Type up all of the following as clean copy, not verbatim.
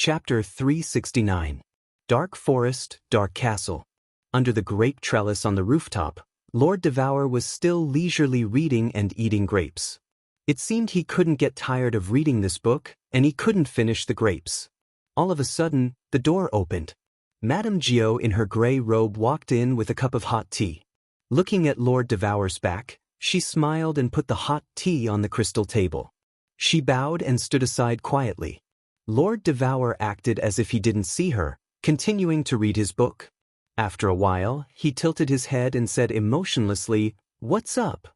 Chapter 369. Dark Forest, Dark Castle. Under the grape trellis on the rooftop, Lord Devour was still leisurely reading and eating grapes. It seemed he couldn't get tired of reading this book, and he couldn't finish the grapes. All of a sudden, the door opened. Madame Gio in her gray robe walked in with a cup of hot tea. Looking at Lord Devour's back, she smiled and put the hot tea on the crystal table. She bowed and stood aside quietly. Lord Devour acted as if he didn't see her, continuing to read his book. After a while, he tilted his head and said emotionlessly, "What's up?"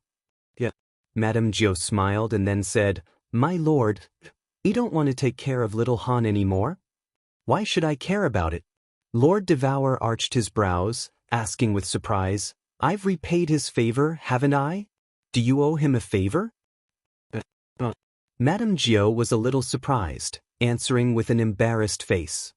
"Yeah." Madame Gio smiled and then said, "My lord, you don't want to take care of little Han anymore?" "Why should I care about it?" Lord Devour arched his brows, asking with surprise, "I've repaid his favor, haven't I? Do you owe him a favor?" Madame Gio was a little surprised, answering with an embarrassed face.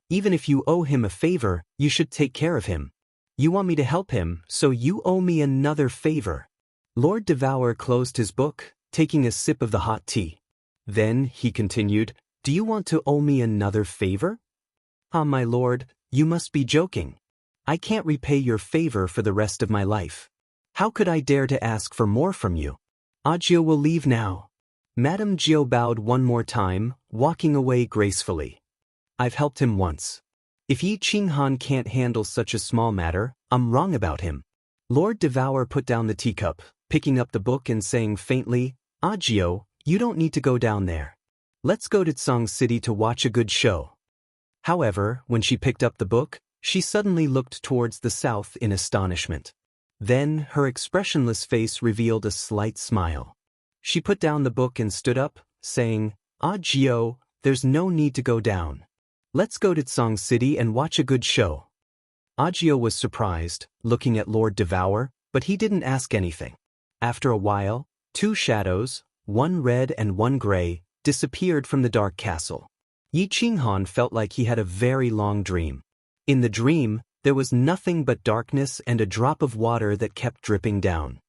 "Even if you owe him a favor, you should take care of him. You want me to help him, so you owe me another favor." Lord Devour closed his book, taking a sip of the hot tea. Then, he continued, "Do you want to owe me another favor?" "Ah, my lord, you must be joking. I can't repay your favor for the rest of my life. How could I dare to ask for more from you? Gio will leave now." Madame Gio bowed one more time, walking away gracefully. "I've helped him once. If Yi Qinghan can't handle such a small matter, I'm wrong about him." Lord Devour put down the teacup, picking up the book and saying faintly, "Gio, you don't need to go down there. Let's go to Tsang City to watch a good show." However, when she picked up the book, she suddenly looked towards the south in astonishment. Then, her expressionless face revealed a slight smile. She put down the book and stood up, saying, "Gio, there's no need to go down. Let's go to Tsang City and watch a good show." Gio was surprised, looking at Lord Devour, but he didn't ask anything. After a while, two shadows, one red and one gray, disappeared from the dark castle. Yi Qinghan felt like he had a very long dream. In the dream, there was nothing but darkness and a drop of water that kept dripping down.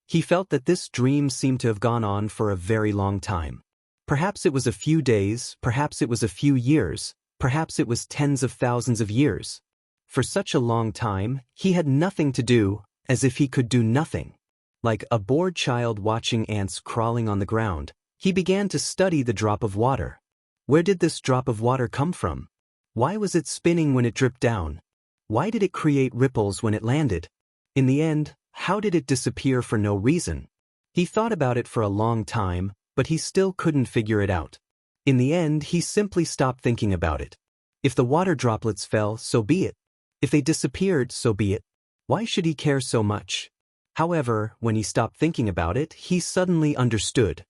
He felt that this dream seemed to have gone on for a very long time. Perhaps it was a few days, perhaps it was a few years, perhaps it was tens of thousands of years. For such a long time, he had nothing to do, as if he could do nothing. Like a bored child watching ants crawling on the ground, he began to study the drop of water. Where did this drop of water come from? Why was it spinning when it dripped down? Why did it create ripples when it landed? In the end, how did it disappear for no reason? He thought about it for a long time, but he still couldn't figure it out. In the end, he simply stopped thinking about it. If the water droplets fell, so be it. If they disappeared, so be it. Why should he care so much? However, when he stopped thinking about it, he suddenly understood.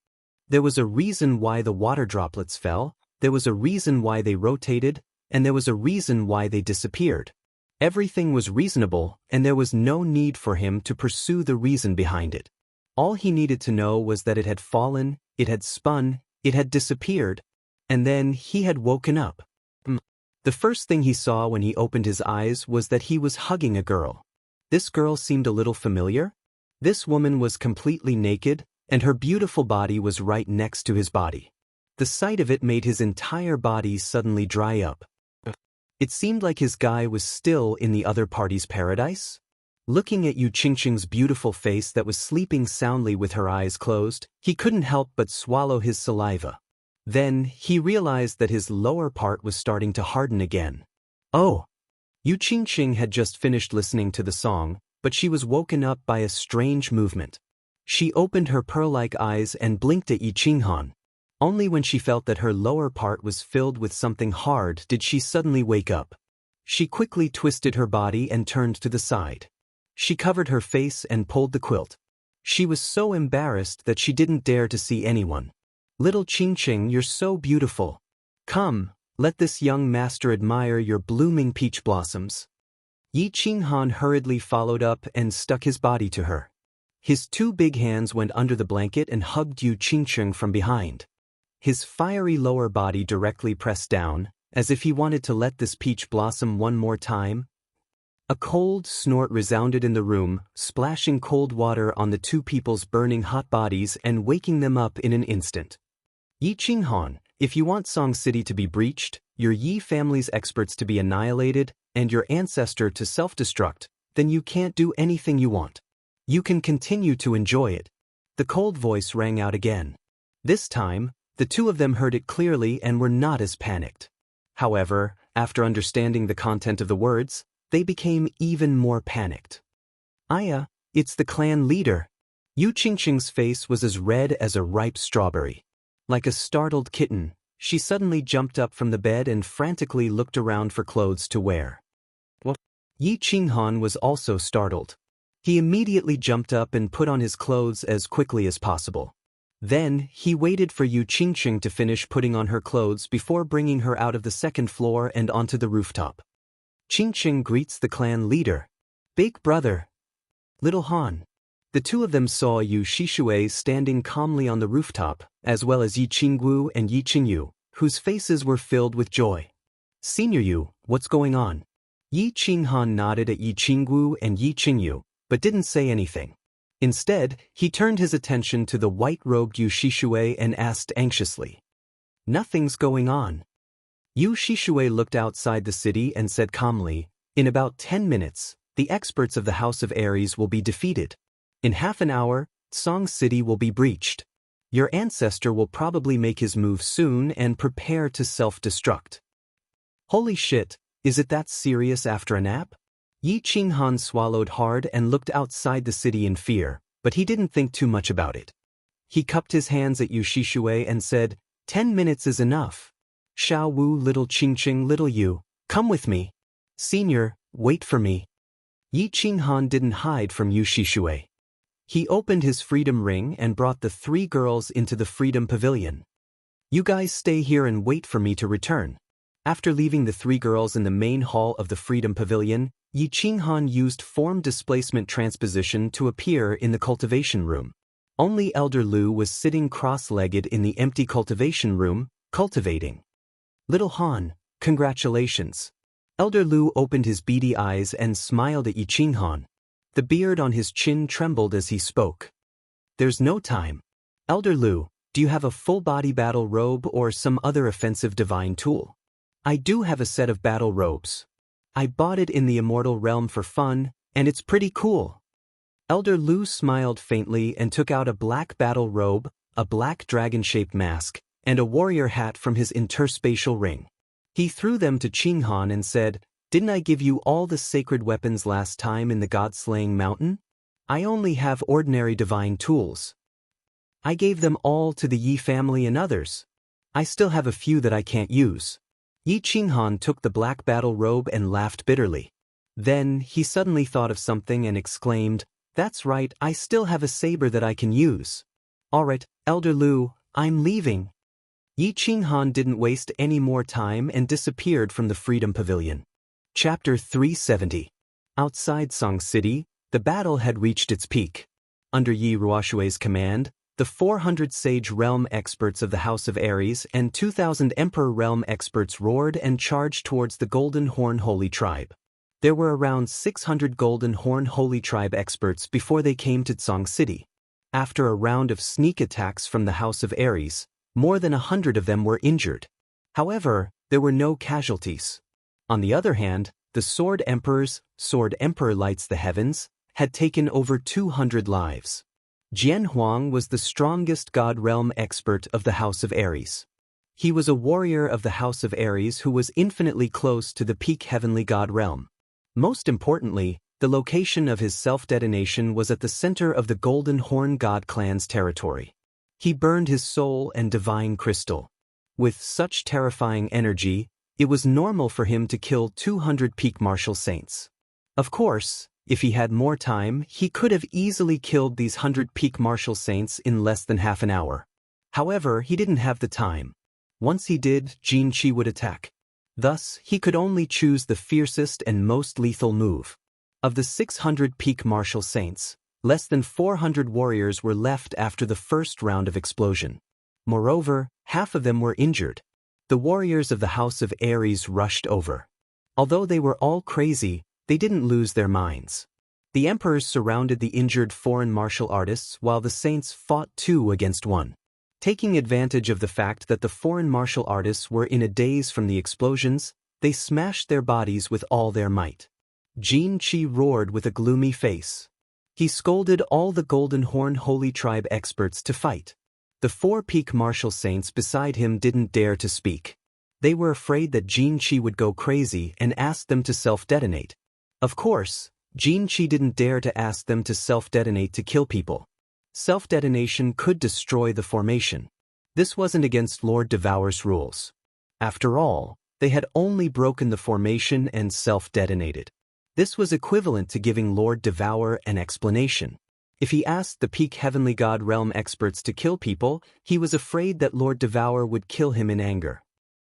There was a reason why the water droplets fell, there was a reason why they rotated, and there was a reason why they disappeared. Everything was reasonable, and there was no need for him to pursue the reason behind it. All he needed to know was that it had fallen, it had spun, it had disappeared, and then he had woken up. The first thing he saw when he opened his eyes was that he was hugging a girl. This girl seemed a little familiar. This woman was completely naked, and her beautiful body was right next to his body. The sight of it made his entire body suddenly dry up. It seemed like his guy was still in the other party's paradise. Looking at Yu Qingqing's beautiful face that was sleeping soundly with her eyes closed, he couldn't help but swallow his saliva. Then, he realized that his lower part was starting to harden again. Oh! Yu Qingqing had just finished listening to the song, but she was woken up by a strange movement. She opened her pearl-like eyes and blinked at Yi Qinghan. Only when she felt that her lower part was filled with something hard did she suddenly wake up. She quickly twisted her body and turned to the side. She covered her face and pulled the quilt. She was so embarrassed that she didn't dare to see anyone. "Little Qingqing, you're so beautiful. Come, let this young master admire your blooming peach blossoms." Yi Qinghan hurriedly followed up and stuck his body to her. His two big hands went under the blanket and hugged Yu Qingqing from behind. His fiery lower body directly pressed down, as if he wanted to let this peach blossom one more time. A cold snort resounded in the room, splashing cold water on the two people's burning hot bodies and waking them up in an instant. "Yi Qinghan, if you want Song City to be breached, your Yi family's experts to be annihilated, and your ancestor to self-destruct, then you can't do anything you want. You can continue to enjoy it. The cold voice rang out again. This time, the two of them heard it clearly and were not as panicked. However, after understanding the content of the words, they became even more panicked. Aya, it's the clan leader. Yu Qingqing's face was as red as a ripe strawberry. Like a startled kitten, she suddenly jumped up from the bed and frantically looked around for clothes to wear. What? Yi Qinghan was also startled. He immediately jumped up and put on his clothes as quickly as possible. Then, he waited for Yu Qingqing to finish putting on her clothes before bringing her out of the second floor and onto the rooftop. Qingqing greets the clan leader. Big brother. Little Han. The two of them saw Yu Shishui standing calmly on the rooftop, as well as Yi Qingwu and Yi Qingyu, whose faces were filled with joy. Senior Yu, what's going on? Yi Qinghan nodded at Yi Qingwu and Yi Qingyu, but didn't say anything. Instead, he turned his attention to the white-robed Yu Shishui and asked anxiously. Nothing's going on. Yu Shishui looked outside the city and said calmly, in about 10 minutes, the experts of the House of Aries will be defeated. In half an hour, Song City will be breached. Your ancestor will probably make his move soon and prepare to self-destruct. Holy shit, is it that serious after a nap? Yi Qinghan swallowed hard and looked outside the city in fear, but he didn't think too much about it. He cupped his hands at Yu Shishui and said, 10 minutes is enough. Xiao Wu, little Qingqing, little Yu, come with me. Senior, wait for me. Yi Qinghan didn't hide from Yu Shishui. He opened his freedom ring and brought the three girls into the freedom pavilion. You guys stay here and wait for me to return. After leaving the three girls in the main hall of the freedom pavilion, Yi Qinghan used form displacement transposition to appear in the cultivation room. Only Elder Lu was sitting cross-legged in the empty cultivation room, cultivating. Little Han, congratulations. Elder Lu opened his beady eyes and smiled at Yi Qinghan. The beard on his chin trembled as he spoke. There's no time. Elder Lu, do you have a full-body battle robe or some other offensive divine tool? I do have a set of battle robes. I bought it in the immortal realm for fun, and it's pretty cool. Elder Lu smiled faintly and took out a black battle robe, a black dragon-shaped mask, and a warrior hat from his interspatial ring. He threw them to Qinghan and said, Didn't I give you all the sacred weapons last time in the God-slaying mountain? I only have ordinary divine tools. I gave them all to the Yi family and others. I still have a few that I can't use. Yi Qinghan took the black battle robe and laughed bitterly. Then, he suddenly thought of something and exclaimed, That's right, I still have a saber that I can use. Alright, Elder Lu, I'm leaving. Yi Qinghan didn't waste any more time and disappeared from the Freedom Pavilion. Chapter 370. Outside Song City, the battle had reached its peak. Under Yi Ruoshui's command, the 400 Sage Realm experts of the House of Aries and 2,000 Emperor Realm experts roared and charged towards the Golden Horn Holy Tribe. There were around 600 Golden Horn Holy Tribe experts before they came to Song City. After a round of sneak attacks from the House of Aries, more than 100 of them were injured. However, there were no casualties. On the other hand, the Sword Emperor Lights the Heavens, had taken over 200 lives. Jian Huang was the strongest God Realm expert of the House of Aries. He was a warrior of the House of Aries who was infinitely close to the peak heavenly God Realm. Most importantly, the location of his self-detonation was at the center of the Golden Horn God clan's territory. He burned his soul and divine crystal. With such terrifying energy, it was normal for him to kill 200 peak martial saints. Of course, if he had more time, he could have easily killed these 100 peak martial saints in less than half an hour. However, he didn't have the time. Once he did, Jin Qi would attack. Thus, he could only choose the fiercest and most lethal move. Of the 600 peak martial saints, less than 400 warriors were left after the first round of explosion. Moreover, half of them were injured. The warriors of the House of Aries rushed over. Although they were all crazy, they didn't lose their minds. The emperors surrounded the injured foreign martial artists while the saints fought 2 against 1. Taking advantage of the fact that the foreign martial artists were in a daze from the explosions, they smashed their bodies with all their might. Xianxia roared with a gloomy face. He scolded all the Golden Horn Holy Tribe experts to fight. The 4 peak martial saints beside him didn't dare to speak. They were afraid that Xianxia would go crazy and asked them to self-detonate. Of course, Xianxia didn't dare to ask them to self-detonate to kill people. Self-detonation could destroy the formation. This wasn't against Lord Devour's rules. After all, they had only broken the formation and self-detonated. This was equivalent to giving Lord Devour an explanation. If he asked the peak Heavenly God Realm experts to kill people, he was afraid that Lord Devour would kill him in anger.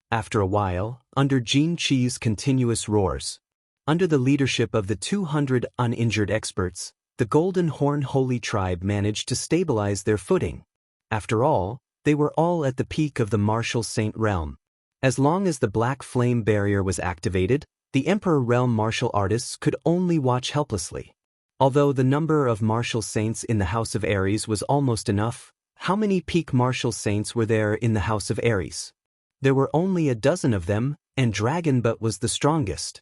After a while, under Xianxia's continuous roars, under the leadership of the 200 uninjured experts, the Golden Horn Holy Tribe managed to stabilize their footing. After all, they were all at the peak of the martial saint realm. As long as the Black Flame Barrier was activated, the Emperor Realm martial artists could only watch helplessly. Although the number of martial saints in the House of Ares was almost enough, how many peak martial saints were there in the House of Ares? There were only a dozen of them, and Dragonbutt was the strongest.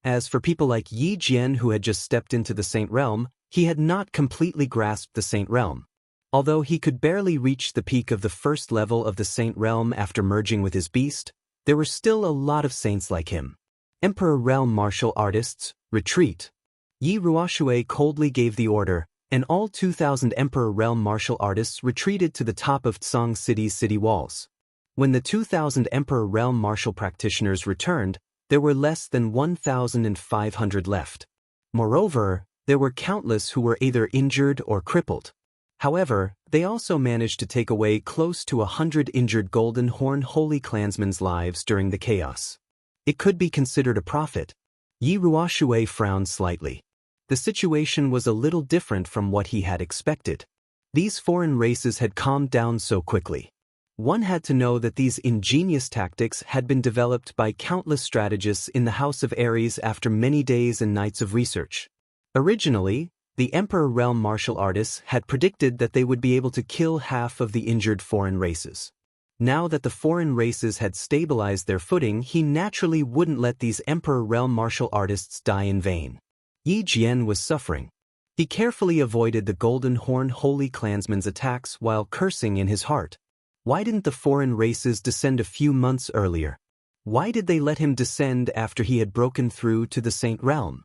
As for people like Yi Jian who had just stepped into the Saint Realm, he had not completely grasped the Saint Realm. Although he could barely reach the peak of the first level of the Saint Realm after merging with his beast, there were still a lot of saints like him. Emperor Realm martial artists, retreat. Yi Ruoxue coldly gave the order, and all 2,000 Emperor Realm martial artists retreated to the top of Tsang City's city walls. When the 2,000 Emperor Realm martial practitioners returned, there were less than 1,500 left. Moreover, there were countless who were either injured or crippled. However, they also managed to take away close to 100 injured Golden Horn Holy Clansmen's lives during the chaos. It could be considered a profit. Yi Ruoxue frowned slightly. The situation was a little different from what he had expected. These foreign races had calmed down so quickly. One had to know that these ingenious tactics had been developed by countless strategists in the House of Ares after many days and nights of research. Originally, the Emperor Realm martial artists had predicted that they would be able to kill half of the injured foreign races. Now that the foreign races had stabilized their footing, he naturally wouldn't let these Emperor Realm martial artists die in vain. Yi Jian was suffering. He carefully avoided the Golden Horn Holy Clansmen's attacks while cursing in his heart. Why didn't the foreign races descend a few months earlier? Why did they let him descend after he had broken through to the Saint Realm?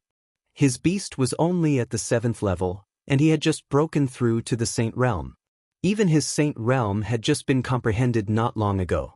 His beast was only at the 7th level, and he had just broken through to the Saint Realm. Even his Saint Realm had just been comprehended not long ago.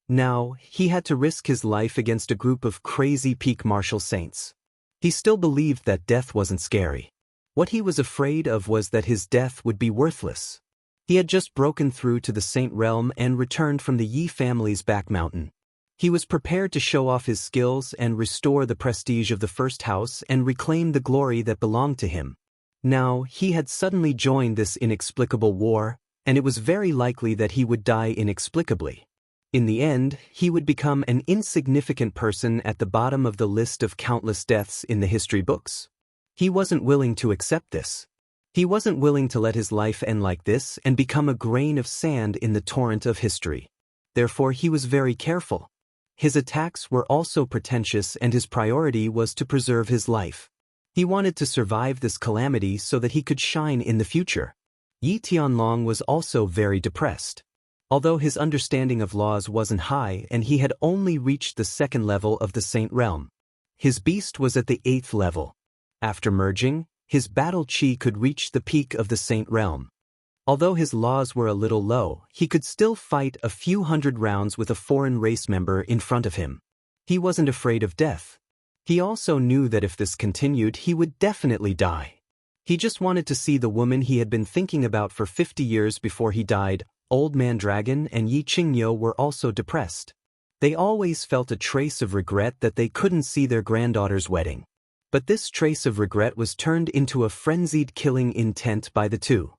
Now, he had to risk his life against a group of crazy peak martial saints. He still believed that death wasn't scary. What he was afraid of was that his death would be worthless. He had just broken through to the Saint Realm and returned from the Yi family's back mountain. He was prepared to show off his skills and restore the prestige of the first house and reclaim the glory that belonged to him. Now, he had suddenly joined this inexplicable war, and it was very likely that he would die inexplicably. In the end, he would become an insignificant person at the bottom of the list of countless deaths in the history books. He wasn't willing to accept this. He wasn't willing to let his life end like this and become a grain of sand in the torrent of history. Therefore, he was very careful. His attacks were also pretentious, and his priority was to preserve his life. He wanted to survive this calamity so that he could shine in the future. Yi Tianlong was also very depressed. Although his understanding of laws wasn't high and he had only reached the 2nd level of the Saint Realm, his beast was at the 8th level. After merging, his battle chi could reach the peak of the Saint Realm. Although his laws were a little low, he could still fight a few hundred rounds with a foreign race member in front of him. He wasn't afraid of death. He also knew that if this continued, he would definitely die. He just wanted to see the woman he had been thinking about for 50 years before he died. Old Man Dragon and Yi Qingyo were also depressed. They always felt a trace of regret that they couldn't see their granddaughter's wedding. But this trace of regret was turned into a frenzied killing intent by the two.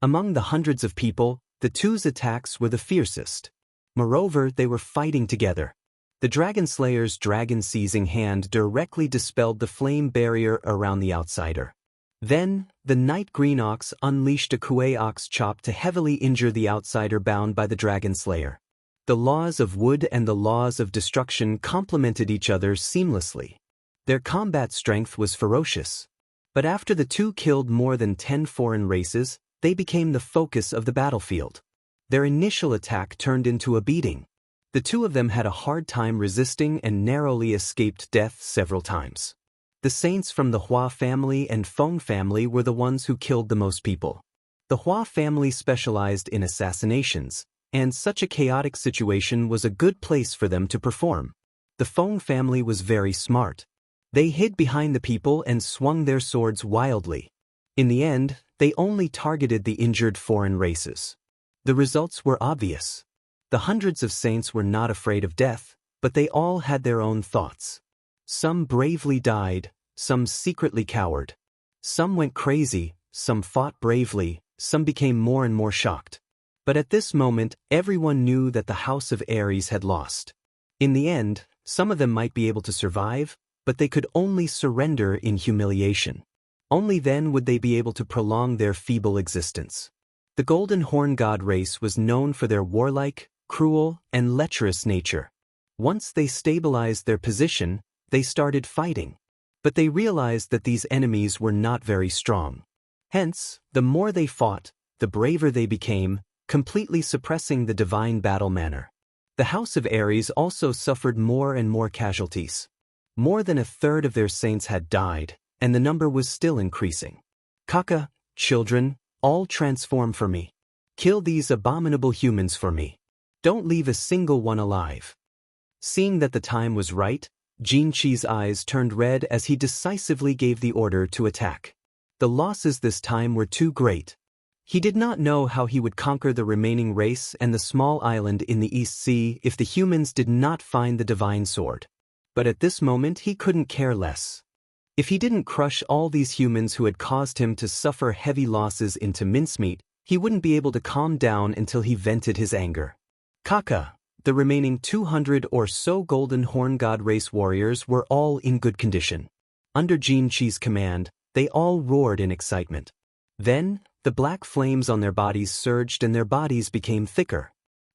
Among the hundreds of people, the two's attacks were the fiercest. Moreover, they were fighting together. The Dragon Slayer's dragon-seizing hand directly dispelled the flame barrier around the outsider. Then, the night green ox unleashed a Kuei ox chop to heavily injure the outsider bound by the dragon slayer. The laws of wood and the laws of destruction complemented each other seamlessly. Their combat strength was ferocious. But after the two killed more than 10 foreign races, they became the focus of the battlefield. Their initial attack turned into a beating. The two of them had a hard time resisting and narrowly escaped death several times. The saints from the Hua family and Feng family were the ones who killed the most people. The Hua family specialized in assassinations, and such a chaotic situation was a good place for them to perform. The Feng family was very smart. They hid behind the people and swung their swords wildly. In the end, they only targeted the injured foreign races. The results were obvious. The hundreds of saints were not afraid of death, but they all had their own thoughts. Some bravely died, some secretly cowered. Some went crazy, some fought bravely, some became more and more shocked. But at this moment, everyone knew that the House of Ares had lost. In the end, some of them might be able to survive, but they could only surrender in humiliation. Only then would they be able to prolong their feeble existence. The Golden Horn God race was known for their warlike, cruel, and lecherous nature. Once they stabilized their position, they started fighting. But they realized that these enemies were not very strong. Hence, the more they fought, the braver they became, completely suppressing the divine battle manner. The House of Ares also suffered more and more casualties. More than a third of their saints had died, and the number was still increasing. Kaka, children, all transform for me. Kill these abominable humans for me. Don't leave a single one alive. Seeing that the time was right, Xianxia's eyes turned red as he decisively gave the order to attack. The losses this time were too great. He did not know how he would conquer the remaining race and the small island in the East Sea if the humans did not find the divine sword. But at this moment he couldn't care less. If he didn't crush all these humans who had caused him to suffer heavy losses into mincemeat, he wouldn't be able to calm down until he vented his anger. Kaka, the remaining 200 or so Golden Horn God race warriors were all in good condition. Under Xianxia's command, they all roared in excitement. Then, the black flames on their bodies surged and their bodies became thicker.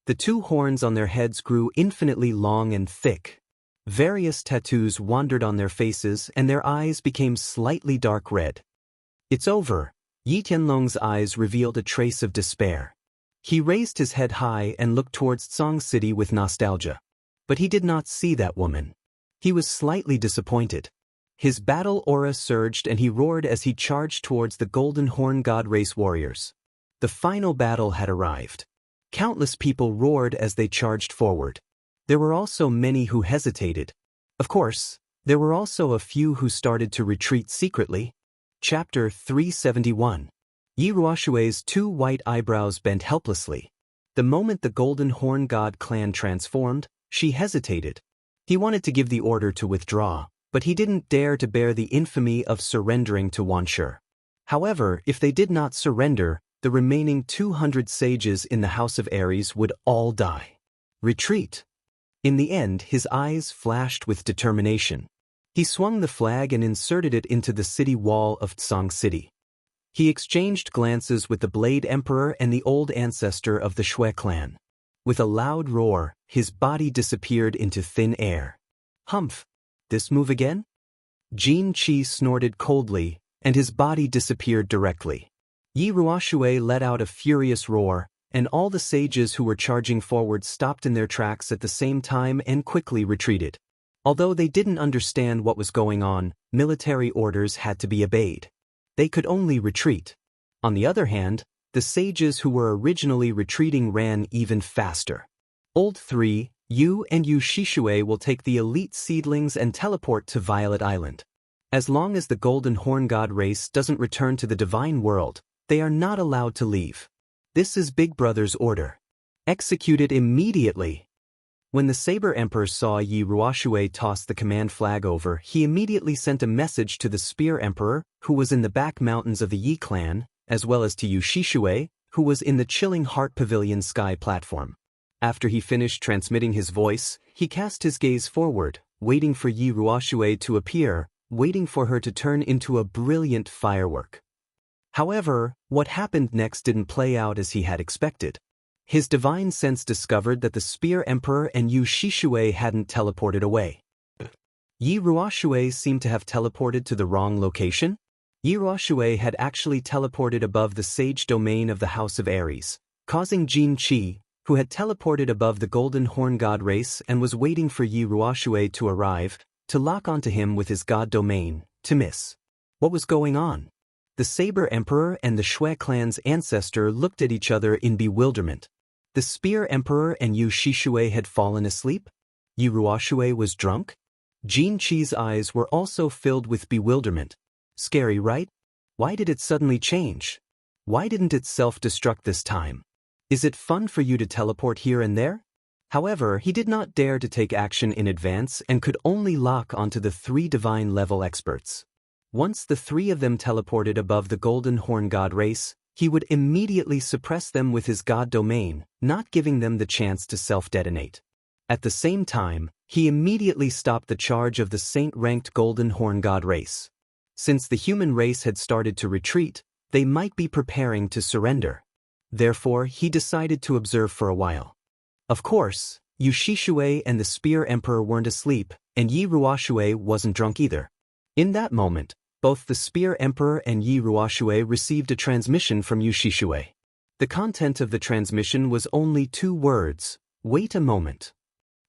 The two horns on their heads grew infinitely long and thick. Various tattoos wandered on their faces and their eyes became slightly dark red. It's over. Yi Tianlong's eyes revealed a trace of despair. He raised his head high and looked towards Tsang City with nostalgia. But he did not see that woman. He was slightly disappointed. His battle aura surged and he roared as he charged towards the Golden Horn God race warriors. The final battle had arrived. Countless people roared as they charged forward. There were also many who hesitated. Of course, there were also a few who started to retreat secretly. Chapter 371. Yi Ruoshui's two white eyebrows bent helplessly. The moment the Golden Horn God clan transformed, she hesitated. He wanted to give the order to withdraw, but he didn't dare to bear the infamy of surrendering to Wanshi. However, if they did not surrender, the remaining 200 sages in the House of Ares would all die. Retreat. In the end, his eyes flashed with determination. He swung the flag and inserted it into the city wall of Tsang City. He exchanged glances with the Blade Emperor and the old ancestor of the Shui clan. With a loud roar, his body disappeared into thin air. Humph! This move again? Xianxia snorted coldly, and his body disappeared directly. Yi Ruoshui let out a furious roar, and all the sages who were charging forward stopped in their tracks at the same time and quickly retreated. Although they didn't understand what was going on, military orders had to be obeyed. They could only retreat. On the other hand, the sages who were originally retreating ran even faster. Old 3, you and Yu Shishui will take the elite seedlings and teleport to Violet Island. As long as the Golden Horn God race doesn't return to the divine world, they are not allowed to leave. This is Big Brother's order. Execute it immediately. When the Saber Emperor saw Yi Ruoshui toss the command flag over, he immediately sent a message to the Spear Emperor, who was in the back mountains of the Yi clan, as well as to Yu Shishui, who was in the Chilling Heart Pavilion sky platform. After he finished transmitting his voice, he cast his gaze forward, waiting for Yi Ruoshui to appear, waiting for her to turn into a brilliant firework. However, what happened next didn't play out as he had expected. His divine sense discovered that the Spear Emperor and Yu Shishui hadn't teleported away. Yi Ruoshui seemed to have teleported to the wrong location. Yi Ruoshui had actually teleported above the sage domain of the House of Aries, causing Jin Qi, who had teleported above the Golden Horn God race and was waiting for Yi Ruoshui to arrive, to lock onto him with his god domain, to miss. What was going on? The Saber Emperor and the Shui clan's ancestor looked at each other in bewilderment. The Spear Emperor and Yu Shishui had fallen asleep? Yi Ruoshui was drunk? Jin Qi's eyes were also filled with bewilderment. Scary, right? Why did it suddenly change? Why didn't it self-destruct this time? Is it fun for you to teleport here and there? However, he did not dare to take action in advance and could only lock onto the 3 divine level experts. Once the 3 of them teleported above the Golden Horn God race, he would immediately suppress them with his god domain, not giving them the chance to self-detonate. At the same time, he immediately stopped the charge of the saint-ranked Golden Horn God race. Since the human race had started to retreat, they might be preparing to surrender. Therefore, he decided to observe for a while. Of course, Yu Shishui and the Spear Emperor weren't asleep, and Yi Ruoshui wasn't drunk either. In that moment, both the Spear Emperor and Yi Ruoshui received a transmission from Yu Shishui. The content of the transmission was only 2 words: wait a moment.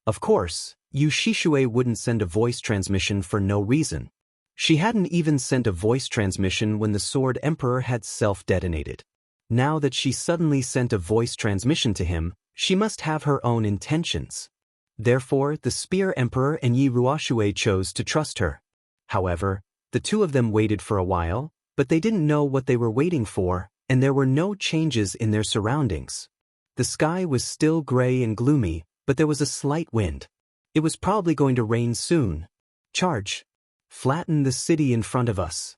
Of course, Yu Shishui wouldn't send a voice transmission for no reason. She hadn't even sent a voice transmission when the Sword Emperor had self-detonated. Now that she suddenly sent a voice transmission to him, she must have her own intentions. Therefore, the Spear Emperor and Yi Ruoshui chose to trust her. However, the 2 of them waited for a while, but they didn't know what they were waiting for, and there were no changes in their surroundings. The sky was still gray and gloomy, but there was a slight wind. It was probably going to rain soon. Charge. Flatten the city in front of us.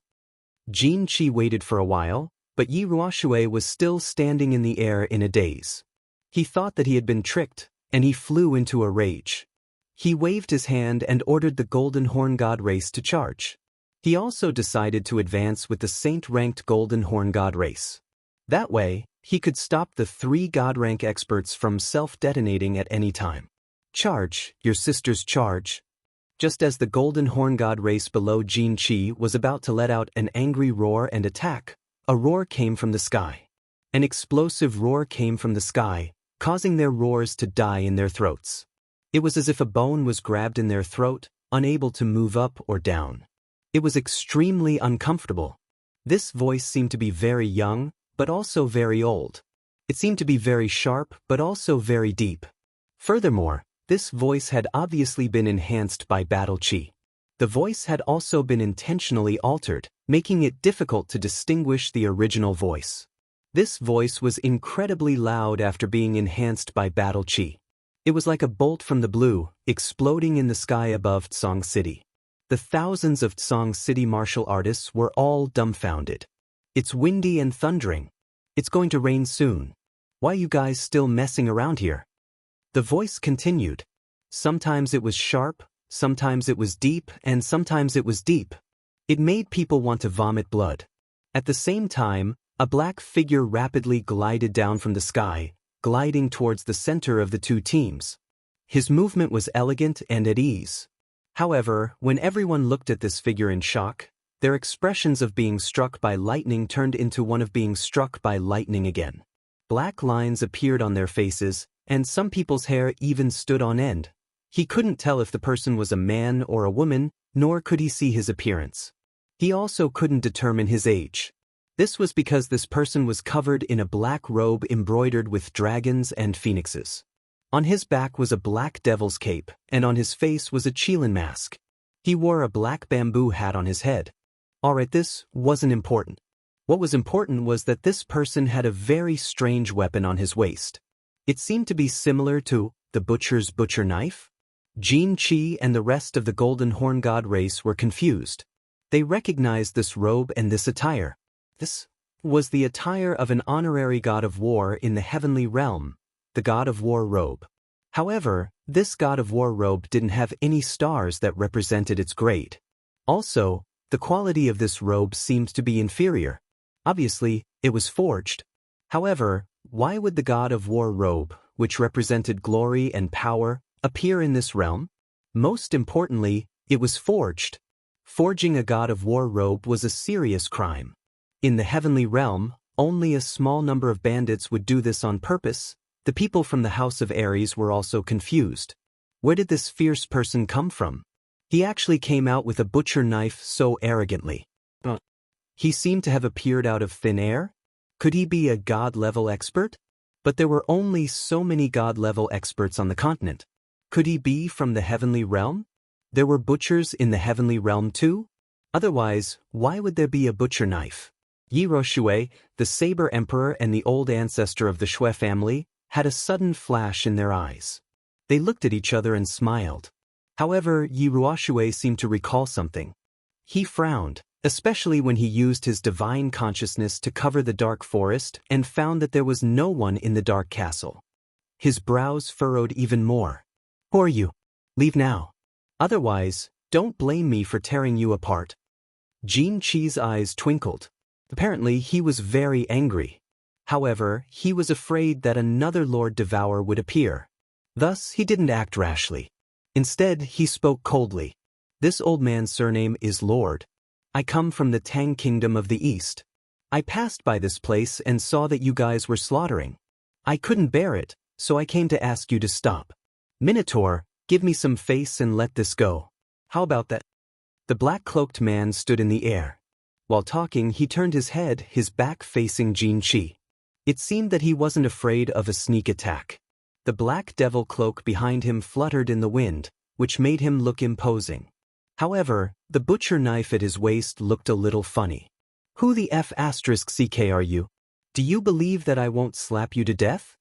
Jin Qi waited for a while, but Yi Ruoshui was still standing in the air in a daze. He thought that he had been tricked, and he flew into a rage. He waved his hand and ordered the Golden Horn God race to charge. He also decided to advance with the saint-ranked Golden Horn God race. That way, he could stop the 3 God rank experts from self-detonating at any time. Charge, your sister's charge. Just as the Golden Horn God race below Jin Qi was about to let out an angry roar and attack, a roar came from the sky. An explosive roar came from the sky, causing their roars to die in their throats. It was as if a bone was grabbed in their throat, unable to move up or down. It was extremely uncomfortable. This voice seemed to be very young, but also very old. It seemed to be very sharp, but also very deep. Furthermore, this voice had obviously been enhanced by battle chi. The voice had also been intentionally altered, making it difficult to distinguish the original voice. This voice was incredibly loud after being enhanced by battle chi. It was like a bolt from the blue, exploding in the sky above Tsong City. The thousands of Tsong City martial artists were all dumbfounded. It's windy and thundering. It's going to rain soon. Why are you guys still messing around here? The voice continued. Sometimes it was sharp, sometimes it was deep, and sometimes it was deep. It made people want to vomit blood. At the same time, a black figure rapidly glided down from the sky, gliding towards the center of the 2 teams. His movement was elegant and at ease. However, when everyone looked at this figure in shock, their expressions of being struck by lightning turned into one of being struck by lightning again. Black lines appeared on their faces, and some people's hair even stood on end. He couldn't tell if the person was a man or a woman, nor could he see his appearance. He also couldn't determine his age. This was because this person was covered in a black robe embroidered with dragons and phoenixes. On his back was a black devil's cape, and on his face was a Qilin mask. He wore a black bamboo hat on his head. Alright, this wasn't important. What was important was that this person had a very strange weapon on his waist. It seemed to be similar to the butcher's butcher knife. Jin Qi and the rest of the Golden Horn God race were confused. They recognized this robe and this attire. This was the attire of an honorary god of war in the heavenly realm, the god of war robe. However, this god of war robe didn't have any stars that represented its grade. Also, the quality of this robe seemed to be inferior. Obviously, it was forged. However, why would the god of war robe, which represented glory and power, appear in this realm? Most importantly, it was forged. Forging a god of war robe was a serious crime. In the heavenly realm, only a small number of bandits would do this on purpose. The people from the House of Ares were also confused. Where did this fierce person come from? He actually came out with a butcher knife so arrogantly. He seemed to have appeared out of thin air? Could he be a god-level expert? But there were only so many god-level experts on the continent. Could he be from the heavenly realm? There were butchers in the heavenly realm too? Otherwise, why would there be a butcher knife? Yi Shui, the Saber Emperor and the old ancestor of the Shui family, had a sudden flash in their eyes. They looked at each other and smiled. However, Yi Shui seemed to recall something. He frowned, especially when he used his divine consciousness to cover the dark forest and found that there was no one in the dark castle. His brows furrowed even more. Who are you? Leave now. Otherwise, don't blame me for tearing you apart. Xianxia's eyes twinkled. Apparently, he was very angry. However, he was afraid that another Lord Devourer would appear. Thus, he didn't act rashly. Instead, he spoke coldly. This old man's surname is Lord. I come from the Tang Kingdom of the East. I passed by this place and saw that you guys were slaughtering. I couldn't bear it, so I came to ask you to stop. Minotaur, give me some face and let this go. How about that? The black-cloaked man stood in the air. While talking, he turned his head, his back facing Xianxia. It seemed that he wasn't afraid of a sneak attack. The black devil cloak behind him fluttered in the wind, which made him look imposing. However, the butcher knife at his waist looked a little funny. Who the F***ck are you? Do you believe that I won't slap you to death?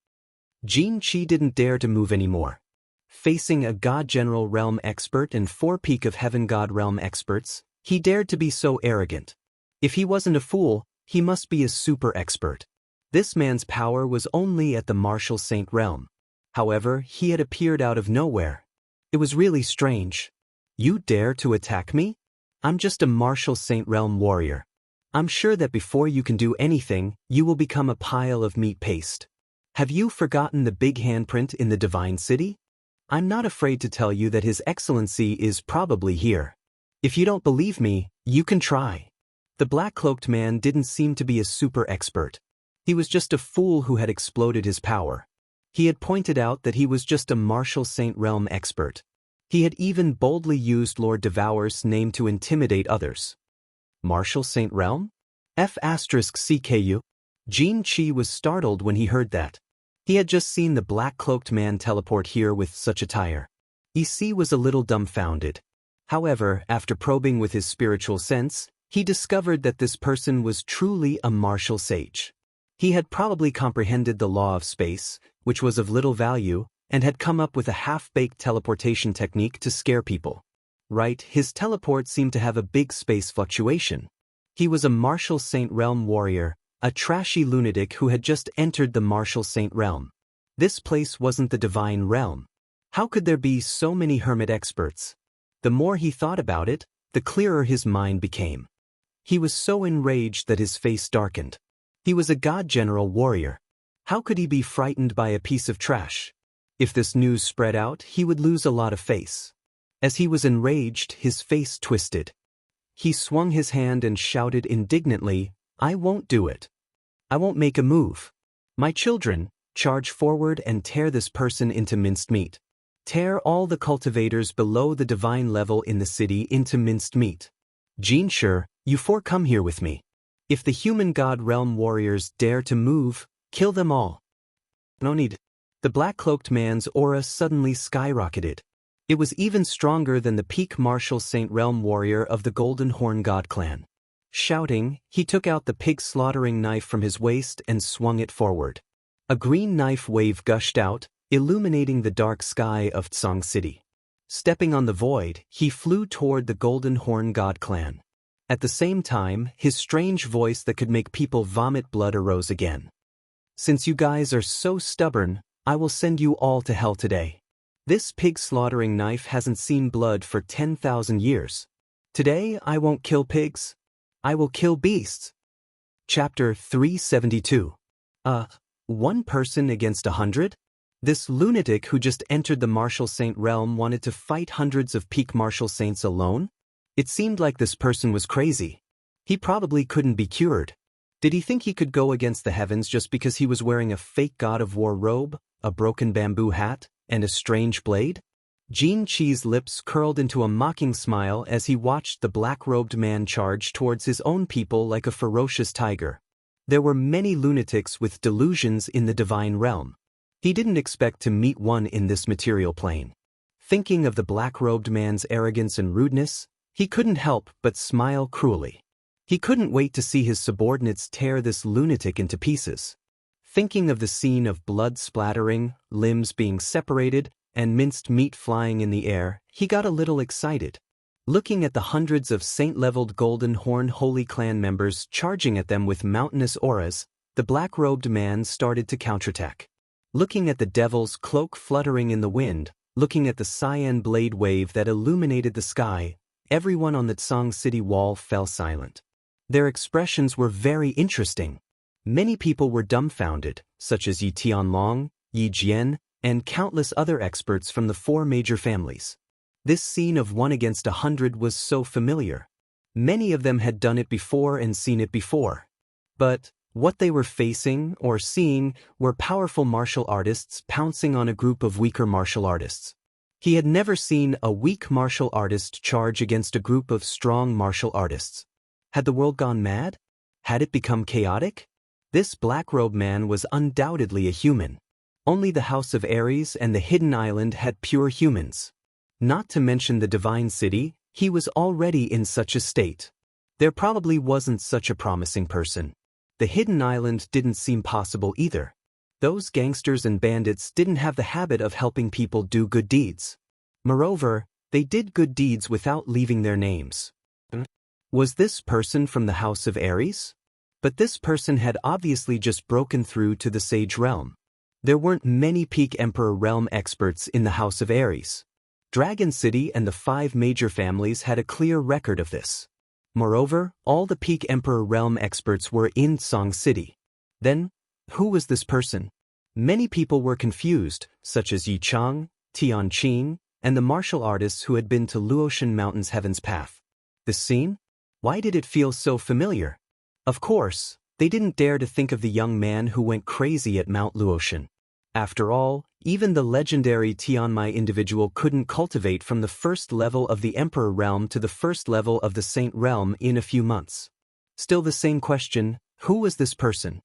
Xianxia didn't dare to move anymore. Facing a God General Realm expert and 4 Peak of Heaven God Realm experts, he dared to be so arrogant. If he wasn't a fool, he must be a super expert. This man's power was only at the Martial Saint Realm. However, he had appeared out of nowhere. It was really strange. You dare to attack me? I'm just a Martial Saint Realm warrior. I'm sure that before you can do anything, you will become a pile of meat paste. Have you forgotten the big handprint in the Divine City? I'm not afraid to tell you that His Excellency is probably here. If you don't believe me, you can try. The black-cloaked man didn't seem to be a super expert. He was just a fool who had exploded his power. He had pointed out that he was just a Martial Saint Realm expert. He had even boldly used Lord Devourer's name to intimidate others. Martial Saint Realm? F***CKU? Xianxia was startled when he heard that. He had just seen the black-cloaked man teleport here with such attire. EC was a little dumbfounded. However, after probing with his spiritual sense, he discovered that this person was truly a martial sage. He had probably comprehended the law of space, which was of little value, and had come up with a half-baked teleportation technique to scare people. Right, his teleport seemed to have a big space fluctuation. He was a Martial Saint Realm warrior, a trashy lunatic who had just entered the Martial Saint Realm. This place wasn't the Divine Realm. How could there be so many hermit experts? The more he thought about it, the clearer his mind became. He was so enraged that his face darkened. He was a God General warrior. How could he be frightened by a piece of trash? If this news spread out, he would lose a lot of face. As he was enraged, his face twisted. He swung his hand and shouted indignantly, I won't do it. I won't make a move. My children, charge forward and tear this person into minced meat. Tear all the cultivators below the divine level in the city into minced meat. Xianxia, you 4 come here with me. If the human god realm warriors dare to move, kill them all. No need. The black-cloaked man's aura suddenly skyrocketed. It was even stronger than the peak Martial Saint Realm warrior of the Golden Horn God clan. Shouting, he took out the pig-slaughtering knife from his waist and swung it forward. A green knife wave gushed out, illuminating the dark sky of Tsang City. Stepping on the void, he flew toward the Golden Horn God clan. At the same time, his strange voice that could make people vomit blood arose again. Since you guys are so stubborn, I will send you all to hell today. This pig-slaughtering knife hasn't seen blood for 10,000 years. Today I won't kill pigs. I will kill beasts. Chapter 372. One person against 100? This lunatic who just entered the martial saint realm wanted to fight hundreds of peak martial saints alone? It seemed like this person was crazy. He probably couldn't be cured. Did he think he could go against the heavens just because he was wearing a fake god of war robe, a broken bamboo hat, and a strange blade? Jin Qi's lips curled into a mocking smile as he watched the black-robed man charge towards his own people like a ferocious tiger. There were many lunatics with delusions in the divine realm. He didn't expect to meet one in this material plane. Thinking of the black-robed man's arrogance and rudeness, he couldn't help but smile cruelly. He couldn't wait to see his subordinates tear this lunatic into pieces. Thinking of the scene of blood splattering, limbs being separated, and minced meat flying in the air, he got a little excited. Looking at the hundreds of saint-leveled Golden Horn Holy Clan members charging at them with mountainous auras, the black-robed man started to counterattack. Looking at the devil's cloak fluttering in the wind, looking at the cyan blade wave that illuminated the sky, everyone on the Tsang City wall fell silent. Their expressions were very interesting. Many people were dumbfounded, such as Yi Tianlong, Yi Jian, and countless other experts from the 4 major families. This scene of 1 against 100 was so familiar. Many of them had done it before and seen it before. But what they were facing or seeing were powerful martial artists pouncing on a group of weaker martial artists. He had never seen a weak martial artist charge against a group of strong martial artists. Had the world gone mad? Had it become chaotic? This black-robed man was undoubtedly a human. Only the House of Ares and the Hidden Island had pure humans. Not to mention the Divine City, he was already in such a state. There probably wasn't such a promising person. The Hidden Island didn't seem possible either. Those gangsters and bandits didn't have the habit of helping people do good deeds. Moreover, they did good deeds without leaving their names. Was this person from the House of Ares? But this person had obviously just broken through to the Sage Realm. There weren't many Peak Emperor Realm experts in the House of Ares. Dragon City and the 5 major families had a clear record of this. Moreover, all the Peak Emperor Realm experts were in Tsang City. Then, who was this person? Many people were confused, such as Yi Chang, Tian Qing, and the martial artists who had been to Luotian Mountain's Heaven's Path. This scene? Why did it feel so familiar? Of course, they didn't dare to think of the young man who went crazy at Mount Luotian. After all, even the legendary Tianmai individual couldn't cultivate from the first level of the Emperor Realm to the first level of the Saint Realm in a few months. Still the same question, who was this person?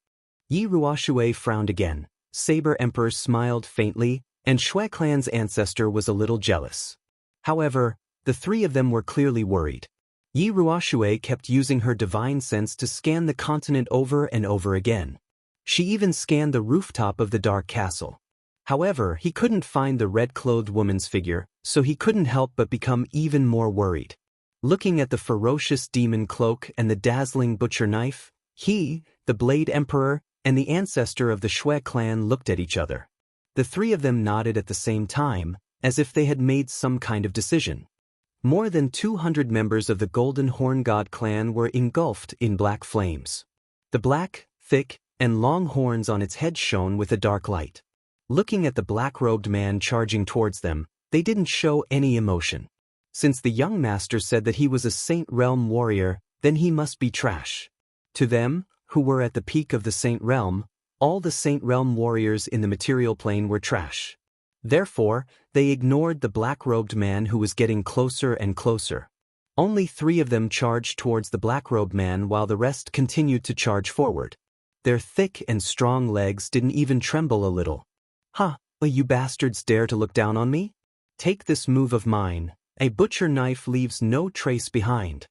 Yi Ruoshui frowned again, Saber Emperor smiled faintly, and Shui Clan's ancestor was a little jealous. However, the 3 of them were clearly worried. Yi Ruoshui kept using her divine sense to scan the continent over and over again. She even scanned the rooftop of the dark castle. However, he couldn't find the red-clothed woman's figure, so he couldn't help but become even more worried. Looking at the ferocious demon cloak and the dazzling butcher knife, he, the Blade Emperor, and the ancestor of the Shui clan looked at each other. The 3 of them nodded at the same time, as if they had made some kind of decision. More than 200 members of the Golden Horn God clan were engulfed in black flames. The black, thick, and long horns on its head shone with a dark light. Looking at the black-robed man charging towards them, they didn't show any emotion. Since the young master said that he was a Saint Realm warrior, then he must be trash. To them, who were at the peak of the Saint Realm, all the Saint Realm warriors in the material plane were trash. Therefore, they ignored the black-robed man who was getting closer and closer. Only 3 of them charged towards the black-robed man while the rest continued to charge forward. Their thick and strong legs didn't even tremble a little. "Ha, you bastards dare to look down on me? Take this move of mine. A butcher knife leaves no trace behind."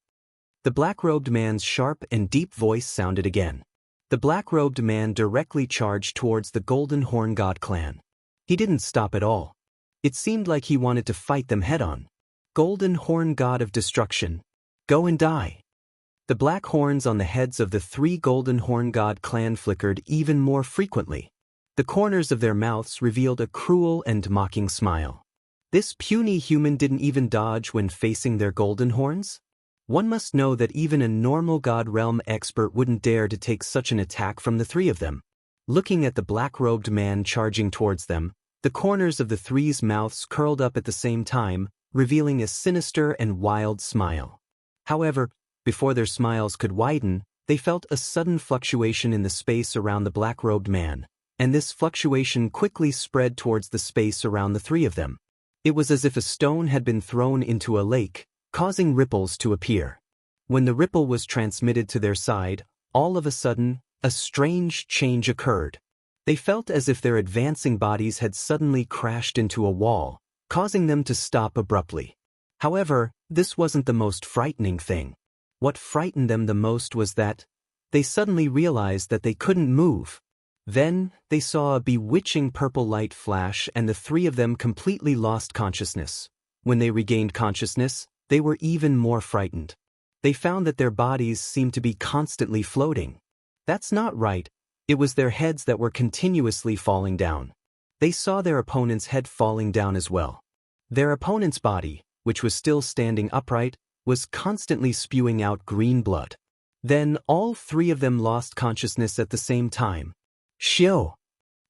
The black-robed man's sharp and deep voice sounded again. The black-robed man directly charged towards the Golden Horn God clan. He didn't stop at all. It seemed like he wanted to fight them head-on. Golden Horn God of Destruction, go and die. The black horns on the heads of the 3 Golden Horn God clan flickered even more frequently. The corners of their mouths revealed a cruel and mocking smile. This puny human didn't even dodge when facing their golden horns? One must know that even a normal God Realm expert wouldn't dare to take such an attack from the three of them. Looking at the black-robed man charging towards them, the corners of the three's mouths curled up at the same time, revealing a sinister and wild smile. However, before their smiles could widen, they felt a sudden fluctuation in the space around the black-robed man, and this fluctuation quickly spread towards the space around the three of them. It was as if a stone had been thrown into a lake, causing ripples to appear. When the ripple was transmitted to their side, all of a sudden, a strange change occurred. They felt as if their advancing bodies had suddenly crashed into a wall, causing them to stop abruptly. However, this wasn't the most frightening thing. What frightened them the most was that they suddenly realized that they couldn't move. Then, they saw a bewitching purple light flash and the three of them completely lost consciousness. When they regained consciousness, they were even more frightened. They found that their bodies seemed to be constantly floating. That's not right. It was their heads that were continuously falling down. They saw their opponent's head falling down as well. Their opponent's body, which was still standing upright, was constantly spewing out green blood. Then all three of them lost consciousness at the same time. Xiao!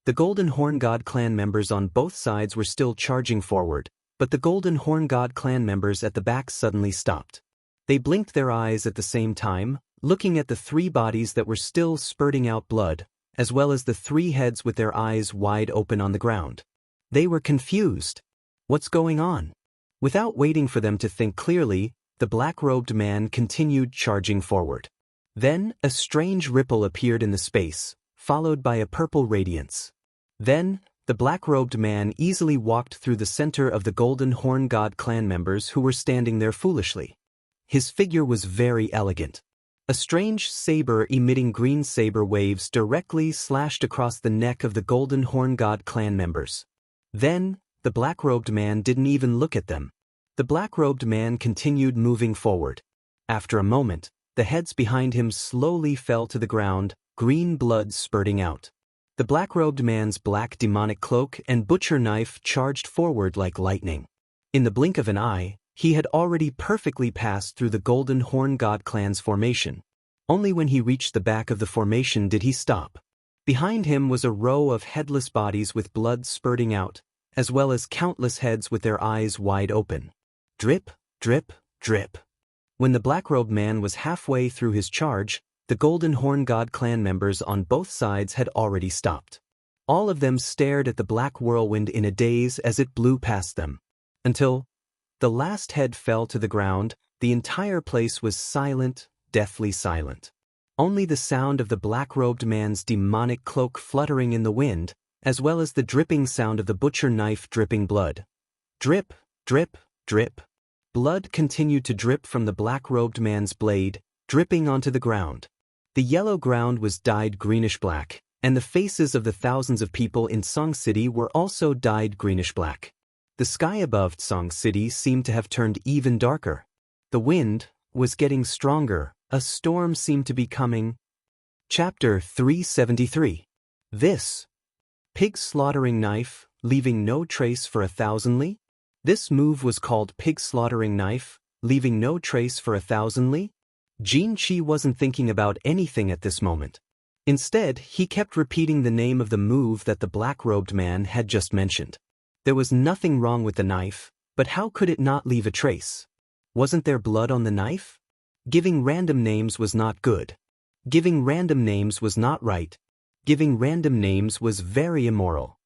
The Golden Horn God clan members on both sides were still charging forward, but the Golden Horn God clan members at the back suddenly stopped. They blinked their eyes at the same time, looking at the three bodies that were still spurting out blood, as well as the three heads with their eyes wide open on the ground. They were confused. What's going on? Without waiting for them to think clearly, the black-robed man continued charging forward. Then, a strange ripple appeared in the space, followed by a purple radiance. Then, the black-robed man easily walked through the center of the Golden Horn God clan members who were standing there foolishly. His figure was very elegant. A strange saber emitting green saber waves directly slashed across the neck of the Golden Horn God clan members. Then, the black-robed man didn't even look at them. The black-robed man continued moving forward. After a moment, the heads behind him slowly fell to the ground, green blood spurting out. The black-robed man's black demonic cloak and butcher knife charged forward like lightning. In the blink of an eye, he had already perfectly passed through the Golden Horn God clan's formation. Only when he reached the back of the formation did he stop. Behind him was a row of headless bodies with blood spurting out, as well as countless heads with their eyes wide open. Drip, drip, drip. When the black-robed man was halfway through his charge, the Golden Horn God clan members on both sides had already stopped. All of them stared at the black whirlwind in a daze as it blew past them. Until the last head fell to the ground, the entire place was silent, deathly silent. Only the sound of the black-robed man's demonic cloak fluttering in the wind, as well as the dripping sound of the butcher knife dripping blood. Drip, drip, drip. Blood continued to drip from the black-robed man's blade, dripping onto the ground. The yellow ground was dyed greenish-black, and the faces of the thousands of people in Song City were also dyed greenish-black. The sky above Song City seemed to have turned even darker. The wind was getting stronger, a storm seemed to be coming. Chapter 373. This pig slaughtering knife, leaving no trace for 1,000 li? This move was called pig slaughtering knife, leaving no trace for 1,000 li? Jin Qi wasn't thinking about anything at this moment. Instead, he kept repeating the name of the move that the black-robed man had just mentioned. There was nothing wrong with the knife, but how could it not leave a trace? Wasn't there blood on the knife? Giving random names was not good. Giving random names was not right. Giving random names was very immoral.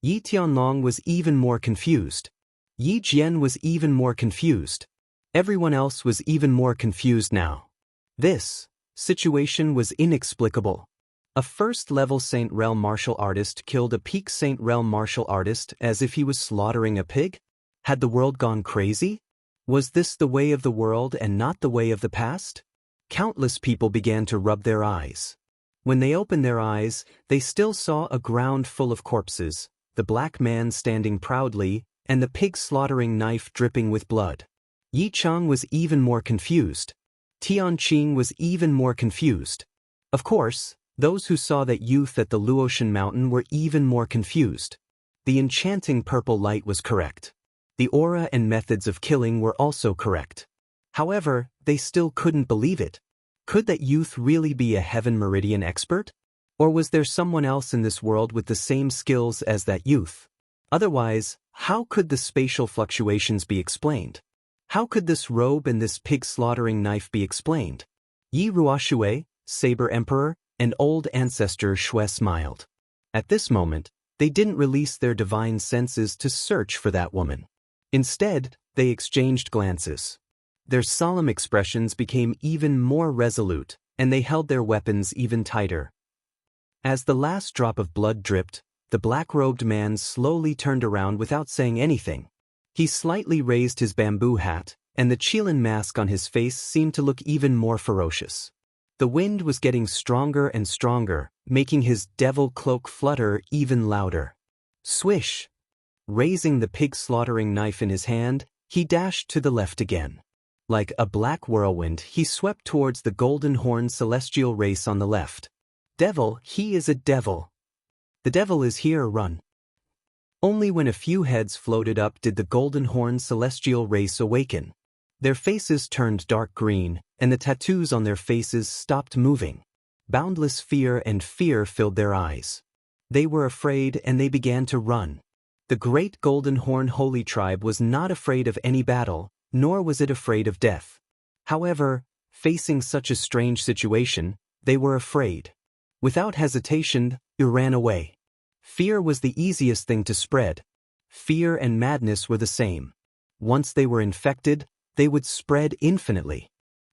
Yi Tianlong was even more confused. Yi Jian was even more confused. Everyone else was even more confused now. This situation was inexplicable. A first-level Saint Realm martial artist killed a peak Saint Realm martial artist as if he was slaughtering a pig? Had the world gone crazy? Was this the way of the world and not the way of the past? Countless people began to rub their eyes. When they opened their eyes, they still saw a ground full of corpses, the black man standing proudly, and the pig slaughtering knife dripping with blood. Yi Chang was even more confused. Tian Qing was even more confused. Of course, those who saw that youth at the Luotian mountain were even more confused. The enchanting purple light was correct. The aura and methods of killing were also correct. However, they still couldn't believe it. Could that youth really be a Heaven Meridian expert? Or was there someone else in this world with the same skills as that youth? Otherwise, how could the spatial fluctuations be explained? How could this robe and this pig-slaughtering knife be explained? Yi Ruoxue, Saber Emperor, and old ancestor Shui smiled. At this moment, they didn't release their divine senses to search for that woman. Instead, they exchanged glances. Their solemn expressions became even more resolute, and they held their weapons even tighter. As the last drop of blood dripped, the black-robed man slowly turned around without saying anything. He slightly raised his bamboo hat, and the Qilin mask on his face seemed to look even more ferocious. The wind was getting stronger and stronger, making his devil cloak flutter even louder. Swish! Raising the pig-slaughtering knife in his hand, he dashed to the left again. Like a black whirlwind, he swept towards the golden-horned celestial race on the left. Devil, he is a devil. The devil is here, run. Only when a few heads floated up did the golden-horned celestial race awaken. Their faces turned dark green, and the tattoos on their faces stopped moving. Boundless fear and fear filled their eyes. They were afraid and they began to run. The great Golden Horn Holy Tribe was not afraid of any battle, nor was it afraid of death. However, facing such a strange situation, they were afraid. Without hesitation, they ran away. Fear was the easiest thing to spread. Fear and madness were the same. Once they were infected, they would spread infinitely.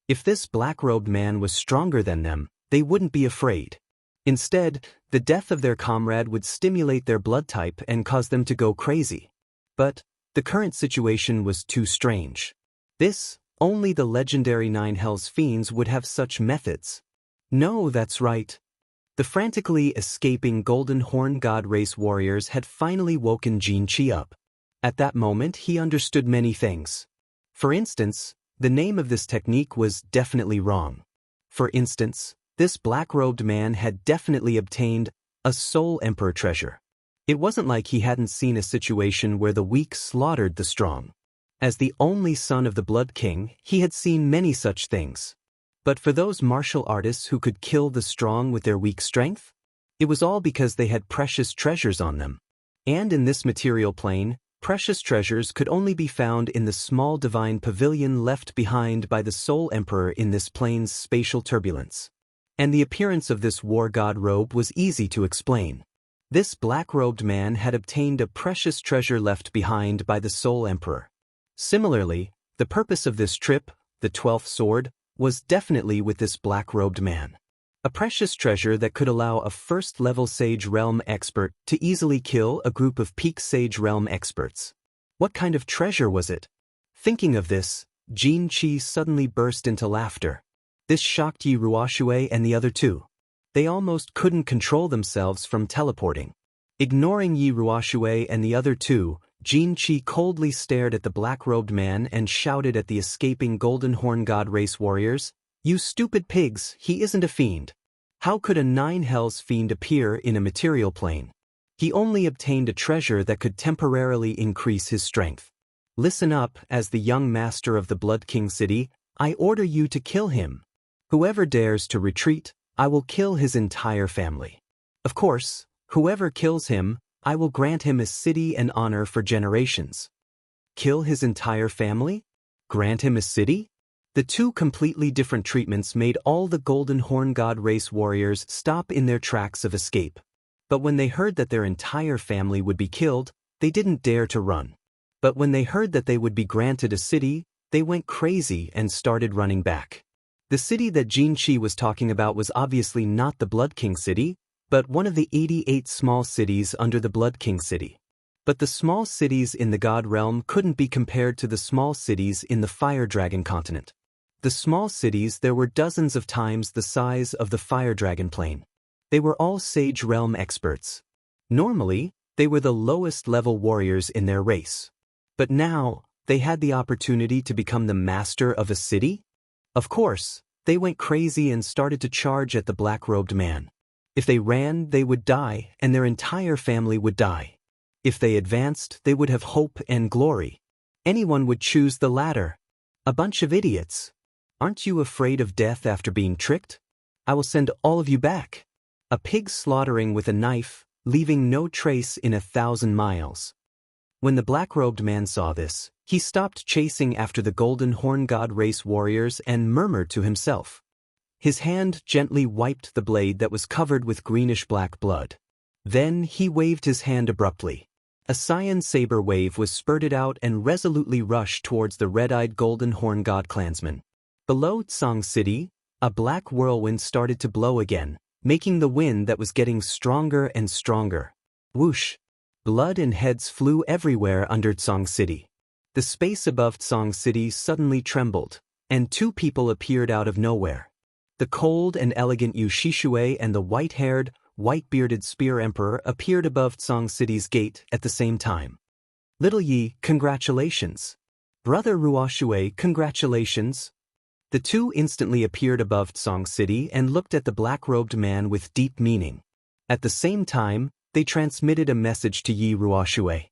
If this black-robed man was stronger than them, they wouldn't be afraid. Instead, the death of their comrade would stimulate their blood type and cause them to go crazy. But the current situation was too strange. Only the legendary Nine Hells Fiends would have such methods. No, that's right. The frantically escaping Golden Horn God Race warriors had finally woken Xianxia up. At that moment, he understood many things. For instance, the name of this technique was definitely wrong. For instance, this black-robed man had definitely obtained a Soul Emperor treasure. It wasn't like he hadn't seen a situation where the weak slaughtered the strong. As the only son of the Blood King, he had seen many such things. But for those martial artists who could kill the strong with their weak strength, it was all because they had precious treasures on them. And in this material plane, precious treasures could only be found in the small divine pavilion left behind by the Soul Emperor in this plane's spatial turbulence. And the appearance of this war god robe was easy to explain. This black-robed man had obtained a precious treasure left behind by the Soul Emperor. Similarly, the purpose of this trip, the 12th sword, was definitely with this black-robed man. A precious treasure that could allow a first-level Sage Realm expert to easily kill a group of peak Sage Realm experts. What kind of treasure was it? Thinking of this, Xianxia suddenly burst into laughter. This shocked Yi Ruoxue and the other two. They almost couldn't control themselves from teleporting. Ignoring Yi Ruoxue and the other two, Xianxia coldly stared at the black-robed man and shouted at the escaping Golden Horn God Race warriors, "You stupid pigs, he isn't a fiend. How could a Nine Hells fiend appear in a material plane? He only obtained a treasure that could temporarily increase his strength. Listen up, as the young master of the Blood King City, I order you to kill him. Whoever dares to retreat, I will kill his entire family. Of course, whoever kills him, I will grant him a city and honor for generations." Kill his entire family? Grant him a city? The two completely different treatments made all the Golden Horn God Race warriors stop in their tracks of escape. But when they heard that their entire family would be killed, they didn't dare to run. But when they heard that they would be granted a city, they went crazy and started running back. The city that Xianxia was talking about was obviously not the Blood King City, but one of the 88 small cities under the Blood King City. But the small cities in the God Realm couldn't be compared to the small cities in the Fire Dragon continent. The small cities there were dozens of times the size of the Fire Dragon plane. They were all Sage Realm experts. Normally, they were the lowest level warriors in their race. But now, they had the opportunity to become the master of a city? Of course, they went crazy and started to charge at the black-robed man. If they ran, they would die, and their entire family would die. If they advanced, they would have hope and glory. Anyone would choose the latter. A bunch of idiots. Aren't you afraid of death after being tricked? I will send all of you back. A pig slaughtering with a knife, leaving no trace in 1,000 miles. When the black-robed man saw this, he stopped chasing after the golden horn god race warriors and murmured to himself. His hand gently wiped the blade that was covered with greenish-black blood. Then he waved his hand abruptly. A cyan saber wave was spurted out and resolutely rushed towards the red-eyed golden horn god clansmen. Below Tsang City, a black whirlwind started to blow again, making the wind that was getting stronger and stronger. Whoosh! Blood and heads flew everywhere under Tsang City. The space above Tsang City suddenly trembled, and two people appeared out of nowhere. The cold and elegant Yu Shishue and the white-haired, white-bearded Spear Emperor appeared above Tsang City's gate at the same time. Little Yi, congratulations. Brother Ruoshue, congratulations. The two instantly appeared above Tsang City and looked at the black-robed man with deep meaning. At the same time, they transmitted a message to Yi Ruoshue.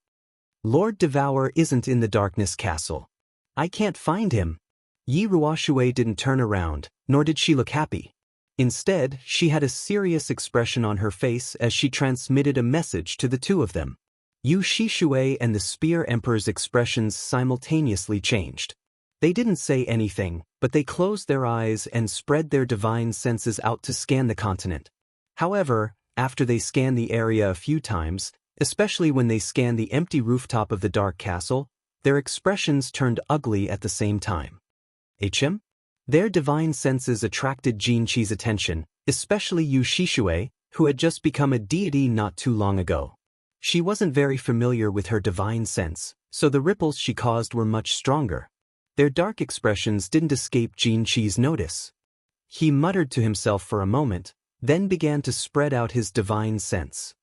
Lord Devour isn't in the Darkness Castle. I can't find him. Yi Ruoshue didn't turn around, nor did she look happy. Instead, she had a serious expression on her face as she transmitted a message to the two of them. Yu Shishue and the Spear Emperor's expressions simultaneously changed. They didn't say anything, but they closed their eyes and spread their divine senses out to scan the continent. However, after they scanned the area a few times, especially when they scanned the empty rooftop of the Dark Castle, their expressions turned ugly at the same time. HM? Their divine senses attracted Xianxia's attention, especially Yu Shishue, who had just become a deity not too long ago. She wasn't very familiar with her divine sense, so the ripples she caused were much stronger. Their dark expressions didn't escape Xianxia's notice. He muttered to himself for a moment, then began to spread out his divine sense.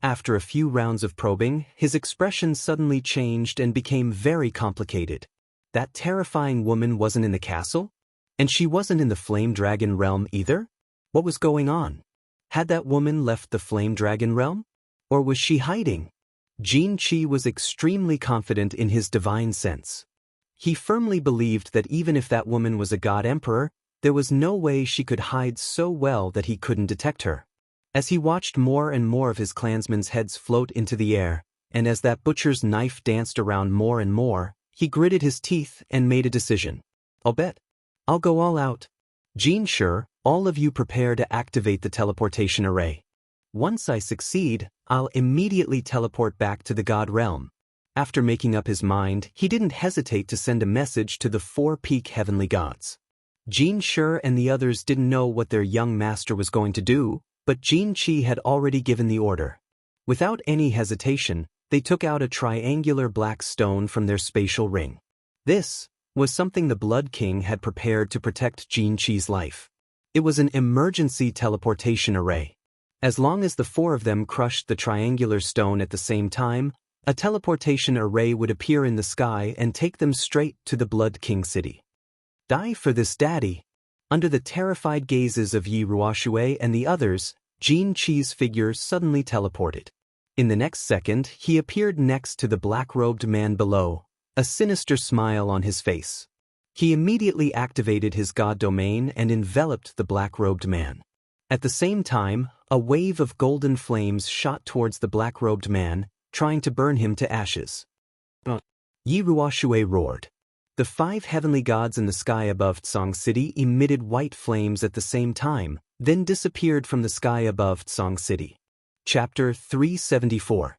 After a few rounds of probing, his expression suddenly changed and became very complicated. That terrifying woman wasn't in the castle? And she wasn't in the Flame Dragon realm either? What was going on? Had that woman left the Flame Dragon realm? Or was she hiding? Xianxia was extremely confident in his divine sense. He firmly believed that even if that woman was a god emperor, there was no way she could hide so well that he couldn't detect her. As he watched more and more of his clansmen's heads float into the air, and as that butcher's knife danced around more and more, he gritted his teeth and made a decision. I'll bet. I'll go all out. Xianxia, all of you prepare to activate the teleportation array. Once I succeed, I'll immediately teleport back to the god realm. After making up his mind, he didn't hesitate to send a message to the 4 peak heavenly gods. Xianxia and the others didn't know what their young master was going to do, but Xianxia had already given the order. Without any hesitation, they took out a triangular black stone from their spatial ring. This was something the Blood King had prepared to protect Xianxia's life. It was an emergency teleportation array. As long as the 4 of them crushed the triangular stone at the same time, a teleportation array would appear in the sky and take them straight to the Blood King city. Die for this, daddy. Under the terrified gazes of Yi Ruoshue and the others, Xianxia's figure suddenly teleported. In the next second, he appeared next to the black-robed man below, a sinister smile on his face. He immediately activated his god domain and enveloped the black-robed man. At the same time, a wave of golden flames shot towards the black-robed man, trying to burn him to ashes. Yi Ruoshue roared. The 5 heavenly gods in the sky above Tsang City emitted white flames at the same time, then disappeared from the sky above Tsang City. Chapter 374.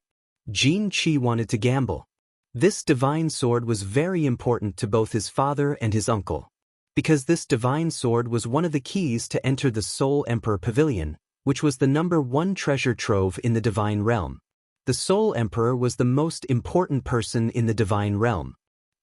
Xianxia wanted to gamble. This divine sword was very important to both his father and his uncle. Because this divine sword was one of the keys to enter the Soul Emperor Pavilion, which was the #1 treasure trove in the divine realm. The Soul Emperor was the most important person in the divine realm.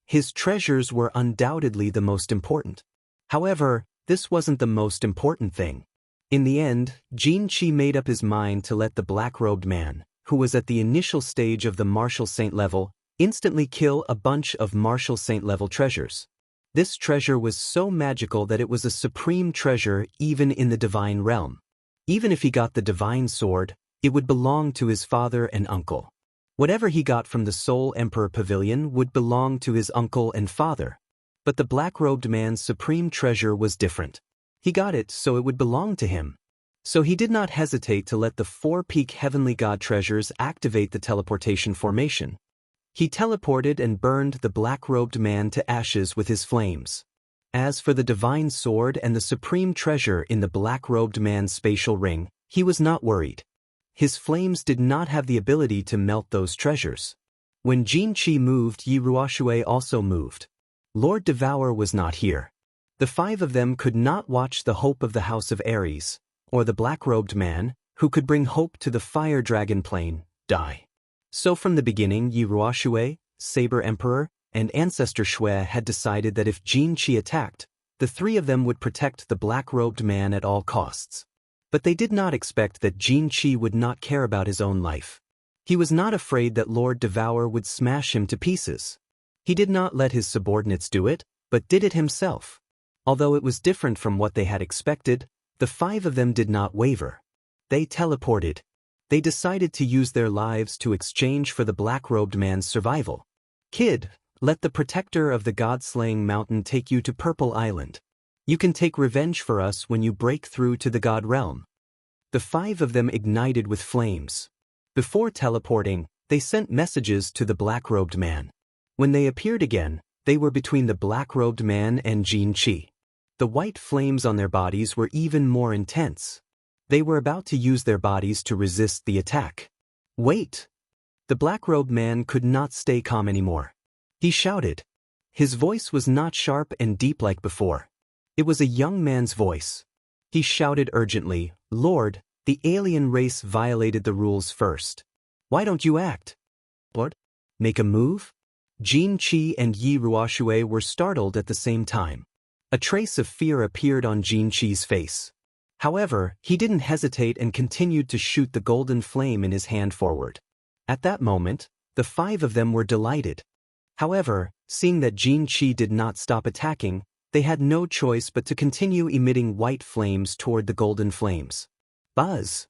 His treasures were undoubtedly the most important. However, this wasn't the most important thing. In the end, Xianxia made up his mind to let the black-robed man, who was at the initial stage of the Martial Saint level, instantly kill a bunch of Martial Saint level treasures. This treasure was so magical that it was a supreme treasure even in the divine realm. Even if he got the divine sword, it would belong to his father and uncle. Whatever he got from the Soul Emperor Pavilion would belong to his uncle and father. But the black-robed man's supreme treasure was different. He got it so it would belong to him. So he did not hesitate to let the four-peak heavenly god treasures activate the teleportation formation. He teleported and burned the black-robed man to ashes with his flames. As for the divine sword and the supreme treasure in the black-robed man's spatial ring, he was not worried. His flames did not have the ability to melt those treasures. When Xianxia moved, Yi Ruoxue also moved. Lord Devour was not here. The five of them could not watch the hope of the House of Ares, or the black-robed man, who could bring hope to the fire dragon plane, die. So from the beginning, Yi Ruoxue, Saber Emperor, and Ancestor Xue had decided that if Xianxia attacked, the three of them would protect the black-robed man at all costs. But they did not expect that Xianxia would not care about his own life. He was not afraid that Lord Devour would smash him to pieces. He did not let his subordinates do it, but did it himself. Although it was different from what they had expected, the five of them did not waver. They teleported. They decided to use their lives to exchange for the black-robed man's survival. Kid, let the protector of the god-slaying mountain take you to Purple Island. You can take revenge for us when you break through to the god realm. The five of them ignited with flames. Before teleporting, they sent messages to the black-robed man. When they appeared again, they were between the black-robed man and Xianxia. The white flames on their bodies were even more intense. They were about to use their bodies to resist the attack. Wait! The black-robed man could not stay calm anymore. He shouted. His voice was not sharp and deep like before. It was a young man's voice. He shouted urgently, Lord, the alien race violated the rules first. Why don't you act? Lord? Make a move? Xianxia and Yi Ruoxue were startled at the same time. A trace of fear appeared on Xianxia's face. However, he didn't hesitate and continued to shoot the golden flame in his hand forward. At that moment, the five of them were delighted. However, seeing that Xianxia did not stop attacking, they had no choice but to continue emitting white flames toward the golden flames. Buzz!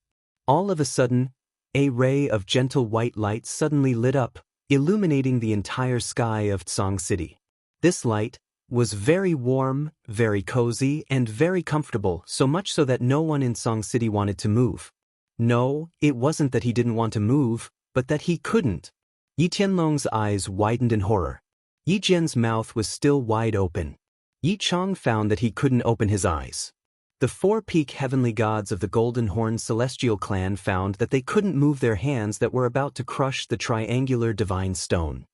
All of a sudden, a ray of gentle white light suddenly lit up, illuminating the entire sky of Tsang City. This light was very warm, very cozy, and very comfortable, so much so that no one in Tsang City wanted to move. No, it wasn't that he didn't want to move, but that he couldn't. Yi Tianlong's eyes widened in horror. Yi Jian's mouth was still wide open. Yi Chong found that he couldn't open his eyes. The four-peak heavenly gods of the Golden Horn Celestial Clan found that they couldn't move their hands that were about to crush the triangular divine stone.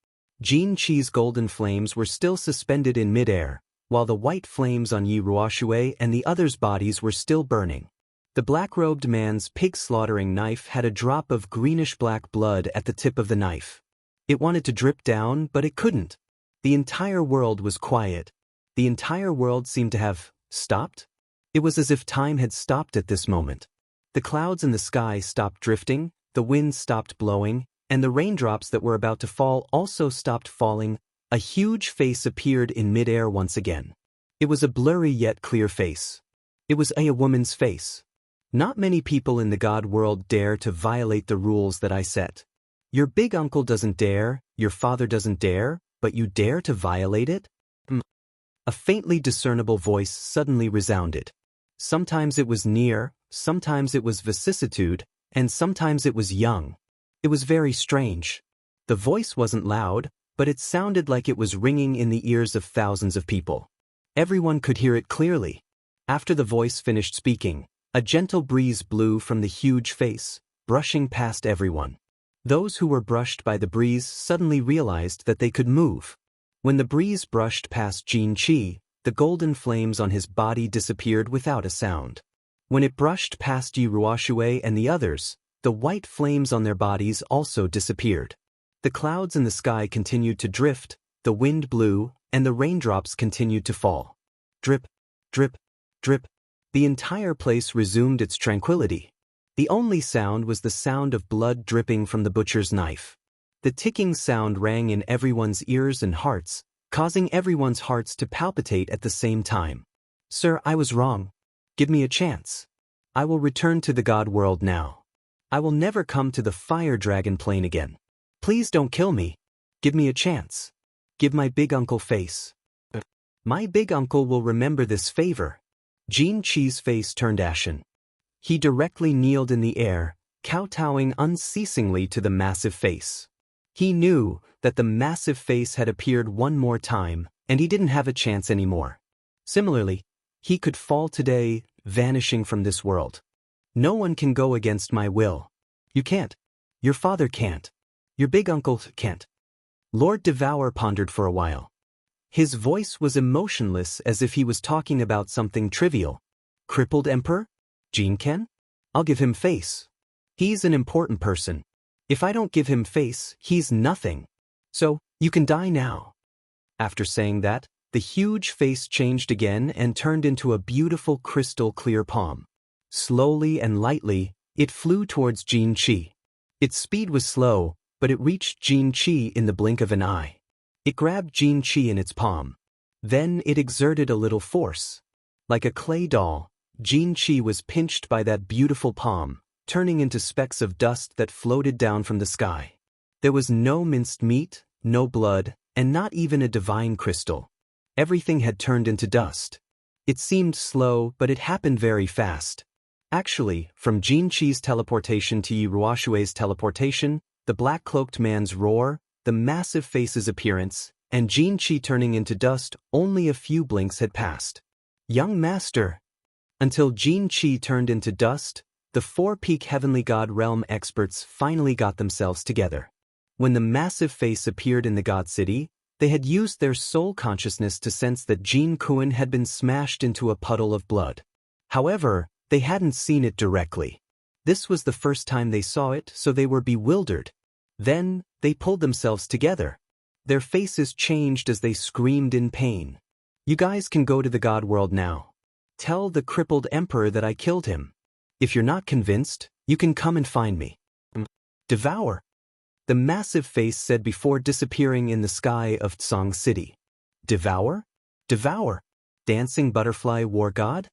Xianxia's golden flames were still suspended in midair, while the white flames on Yi Ruoxue and the others' bodies were still burning. The black-robed man's pig-slaughtering knife had a drop of greenish-black blood at the tip of the knife. It wanted to drip down, but it couldn't. The entire world was quiet. The entire world seemed to have stopped. It was as if time had stopped at this moment. The clouds in the sky stopped drifting, the wind stopped blowing, and the raindrops that were about to fall also stopped falling. A huge face appeared in midair once again. It was a blurry yet clear face. It was a woman's face. Not many people in the god world dare to violate the rules that I set. Your big uncle doesn't dare, your father doesn't dare, but you dare to violate it? A faintly discernible voice suddenly resounded. Sometimes it was near, sometimes it was vicissitude, and sometimes it was young. It was very strange. The voice wasn't loud, but it sounded like it was ringing in the ears of thousands of people. Everyone could hear it clearly. After the voice finished speaking, a gentle breeze blew from the huge face, brushing past everyone. Those who were brushed by the breeze suddenly realized that they could move. When the breeze brushed past Xianxia, the golden flames on his body disappeared without a sound. When it brushed past Yi Ruoxue and the others, the white flames on their bodies also disappeared. The clouds in the sky continued to drift, the wind blew, and the raindrops continued to fall. Drip, drip, drip. The entire place resumed its tranquility. The only sound was the sound of blood dripping from the butcher's knife. The ticking sound rang in everyone's ears and hearts, causing everyone's hearts to palpitate at the same time. Sir, I was wrong. Give me a chance. I will return to the god world now. I will never come to the fire dragon plane again. Please don't kill me. Give me a chance. Give my big uncle face. My big uncle will remember this favor. Xianxia's face turned ashen. He directly kneeled in the air, kowtowing unceasingly to the massive face. He knew that the massive face had appeared one more time, and he didn't have a chance anymore. Similarly, he could fall today, vanishing from this world. No one can go against my will. You can't. Your father can't. Your big uncle can't. Lord Devour pondered for a while. His voice was emotionless, as if he was talking about something trivial. Crippled Emperor? Jin Ken? I'll give him face. He's an important person. If I don't give him face, he's nothing. So, you can die now. After saying that, the huge face changed again and turned into a beautiful crystal clear palm. Slowly and lightly, it flew towards Xianxia. Its speed was slow, but it reached Xianxia in the blink of an eye. It grabbed Xianxia in its palm. Then it exerted a little force. Like a clay doll, Xianxia was pinched by that beautiful palm, turning into specks of dust that floated down from the sky. There was no minced meat, no blood, and not even a divine crystal. Everything had turned into dust. It seemed slow, but it happened very fast. Actually, from Xianxia's teleportation to Yi Ruoshui's teleportation, the black-cloaked man's roar, the massive face's appearance, and Xianxia turning into dust, only a few blinks had passed. Young master! Until Xianxia turned into dust, the four-peak heavenly god realm experts finally got themselves together. When the massive face appeared in the god city, they had used their soul consciousness to sense that Jin Kuan had been smashed into a puddle of blood. However, they hadn't seen it directly. This was the first time they saw it, so they were bewildered. Then, they pulled themselves together. Their faces changed as they screamed in pain. You guys can go to the god world now. Tell the crippled emperor that I killed him. If you're not convinced, you can come and find me. Devour. The massive face said before disappearing in the sky of Tsang City. Devour? Devour. Dancing butterfly war god?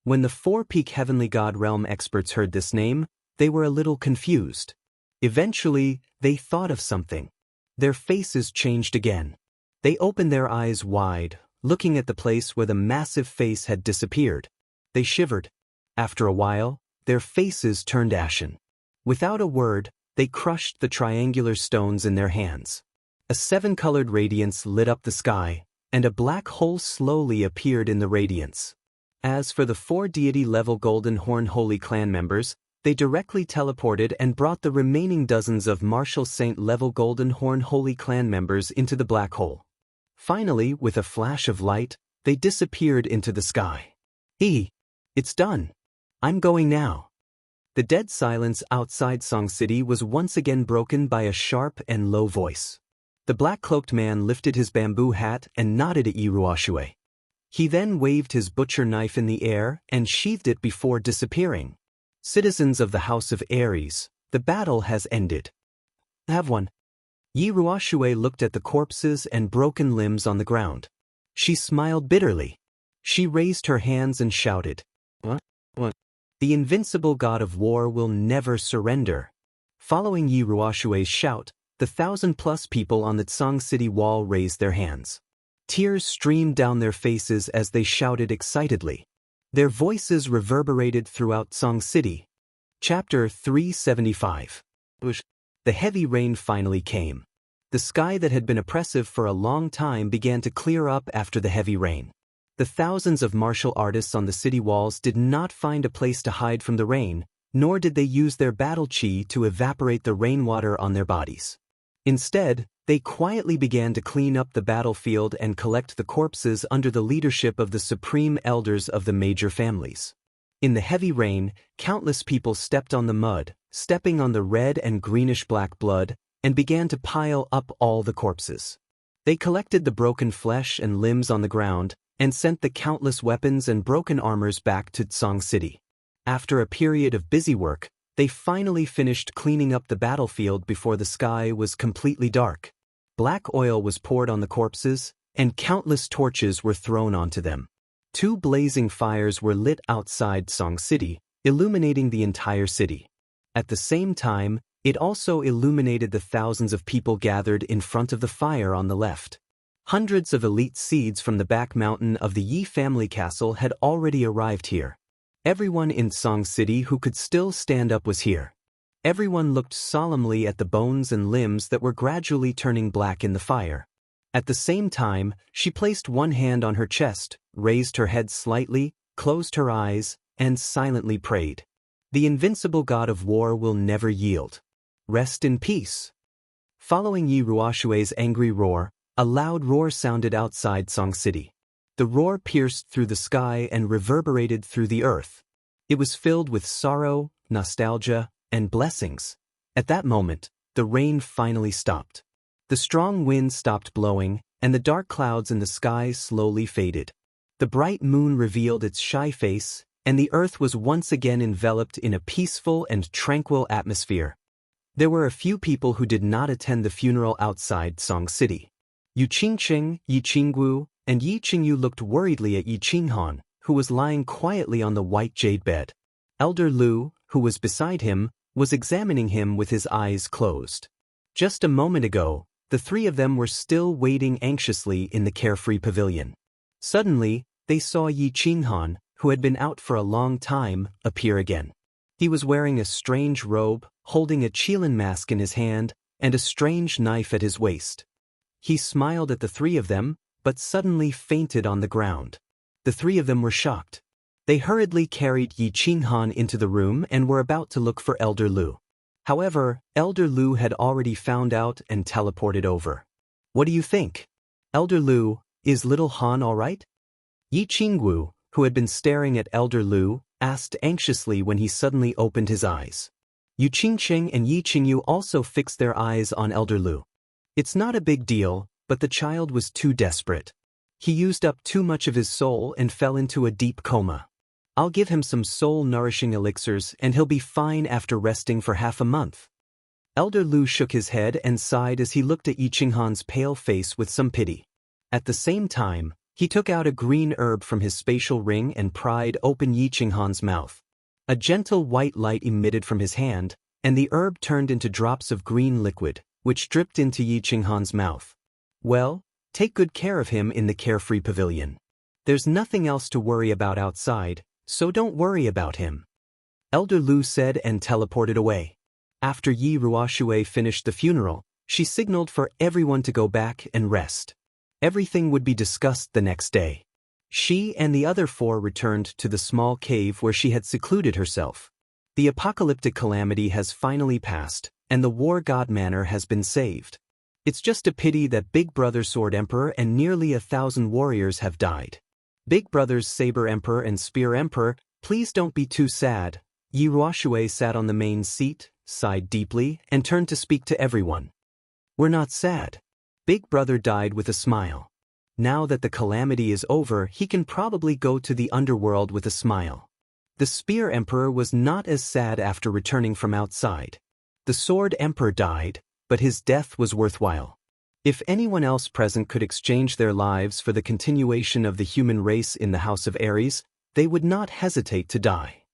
When the four-peak heavenly god realm experts heard this name, they were a little confused. Eventually, they thought of something. Their faces changed again. They opened their eyes wide, looking at the place where the massive face had disappeared. They shivered. After a while, their faces turned ashen. Without a word, they crushed the triangular stones in their hands. A seven-colored radiance lit up the sky, and a black hole slowly appeared in the radiance. As for the four deity-level Golden Horn Holy Clan members, they directly teleported and brought the remaining dozens of Martial Saint-level Golden Horn Holy Clan members into the black hole. Finally, with a flash of light, they disappeared into the sky. It's done. I'm going now. The dead silence outside Song City was once again broken by a sharp and low voice. The black-cloaked man lifted his bamboo hat and nodded at Yi Ruoshui. He then waved his butcher knife in the air and sheathed it before disappearing. Citizens of the House of Ares, the battle has ended. Have one. Yi Ruoshui looked at the corpses and broken limbs on the ground. She smiled bitterly. She raised her hands and shouted, What? The invincible god of war will never surrender. Following Yi Ruoshui's shout, the 1,000-plus people on the Tsang City wall raised their hands. Tears streamed down their faces as they shouted excitedly. Their voices reverberated throughout Tsang City. Chapter 375. The heavy rain finally came. The sky that had been oppressive for a long time began to clear up after the heavy rain. The thousands of martial artists on the city walls did not find a place to hide from the rain, nor did they use their battle chi to evaporate the rainwater on their bodies. Instead, they quietly began to clean up the battlefield and collect the corpses under the leadership of the supreme elders of the major families. In the heavy rain, countless people stepped on the mud, stepping on the red and greenish-black blood, and began to pile up all the corpses. They collected the broken flesh and limbs on the ground, and sent the countless weapons and broken armors back to Tsang City. After a period of busy work, they finally finished cleaning up the battlefield before the sky was completely dark. Black oil was poured on the corpses, and countless torches were thrown onto them. 2 blazing fires were lit outside Song City, illuminating the entire city. At the same time, it also illuminated the thousands of people gathered in front of the fire on the left. Hundreds of elite seeds from the back mountain of the Yi family castle had already arrived here. Everyone in Song City who could still stand up was here. Everyone looked solemnly at the bones and limbs that were gradually turning black in the fire. At the same time, she placed one hand on her chest, raised her head slightly, closed her eyes, and silently prayed. The invincible god of war will never yield. Rest in peace. Following Yi Ruoshui's angry roar, a loud roar sounded outside Song City. The roar pierced through the sky and reverberated through the earth. It was filled with sorrow, nostalgia, and blessings. At that moment, the rain finally stopped. The strong wind stopped blowing, and the dark clouds in the sky slowly faded. The bright moon revealed its shy face, and the earth was once again enveloped in a peaceful and tranquil atmosphere. There were a few people who did not attend the funeral outside Song City. Yu Qingqing, Yi Qinggu, and Yi Qingyu looked worriedly at Yi Qinghan, who was lying quietly on the white jade bed. Elder Lu, who was beside him, was examining him with his eyes closed. Just a moment ago, the three of them were still waiting anxiously in the carefree pavilion. Suddenly, they saw Yi Qinghan, who had been out for a long time, appear again. He was wearing a strange robe, holding a Qilin mask in his hand, and a strange knife at his waist. He smiled at the three of them, but suddenly fainted on the ground. The three of them were shocked. They hurriedly carried Yi Qinghan into the room and were about to look for Elder Lu. However, Elder Lu had already found out and teleported over. What do you think? Elder Lu, is little Han all right? Yi Qinggu, who had been staring at Elder Lu, asked anxiously when he suddenly opened his eyes. Yu Qingqing and Yi Qingyu also fixed their eyes on Elder Lu. It's not a big deal, but the child was too desperate. He used up too much of his soul and fell into a deep coma. I'll give him some soul-nourishing elixirs and he'll be fine after resting for half a month. Elder Lu shook his head and sighed as he looked at Yi Qinghan's pale face with some pity. At the same time, he took out a green herb from his spatial ring and pried open Yi Qinghan's mouth. A gentle white light emitted from his hand, and the herb turned into drops of green liquid, which dripped into Yi Qinghan's mouth. Well, take good care of him in the carefree pavilion. There's nothing else to worry about outside, so don't worry about him. Elder Lu said and teleported away. After Yi Ruoshui finished the funeral, she signaled for everyone to go back and rest. Everything would be discussed the next day. She and the other four returned to the small cave where she had secluded herself. The apocalyptic calamity has finally passed, and the war god manor has been saved. It's just a pity that Big Brother Sword Emperor and nearly 1,000 warriors have died. Big Brothers Saber Emperor and Spear Emperor, please don't be too sad. Yi Ruoshui sat on the main seat, sighed deeply, and turned to speak to everyone. We're not sad. Big Brother died with a smile. Now that the calamity is over, he can probably go to the underworld with a smile. The Spear Emperor was not as sad after returning from outside. The Sword Emperor died, but his death was worthwhile. If anyone else present could exchange their lives for the continuation of the human race in the House of Ares, they would not hesitate to die.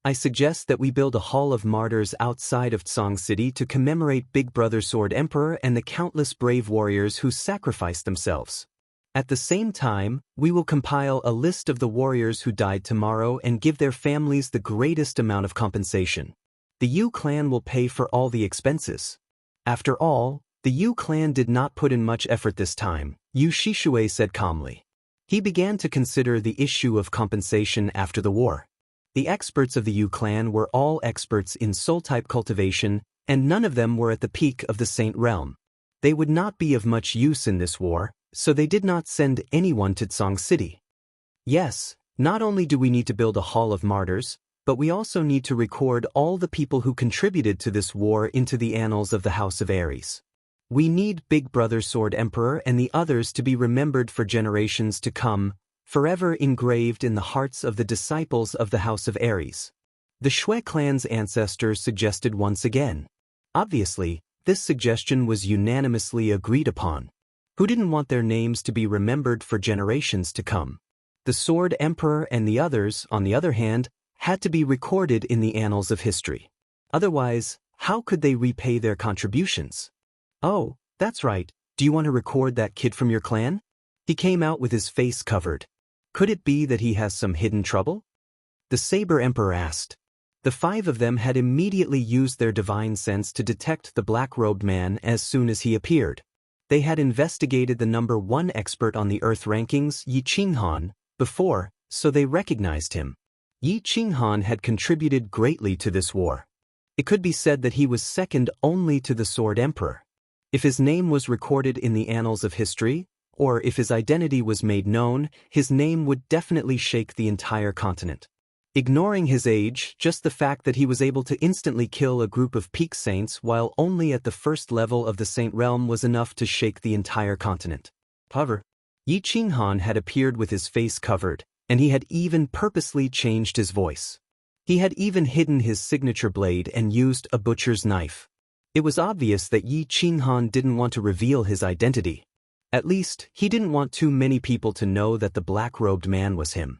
I suggest that we build a Hall of Martyrs outside of Song City to commemorate Big Brother Sword Emperor and the countless brave warriors who sacrificed themselves. At the same time, we will compile a list of the warriors who died tomorrow and give their families the greatest amount of compensation. The Yu clan will pay for all the expenses. After all, the Yu clan did not put in much effort this time, Yu Shishui said calmly. He began to consider the issue of compensation after the war. The experts of the Yu clan were all experts in soul-type cultivation, and none of them were at the peak of the Saint Realm. They would not be of much use in this war, so they did not send anyone to Song City. Yes, not only do we need to build a Hall of Martyrs, but we also need to record all the people who contributed to this war into the annals of the House of Ares. We need Big Brother Sword Emperor and the others to be remembered for generations to come, forever engraved in the hearts of the disciples of the House of Ares. The Shui clan's ancestors suggested once again. Obviously, this suggestion was unanimously agreed upon. Who didn't want their names to be remembered for generations to come? The Sword Emperor and the others, on the other hand, had to be recorded in the annals of history. Otherwise, how could they repay their contributions? Oh, that's right, Do you want to record that kid from your clan? He came out with his face covered. Could it be that he has some hidden trouble? The Saber Emperor asked. The 5 of them had immediately used their divine sense to detect the black-robed man as soon as he appeared. They had investigated the number 1 expert on the Earth rankings, Yi Qinghan, before, so they recognized him. Yi Qinghan had contributed greatly to this war. It could be said that he was second only to the Sword Emperor. If his name was recorded in the annals of history, or if his identity was made known, his name would definitely shake the entire continent. Ignoring his age, just the fact that he was able to instantly kill a group of peak saints while only at the first level of the saint realm was enough to shake the entire continent. However, Yi Qinghan had appeared with his face covered, and he had even purposely changed his voice. He had even hidden his signature blade and used a butcher's knife. It was obvious that Yi Qinghan didn't want to reveal his identity. At least, he didn't want too many people to know that the black-robed man was him.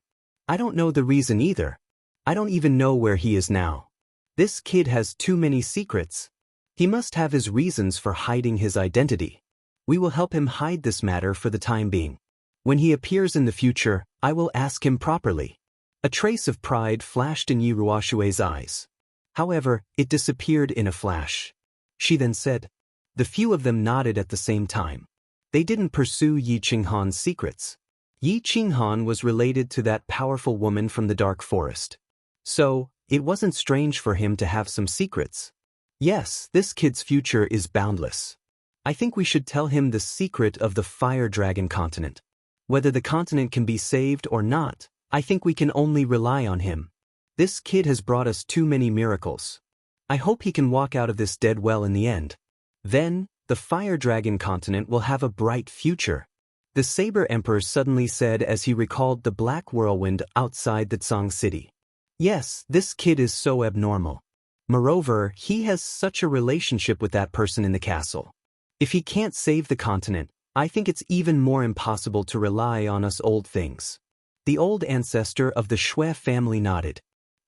I don't know the reason either. I don't even know where he is now. This kid has too many secrets. He must have his reasons for hiding his identity. We will help him hide this matter for the time being. When he appears in the future, I will ask him properly. A trace of pride flashed in Yi Ruoshui's eyes. However, it disappeared in a flash. She then said. The few of them nodded at the same time. They didn't pursue Yi Qinghan's secrets. Yi Qinghan was related to that powerful woman from the dark forest. So, it wasn't strange for him to have some secrets. Yes, this kid's future is boundless. I think we should tell him the secret of the Fire Dragon continent. Whether the continent can be saved or not, I think we can only rely on him. This kid has brought us too many miracles. I hope he can walk out of this dead well in the end. Then, the Fire Dragon continent will have a bright future. The Saber Emperor suddenly said as he recalled the black whirlwind outside the Tsang city. Yes, this kid is so abnormal. Moreover, he has such a relationship with that person in the castle. If he can't save the continent, I think it's even more impossible to rely on us old things. The old ancestor of the Shui family nodded.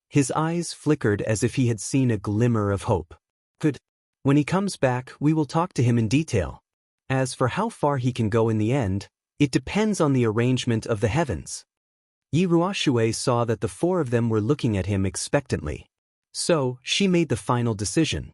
His eyes flickered as if he had seen a glimmer of hope. Good. When he comes back, we will talk to him in detail. As for how far he can go in the end, it depends on the arrangement of the heavens. Yi Ruoshui saw that the 4 of them were looking at him expectantly. So, she made the final decision.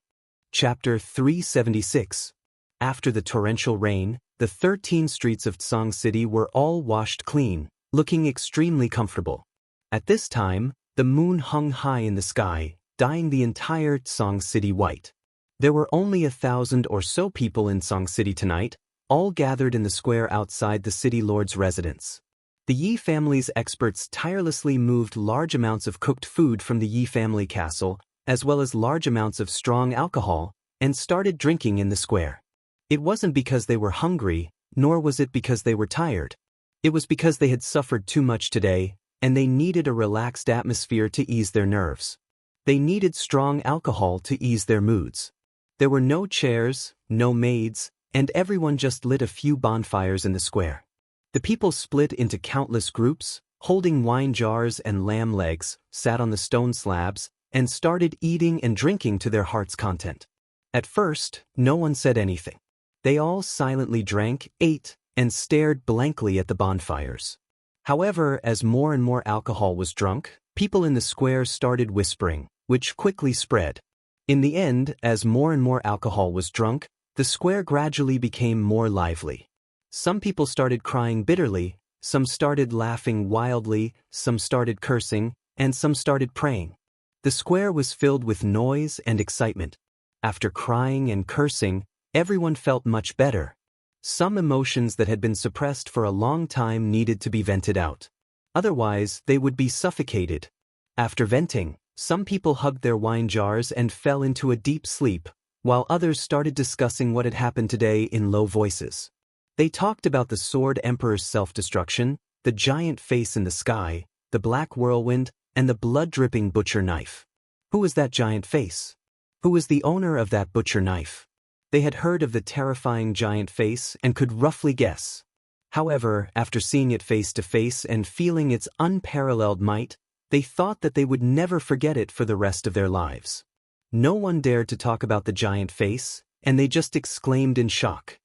Chapter 376. After the torrential rain, the 13 streets of Tsang City were all washed clean, looking extremely comfortable. At this time, the moon hung high in the sky, dyeing the entire Tsang City white. There were only 1,000 or so people in Tsang City tonight, all gathered in the square outside the city lord's residence. The Yi family's experts tirelessly moved large amounts of cooked food from the Yi family castle, as well as large amounts of strong alcohol, and started drinking in the square. It wasn't because they were hungry, nor was it because they were tired. It was because they had suffered too much today, and they needed a relaxed atmosphere to ease their nerves. They needed strong alcohol to ease their moods. There were no chairs, no maids, and everyone just lit a few bonfires in the square. The people split into countless groups, holding wine jars and lamb legs, sat on the stone slabs, and started eating and drinking to their heart's content. At first, no one said anything. They all silently drank, ate, and stared blankly at the bonfires. However, as more and more alcohol was drunk, people in the square started whispering, which quickly spread. In the end, as more and more alcohol was drunk, the square gradually became more lively. Some people started crying bitterly, some started laughing wildly, some started cursing, and some started praying. The square was filled with noise and excitement. After crying and cursing, everyone felt much better. Some emotions that had been suppressed for a long time needed to be vented out. Otherwise, they would be suffocated. After venting, some people hugged their wine jars and fell into a deep sleep, while others started discussing what had happened today in low voices. They talked about the Sword Emperor's self-destruction, the giant face in the sky, the black whirlwind, and the blood-dripping butcher knife. Who was that giant face? Who was the owner of that butcher knife? They had heard of the terrifying giant face and could roughly guess. However, after seeing it face to face and feeling its unparalleled might, they thought that they would never forget it for the rest of their lives. No one dared to talk about the giant face, and they just exclaimed in shock.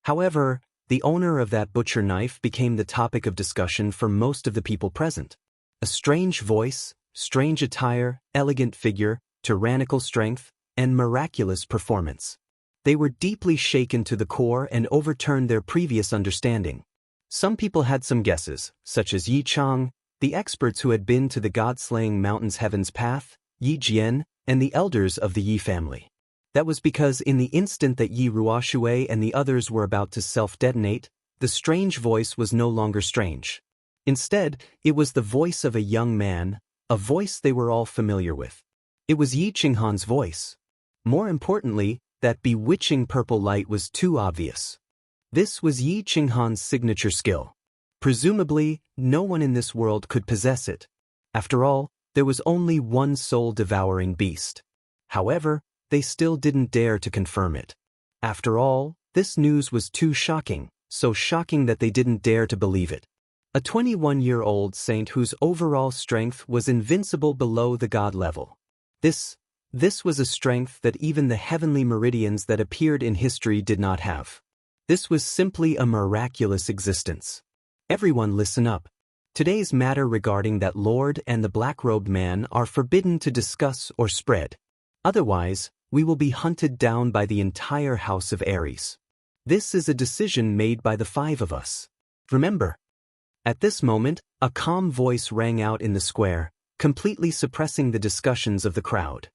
However, the owner of that butcher knife became the topic of discussion for most of the people present. A strange voice, strange attire, elegant figure, tyrannical strength, and miraculous performance. They were deeply shaken to the core and overturned their previous understanding. Some people had some guesses, such as Yi Chang, the experts who had been to the god-slaying mountain's heaven's path, Yi Jian, and the elders of the Yi family. That was because in the instant that Yi Ruoshui and the others were about to self-detonate, the strange voice was no longer strange. Instead, it was the voice of a young man, a voice they were all familiar with. It was Yi Qinghan's voice. More importantly, that bewitching purple light was too obvious. This was Yi Qinghan's signature skill. Presumably, no one in this world could possess it. After all, there was only one soul-devouring beast. However, they still didn't dare to confirm it. After all, this news was too shocking, so shocking that they didn't dare to believe it. A 21-year-old saint whose overall strength was invincible below the god level. This was a strength that even the heavenly meridians that appeared in history did not have. This was simply a miraculous existence. Everyone listen up. Today's matter regarding that Lord and the black-robed man are forbidden to discuss or spread. Otherwise, we will be hunted down by the entire house of Aries. This is a decision made by the 5 of us. Remember. At this moment, a calm voice rang out in the square, completely suppressing the discussions of the crowd.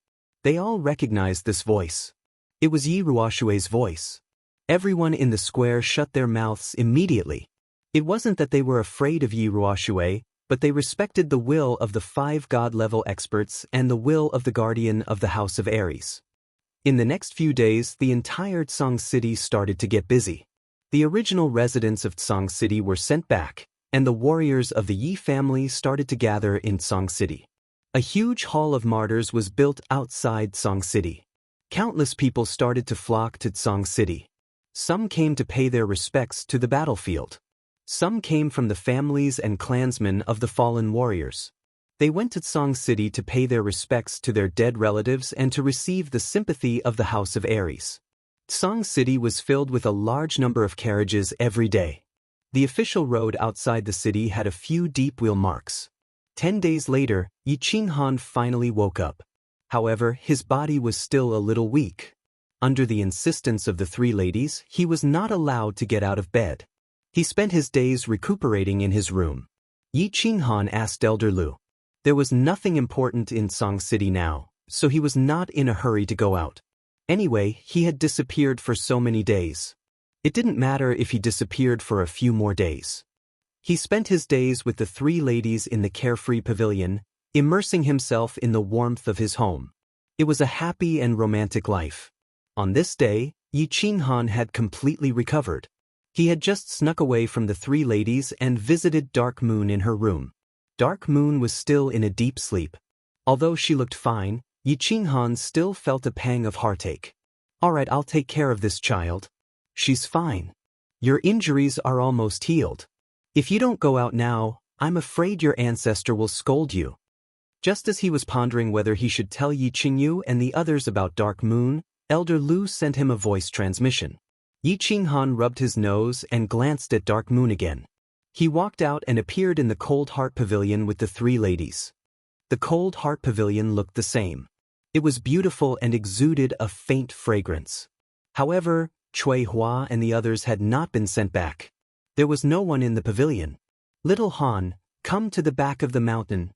They all recognized this voice. It was Yi Ruoshui's voice. Everyone in the square shut their mouths immediately. It wasn't that they were afraid of Yi Ruoshui, but they respected the will of the 5 god-level experts and the will of the guardian of the House of Aries. In the next few days, the entire Tsang City started to get busy. The original residents of Tsang City were sent back, and the warriors of the Yi family started to gather in Tsang City. A huge hall of martyrs was built outside Tsang City. Countless people started to flock to Tsang City. Some came to pay their respects to the battlefield. Some came from the families and clansmen of the fallen warriors. They went to Tsang City to pay their respects to their dead relatives and to receive the sympathy of the House of Aries. Tsang City was filled with a large number of carriages every day. The official road outside the city had a few deep wheel marks. 10 days later, Yi Qinghan finally woke up. However, his body was still a little weak. Under the insistence of the 3 ladies, he was not allowed to get out of bed. He spent his days recuperating in his room. Yi Qinghan asked Elder Lu. There was nothing important in Tsang City now, so he was not in a hurry to go out. Anyway, he had disappeared for so many days. It didn't matter if he disappeared for a few more days. He spent his days with the 3 ladies in the carefree pavilion, immersing himself in the warmth of his home. It was a happy and romantic life. On this day, Yi Qinghan had completely recovered. He had just snuck away from the 3 ladies and visited Dark Moon in her room. Dark Moon was still in a deep sleep. Although she looked fine, Yi Qinghan still felt a pang of heartache. "Alright, I'll take care of this child. She's fine. Your injuries are almost healed. If you don't go out now, I'm afraid your ancestor will scold you." Just as he was pondering whether he should tell Yi Qingyu and the others about Dark Moon, Elder Lu sent him a voice transmission. Yi Qinghan rubbed his nose and glanced at Dark Moon again. He walked out and appeared in the Cold Heart Pavilion with the 3 ladies. The Cold Heart Pavilion looked the same. It was beautiful and exuded a faint fragrance. However, Cui Hua and the others had not been sent back. There was no one in the pavilion. "Little Han, come to the back of the mountain."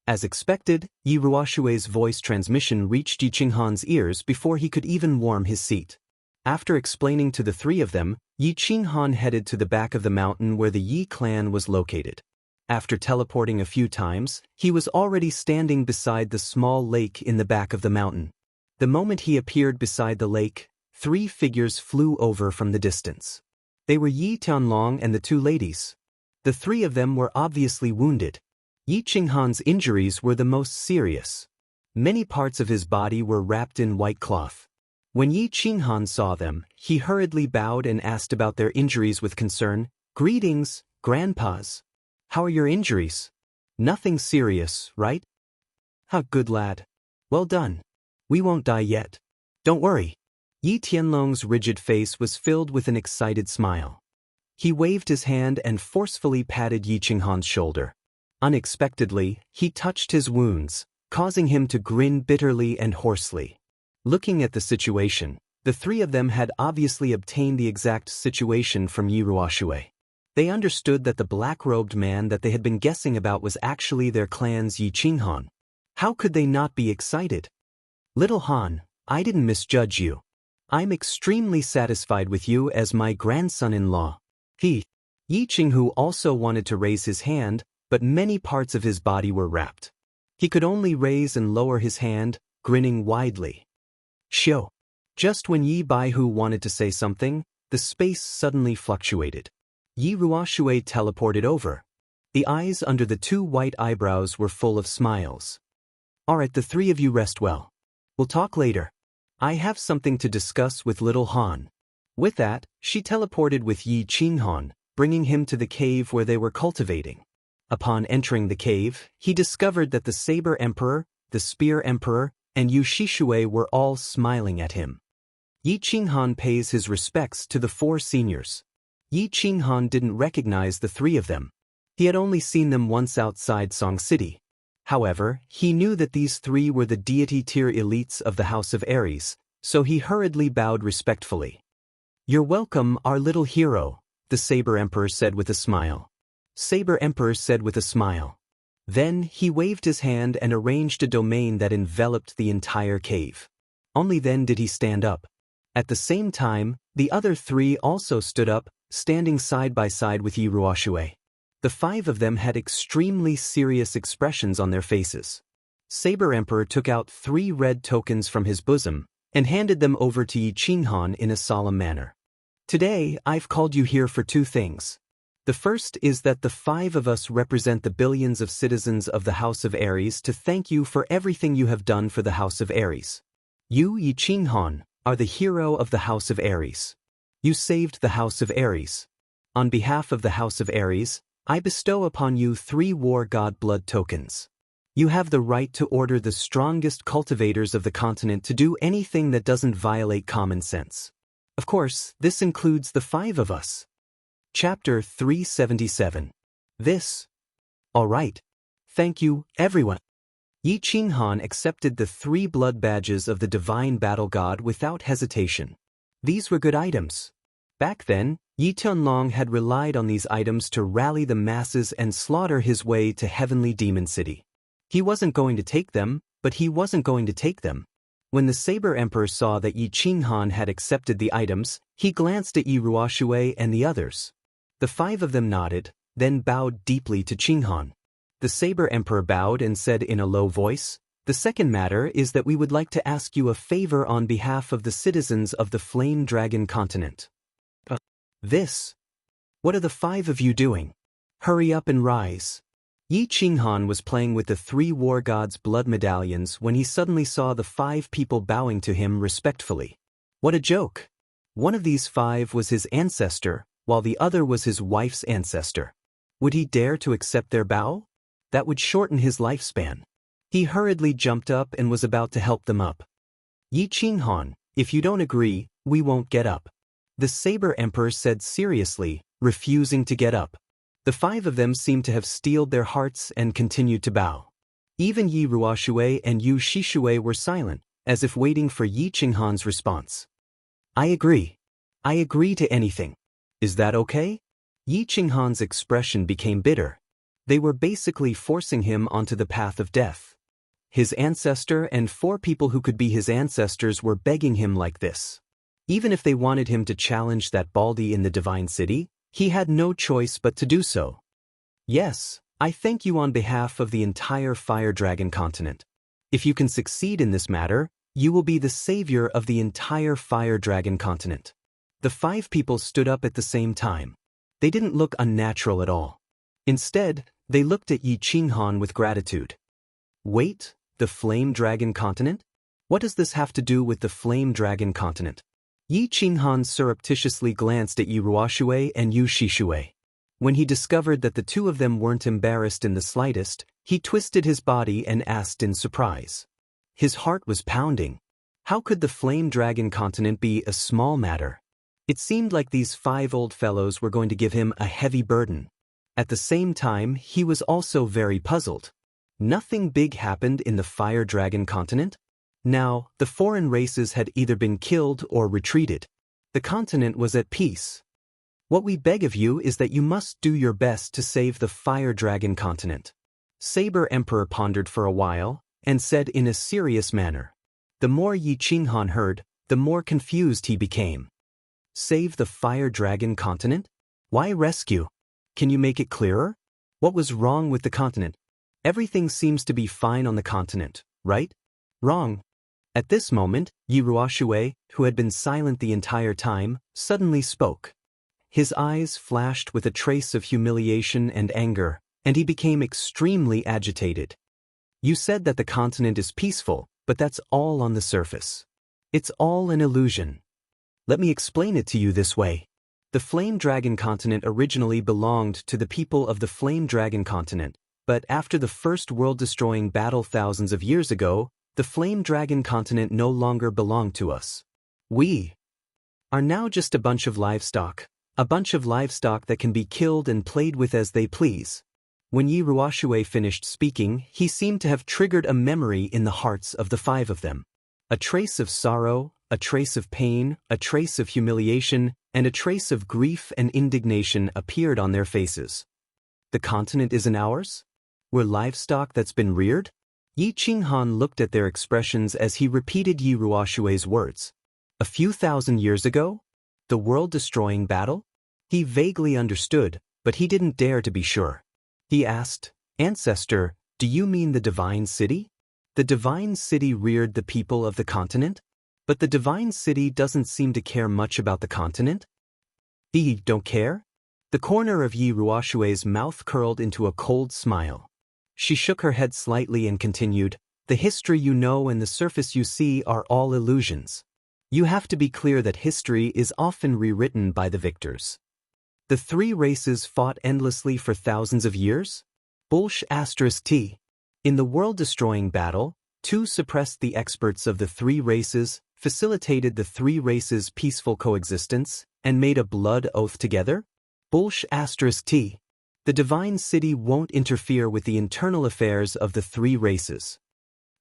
As expected, Yi Ruoshui's voice transmission reached Yi Qinghan's ears before he could even warm his seat. After explaining to the 3 of them, Yi Qinghan headed to the back of the mountain where the Yi clan was located. After teleporting a few times, he was already standing beside the small lake in the back of the mountain. The moment he appeared beside the lake, 3 figures flew over from the distance. They were Yi Tianlong and the 2 ladies. The 3 of them were obviously wounded. Yi Qinghan's injuries were the most serious. Many parts of his body were wrapped in white cloth. When Yi Qinghan saw them, he hurriedly bowed and asked about their injuries with concern. "Greetings, grandpas. How are your injuries? Nothing serious, right?" "Ah, good lad. Well done. We won't die yet. Don't worry. Yi Tianlong's rigid face was filled with an excited smile. He waved his hand and forcefully patted Yi Qinghan's shoulder. Unexpectedly, he touched his wounds, causing him to grin bitterly and hoarsely. Looking at the situation, the three of them had obviously obtained the exact situation from Yi Ruoshui. They understood that the black-robed man that they had been guessing about was actually their clan's Yi Qinghan. How could they not be excited? Little Han, I didn't misjudge you. I'm extremely satisfied with you as my grandson-in-law. Yi Qinghu also wanted to raise his hand, but many parts of his body were wrapped. He could only raise and lower his hand, grinning widely. Shio. Just when Yi Baihu wanted to say something, the space suddenly fluctuated. Yi Ruoshui teleported over. The eyes under the two white eyebrows were full of smiles. Alright, the three of you rest well. We'll talk later. I have something to discuss with little Han. With that, she teleported with Yi Qinghan, bringing him to the cave where they were cultivating. Upon entering the cave, he discovered that the Saber Emperor, the Spear Emperor, and Yu Shishui were all smiling at him. Yi Qinghan pays his respects to the four seniors. Yi Qinghan didn't recognize the three of them. He had only seen them once outside Song City. However, he knew that these three were the deity-tier elites of the House of Aries, so he hurriedly bowed respectfully. You're welcome, our little hero, the Saber Emperor said with a smile. Saber Emperor said with a smile. Then he waved his hand and arranged a domain that enveloped the entire cave. Only then did he stand up. At the same time, the other three also stood up, standing side by side with Yi Ruoshui. The five of them had extremely serious expressions on their faces. Saber Emperor took out 3 red tokens from his bosom and handed them over to Yi Qinghan in a solemn manner. Today, I've called you here for 2 things. The first is that the 5 of us represent the billions of citizens of the House of Aries to thank you for everything you have done for the House of Aries. You, Yi Qinghan, are the hero of the House of Aries. You saved the House of Aries. On behalf of the House of Aries, I bestow upon you 3 War God Blood tokens. You have the right to order the strongest cultivators of the continent to do anything that doesn't violate common sense. Of course, this includes the 5 of us. Chapter 377. This. All right. Thank you, everyone. Yi Qinghan accepted the 3 blood badges of the Divine Battle God without hesitation. These were good items. Back then, Yi Tianlong had relied on these items to rally the masses and slaughter his way to Heavenly Demon City. He wasn't going to take them, but he wasn't going to take them. When the Saber Emperor saw that Yi Qinghan had accepted the items, he glanced at Yi Ruoshui and the others. The 5 of them nodded, then bowed deeply to Qinghan. The Saber Emperor bowed and said in a low voice, "The second matter is that we would like to ask you a favor on behalf of the citizens of the Flame Dragon continent." This. What are the 5 of you doing? Hurry up and rise. Yi Qinghan was playing with the 3 war gods' blood medallions when he suddenly saw the 5 people bowing to him respectfully. What a joke! One of these 5 was his ancestor, while the other was his wife's ancestor. Would he dare to accept their bow? That would shorten his lifespan. He hurriedly jumped up and was about to help them up. Yi Qinghan, if you don't agree, we won't get up. The Saber Emperor said seriously, refusing to get up. The 5 of them seemed to have steeled their hearts and continued to bow. Even Yi Ruoshui and Yu Shishui were silent, as if waiting for Yi Qinghan's response. I agree. I agree to anything. Is that okay? Yi Qinghan's expression became bitter. They were basically forcing him onto the path of death. His ancestor and 4 people who could be his ancestors were begging him like this. Even if they wanted him to challenge that Baldy in the Divine City, he had no choice but to do so. Yes, I thank you on behalf of the entire Fire Dragon continent. If you can succeed in this matter, you will be the savior of the entire Fire Dragon continent. The 5 people stood up at the same time. They didn't look unnatural at all. Instead, they looked at Yi Qinghan with gratitude. Wait, the Flame Dragon continent? What does this have to do with the Flame Dragon continent? Yi Qinghan surreptitiously glanced at Yi Ruoshui and Yu Shishui. When he discovered that the 2 of them weren't embarrassed in the slightest, he twisted his body and asked in surprise. His heart was pounding. How could the Flame Dragon continent be a small matter? It seemed like these 5 old fellows were going to give him a heavy burden. At the same time, he was also very puzzled. Nothing big happened in the Fire Dragon continent? Now, the foreign races had either been killed or retreated. The continent was at peace. What we beg of you is that you must do your best to save the Fire Dragon continent. Saber Emperor pondered for a while, and said in a serious manner. The more Yi Qinghan heard, the more confused he became. Save the Fire Dragon continent? Why rescue? Can you make it clearer? What was wrong with the continent? Everything seems to be fine on the continent, right? Wrong. At this moment, Yi Ruoshui, who had been silent the entire time, suddenly spoke. His eyes flashed with a trace of humiliation and anger, and he became extremely agitated. You said that the continent is peaceful, but that's all on the surface. It's all an illusion. Let me explain it to you this way. The Flame Dragon continent originally belonged to the people of the Flame Dragon continent, but after the first world-destroying battle thousands of years ago, the Flame Dragon continent no longer belonged to us. We are now just a bunch of livestock that can be killed and played with as they please. When Yi Ruoshui finished speaking, he seemed to have triggered a memory in the hearts of the 5 of them. A trace of sorrow, a trace of pain, a trace of humiliation, and a trace of grief and indignation appeared on their faces. The continent isn't ours? We're livestock that's been reared? Yi Qinghan looked at their expressions as he repeated Yi Ruoshui's words. A few thousand years ago? The world-destroying battle? He vaguely understood, but he didn't dare to be sure. He asked, Ancestor, do you mean the Divine City? The Divine City reared the people of the continent? But the Divine City doesn't seem to care much about the continent? They don't care? The corner of Yi Ruoshui's mouth curled into a cold smile. She shook her head slightly and continued, The history you know and the surface you see are all illusions. You have to be clear that history is often rewritten by the victors. The 3 races fought endlessly for thousands of years? T. In the world-destroying battle, 2 suppressed the experts of the 3 races, facilitated the 3 races' peaceful coexistence, and made a blood oath together? T. The Divine City won't interfere with the internal affairs of the 3 races.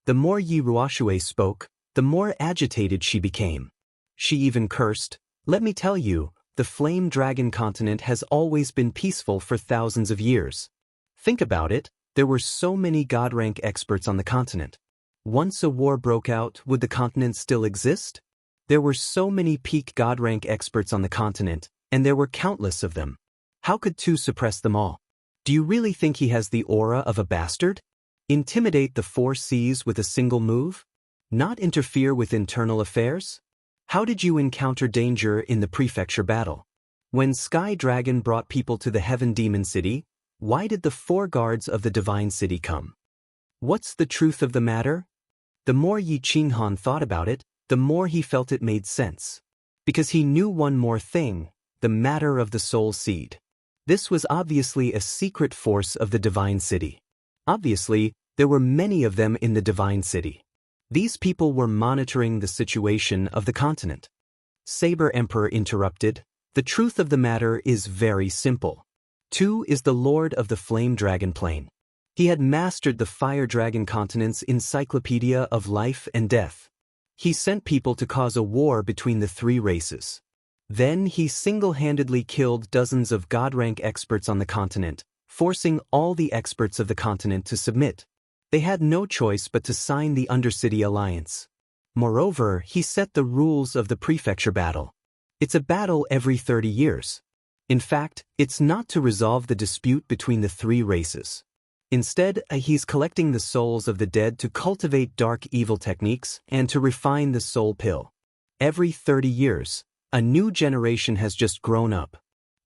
The more Yi Ruoshui spoke, the more agitated she became. She even cursed, Let me tell you, the Flame Dragon continent has always been peaceful for thousands of years. Think about it, there were so many God-rank experts on the continent. Once a war broke out, would the continent still exist? There were so many peak God-rank experts on the continent, and there were countless of them. How could 2 suppress them all? Do you really think he has the aura of a bastard? Intimidate the 4 seas with a single move? Not interfere with internal affairs? How did you encounter danger in the prefecture battle? When Sky Dragon brought people to the Heaven Demon City, why did the 4 guards of the Divine City come? What's the truth of the matter? The more Yi Qinghan thought about it, the more he felt it made sense. Because he knew one more thing, the matter of the Soul Seed. This was obviously a secret force of the Divine City. Obviously, there were many of them in the Divine City. These people were monitoring the situation of the continent. Saber Emperor interrupted, The truth of the matter is very simple. 2 is the Lord of the Flame Dragon Plane. He had mastered the Fire Dragon continent's encyclopedia of life and death. He sent people to cause a war between the 3 races. Then he single-handedly killed dozens of God-rank experts on the continent, forcing all the experts of the continent to submit. They had no choice but to sign the Undercity Alliance. Moreover, he set the rules of the prefecture battle. It's a battle every 30 years. In fact, it's not to resolve the dispute between the 3 races. Instead, he's collecting the souls of the dead to cultivate dark evil techniques and to refine the soul pill. Every 30 years, a new generation has just grown up.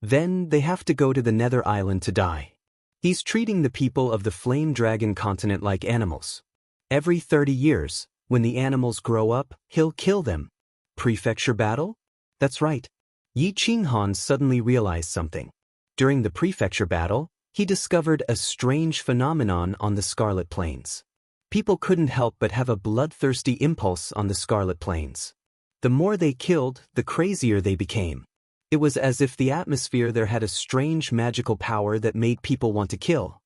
Then they have to go to the Nether Island to die. He's treating the people of the Flame Dragon continent like animals. Every 30 years, when the animals grow up, he'll kill them. Prefecture battle? That's right. Yi Qinghan suddenly realized something. During the prefecture battle, he discovered a strange phenomenon on the Scarlet Plains. People couldn't help but have a bloodthirsty impulse on the Scarlet Plains. The more they killed, the crazier they became. It was as if the atmosphere there had a strange magical power that made people want to kill.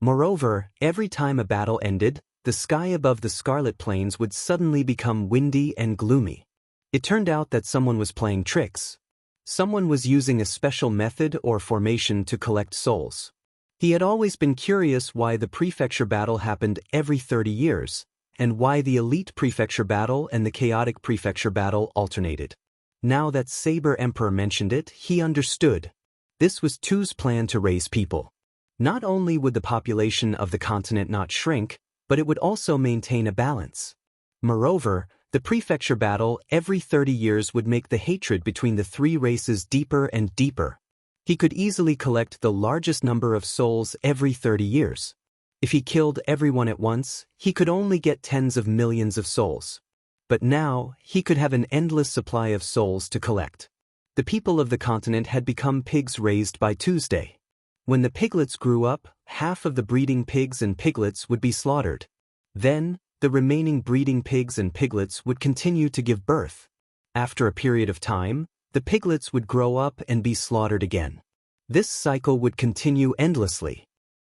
Moreover, every time a battle ended, the sky above the Scarlet Plains would suddenly become windy and gloomy. It turned out that someone was playing tricks. Someone was using a special method or formation to collect souls. He had always been curious why the prefecture battle happened every 30 years, and why the elite prefecture battle and the chaotic prefecture battle alternated. Now that Saber Emperor mentioned it, he understood. This was Tu's plan to raise people. Not only would the population of the continent not shrink, but it would also maintain a balance. Moreover, the prefecture battle every 30 years would make the hatred between the three races deeper and deeper. He could easily collect the largest number of souls every 30 years. If he killed everyone at once, he could only get tens of millions of souls. But now, he could have an endless supply of souls to collect. The people of the continent had become pigs raised by Tuesday. When the piglets grew up, half of the breeding pigs and piglets would be slaughtered. Then, the remaining breeding pigs and piglets would continue to give birth. After a period of time, the piglets would grow up and be slaughtered again. This cycle would continue endlessly.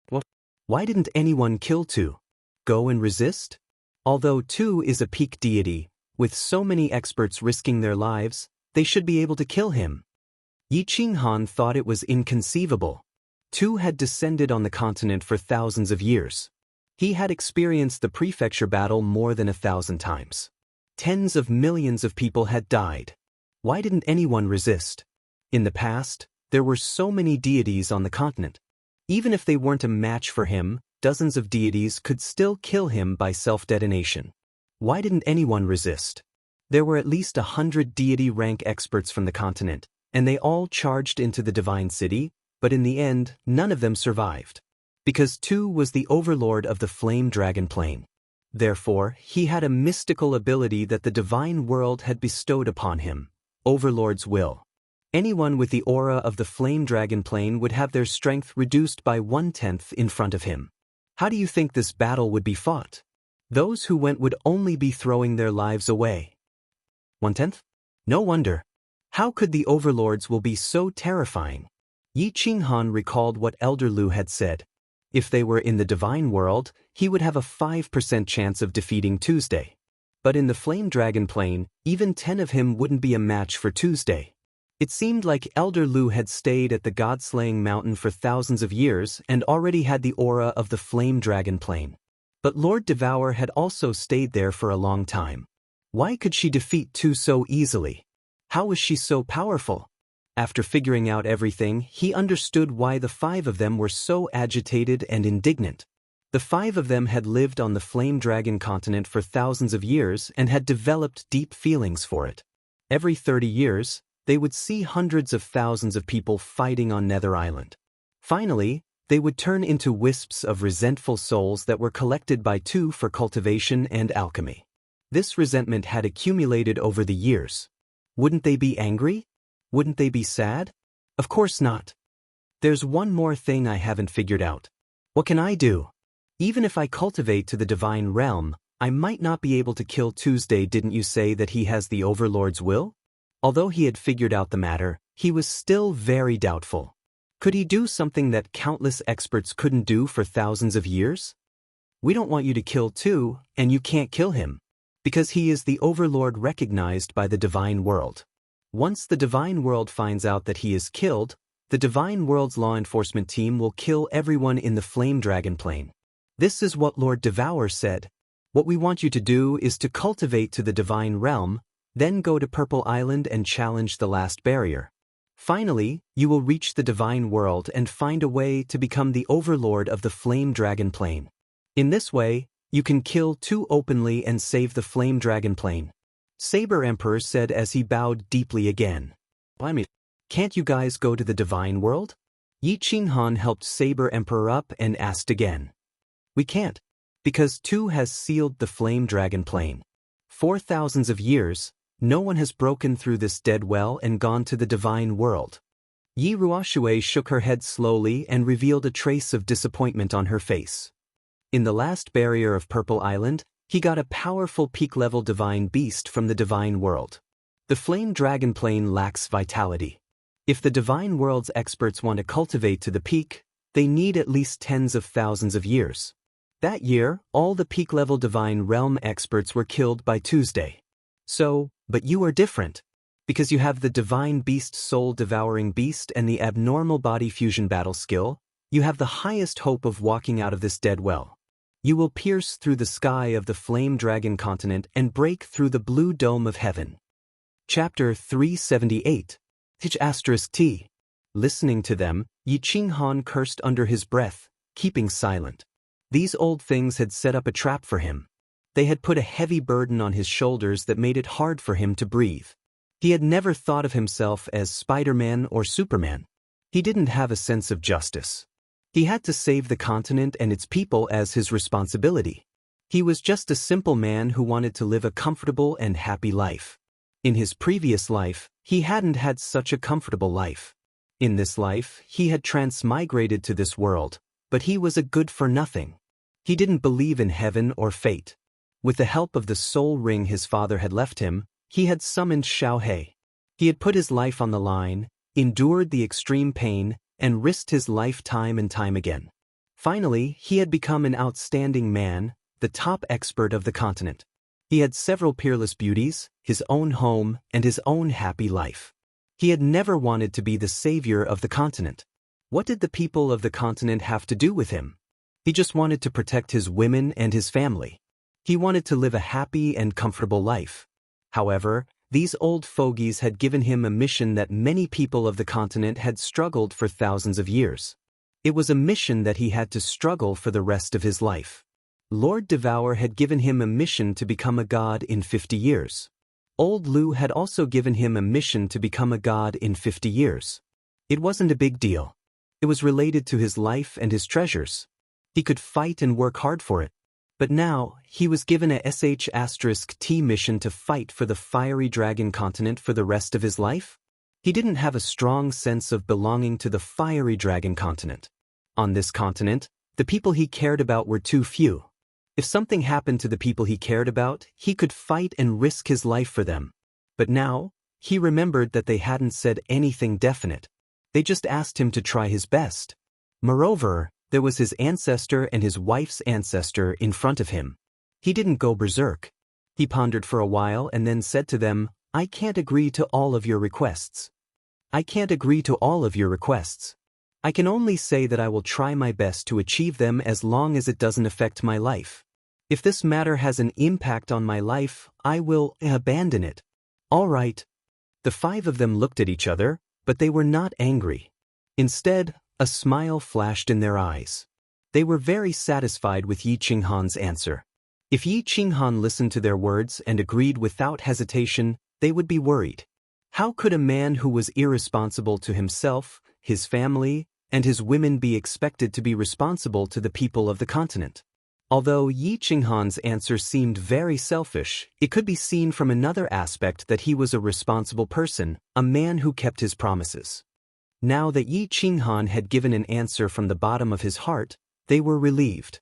Well, why didn't anyone kill Tu? Go and resist? Although Tu is a peak deity, with so many experts risking their lives, they should be able to kill him. Yi Qinghan thought it was inconceivable. Tu had descended on the continent for thousands of years. He had experienced the prefecture battle more than 1,000 times. Tens of millions of people had died. Why didn't anyone resist? In the past, there were so many deities on the continent. Even if they weren't a match for him, dozens of deities could still kill him by self-detonation. Why didn't anyone resist? There were at least 100 deity rank experts from the continent, and they all charged into the divine city, but in the end, none of them survived. Because Tu was the overlord of the flame dragon plane. Therefore, he had a mystical ability that the divine world had bestowed upon him. Overlord's will. Anyone with the aura of the flame dragon plane would have their strength reduced by 1/10 in front of him. How do you think this battle would be fought? Those who went would only be throwing their lives away. 1/10? No wonder. How could the overlords will be so terrifying? Yi Qinghan recalled what Elder Lu had said. If they were in the divine world, he would have a 5% chance of defeating Tuesday. But in the flame dragon plane, even 10 of him wouldn't be a match for Tuesday. It seemed like Elder Lu had stayed at the god-slaying mountain for thousands of years and already had the aura of the flame dragon plane. But Lord Devour had also stayed there for a long time. Why could she defeat Tu so easily? How was she so powerful? After figuring out everything, he understood why the 5 of them were so agitated and indignant. The 5 of them had lived on the Flame Dragon continent for thousands of years and had developed deep feelings for it. Every 30 years, they would see hundreds of thousands of people fighting on Nether Island. Finally, they would turn into wisps of resentful souls that were collected by Tu for cultivation and alchemy. This resentment had accumulated over the years. Wouldn't they be angry? Wouldn't they be sad? Of course not. There's one more thing I haven't figured out. What can I do? Even if I cultivate to the divine realm, I might not be able to kill Tuesday. Didn't you say that he has the Overlord's will? Although he had figured out the matter, he was still very doubtful. Could he do something that countless experts couldn't do for thousands of years? We don't want you to kill Tu, and you can't kill him. Because he is the Overlord recognized by the divine world. Once the divine world finds out that he is killed, the divine world's law enforcement team will kill everyone in the Flame Dragon plane. This is what Lord Devour said. What we want you to do is to cultivate to the divine realm, then go to Purple Island and challenge the last barrier. Finally, you will reach the divine world and find a way to become the overlord of the Flame Dragon plane. In this way, you can kill Tu openly and save the Flame Dragon plane. Saber Emperor said as he bowed deeply again. Can't you guys go to the divine world? Yi Qinghan helped Saber Emperor up and asked again. We can't. Because Tu has sealed the Flame Dragon plane. For thousands of years, no one has broken through this dead well and gone to the divine world. Yi Ruoxue shook her head slowly and revealed a trace of disappointment on her face. In the last barrier of Purple Island, he got a powerful peak-level divine beast from the divine world. The flame dragon plane lacks vitality. If the divine world's experts want to cultivate to the peak, they need at least tens of thousands of years. That year, all the peak-level divine realm experts were killed by Tuesday. But you are different. Because you have the divine beast soul-devouring beast and the abnormal body fusion battle skill, you have the highest hope of walking out of this dead well. You will pierce through the sky of the flame dragon continent and break through the blue dome of heaven. Chapter 378. T. Listening to them, Yi Qinghan cursed under his breath, keeping silent. These old things had set up a trap for him. They had put a heavy burden on his shoulders that made it hard for him to breathe. He had never thought of himself as Spider-Man or Superman. He didn't have a sense of justice. He had to save the continent and its people as his responsibility. He was just a simple man who wanted to live a comfortable and happy life. In his previous life, he hadn't had such a comfortable life. In this life, he had transmigrated to this world, but he was a good-for-nothing. He didn't believe in heaven or fate. With the help of the soul ring his father had left him, he had summoned Xiaohe. He had put his life on the line, endured the extreme pain, and risked his life time and time again. Finally, he had become an outstanding man, the top expert of the continent. He had several peerless beauties, his own home, and his own happy life. He had never wanted to be the savior of the continent. What did the people of the continent have to do with him? He just wanted to protect his women and his family. He wanted to live a happy and comfortable life. However, these old fogies had given him a mission that many people of the continent had struggled for thousands of years. It was a mission that he had to struggle for the rest of his life. Lord Devour had given him a mission to become a god in 50 years. Old Lu had also given him a mission to become a god in 50 years. It wasn't a big deal. It was related to his life and his treasures. He could fight and work hard for it. But now, he was given a *T mission to fight for the fiery dragon continent for the rest of his life? He didn't have a strong sense of belonging to the fiery dragon continent. On this continent, the people he cared about were too few. If something happened to the people he cared about, he could fight and risk his life for them. But now, he remembered that they hadn't said anything definite. They just asked him to try his best. Moreover, there was his ancestor and his wife's ancestor in front of him. He didn't go berserk. He pondered for a while and then said to them, "I can't agree to all of your requests. I can't agree to all of your requests. I can only say that I will try my best to achieve them as long as it doesn't affect my life. If this matter has an impact on my life, I will abandon it." All right. The five of them looked at each other, but they were not angry. Instead, a smile flashed in their eyes. They were very satisfied with Yi Qinghan's answer. If Yi Qinghan listened to their words and agreed without hesitation, they would be worried. How could a man who was irresponsible to himself, his family, and his women be expected to be responsible to the people of the continent? Although Yi Qinghan's answer seemed very selfish, it could be seen from another aspect that he was a responsible person, a man who kept his promises. Now that Yi Qinghan had given an answer from the bottom of his heart, they were relieved.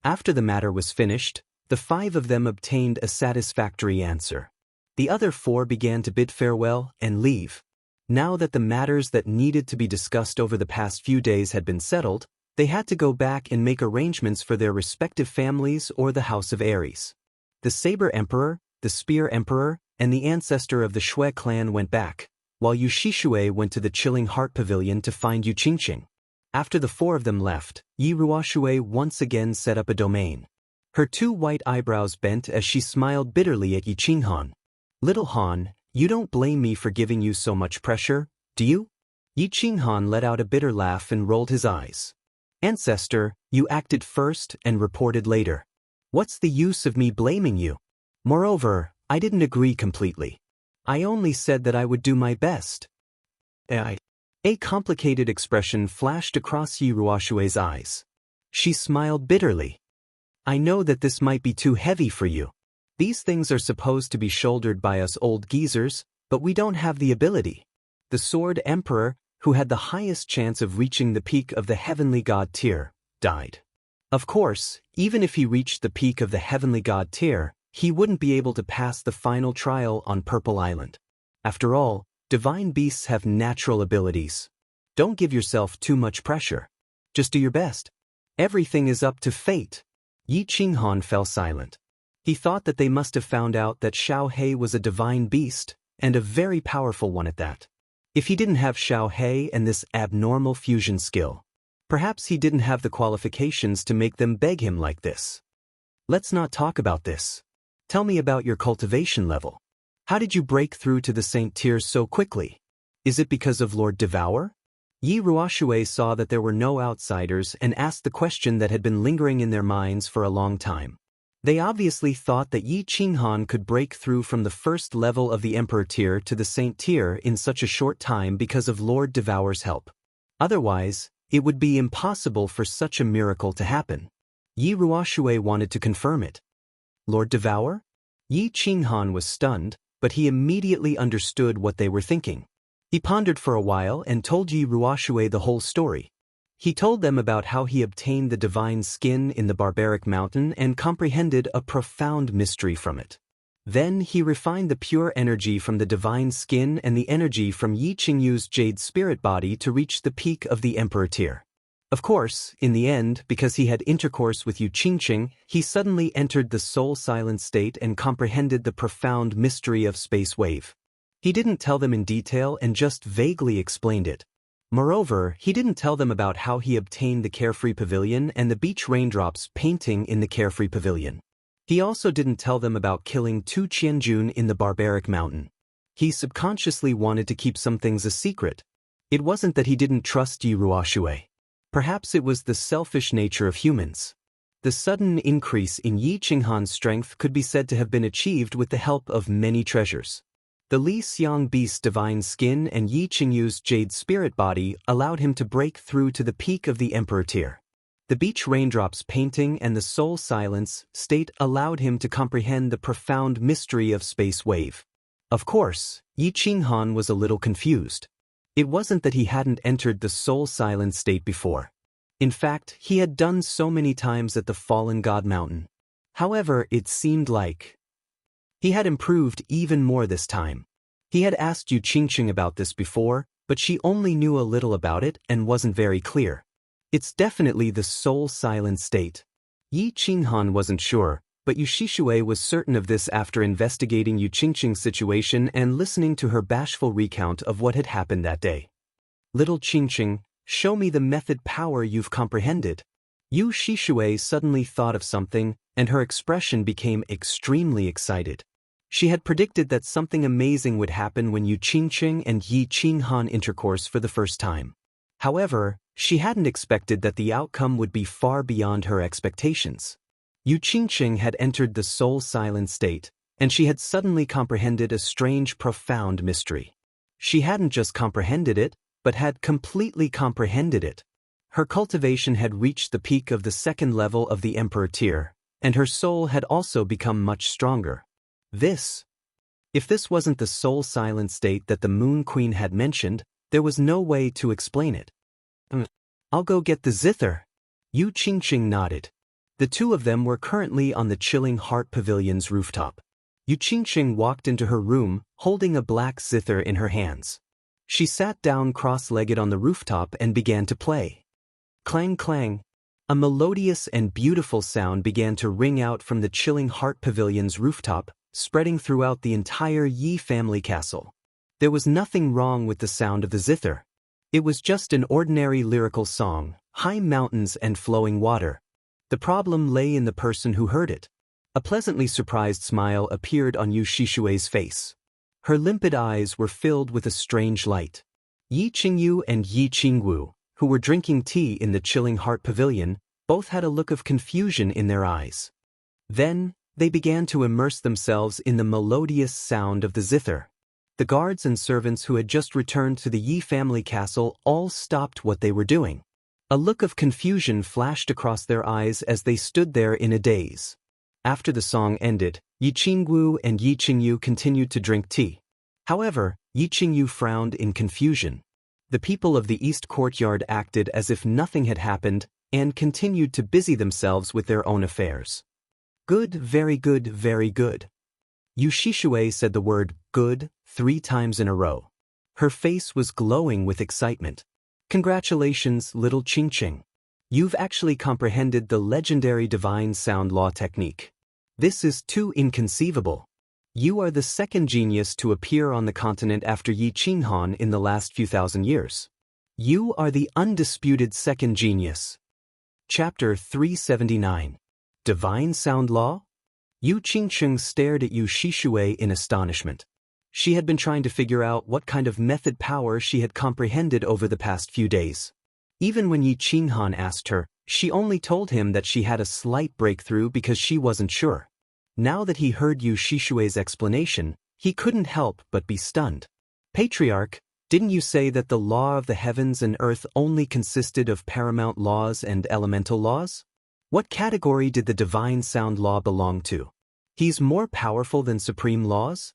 After the matter was finished, the five of them obtained a satisfactory answer. The other four began to bid farewell and leave. Now that the matters that needed to be discussed over the past few days had been settled, they had to go back and make arrangements for their respective families or the House of Ares. The Saber Emperor, the Spear Emperor, and the ancestor of the Shui clan went back, while Yu Shishue went to the Chilling Heart Pavilion to find Yu Qingqing. After the four of them left, Yi Ruoxue once again set up a domain. Her two white eyebrows bent as she smiled bitterly at Yi Qinghan. "Little Han, you don't blame me for giving you so much pressure, do you?" Yi Qinghan let out a bitter laugh and rolled his eyes. "Ancestor, you acted first and reported later. What's the use of me blaming you? Moreover, I didn't agree completely. I only said that I would do my best." A complicated expression flashed across Yi Ruoxue's eyes. She smiled bitterly. "I know that this might be too heavy for you. These things are supposed to be shouldered by us old geezers, but we don't have the ability." The Sword Emperor, who had the highest chance of reaching the peak of the heavenly god tier, died. Of course, even if he reached the peak of the heavenly god tier, he wouldn't be able to pass the final trial on Purple Island. After all, divine beasts have natural abilities. Don't give yourself too much pressure. Just do your best. Everything is up to fate. Yi Qinghan fell silent. He thought that they must have found out that Xiao He was a divine beast, and a very powerful one at that. If he didn't have Xiao He and this abnormal fusion skill, perhaps he didn't have the qualifications to make them beg him like this. Let's not talk about this. Tell me about your cultivation level. How did you break through to the Saint tiers so quickly? Is it because of Lord Devour? Yi Ruoxue saw that there were no outsiders and asked the question that had been lingering in their minds for a long time. They obviously thought that Yi Qinghan could break through from the first level of the Emperor tier to the Saint tier in such a short time because of Lord Devour's help. Otherwise, it would be impossible for such a miracle to happen. Yi Ruoxue wanted to confirm it. Lord Devour? Yi Qinghan was stunned, but he immediately understood what they were thinking. He pondered for a while and told Yi Ruoxue the whole story. He told them about how he obtained the divine skin in the barbaric mountain and comprehended a profound mystery from it. Then he refined the pure energy from the divine skin and the energy from Yi Qingyu's jade spirit body to reach the peak of the Emperor tier. Of course, in the end, because he had intercourse with Yu Qingqing, he suddenly entered the soul-silent state and comprehended the profound mystery of space wave. He didn't tell them in detail and just vaguely explained it. Moreover, he didn't tell them about how he obtained the Carefree Pavilion and the beach raindrops painting in the Carefree Pavilion. He also didn't tell them about killing Tu Qianjun in the barbaric mountain. He subconsciously wanted to keep some things a secret. It wasn't that he didn't trust Yi Ruoxue. Perhaps it was the selfish nature of humans. The sudden increase in Yi Qinghan's strength could be said to have been achieved with the help of many treasures. The Li Xiang Beast's divine skin and Yi Qingyu's jade spirit body allowed him to break through to the peak of the Emperor tier. The beach raindrops painting and the soul silence state allowed him to comprehend the profound mystery of space wave. Of course, Yi Qinghan was a little confused. It wasn't that he hadn't entered the soul silent state before. In fact, he had done so many times at the Fallen God Mountain. However, it seemed like he had improved even more this time. He had asked Yu Qingqing about this before, but she only knew a little about it and wasn't very clear. It's definitely the soul-silent state. Yi Qinghan wasn't sure, but Yu Shishue was certain of this after investigating Yu Qingqing's situation and listening to her bashful recount of what had happened that day. Little Qingqing, show me the method power you've comprehended. Yu Shishue suddenly thought of something, and her expression became extremely excited. She had predicted that something amazing would happen when Yu Qingqing and Yi Qinghan intercourse for the first time. However, she hadn't expected that the outcome would be far beyond her expectations. Yu Qingqing had entered the soul-silent state, and she had suddenly comprehended a strange, profound mystery. She hadn't just comprehended it, but had completely comprehended it. Her cultivation had reached the peak of the second level of the Emperor tier, and her soul had also become much stronger. If this wasn't the soul-silent state that the Moon Queen had mentioned, there was no way to explain it. I'll go get the zither. Yu Qingqing nodded. The two of them were currently on the Chilling Heart Pavilion's rooftop. Yu Qingqing walked into her room, holding a black zither in her hands. She sat down cross-legged on the rooftop and began to play. Clang clang. A melodious and beautiful sound began to ring out from the Chilling Heart Pavilion's rooftop, spreading throughout the entire Yi family castle. There was nothing wrong with the sound of the zither. It was just an ordinary lyrical song, high mountains and flowing water. The problem lay in the person who heard it. A pleasantly surprised smile appeared on Yu Shishue's face. Her limpid eyes were filled with a strange light. Yi Qingyu and Yi Qingwu, who were drinking tea in the Chilling Heart Pavilion, both had a look of confusion in their eyes. Then, they began to immerse themselves in the melodious sound of the zither. The guards and servants who had just returned to the Yi family castle all stopped what they were doing. A look of confusion flashed across their eyes as they stood there in a daze. After the song ended, Yi Qingwu and Yi Qingyu continued to drink tea. However, Yi Qingyu frowned in confusion. The people of the East Courtyard acted as if nothing had happened, and continued to busy themselves with their own affairs. Good, very good, very good. Yu Shishue said the word good 3 times in a row. Her face was glowing with excitement. Congratulations, little Qingqing. You've actually comprehended the legendary divine sound law technique. This is too inconceivable. You are the second genius to appear on the continent after Yi Qinghan in the last few thousand years. You are the undisputed second genius. Chapter 379. Divine Sound Law? Yu Qingqing stared at Yu Shishue in astonishment. She had been trying to figure out what kind of method power she had comprehended over the past few days. Even when Yi Qinghan asked her, she only told him that she had a slight breakthrough because she wasn't sure. Now that he heard Yu Shishue's explanation, he couldn't help but be stunned. Patriarch, didn't you say that the law of the heavens and earth only consisted of paramount laws and elemental laws? What category did the divine sound law belong to? He's more powerful than supreme laws?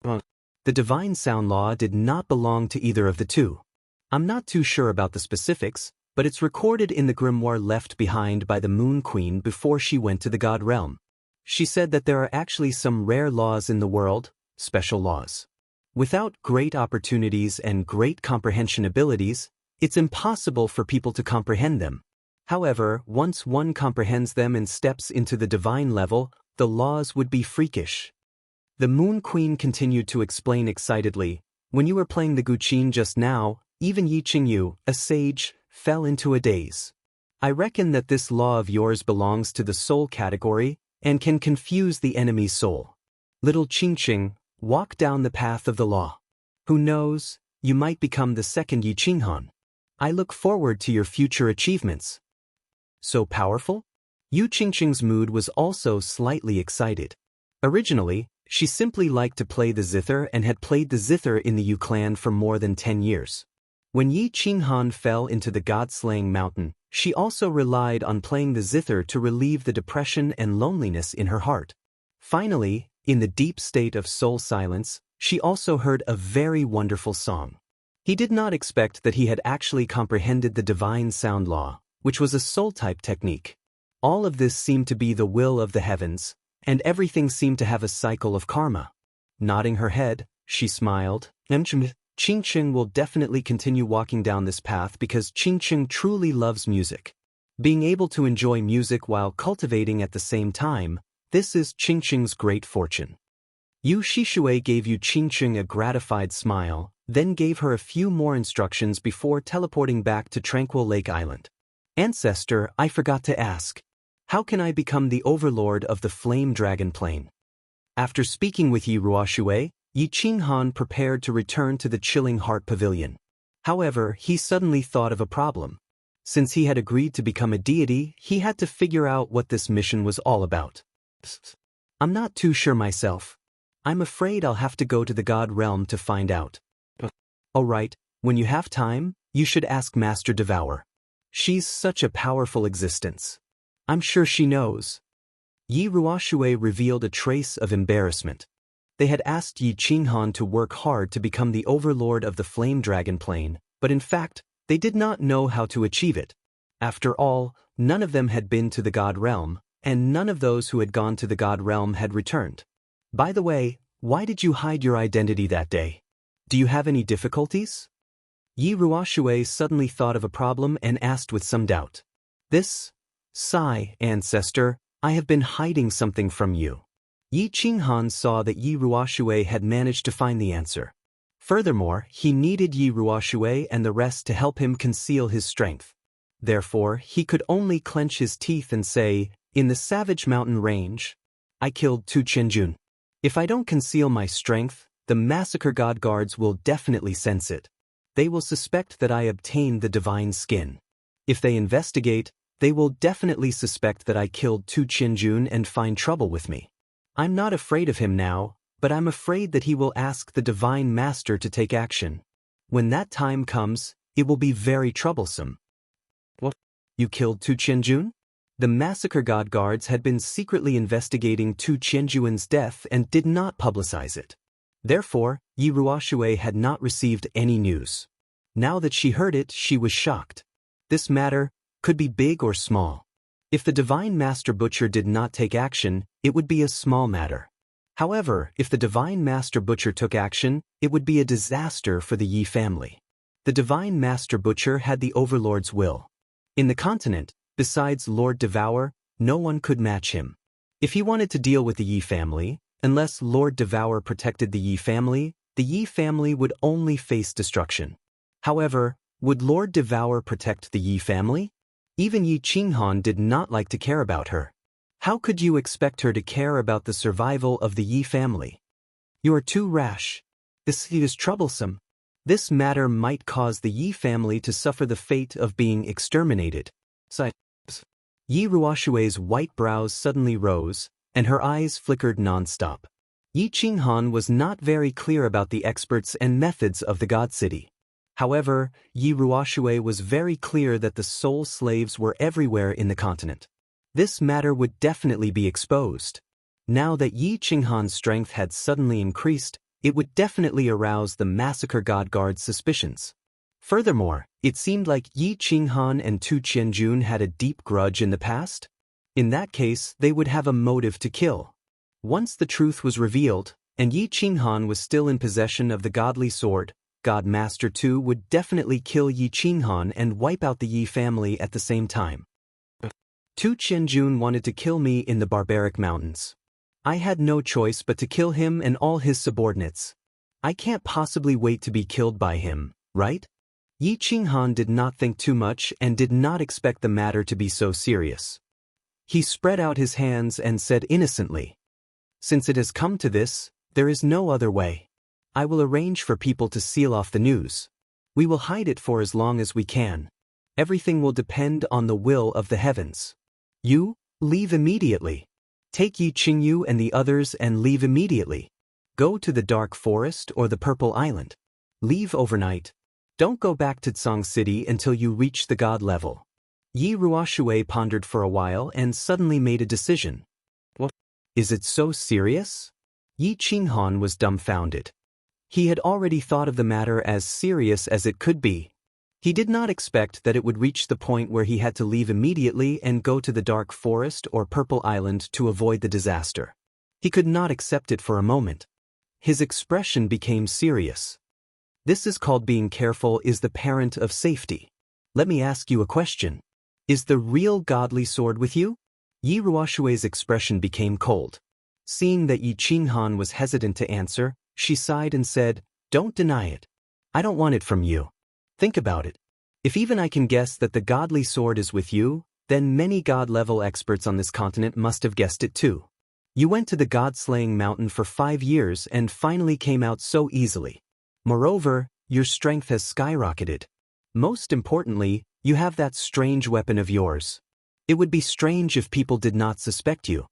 The divine sound law did not belong to either of the two. I'm not too sure about the specifics, but it's recorded in the grimoire left behind by the Moon Queen before she went to the God Realm. She said that there are actually some rare laws in the world, special laws. Without great opportunities and great comprehension abilities, it's impossible for people to comprehend them. However, once one comprehends them and steps into the divine level, the laws would be freakish. The Moon Queen continued to explain excitedly, when you were playing the Guqin just now, even Yi Qingyu, a sage, fell into a daze. I reckon that this law of yours belongs to the soul category and can confuse the enemy's soul. Little Qingqing, walk down the path of the law. Who knows, you might become the second Yi Qinghan. I look forward to your future achievements. So powerful? Yu Qingqing's mood was also slightly excited. Originally, she simply liked to play the zither and had played the zither in the Yu clan for more than 10 years. When Yi Qinghan fell into the god-slaying mountain, she also relied on playing the zither to relieve the depression and loneliness in her heart. Finally, in the deep state of soul silence, she also heard a very wonderful song. He did not expect that he had actually comprehended the divine sound law, which was a soul-type technique. All of this seemed to be the will of the heavens, and everything seemed to have a cycle of karma. Nodding her head, she smiled. Qingqing will definitely continue walking down this path because Qingqing truly loves music. Being able to enjoy music while cultivating at the same time, this is Qingqing's great fortune. Yu Shishue gave Yu Qingqing a gratified smile, then gave her a few more instructions before teleporting back to Tranquil Lake Island. Ancestor, I forgot to ask. How can I become the overlord of the Flame Dragon Plain? After speaking with Yi Ruoxue, Yi Qinghan prepared to return to the Chilling Heart Pavilion. However, he suddenly thought of a problem. Since he had agreed to become a deity, he had to figure out what this mission was all about. I'm not too sure myself. I'm afraid I'll have to go to the God Realm to find out. Alright, when you have time, you should ask Master Devour. She's such a powerful existence. I'm sure she knows. Yi Ruoxue revealed a trace of embarrassment. They had asked Yi Qinghan to work hard to become the overlord of the Flame Dragon Plain, but in fact, they did not know how to achieve it. After all, none of them had been to the God Realm, and none of those who had gone to the God Realm had returned. By the way, why did you hide your identity that day? Do you have any difficulties? Yi Ruoxue suddenly thought of a problem and asked with some doubt. Sigh, ancestor, I have been hiding something from you. Yi Qinghan saw that Yi Ruoxue had managed to find the answer. Furthermore, he needed Yi Ruoxue and the rest to help him conceal his strength. Therefore, he could only clench his teeth and say, in the Savage Mountain Range, I killed Tu Qianjun. If I don't conceal my strength, the Massacre God Guards will definitely sense it. They will suspect that I obtained the divine skin. If they investigate, they will definitely suspect that I killed Tu Qianjun and find trouble with me. I'm not afraid of him now, but I'm afraid that he will ask the Divine Master to take action. When that time comes, it will be very troublesome. What? You killed Tu Qianjun? The Massacre God Guards had been secretly investigating Tu Qianjun's death and did not publicize it. Therefore, Yi Ruoxue had not received any news. Now that she heard it, she was shocked. This matter, could be big or small. If the Divine Master Butcher did not take action, it would be a small matter. However, if the Divine Master Butcher took action, it would be a disaster for the Yi family. The Divine Master Butcher had the Overlord's will. In the continent, besides Lord Devour, no one could match him. If he wanted to deal with the Yi family, unless Lord Devour protected the Yi family would only face destruction. However, would Lord Devour protect the Yi family? Even Yi Qinghan did not like to care about her. How could you expect her to care about the survival of the Yi family? You are too rash. This is troublesome. This matter might cause the Yi family to suffer the fate of being exterminated. Yi Ruoshui's white brows suddenly rose, and her eyes flickered non-stop. Yi Qinghan was not very clear about the experts and methods of the God City. However, Yi Ruoshui was very clear that the soul slaves were everywhere in the continent. This matter would definitely be exposed. Now that Yi Qinghan's strength had suddenly increased, it would definitely arouse the Massacre God Guard's suspicions. Furthermore, it seemed like Yi Qinghan and Tu Qianjun had a deep grudge in the past. In that case, they would have a motive to kill. Once the truth was revealed, and Yi Qinghan was still in possession of the godly sword, God Master Tu would definitely kill Yi Qinghan and wipe out the Yi family at the same time. Tu Qianjun wanted to kill me in the barbaric mountains. I had no choice but to kill him and all his subordinates. I can't possibly wait to be killed by him, right? Yi Qinghan did not think too much and did not expect the matter to be so serious. He spread out his hands and said innocently, "Since it has come to this, there is no other way. I will arrange for people to seal off the news. We will hide it for as long as we can. Everything will depend on the will of the heavens. You, leave immediately. Take Yi Qingyu and the others and leave immediately. Go to the Dark Forest or the Purple Island. Leave overnight. Don't go back to Tsang City until you reach the god level." Yi Ruoshui pondered for a while and suddenly made a decision. What? Is it so serious? Yi Qinghan was dumbfounded. He had already thought of the matter as serious as it could be. He did not expect that it would reach the point where he had to leave immediately and go to the Dark Forest or Purple Island to avoid the disaster. He could not accept it for a moment. His expression became serious. This is called being careful is the parent of safety. Let me ask you a question. Is the real godly sword with you? Yi Ruoshui's expression became cold. Seeing that Yi Qinghan was hesitant to answer, she sighed and said, "Don't deny it. I don't want it from you. Think about it. If even I can guess that the godly sword is with you, then many god-level experts on this continent must have guessed it too. You went to the god-slaying mountain for 5 years and finally came out so easily. Moreover, your strength has skyrocketed. Most importantly, you have that strange weapon of yours. It would be strange if people did not suspect you.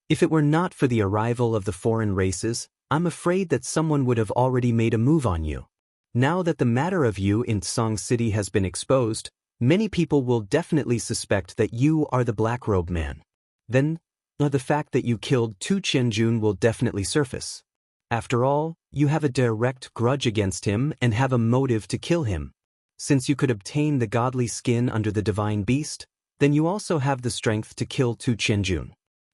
If it were not for the arrival of the foreign races, I'm afraid that someone would have already made a move on you. Now that the matter of you in Tsang City has been exposed, many people will definitely suspect that you are the Black-Robe Man. Then, the fact that you killed Tu Qianjun will definitely surface. After all, you have a direct grudge against him and have a motive to kill him. Since you could obtain the godly skin under the divine beast, then you also have the strength to kill Tu Qianjun.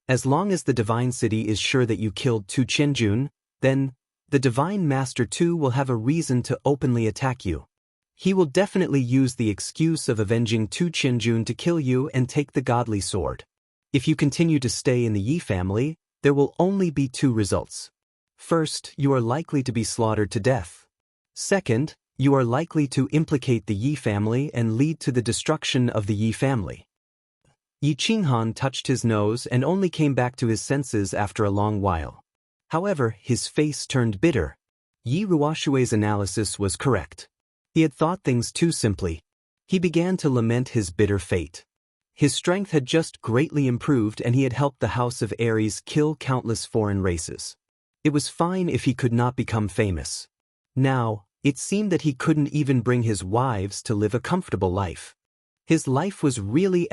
As long as the divine city is sure that you killed Tu Qianjun, then the Divine Master Tu will have a reason to openly attack you. He will definitely use the excuse of avenging Tu Qianjun to kill you and take the godly sword. If you continue to stay in the Yi family, there will only be 2 results. First, you are likely to be slaughtered to death. Second, you are likely to implicate the Yi family and lead to the destruction of the Yi family. Yi Qinghan touched his nose and only came back to his senses after a long while. However, his face turned bitter. Yi Ruoshui's analysis was correct. He had thought things too simply. He began to lament his bitter fate. His strength had just greatly improved and he had helped the House of Ares kill countless foreign races. It was fine if he could not become famous. Now, it seemed that he couldn't even bring his wives to live a comfortable life. His life was really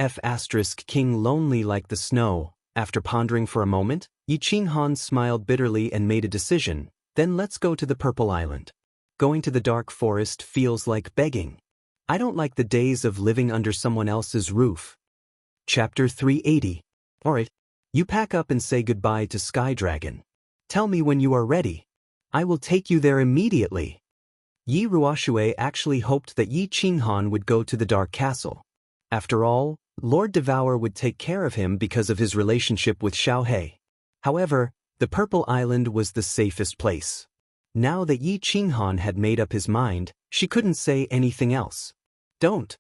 King lonely like the snow. After pondering for a moment, Yi Qinghan smiled bitterly and made a decision. Then let's go to the Purple Island. Going to the Dark Forest feels like begging. I don't like the days of living under someone else's roof. Chapter 380. Alright, you pack up and say goodbye to Sky Dragon. Tell me when you are ready. I will take you there immediately. Yi Ruoshui actually hoped that Yi Qinghan would go to the Dark Castle. After all, Lord Devour would take care of him because of his relationship with Xiaohe. However, the Purple Island was the safest place. Now that Yi Qinghan had made up his mind, she couldn't say anything else. Don't.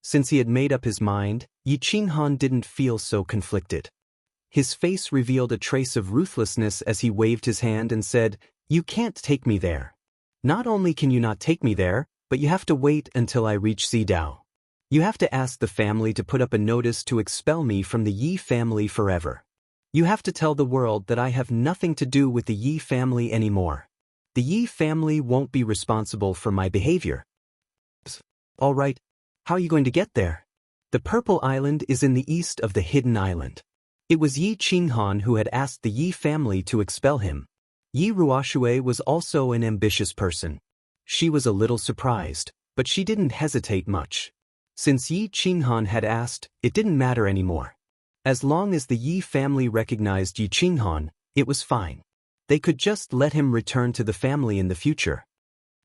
Since he had made up his mind, Yi Qinghan didn't feel so conflicted. His face revealed a trace of ruthlessness as he waved his hand and said, "You can't take me there. Not only can you not take me there, but you have to wait until I reach Xidao. You have to ask the family to put up a notice to expel me from the Yi family forever. You have to tell the world that I have nothing to do with the Yi family anymore. The Yi family won't be responsible for my behavior." All right, how are you going to get there? The Purple Island is in the east of the Hidden Island. It was Yi Qinghan who had asked the Yi family to expel him. Yi Ruoshui was also an ambitious person. She was a little surprised, but she didn't hesitate much. Since Yi Qinghan had asked, it didn't matter anymore. As long as the Yi family recognized Yi Qinghan, it was fine. They could just let him return to the family in the future.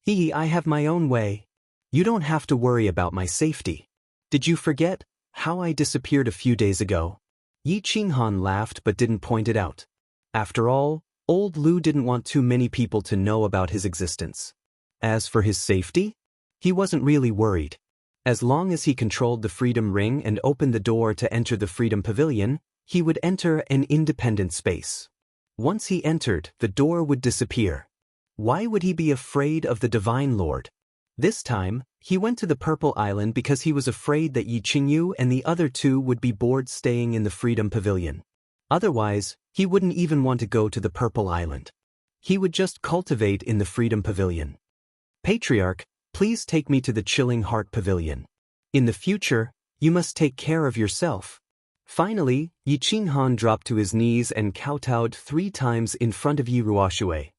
I have my own way. You don't have to worry about my safety. Did you forget how I disappeared a few days ago? Yi Qinghan laughed but didn't point it out. After all, old Lu didn't want too many people to know about his existence. As for his safety, he wasn't really worried. As long as he controlled the Freedom Ring and opened the door to enter the Freedom Pavilion, he would enter an independent space. Once he entered, the door would disappear. Why would he be afraid of the Divine Lord? This time, he went to the Purple Island because he was afraid that Yi Qingyu and the other two would be bored staying in the Freedom Pavilion. Otherwise, he wouldn't even want to go to the Purple Island. He would just cultivate in the Freedom Pavilion. Patriarch, please take me to the Chilling Heart Pavilion. In the future, you must take care of yourself. Finally, Yi Qinghan dropped to his knees and kowtowed 3 times in front of Yi Ruoshui.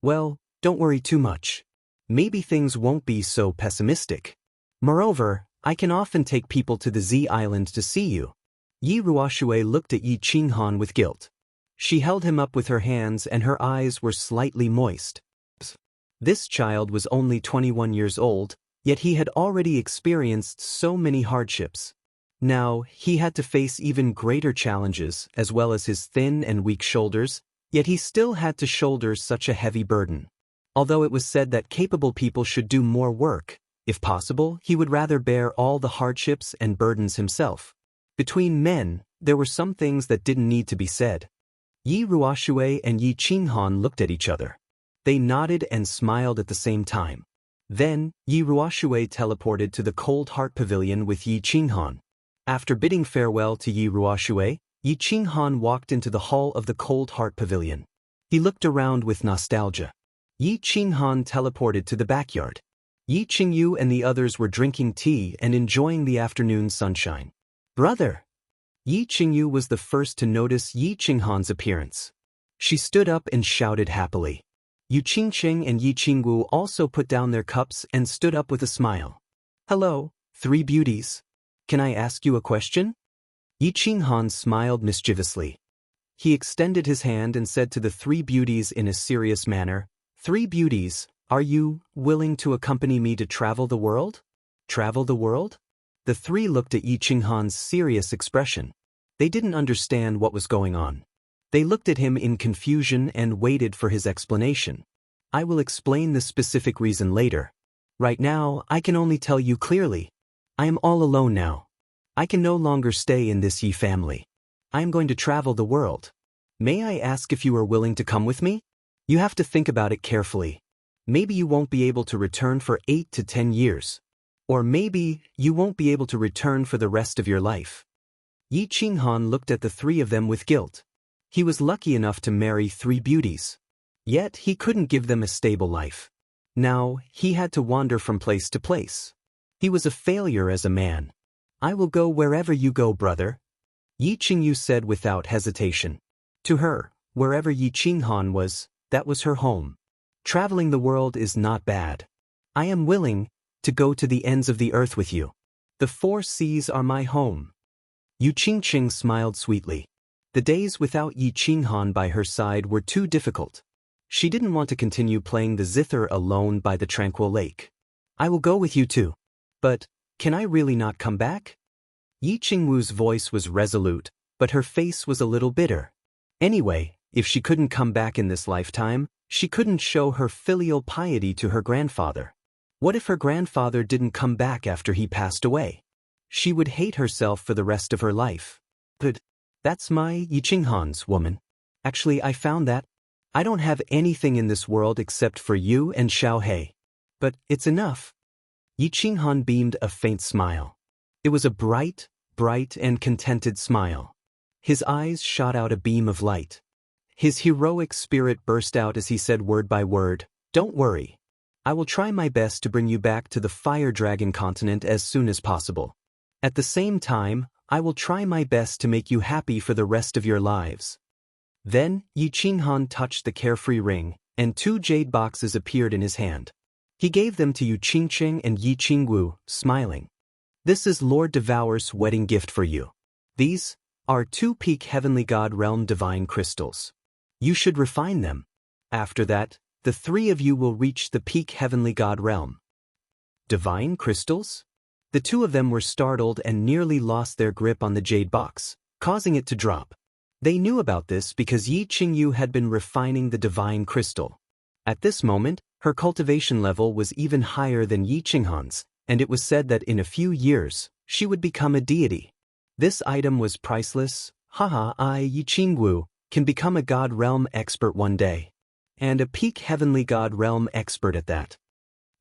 Well, don't worry too much. Maybe things won't be so pessimistic. Moreover, I can often take people to the Z Island to see you. Yi Ruoshui looked at Yi Qinghan with guilt. She held him up with her hands and her eyes were slightly moist. This child was only 21 years old, yet he had already experienced so many hardships. Now, he had to face even greater challenges as well as his thin and weak shoulders, yet he still had to shoulder such a heavy burden. Although it was said that capable people should do more work, if possible, he would rather bear all the hardships and burdens himself. Between men, there were some things that didn't need to be said. Yi Ruoshui and Yi Qinghan looked at each other. They nodded and smiled at the same time. Then, Yi Ruoshui teleported to the Cold Heart Pavilion with Yi Qinghan. After bidding farewell to Yi Ruoshui, Yi Qinghan walked into the hall of the Cold Heart Pavilion. He looked around with nostalgia. Yi Qinghan teleported to the backyard. Yi Qingyu and the others were drinking tea and enjoying the afternoon sunshine. Brother! Yi Qingyu was the first to notice Yi Qinghan's appearance. She stood up and shouted happily. Yu Qingqing and Yi Qingwu also put down their cups and stood up with a smile. Hello, 3 beauties. Can I ask you a question? Yi Qinghan smiled mischievously. He extended his hand and said to the 3 beauties in a serious manner, 3 beauties, are you willing to accompany me to travel the world? Travel the world? The 3 looked at Yi Qinghan's serious expression. They didn't understand what was going on. They looked at him in confusion and waited for his explanation. I will explain the specific reason later. Right now, I can only tell you clearly. I am all alone now. I can no longer stay in this Yi family. I am going to travel the world. May I ask if you are willing to come with me? You have to think about it carefully. Maybe you won't be able to return for 8 to 10 years. Or maybe you won't be able to return for the rest of your life. Yi Qinghan looked at the 3 of them with guilt. He was lucky enough to marry 3 beauties. Yet he couldn't give them a stable life. Now, he had to wander from place to place. He was a failure as a man. I will go wherever you go, brother. Yi Qingyu said without hesitation. To her, wherever Yi Qinghan was, that was her home. Traveling the world is not bad. I am willing, to go to the ends of the earth with you. The 4 seas are my home. Yu Qingqing smiled sweetly. The days without Yi Qinghan by her side were too difficult. She didn't want to continue playing the zither alone by the tranquil lake. I will go with you too. But, can I really not come back? Yi Qingwu's voice was resolute, but her face was a little bitter. Anyway, if she couldn't come back in this lifetime, she couldn't show her filial piety to her grandfather. What if her grandfather didn't come back after he passed away? She would hate herself for the rest of her life. But, that's my Yi Qinghan's woman. Actually, I found that. I don't have anything in this world except for you and Xiao He. But, it's enough. Yi Qinghan beamed a faint smile. It was a bright and contented smile. His eyes shot out a beam of light. His heroic spirit burst out as he said word by word, "Don't worry. I will try my best to bring you back to the Fire Dragon continent as soon as possible. At the same time, I will try my best to make you happy for the rest of your lives." Then, Yi Qinghan touched the carefree ring, and 2 jade boxes appeared in his hand. He gave them to Yu Qingqing and Yi Qingwu, smiling. "This is Lord Devour's wedding gift for you. These are 2 peak Heavenly God Realm divine crystals. You should refine them. After that, the 3 of you will reach the peak Heavenly God Realm." Divine crystals? The 2 of them were startled and nearly lost their grip on the jade box, causing it to drop. They knew about this because Yi Qingyu had been refining the divine crystal. At this moment, her cultivation level was even higher than Yi Qinghan's, and it was said that in a few years, she would become a deity. This item was priceless. Haha, I, Yi Qingwu, can become a God Realm expert one day. And a peak Heavenly God Realm expert at that.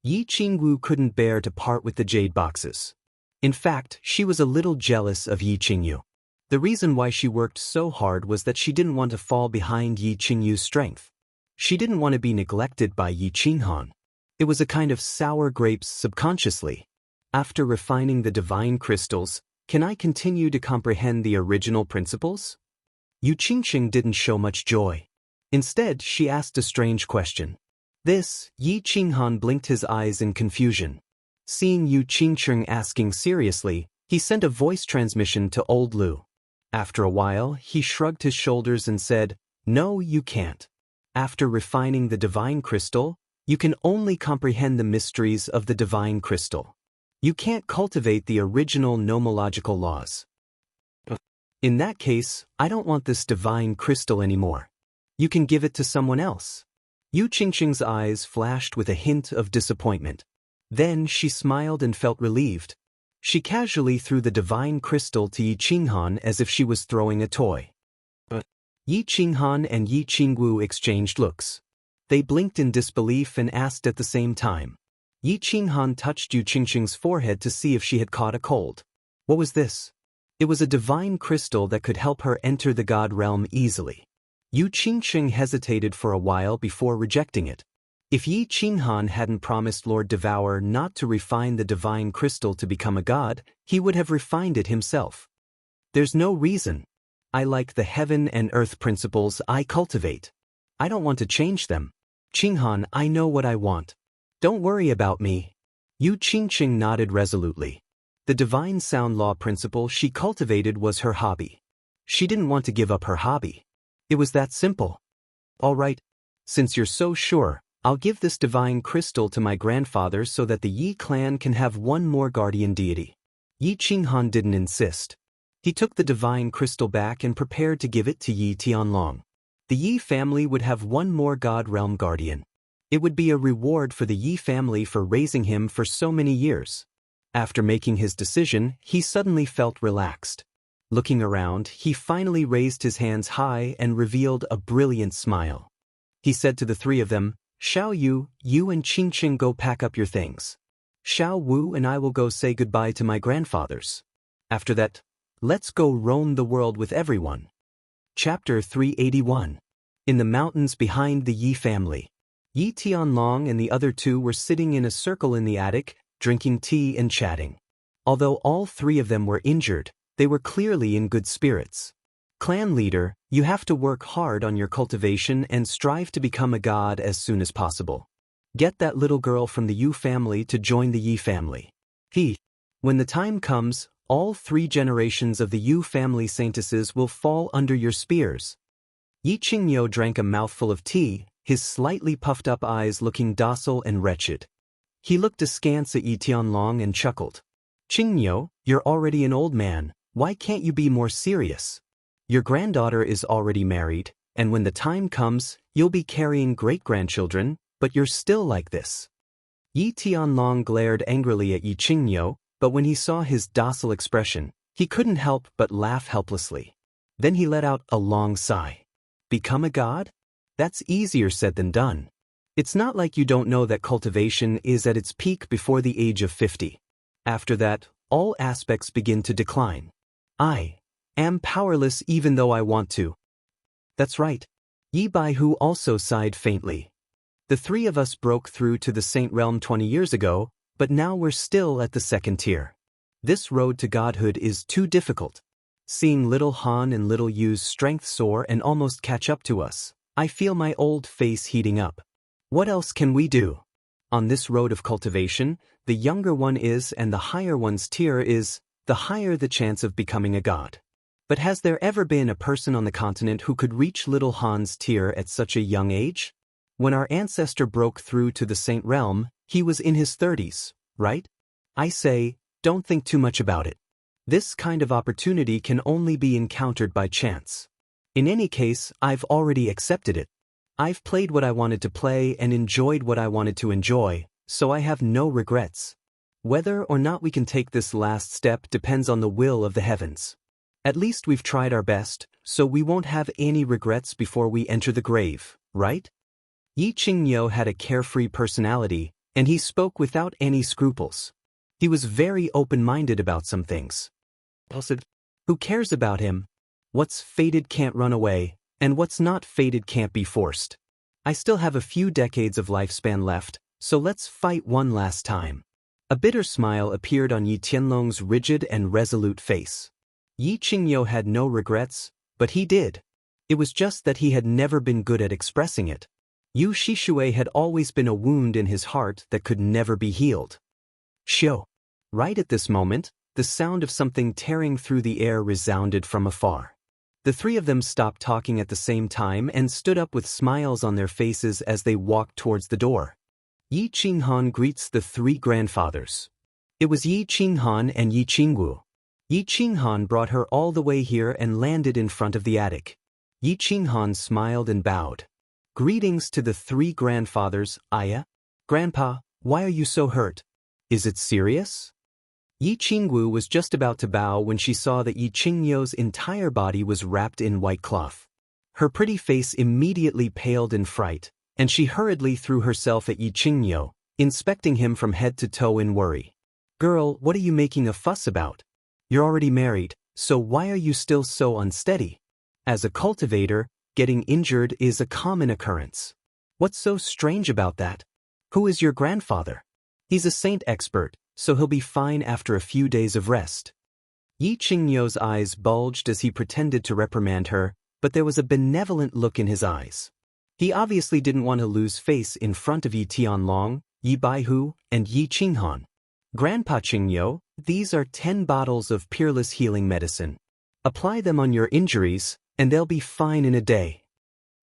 Yi Qingwu couldn't bear to part with the jade boxes. In fact, she was a little jealous of Yi Qingyu. The reason why she worked so hard was that she didn't want to fall behind Yi Qingyu's strength. She didn't want to be neglected by Yi Qinghan. It was a kind of sour grapes subconsciously. After refining the divine crystals, can I continue to comprehend the original principles? Yu Qingqing didn't show much joy. Instead, she asked a strange question. This, Yi Qinghan blinked his eyes in confusion. Seeing Yu Qingqing asking seriously, he sent a voice transmission to old Lu. After a while, he shrugged his shoulders and said, "No, you can't. After refining the divine crystal, you can only comprehend the mysteries of the divine crystal. You can't cultivate the original nomological laws. In that case, I don't want this divine crystal anymore. You can give it to someone else." Yu Qingqing's eyes flashed with a hint of disappointment. Then she smiled and felt relieved. She casually threw the divine crystal to Yi Qinghan as if she was throwing a toy. Yi Qinghan and Yi Qingwu exchanged looks. They blinked in disbelief and asked at the same time. Yi Qinghan touched Yu Qingqing's forehead to see if she had caught a cold. What was this? It was a divine crystal that could help her enter the God realm easily. Yu Qingqing hesitated for a while before rejecting it. If Yi Qinghan hadn't promised Lord Devour not to refine the divine crystal to become a god, he would have refined it himself. There's no reason. I like the heaven and earth principles I cultivate. I don't want to change them. Qinghan, I know what I want. Don't worry about me. Yu Qingqing nodded resolutely. The divine sound law principle she cultivated was her hobby. She didn't want to give up her hobby. It was that simple. All right. Since you're so sure, I'll give this divine crystal to my grandfather so that the Yi clan can have one more guardian deity. Yi Qinghan didn't insist. He took the divine crystal back and prepared to give it to Yi Tianlong. The Yi family would have one more God realm guardian. It would be a reward for the Yi family for raising him for so many years. After making his decision, he suddenly felt relaxed. Looking around, he finally raised his hands high and revealed a brilliant smile. He said to the 3 of them, "Xiao Yu, you and Qingqing go pack up your things. Xiao Wu and I will go say goodbye to my grandfathers. After that, let's go roam the world with everyone." Chapter 381. In the mountains behind the Yi family. Yi Tianlong and the other 2 were sitting in a circle in the attic, drinking tea and chatting. Although all 3 of them were injured, they were clearly in good spirits. Clan leader, you have to work hard on your cultivation and strive to become a god as soon as possible. Get that little girl from the Yu family to join the Yi family. When the time comes, all 3 generations of the Yu family saintesses will fall under your spears. Yi Qingyo drank a mouthful of tea, his slightly puffed-up eyes looking docile and wretched. He looked askance at Yi Tianlong and chuckled. Qingyo, you're already an old man, why can't you be more serious? Your granddaughter is already married, and when the time comes, you'll be carrying great-grandchildren, but you're still like this. Yi Tianlong glared angrily at Yi Qingyo, but when he saw his docile expression, he couldn't help but laugh helplessly. Then he let out a long sigh. Become a god? That's easier said than done. It's not like you don't know that cultivation is at its peak before the age of 50. After that, all aspects begin to decline. I am powerless even though I want to. That's right. Yi Baihu also sighed faintly. The 3 of us broke through to the Saint Realm 20 years ago, but now we're still at the 2nd tier. This road to godhood is too difficult. Seeing little Han and little Yu's strength soar and almost catch up to us, I feel my old face heating up. What else can we do? On this road of cultivation, the younger one is and the higher one's tier is, the higher the chance of becoming a god. But has there ever been a person on the continent who could reach little Han's tier at such a young age? When our ancestor broke through to the Saint Realm, he was in his 30s, right? I say, don't think too much about it. This kind of opportunity can only be encountered by chance. In any case, I've already accepted it. I've played what I wanted to play and enjoyed what I wanted to enjoy, so I have no regrets. Whether or not we can take this last step depends on the will of the heavens. At least we've tried our best, so we won't have any regrets before we enter the grave, right? Yi Qingyo had a carefree personality, and he spoke without any scruples. He was very open-minded about some things. Who cares about him? What's fated can't run away, and what's not fated can't be forced. I still have a few decades of lifespan left, so let's fight one last time. A bitter smile appeared on Yi Tianlong's rigid and resolute face. Yi Qingyo had no regrets, but he did. It was just that he had never been good at expressing it. Yu Shishui had always been a wound in his heart that could never be healed. Shio. Right at this moment, the sound of something tearing through the air resounded from afar. The 3 of them stopped talking at the same time and stood up with smiles on their faces as they walked towards the door. Yi Qinghan greets the 3 grandfathers. It was Yi Qinghan and Yi Qingwu. Yi Qinghan brought her all the way here and landed in front of the attic. Yi Qinghan smiled and bowed. Greetings to the 3 grandfathers, Aya. Grandpa, why are you so hurt? Is it serious? Yi Qingwu was just about to bow when she saw that Yi Qingyo's entire body was wrapped in white cloth. Her pretty face immediately paled in fright, and she hurriedly threw herself at Yi Qingyo, inspecting him from head to toe in worry. Girl, what are you making a fuss about? You're already married, so why are you still so unsteady? As a cultivator, getting injured is a common occurrence. What's so strange about that? Who is your grandfather? He's a saint expert, so he'll be fine after a few days of rest. Yi Qingyo's eyes bulged as he pretended to reprimand her, but there was a benevolent look in his eyes. He obviously didn't want to lose face in front of Yi Tianlong, Yi Baihu, and Yi Qinghan. Grandpa Qingyo, these are 10 bottles of peerless healing medicine. Apply them on your injuries, and they'll be fine in a day.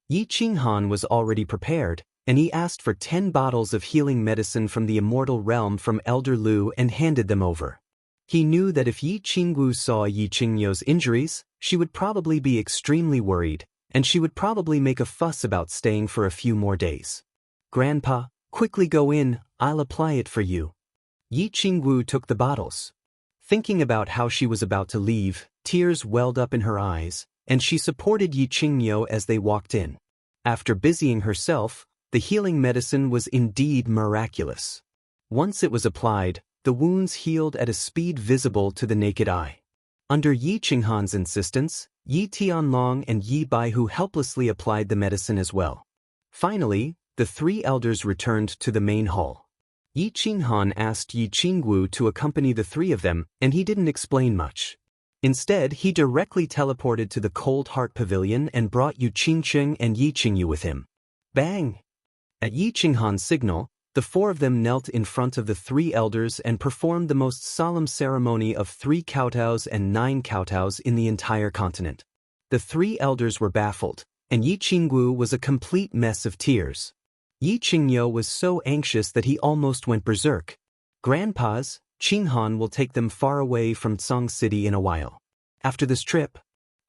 Yi Qinghan was already prepared, and he asked for 10 bottles of healing medicine from the immortal realm from Elder Lu and handed them over. He knew that if Yi Qingwu saw Yi Qingyo's injuries, she would probably be extremely worried, and she would probably make a fuss about staying for a few more days. Grandpa, quickly go in, I'll apply it for you. Yi Qingwu took the bottles. Thinking about how she was about to leave, tears welled up in her eyes, and she supported Yi Qingyo as they walked in. After busying herself, the healing medicine was indeed miraculous. Once it was applied, the wounds healed at a speed visible to the naked eye. Under Yi Qinghan's insistence, Yi Tianlong and Yi Baihu helplessly applied the medicine as well. Finally, the 3 elders returned to the main hall. Yi Qinghan asked Yi Qingwu to accompany the 3 of them, and he didn't explain much. Instead, he directly teleported to the Cold Heart Pavilion and brought Yu Qingcheng and Yi Qingyu with him. Bang! At Yi Qinghan's signal, The four of them knelt in front of the three elders and performed the most solemn ceremony of 3 kowtows and 9 kowtows in the entire continent. The three elders were baffled, and Yi Qinggu was a complete mess of tears. Yi Qingyo was so anxious that he almost went berserk. Grandpas, Qinghan will take them far away from Tsang City in a while. After this trip,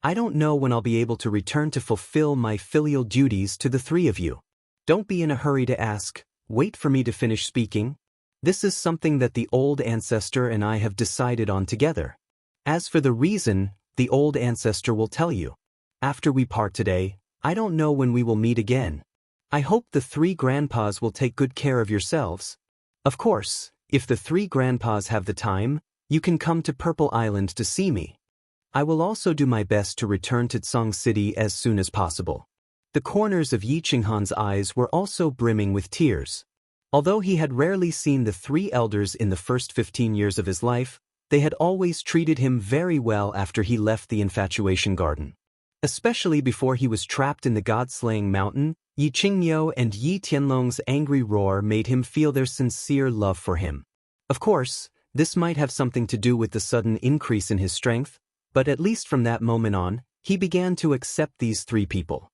I don't know when I'll be able to return to fulfill my filial duties to the three of you. Don't be in a hurry to ask. Wait for me to finish speaking. This is something that the old ancestor and I have decided on together. As for the reason, the old ancestor will tell you. After we part today, I don't know when we will meet again. I hope the 3 grandpas will take good care of yourselves. Of course, if the 3 grandpas have the time, you can come to Purple Island to see me. I will also do my best to return to Tsang City as soon as possible. The corners of Yi Qinghan's eyes were also brimming with tears. Although he had rarely seen the 3 elders in the first 15 years of his life, they had always treated him very well after he left the Infatuation Garden. Especially before he was trapped in the God-slaying mountain, Yi Qingyo and Yi Tianlong's angry roar made him feel their sincere love for him. Of course, this might have something to do with the sudden increase in his strength, but at least from that moment on, he began to accept these 3 people.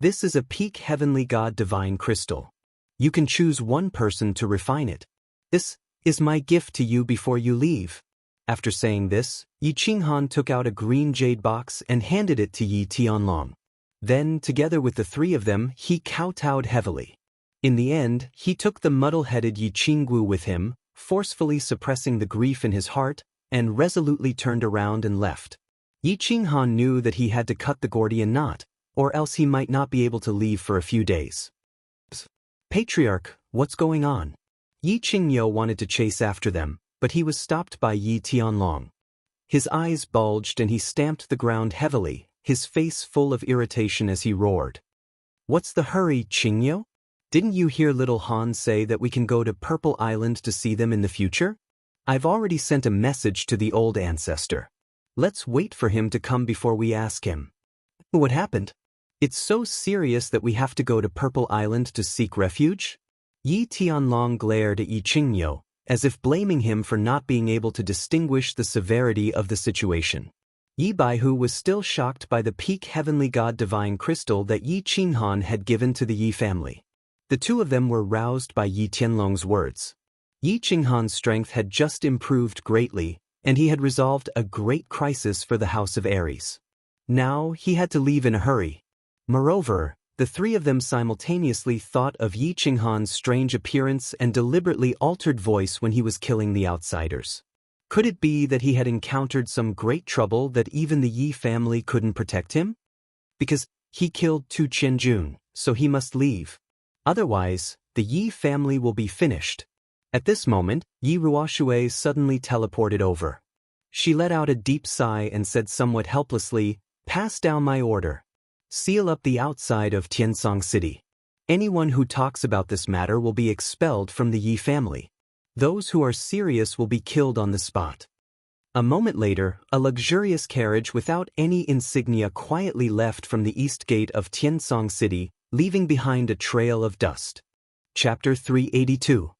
This is a peak heavenly god divine crystal. You can choose one person to refine it. This is my gift to you before you leave. After saying this, Yi Qinghan took out a green jade box and handed it to Yi Tianlong. Then, together with the 3 of them, he kowtowed heavily. In the end, he took the muddle-headed Yi Qinggu with him, forcefully suppressing the grief in his heart, and resolutely turned around and left. Yi Qinghan knew that he had to cut the Gordian knot, or else he might not be able to leave for a few days. Patriarch, what's going on? Yi Qingyo wanted to chase after them, but he was stopped by Yi Tianlong. His eyes bulged and he stamped the ground heavily, his face full of irritation as he roared. What's the hurry, Qingyo? Didn't you hear little Han say that we can go to Purple Island to see them in the future? I've already sent a message to the old ancestor. Let's wait for him to come before we ask him. What happened? It's so serious that we have to go to Purple Island to seek refuge? Yi Tianlong glared at Yi Qingyo, as if blaming him for not being able to distinguish the severity of the situation. Yi Baihu was still shocked by the peak heavenly god divine crystal that Yi Qinghan had given to the Yi family. The 2 of them were roused by Yi Tianlong's words. Yi Qinghan's strength had just improved greatly, and he had resolved a great crisis for the House of Aries. Now he had to leave in a hurry. Moreover, the 3 of them simultaneously thought of Yi Qinghan's strange appearance and deliberately altered voice when he was killing the outsiders. Could it be that he had encountered some great trouble that even the Yi family couldn't protect him? Because he killed Tu Qianjun, so he must leave. Otherwise, the Yi family will be finished. At this moment, Yi Ruoshui suddenly teleported over. She let out a deep sigh and said somewhat helplessly, "Pass down my order. Seal up the outside of Tiansong City. Anyone who talks about this matter will be expelled from the Yi family. Those who are serious will be killed on the spot." A moment later, a luxurious carriage without any insignia quietly left from the east gate of Tiansong City, leaving behind a trail of dust. Chapter 382.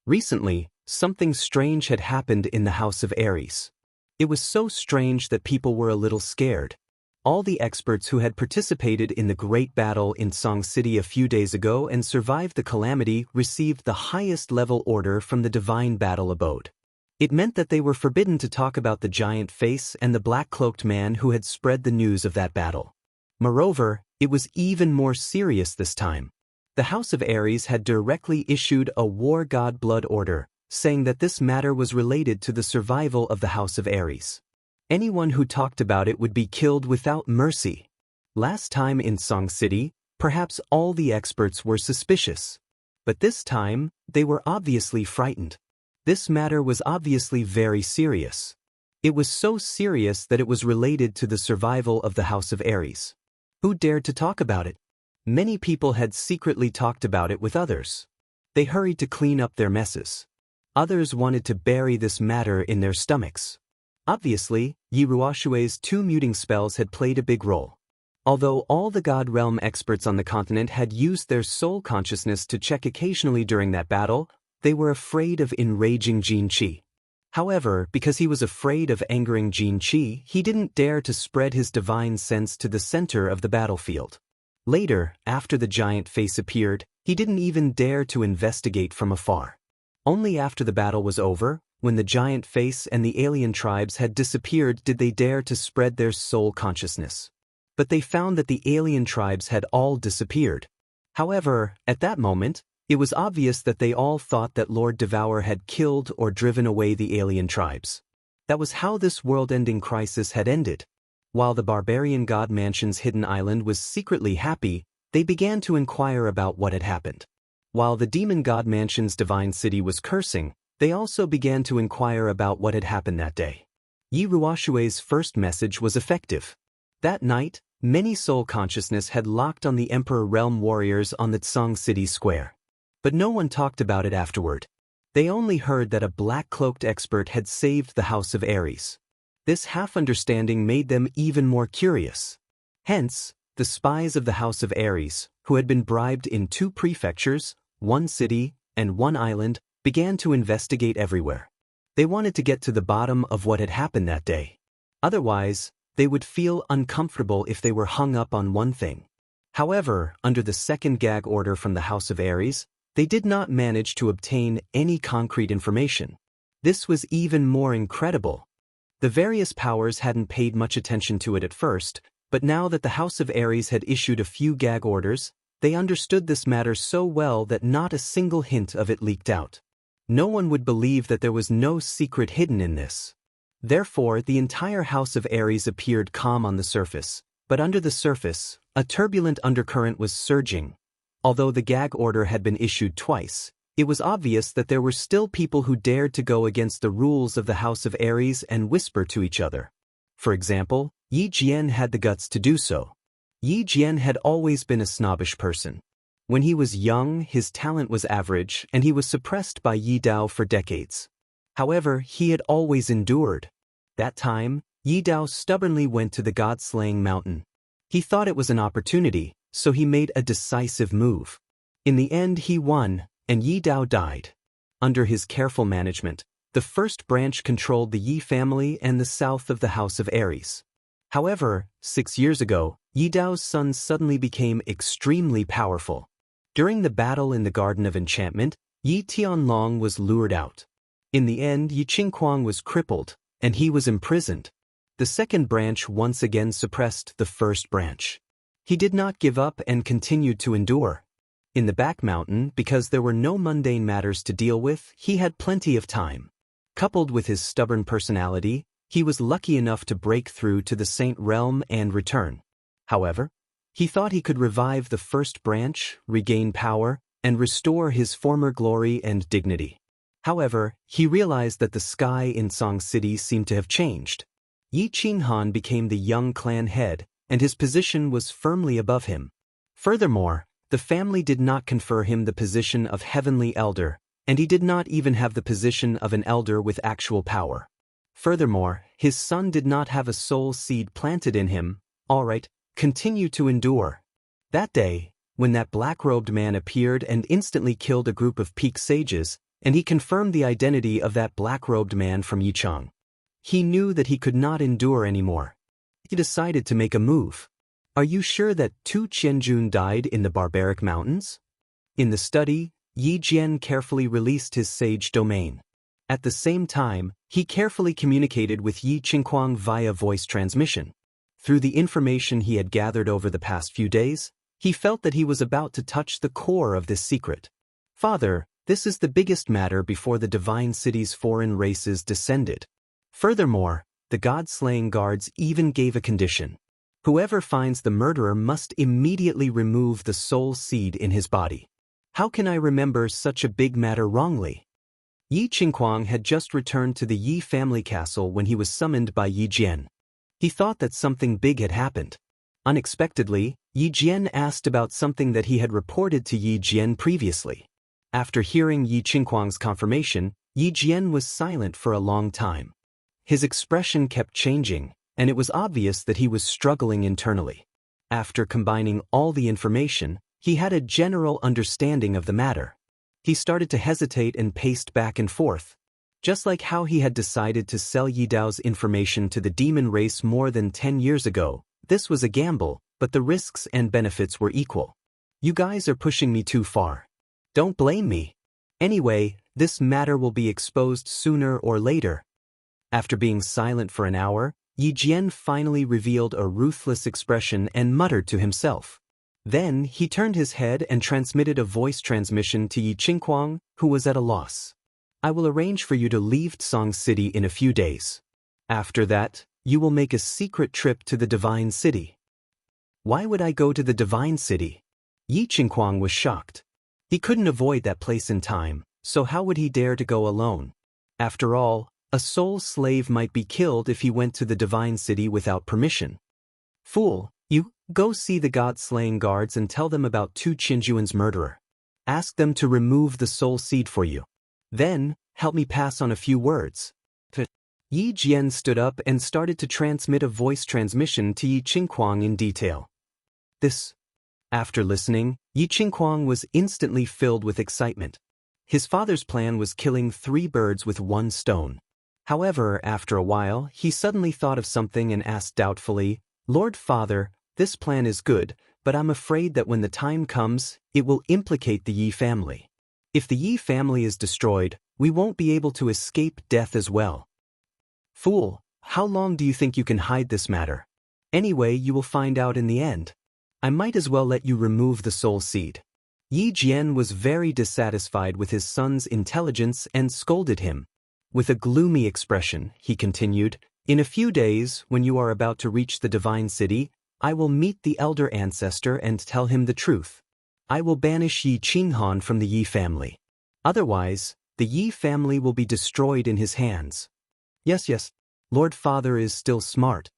Recently, something strange had happened in the House of Aries. It was so strange that people were a little scared. All the experts who had participated in the great battle in Song City a few days ago and survived the calamity received the highest level order from the Divine Battle Abode. It meant that they were forbidden to talk about the giant face and the black-cloaked man who had spread the news of that battle. Moreover, it was even more serious this time. The House of Aries had directly issued a war god blood order, saying that this matter was related to the survival of the House of Aries. Anyone who talked about it would be killed without mercy. Last time in Song City, perhaps all the experts were suspicious. But this time, they were obviously frightened. This matter was obviously very serious. It was so serious that it was related to the survival of the House of Aries. Who dared to talk about it? Many people had secretly talked about it with others. They hurried to clean up their messes. Others wanted to bury this matter in their stomachs. Obviously, Yi Ruoshui's 2 muting spells had played a big role. Although all the God Realm experts on the continent had used their soul consciousness to check occasionally during that battle, they were afraid of enraging Xianxia. However, because he was afraid of angering Xianxia, he didn't dare to spread his divine sense to the center of the battlefield. Later, after the giant face appeared, he didn't even dare to investigate from afar. Only after the battle was over, when the giant face and the alien tribes had disappeared, did they dare to spread their soul consciousness. But they found that the alien tribes had all disappeared. However, at that moment, it was obvious that they all thought that Lord Devour had killed or driven away the alien tribes. That was how this world-ending crisis had ended. While the barbarian god mansion's hidden island was secretly happy, they began to inquire about what had happened. While the demon god mansion's divine city was cursing, they also began to inquire about what had happened that day. Yi Ruoshui's first message was effective. That night, many soul consciousness had locked on the Emperor Realm warriors on the Tsang City Square. But no one talked about it afterward. They only heard that a black-cloaked expert had saved the House of Ares. This half-understanding made them even more curious. Hence, the spies of the House of Ares, who had been bribed in 2 prefectures, 1 city, and 1 island, began to investigate everywhere. They wanted to get to the bottom of what had happened that day. Otherwise, they would feel uncomfortable if they were hung up on one thing. However, under the second gag order from the House of Ares, they did not manage to obtain any concrete information. This was even more incredible. The various powers hadn't paid much attention to it at first, but now that the House of Ares had issued a few gag orders, they understood this matter so well that not a single hint of it leaked out. No one would believe that there was no secret hidden in this. Therefore, the entire House of Ares appeared calm on the surface, but under the surface, a turbulent undercurrent was surging. Although the gag order had been issued twice, it was obvious that there were still people who dared to go against the rules of the House of Ares and whisper to each other. For example, Yi Jian had the guts to do so. Yi Jian had always been a snobbish person. When he was young, his talent was average, and he was suppressed by Yi Dao for decades. However, he had always endured. That time, Yi Dao stubbornly went to the God-slaying mountain. He thought it was an opportunity, so he made a decisive move. In the end, he won, and Yi Dao died. Under his careful management, the first branch controlled the Yi family and the south of the House of Ares. However, 6 years ago, Yi Dao's son suddenly became extremely powerful. During the battle in the Garden of Enchantment, Yi Tianlong was lured out. In the end, Yi Qingquang was crippled, and he was imprisoned. The second branch once again suppressed the first branch. He did not give up and continued to endure. In the back mountain, because there were no mundane matters to deal with, he had plenty of time. Coupled with his stubborn personality, he was lucky enough to break through to the Saint Realm and return. However, he thought he could revive the first branch, regain power, and restore his former glory and dignity. However, he realized that the sky in Tsang City seemed to have changed. Yi Qinghan became the young clan head, and his position was firmly above him. Furthermore, the family did not confer him the position of heavenly elder, and he did not even have the position of an elder with actual power. Furthermore, his son did not have a soul seed planted in him. All right, continue to endure. That day, when that black-robed man appeared and instantly killed a group of peak sages, and he confirmed the identity of that black-robed man from Yichang. He knew that he could not endure anymore. He decided to make a move. Are you sure that Tu Qianjun died in the barbaric mountains? In the study, Yi Jian carefully released his sage domain. At the same time, he carefully communicated with Yi Qingquang via voice transmission. Through the information he had gathered over the past few days, he felt that he was about to touch the core of this secret. Father, this is the biggest matter before the divine city's foreign races descended. Furthermore, the god-slaying guards even gave a condition. Whoever finds the murderer must immediately remove the soul seed in his body. How can I remember such a big matter wrongly? Yi Qingquang had just returned to the Yi family castle when he was summoned by Yi Jian. He thought that something big had happened. Unexpectedly, Yi Jian asked about something that he had reported to Yi Jian previously. After hearing Yi Qingquang's confirmation, Yi Jian was silent for a long time. His expression kept changing, and it was obvious that he was struggling internally. After combining all the information, he had a general understanding of the matter. He started to hesitate and paced back and forth. Just like how he had decided to sell Yi Dao's information to the demon race more than 10 years ago, this was a gamble, but the risks and benefits were equal. You guys are pushing me too far. Don't blame me. Anyway, this matter will be exposed sooner or later. After being silent for an hour, Yi Jian finally revealed a ruthless expression and muttered to himself. Then he turned his head and transmitted a voice transmission to Yi Qingquang, who was at a loss. I will arrange for you to leave Tsang City in a few days. After that, you will make a secret trip to the Divine City. Why would I go to the Divine City? Yi Qingquang was shocked. He couldn't avoid that place in time, so how would he dare to go alone? After all, a soul slave might be killed if he went to the Divine City without permission. Fool, you, go see the god-slaying guards and tell them about Tu Qinjuan's murderer. Ask them to remove the soul seed for you. Then, help me pass on a few words. Yi Jian stood up and started to transmit a voice transmission to Yi Qingquang in detail. After listening, Yi Qingquang was instantly filled with excitement. His father's plan was killing 3 birds with 1 stone. However, after a while, he suddenly thought of something and asked doubtfully, Lord Father, this plan is good, but I'm afraid that when the time comes, it will implicate the Yi family. If the Yi family is destroyed, we won't be able to escape death as well. Fool, how long do you think you can hide this matter? Anyway, you will find out in the end. I might as well let you remove the soul seed. Yi Jian was very dissatisfied with his son's intelligence and scolded him. With a gloomy expression, he continued, In a few days, when you are about to reach the Divine City, I will meet the elder ancestor and tell him the truth. I will banish Yi Qinghan from the Yi family. Otherwise, the Yi family will be destroyed in his hands. Yes, Lord Father is still smart.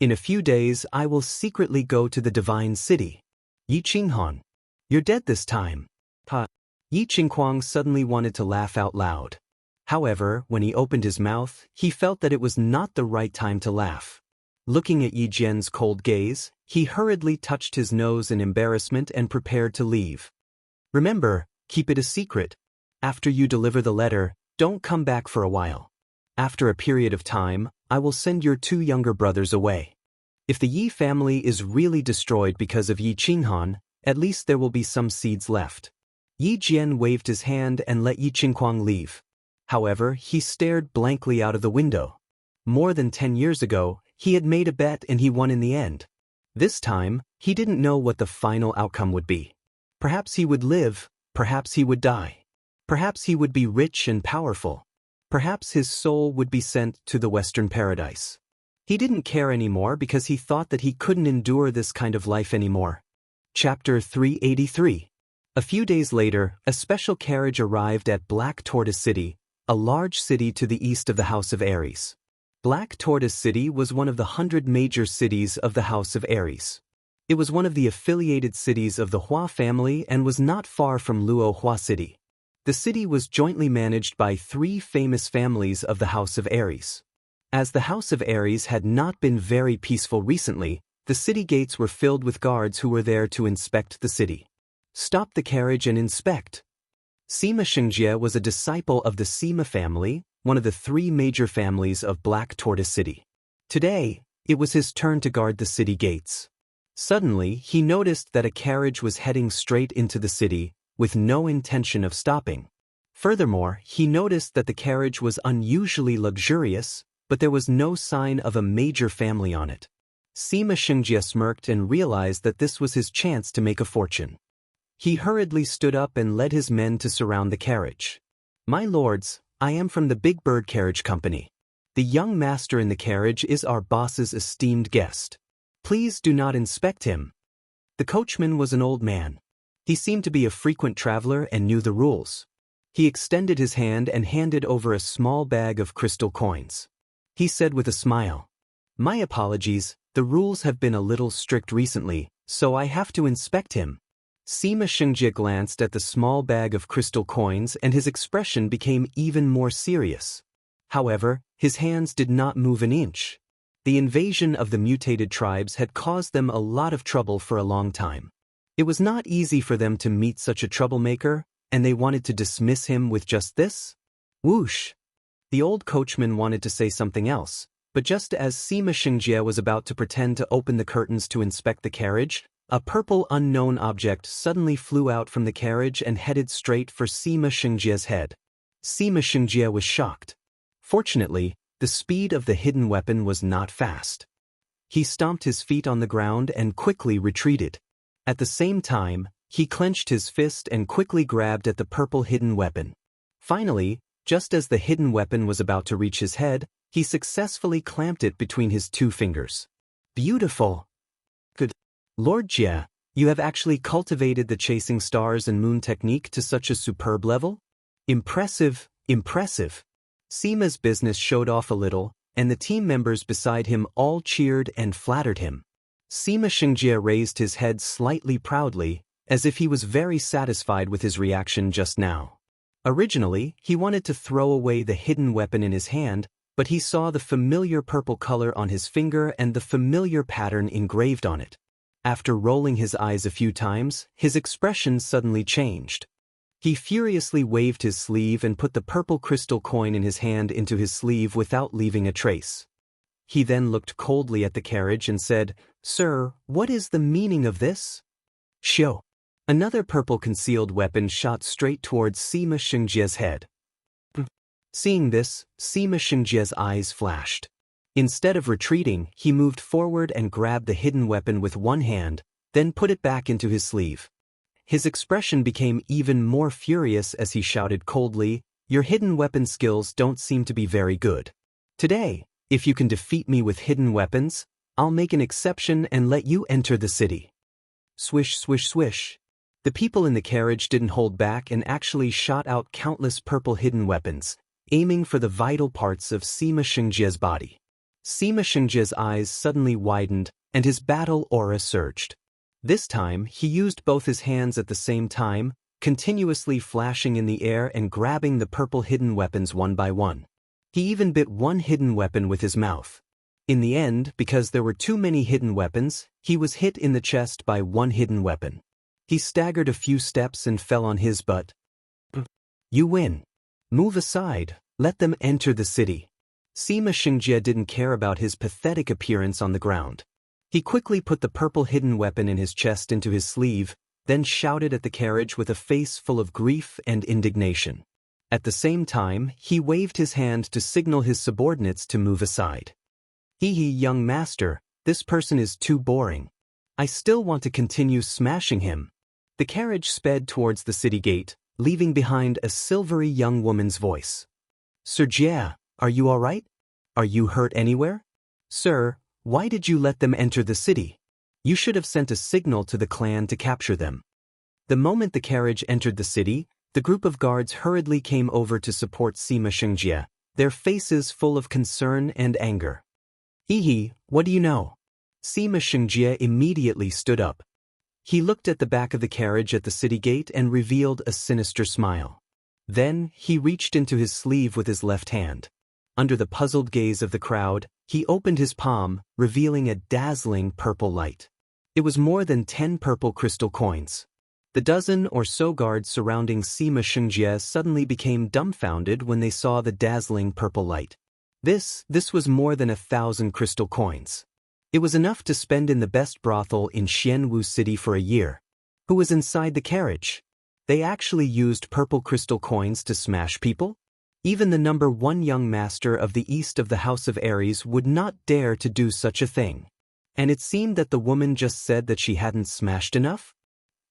In a few days I will secretly go to the Divine City. Yi Qinghan, you're dead this time. Yi Qingquang suddenly wanted to laugh out loud. However, when he opened his mouth, he felt that it was not the right time to laugh. Looking at Yi Jian's cold gaze, he hurriedly touched his nose in embarrassment and prepared to leave. Remember, keep it a secret. After you deliver the letter, don't come back for a while. After a period of time, I will send your 2 younger brothers away. If the Yi family is really destroyed because of Yi Qinghan, at least there will be some seeds left. Yi Jian waved his hand and let Yi Qingquang leave. However, he stared blankly out of the window. More than 10 years ago, he had made a bet and he won in the end. This time, he didn't know what the final outcome would be. Perhaps he would live, perhaps he would die. Perhaps he would be rich and powerful. Perhaps his soul would be sent to the Western Paradise. He didn't care anymore because he thought that he couldn't endure this kind of life anymore. Chapter 383. A few days later, a special carriage arrived at Black Tortoise City, a large city to the east of the House of Aries. Black Tortoise City was one of the 100 major cities of the House of Aries. It was one of the affiliated cities of the Hua family and was not far from Luo Hua City. The city was jointly managed by 3 famous families of the House of Aries. As the House of Aries had not been very peaceful recently, the city gates were filled with guards who were there to inspect the city. Stop the carriage and inspect. Sima Xianxia was a disciple of the Sima family, one of the 3 major families of Black Tortoise City. Today, it was his turn to guard the city gates. Suddenly, he noticed that a carriage was heading straight into the city, with no intention of stopping. Furthermore, he noticed that the carriage was unusually luxurious, but there was no sign of a major family on it. Sima Xianxia smirked and realized that this was his chance to make a fortune. He hurriedly stood up and led his men to surround the carriage. My lords, I am from the Big Bird Carriage Company. The young master in the carriage is our boss's esteemed guest. Please do not inspect him. The coachman was an old man. He seemed to be a frequent traveler and knew the rules. He extended his hand and handed over a small bag of crystal coins. He said with a smile, My apologies, the rules have been a little strict recently, so I have to inspect him. Sima Xianxia glanced at the small bag of crystal coins and his expression became even more serious. However, his hands did not move an inch. The invasion of the mutated tribes had caused them a lot of trouble for a long time. It was not easy for them to meet such a troublemaker, and they wanted to dismiss him with just this? Whoosh! The old coachman wanted to say something else, but just as Sima Xianxia was about to pretend to open the curtains to inspect the carriage, a purple unknown object suddenly flew out from the carriage and headed straight for Sima Xianxia's head. Sima Xianxia was shocked. Fortunately, the speed of the hidden weapon was not fast. He stomped his feet on the ground and quickly retreated. At the same time, he clenched his fist and quickly grabbed at the purple hidden weapon. Finally, just as the hidden weapon was about to reach his head, he successfully clamped it between his 2 fingers. Beautiful! Good. Lord Jia, you have actually cultivated the chasing stars and moon technique to such a superb level? Impressive, impressive. Sima's business showed off a little, and the team members beside him all cheered and flattered him. Sima Xianxia raised his head slightly proudly, as if he was very satisfied with his reaction just now. Originally, he wanted to throw away the hidden weapon in his hand, but he saw the familiar purple color on his finger and the familiar pattern engraved on it. After rolling his eyes a few times, his expression suddenly changed. He furiously waved his sleeve and put the purple crystal coin in his hand into his sleeve without leaving a trace. He then looked coldly at the carriage and said, "Sir, what is the meaning of this?" Shoo! Another purple concealed weapon shot straight towards Sima Xianxia's head. Seeing this, Sima Xianxia's eyes flashed. Instead of retreating, he moved forward and grabbed the hidden weapon with one hand, then put it back into his sleeve. His expression became even more furious as he shouted coldly, "Your hidden weapon skills don't seem to be very good. Today, if you can defeat me with hidden weapons, I'll make an exception and let you enter the city." Swish, swish, swish. The people in the carriage didn't hold back and actually shot out countless purple hidden weapons, aiming for the vital parts of Sima Xianxia's body. Sima Xianxia's eyes suddenly widened, and his battle aura surged. This time, he used both his hands at the same time, continuously flashing in the air and grabbing the purple hidden weapons one by one. He even bit one hidden weapon with his mouth. In the end, because there were too many hidden weapons, he was hit in the chest by one hidden weapon. He staggered a few steps and fell on his butt. "You win. Move aside, let them enter the city." Sima Xianxia didn't care about his pathetic appearance on the ground. He quickly put the purple hidden weapon in his chest into his sleeve, then shouted at the carriage with a face full of grief and indignation. At the same time, he waved his hand to signal his subordinates to move aside. "Hee, young master, this person is too boring. I still want to continue smashing him." The carriage sped towards the city gate, leaving behind a silvery young woman's voice. "Sir Jia, are you all right? Are you hurt anywhere? Sir, why did you let them enter the city? You should have sent a signal to the clan to capture them." The moment the carriage entered the city, the group of guards hurriedly came over to support Sima Xianxia, their faces full of concern and anger. "Hee, what do you know?" Sima Xianxia immediately stood up. He looked at the back of the carriage at the city gate and revealed a sinister smile. Then, he reached into his sleeve with his left hand. Under the puzzled gaze of the crowd, he opened his palm, revealing a dazzling purple light. It was more than 10 purple crystal coins. The dozen or so guards surrounding Sima Xianxia suddenly became dumbfounded when they saw the dazzling purple light. This was more than 1,000 crystal coins. It was enough to spend in the best brothel in Xianwu City for a year. Who was inside the carriage? They actually used purple crystal coins to smash people? Even the number 1 young master of the east of the House of Aries would not dare to do such a thing. And it seemed that the woman just said that she hadn't smashed enough?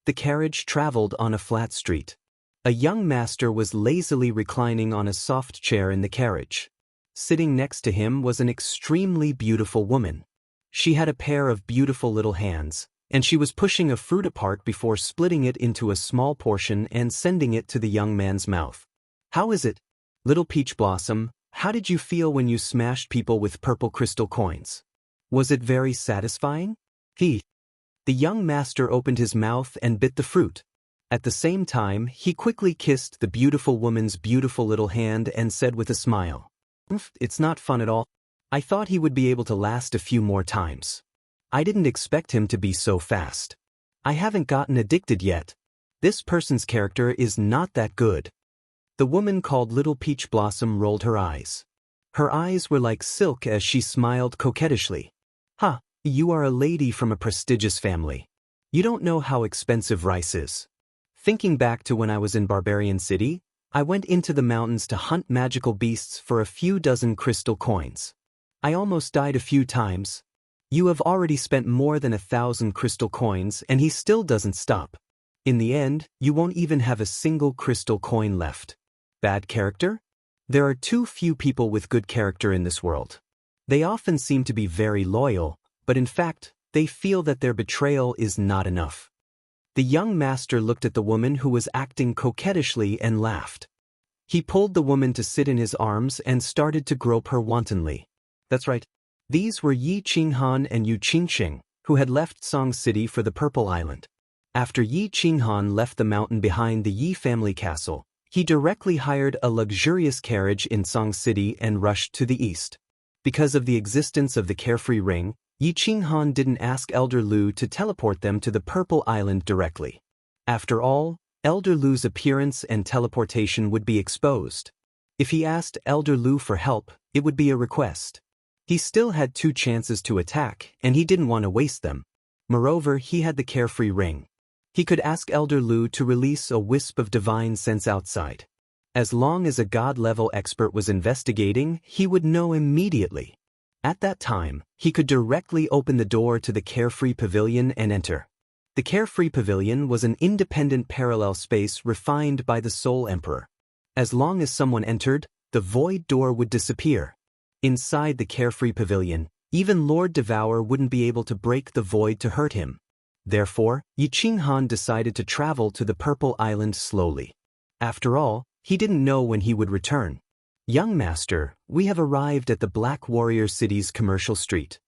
The carriage traveled on a flat street. A young master was lazily reclining on a soft chair in the carriage. Sitting next to him was an extremely beautiful woman. She had a pair of beautiful little hands, and she was pushing a fruit apart before splitting it into a small portion and sending it to the young man's mouth. "How is it? Little Peach Blossom, how did you feel when you smashed people with purple crystal coins? Was it very satisfying?" The young master opened his mouth and bit the fruit. At the same time, he quickly kissed the beautiful woman's beautiful little hand and said with a smile, "It's not fun at all." I thought he would be able to last a few more times. I didn't expect him to be so fast. I haven't gotten addicted yet. This person's character is not that good. The woman called Little Peach Blossom rolled her eyes. Her eyes were like silk as she smiled coquettishly. Ha, you are a lady from a prestigious family. You don't know how expensive rice is. Thinking back to when I was in Barbarian City, I went into the mountains to hunt magical beasts for a few dozen crystal coins. I almost died a few times. You have already spent more than 1,000 crystal coins and he still doesn't stop. In the end, you won't even have a single crystal coin left. Bad character? There are too few people with good character in this world. They often seem to be very loyal, but in fact, they feel that their betrayal is not enough. The young master looked at the woman who was acting coquettishly and laughed. He pulled the woman to sit in his arms and started to grope her wantonly. That's right. These were Yi Qinghan and Yu Qingqing, who had left Song City for the Purple Island. After Yi Qinghan left the mountain behind the Yi family castle, he directly hired a luxurious carriage in Song City and rushed to the east. Because of the existence of the Carefree Ring, Yi Qinghan didn't ask Elder Lu to teleport them to the Purple Island directly. After all, Elder Lu's appearance and teleportation would be exposed. If he asked Elder Lu for help, it would be a request. He still had 2 chances to attack, and he didn't want to waste them. Moreover, he had the Carefree Ring. He could ask Elder Lu to release a wisp of divine sense outside. As long as a god-level expert was investigating, he would know immediately. At that time, he could directly open the door to the Carefree Pavilion and enter. The Carefree Pavilion was an independent parallel space refined by the Soul Emperor. As long as someone entered, the void door would disappear. Inside the Carefree Pavilion, even Lord Devour wouldn't be able to break the void to hurt him. Therefore, Yi Qinghan decided to travel to the Purple Island slowly. After all, he didn't know when he would return. Young master, we have arrived at the Black Warrior City's commercial street.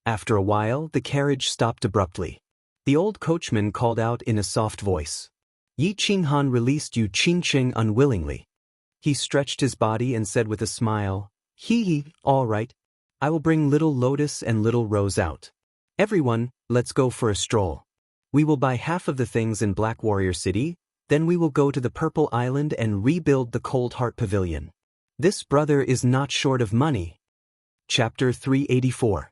After a while, the carriage stopped abruptly. The old coachman called out in a soft voice. Yi Qinghan released Yu Qingqing unwillingly. He stretched his body and said with a smile, "Hee, all right. I will bring Little Lotus and Little Rose out. Everyone, let's go for a stroll. We will buy half of the things in Black Warrior City, then we will go to the Purple Island and rebuild the Cold Heart Pavilion. This brother is not short of money." Chapter 384.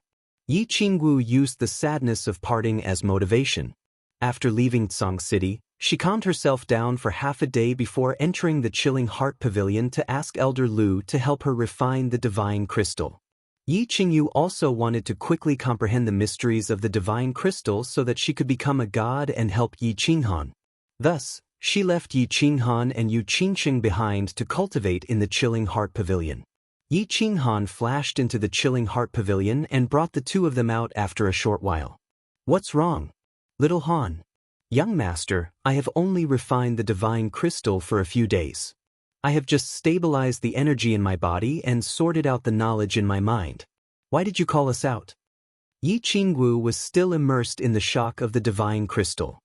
Yi Qingwu used the sadness of parting as motivation. After leaving Song City, she calmed herself down for half a day before entering the Chilling Heart Pavilion to ask Elder Lu to help her refine the divine crystal. Yi Qingyu also wanted to quickly comprehend the mysteries of the divine crystal so that she could become a god and help Yi Qinghan. Thus, she left Yi Qinghan and Yu Qingqing behind to cultivate in the Chilling Heart Pavilion. Yi Qinghan flashed into the Chilling Heart Pavilion and brought the 2 of them out after a short while. "What's wrong? Little Han." "Young master, I have only refined the divine crystal for a few days. I have just stabilized the energy in my body and sorted out the knowledge in my mind. Why did you call us out?" Yi Qingwu was still immersed in the shock of the divine crystal.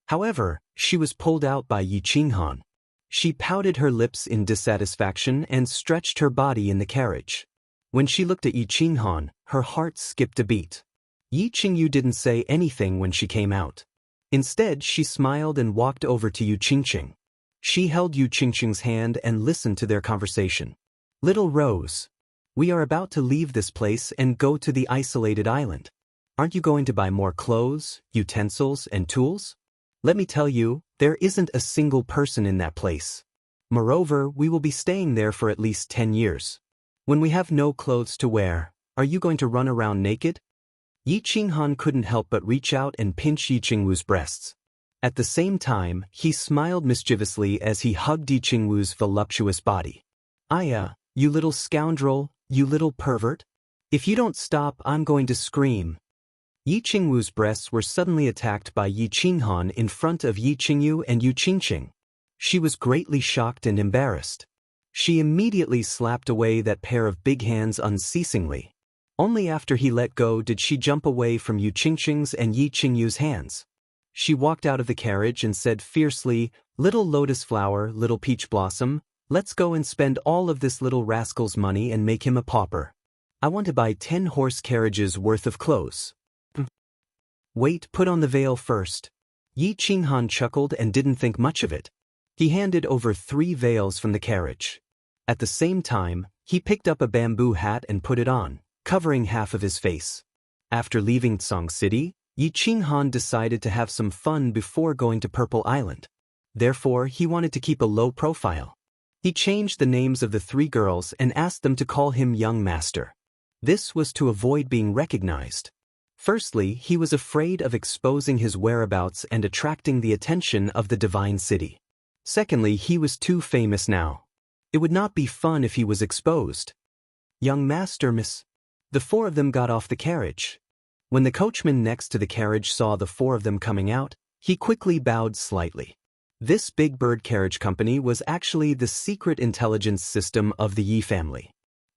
However, she was pulled out by Yi Qinghan. She pouted her lips in dissatisfaction and stretched her body in the carriage. When she looked at Yi Qinghan, her heart skipped a beat. Yi Qingyu didn't say anything when she came out. Instead, she smiled and walked over to Yu Qingqing. She held Yu Qingqing's hand and listened to their conversation. "Little Rose, we are about to leave this place and go to the isolated island. Aren't you going to buy more clothes, utensils, and tools? Let me tell you, there isn't a single person in that place. Moreover, we will be staying there for at least 10 years. When we have no clothes to wear, are you going to run around naked?" Yi Qinghan couldn't help but reach out and pinch Yi Qingwu's breasts. At the same time, he smiled mischievously as he hugged Yi Qingwu's voluptuous body. "Aya, you little scoundrel, you little pervert. If you don't stop, I'm going to scream." Yi Qingwu's breasts were suddenly attacked by Yi Qinghan in front of Yi Qingyu and Yu Qingqing. She was greatly shocked and embarrassed. She immediately slapped away that pair of big hands unceasingly. Only after he let go did she jump away from Yu Qingqing's and Yi Qingyu's hands. She walked out of the carriage and said fiercely, "Little Lotus Flower, Little Peach Blossom, let's go and spend all of this little rascal's money and make him a pauper. I want to buy 10 horse carriages worth of clothes. Wait, put on the veil first. Yi Qinghan chuckled and didn't think much of it. He handed over 3 veils from the carriage. At the same time, he picked up a bamboo hat and put it on, covering half of his face. After leaving Tsang City, Yi Qinghan decided to have some fun before going to Purple Island. Therefore, he wanted to keep a low profile. He changed the names of the 3 girls and asked them to call him Young Master. This was to avoid being recognized. Firstly, he was afraid of exposing his whereabouts and attracting the attention of the Divine City. Secondly, he was too famous now. It would not be fun if he was exposed. Young Master, miss. The 4 of them got off the carriage. When the coachman next to the carriage saw the 4 of them coming out, he quickly bowed slightly. This Big Bird Carriage Company was actually the secret intelligence system of the Yi family.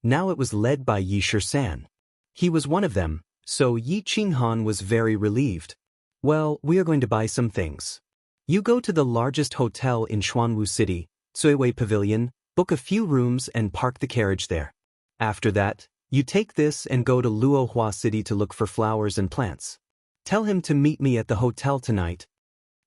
Now it was led by Yi Shisan. He was one of them, so Yi Qinghan was very relieved. Well, we are going to buy some things. You go to the largest hotel in Xuanwu City, Cuiwei Pavilion, book a few rooms and park the carriage there. After that, you take this and go to Luohua City to look for flowers and plants. Tell him to meet me at the hotel tonight.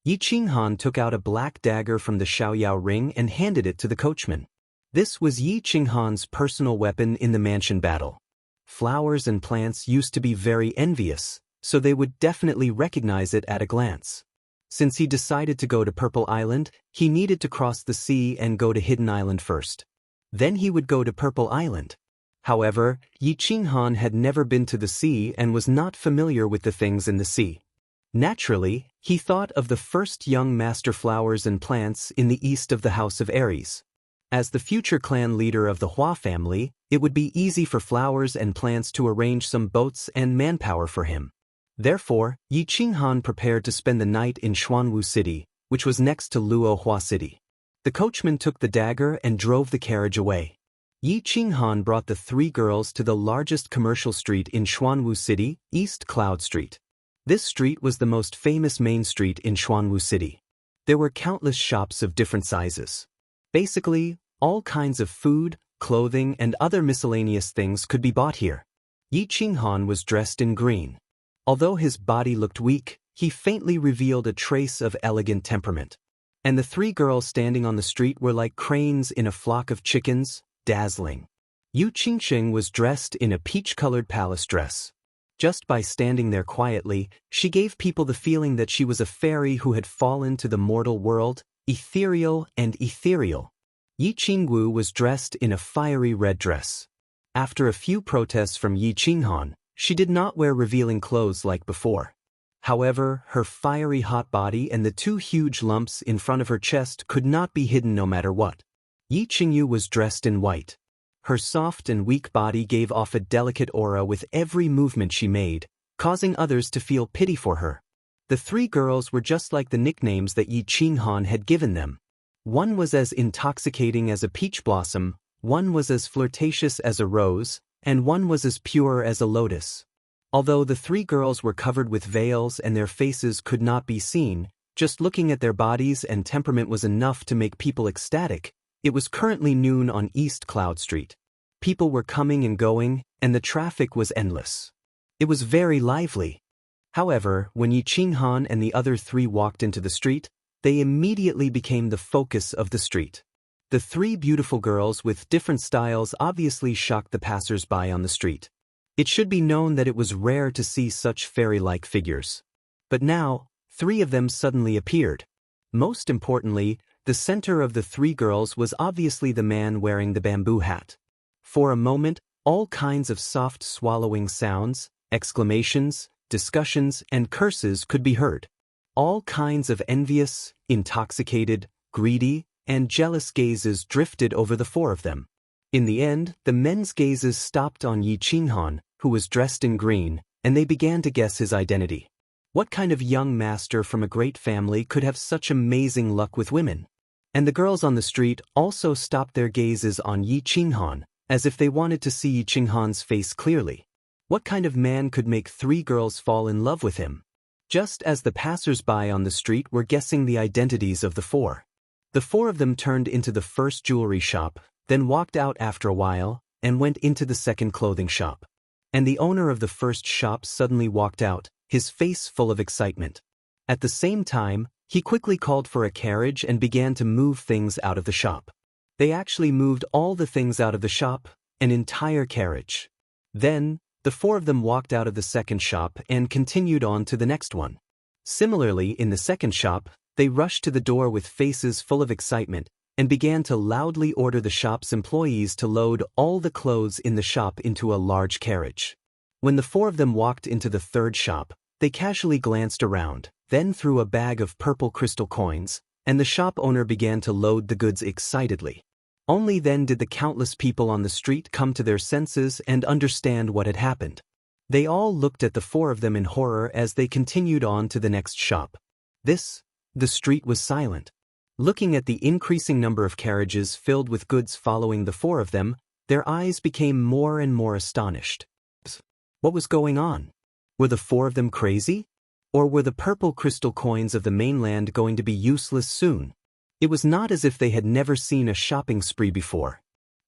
Yi Qinghan took out a black dagger from the Xiaoyao ring and handed it to the coachman. This was Yi Qinghan's personal weapon in the mansion battle. Flowers and plants used to be very envious, so they would definitely recognize it at a glance. Since he decided to go to Purple Island, he needed to cross the sea and go to Hidden Island first. Then he would go to Purple Island. However, Yi Qinghan had never been to the sea and was not familiar with the things in the sea. Naturally, he thought of the first young master flowers and plants in the east of the House of Aries. As the future clan leader of the Hua family, it would be easy for flowers and plants to arrange some boats and manpower for him. Therefore, Yi Qinghan prepared to spend the night in Xuanwu City, which was next to Luohua City. The coachman took the dagger and drove the carriage away. Yi Qinghan brought the 3 girls to the largest commercial street in Xuanwu City, East Cloud Street. This street was the most famous main street in Xuanwu City. There were countless shops of different sizes. Basically, all kinds of food, clothing, and other miscellaneous things could be bought here. Yi Qinghan was dressed in green. Although his body looked weak, he faintly revealed a trace of elegant temperament. And the 3 girls standing on the street were like cranes in a flock of chickens, dazzling. Yu Qingxing was dressed in a peach-colored palace dress. Just by standing there quietly, she gave people the feeling that she was a fairy who had fallen to the mortal world, ethereal and ethereal. Yi Qingwu was dressed in a fiery red dress. After a few protests from Yi Qinghan, she did not wear revealing clothes like before. However, her fiery hot body and the 2 huge lumps in front of her chest could not be hidden no matter what. Yi Qingyu was dressed in white. Her soft and weak body gave off a delicate aura with every movement she made, causing others to feel pity for her. The 3 girls were just like the nicknames that Yi Qinghan had given them. One was as intoxicating as a peach blossom, one was as flirtatious as a rose, and one was as pure as a lotus. Although the 3 girls were covered with veils and their faces could not be seen, just looking at their bodies and temperament was enough to make people ecstatic. It was currently noon on East Cloud Street. People were coming and going, and the traffic was endless. It was very lively. However, when Yi Qinghan and the other 3 walked into the street, they immediately became the focus of the street. The 3 beautiful girls with different styles obviously shocked the passers-by on the street. It should be known that it was rare to see such fairy-like figures. But now, 3 of them suddenly appeared. Most importantly, the center of the 3 girls was obviously the man wearing the bamboo hat. For a moment, all kinds of soft swallowing sounds, exclamations, discussions, and curses could be heard. All kinds of envious, intoxicated, greedy, and jealous gazes drifted over the 4 of them. In the end, the men's gazes stopped on Yi Qinghan, who was dressed in green, and they began to guess his identity. What kind of young master from a great family could have such amazing luck with women? And the girls on the street also stopped their gazes on Yi Qinghan, as if they wanted to see Yi Qinghan's face clearly. What kind of man could make 3 girls fall in love with him? Just as the passers-by on the street were guessing the identities of the 4. The 4 of them turned into the first jewelry shop, then walked out after a while, and went into the second clothing shop. And the owner of the first shop suddenly walked out, his face full of excitement. At the same time, he quickly called for a carriage and began to move things out of the shop. They actually moved all the things out of the shop, an entire carriage. Then, the four of them walked out of the second shop and continued on to the next one. Similarly, in the second shop, they rushed to the door with faces full of excitement and began to loudly order the shop's employees to load all the clothes in the shop into a large carriage. When the four of them walked into the third shop, they casually glanced around, then threw a bag of purple crystal coins, and the shop owner began to load the goods excitedly. Only then did the countless people on the street come to their senses and understand what had happened. They all looked at the four of them in horror as they continued on to the next shop. The street was silent. Looking at the increasing number of carriages filled with goods following the four of them, their eyes became more and more astonished. What was going on? Were the four of them crazy? Or were the purple crystal coins of the mainland going to be useless soon? It was not as if they had never seen a shopping spree before.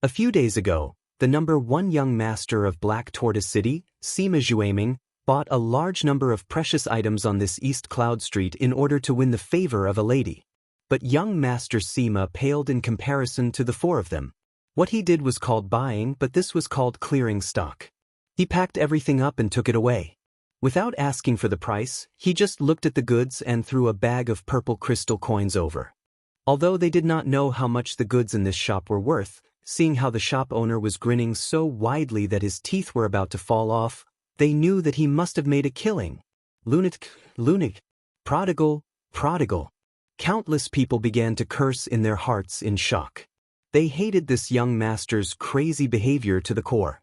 A few days ago, the number one young master of Black Tortoise City, Sima Zhuaming, bought a large number of precious items on this East Cloud Street in order to win the favor of a lady. But young Master Sima paled in comparison to the four of them. What he did was called buying, but this was called clearing stock. He packed everything up and took it away. Without asking for the price, he just looked at the goods and threw a bag of purple crystal coins over. Although they did not know how much the goods in this shop were worth, seeing how the shop owner was grinning so widely that his teeth were about to fall off, they knew that he must have made a killing. Lunatic, prodigal. Countless people began to curse in their hearts in shock. They hated this young master's crazy behavior to the core.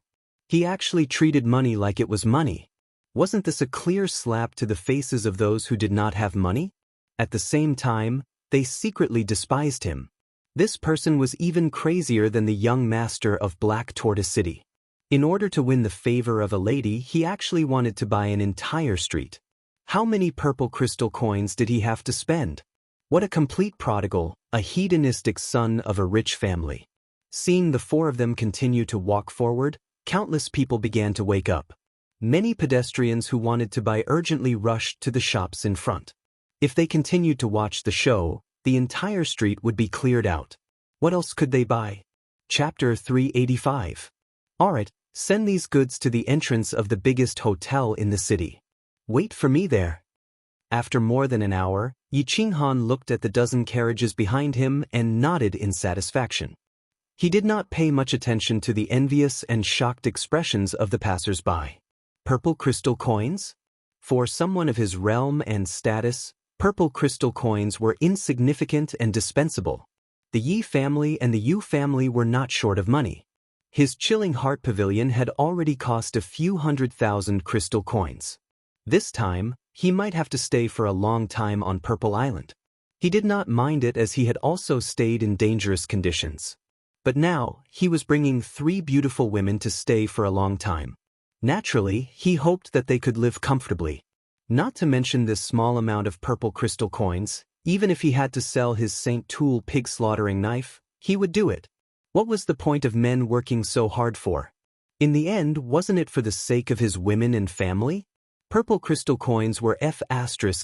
He actually treated money like it was money. Wasn't this a clear slap to the faces of those who did not have money? At the same time, they secretly despised him. This person was even crazier than the young master of Black Tortoise City. In order to win the favor of a lady, he actually wanted to buy an entire street. How many purple crystal coins did he have to spend? What a complete prodigal, a hedonistic son of a rich family. Seeing the four of them continue to walk forward, countless people began to wake up. Many pedestrians who wanted to buy urgently rushed to the shops in front. If they continued to watch the show, the entire street would be cleared out. What else could they buy? Chapter 385. Alright, send these goods to the entrance of the biggest hotel in the city. Wait for me there. After more than an hour, Yi Qinghan looked at the dozen carriages behind him and nodded in satisfaction. He did not pay much attention to the envious and shocked expressions of the passers-by. Purple crystal coins? For someone of his realm and status, purple crystal coins were insignificant and dispensable. The Yi family and the Yu family were not short of money. His chilling heart pavilion had already cost a few 100,000 crystal coins. This time, he might have to stay for a long time on Purple Island. He did not mind it as he had also stayed in dangerous conditions. But now, he was bringing 3 beautiful women to stay for a long time. Naturally, he hoped that they could live comfortably. Not to mention this small amount of purple crystal coins, even if he had to sell his St. Tool pig slaughtering knife, he would do it. What was the point of men working so hard for? In the end, wasn't it for the sake of his women and family? Purple crystal coins were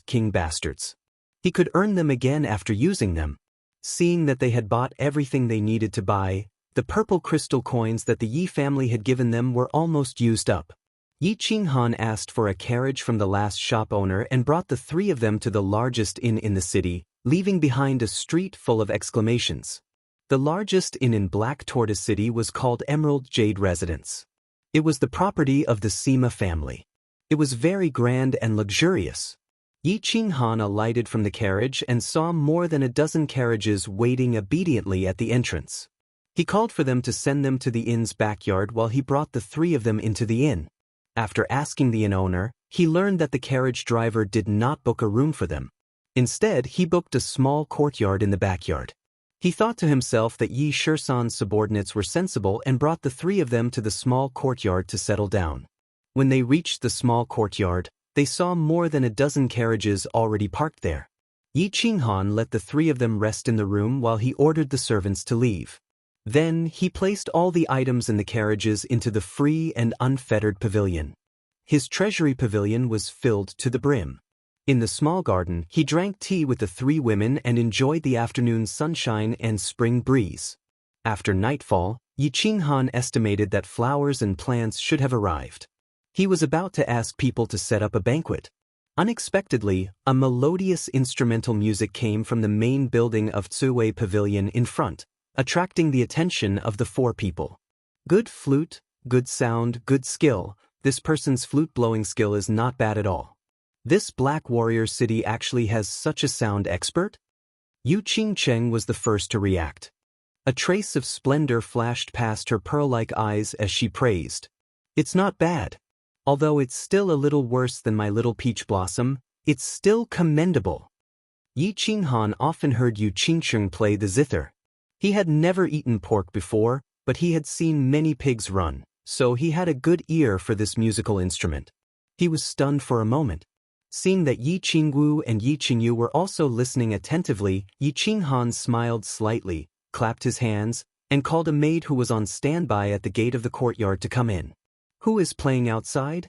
king bastards. He could earn them again after using them. Seeing that they had bought everything they needed to buy, the purple crystal coins that the Yi family had given them were almost used up. Yi Qinghan asked for a carriage from the last shop owner and brought the 3 of them to the largest inn in the city, leaving behind a street full of exclamations. The largest inn in Black Tortoise City was called Emerald Jade Residence. It was the property of the Sima family. It was very grand and luxurious. Yi Qinghan alighted from the carriage and saw more than a dozen carriages waiting obediently at the entrance. He called for them to send them to the inn's backyard while he brought the 3 of them into the inn. After asking the inn owner, he learned that the carriage driver did not book a room for them. Instead, he booked a small courtyard in the backyard. He thought to himself that Yi Shisan's subordinates were sensible and brought the 3 of them to the small courtyard to settle down. When they reached the small courtyard, they saw more than a dozen carriages already parked there. Yi Qinghan let the 3 of them rest in the room while he ordered the servants to leave. Then he placed all the items in the carriages into the free and unfettered pavilion. His treasury pavilion was filled to the brim. In the small garden, he drank tea with the 3 women and enjoyed the afternoon sunshine and spring breeze. After nightfall, Yi Qinghan estimated that flowers and plants should have arrived. He was about to ask people to set up a banquet. Unexpectedly, a melodious instrumental music came from the main building of Tsuwei Pavilion in front, attracting the attention of the 4 people. Good flute, good sound, good skill. This person's flute-blowing skill is not bad at all. This Black Warrior city actually has such a sound expert? Yu Qingcheng was the first to react. A trace of splendor flashed past her pearl-like eyes as she praised. It's not bad. Although it's still a little worse than my little peach blossom, it's still commendable. Yi Qinghan often heard Yu Qingcheng play the zither. He had never eaten pork before, but he had seen many pigs run, so he had a good ear for this musical instrument. He was stunned for a moment. Seeing that Yi Qingwu and Yi Qingyu were also listening attentively, Yi Qinghan smiled slightly, clapped his hands, and called a maid who was on standby at the gate of the courtyard to come in. Who is playing outside?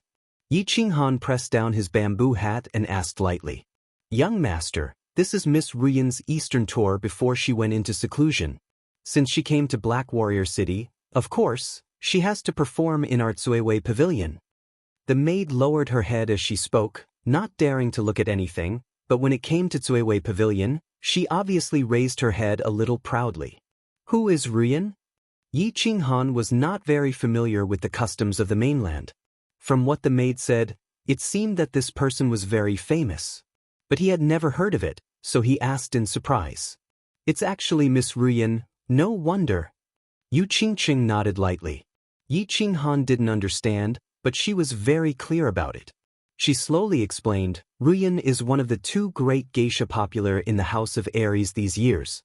Yi Qinghan pressed down his bamboo hat and asked lightly. Young master, this is Miss Ruyan's Eastern tour before she went into seclusion. Since she came to Black Warrior City, of course, she has to perform in our Tsuewei Pavilion. The maid lowered her head as she spoke, not daring to look at anything, but when it came to Tsuewei Pavilion, she obviously raised her head a little proudly. Who is Ruyan? Yi Qinghan was not very familiar with the customs of the mainland. From what the maid said, it seemed that this person was very famous. But he had never heard of it, so he asked in surprise. It's actually Miss Ruyan, no wonder. Yu Qingcheng nodded lightly. Yi Qinghan didn't understand, but she was very clear about it. She slowly explained, Ruyan is one of the 2 great geisha popular in the House of Aries these years.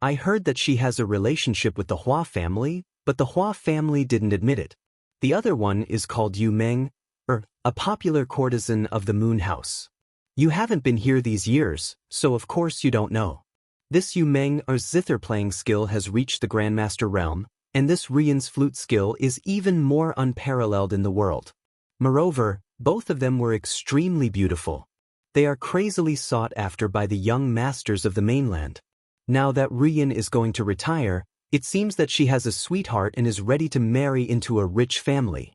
I heard that she has a relationship with the Hua family, but the Hua family didn't admit it. The other one is called Yu Meng, a popular courtesan of the Moon House. You haven't been here these years, so of course you don't know. This Yu Meng or zither-playing skill has reached the Grandmaster realm, and this Ruyan's flute skill is even more unparalleled in the world. Moreover, both of them were extremely beautiful. They are crazily sought after by the young masters of the mainland. Now that Ruyan is going to retire, it seems that she has a sweetheart and is ready to marry into a rich family.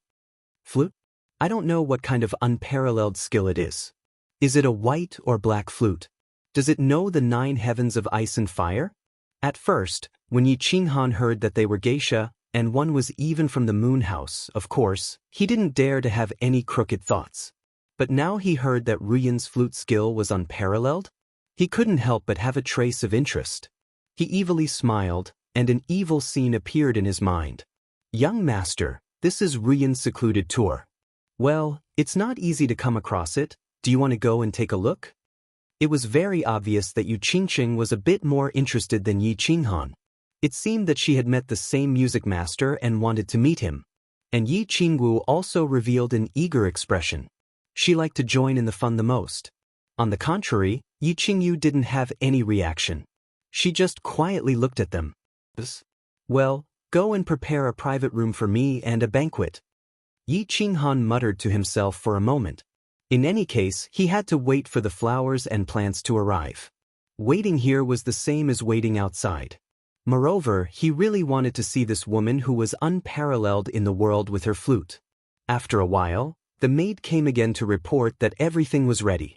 Flute? I don't know what kind of unparalleled skill it is. Is it a white or black flute? Does it know the 9 heavens of ice and fire? At first, when Yi Qinghan heard that they were geisha, and one was even from the Moon House, of course, he didn't dare to have any crooked thoughts. But now he heard that Ruyan's flute skill was unparalleled. He couldn't help but have a trace of interest. He evilly smiled, and an evil scene appeared in his mind. Young master, this is Ruyan's secluded tour. Well, it's not easy to come across it. Do you want to go and take a look? It was very obvious that Yu Qingcheng was a bit more interested than Yi Qinghan. It seemed that she had met the same music master and wanted to meet him. And Yi Qingwu also revealed an eager expression. She liked to join in the fun the most. On the contrary, Yi Qingyu didn't have any reaction. She just quietly looked at them. Well, go and prepare a private room for me and a banquet. Yi Qinghan muttered to himself for a moment. In any case, he had to wait for the flowers and plants to arrive. Waiting here was the same as waiting outside. Moreover, he really wanted to see this woman who was unparalleled in the world with her flute. After a while, the maid came again to report that everything was ready.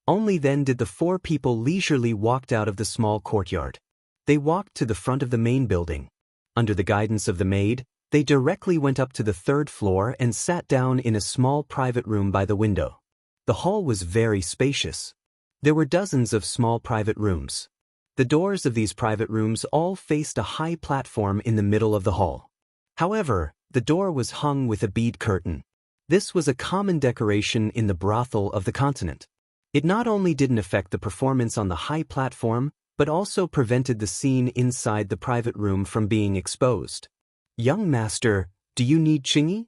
Only then did the 4 people leisurely walk out of the small courtyard. They walked to the front of the main building. Under the guidance of the maid, they directly went up to the 3rd floor and sat down in a small private room by the window. The hall was very spacious. There were dozens of small private rooms. The doors of these private rooms all faced a high platform in the middle of the hall. However, the door was hung with a bead curtain. This was a common decoration in the brothel of the continent. It not only didn't affect the performance on the high platform, but also prevented the scene inside the private room from being exposed. Young master, do you need Qingyi?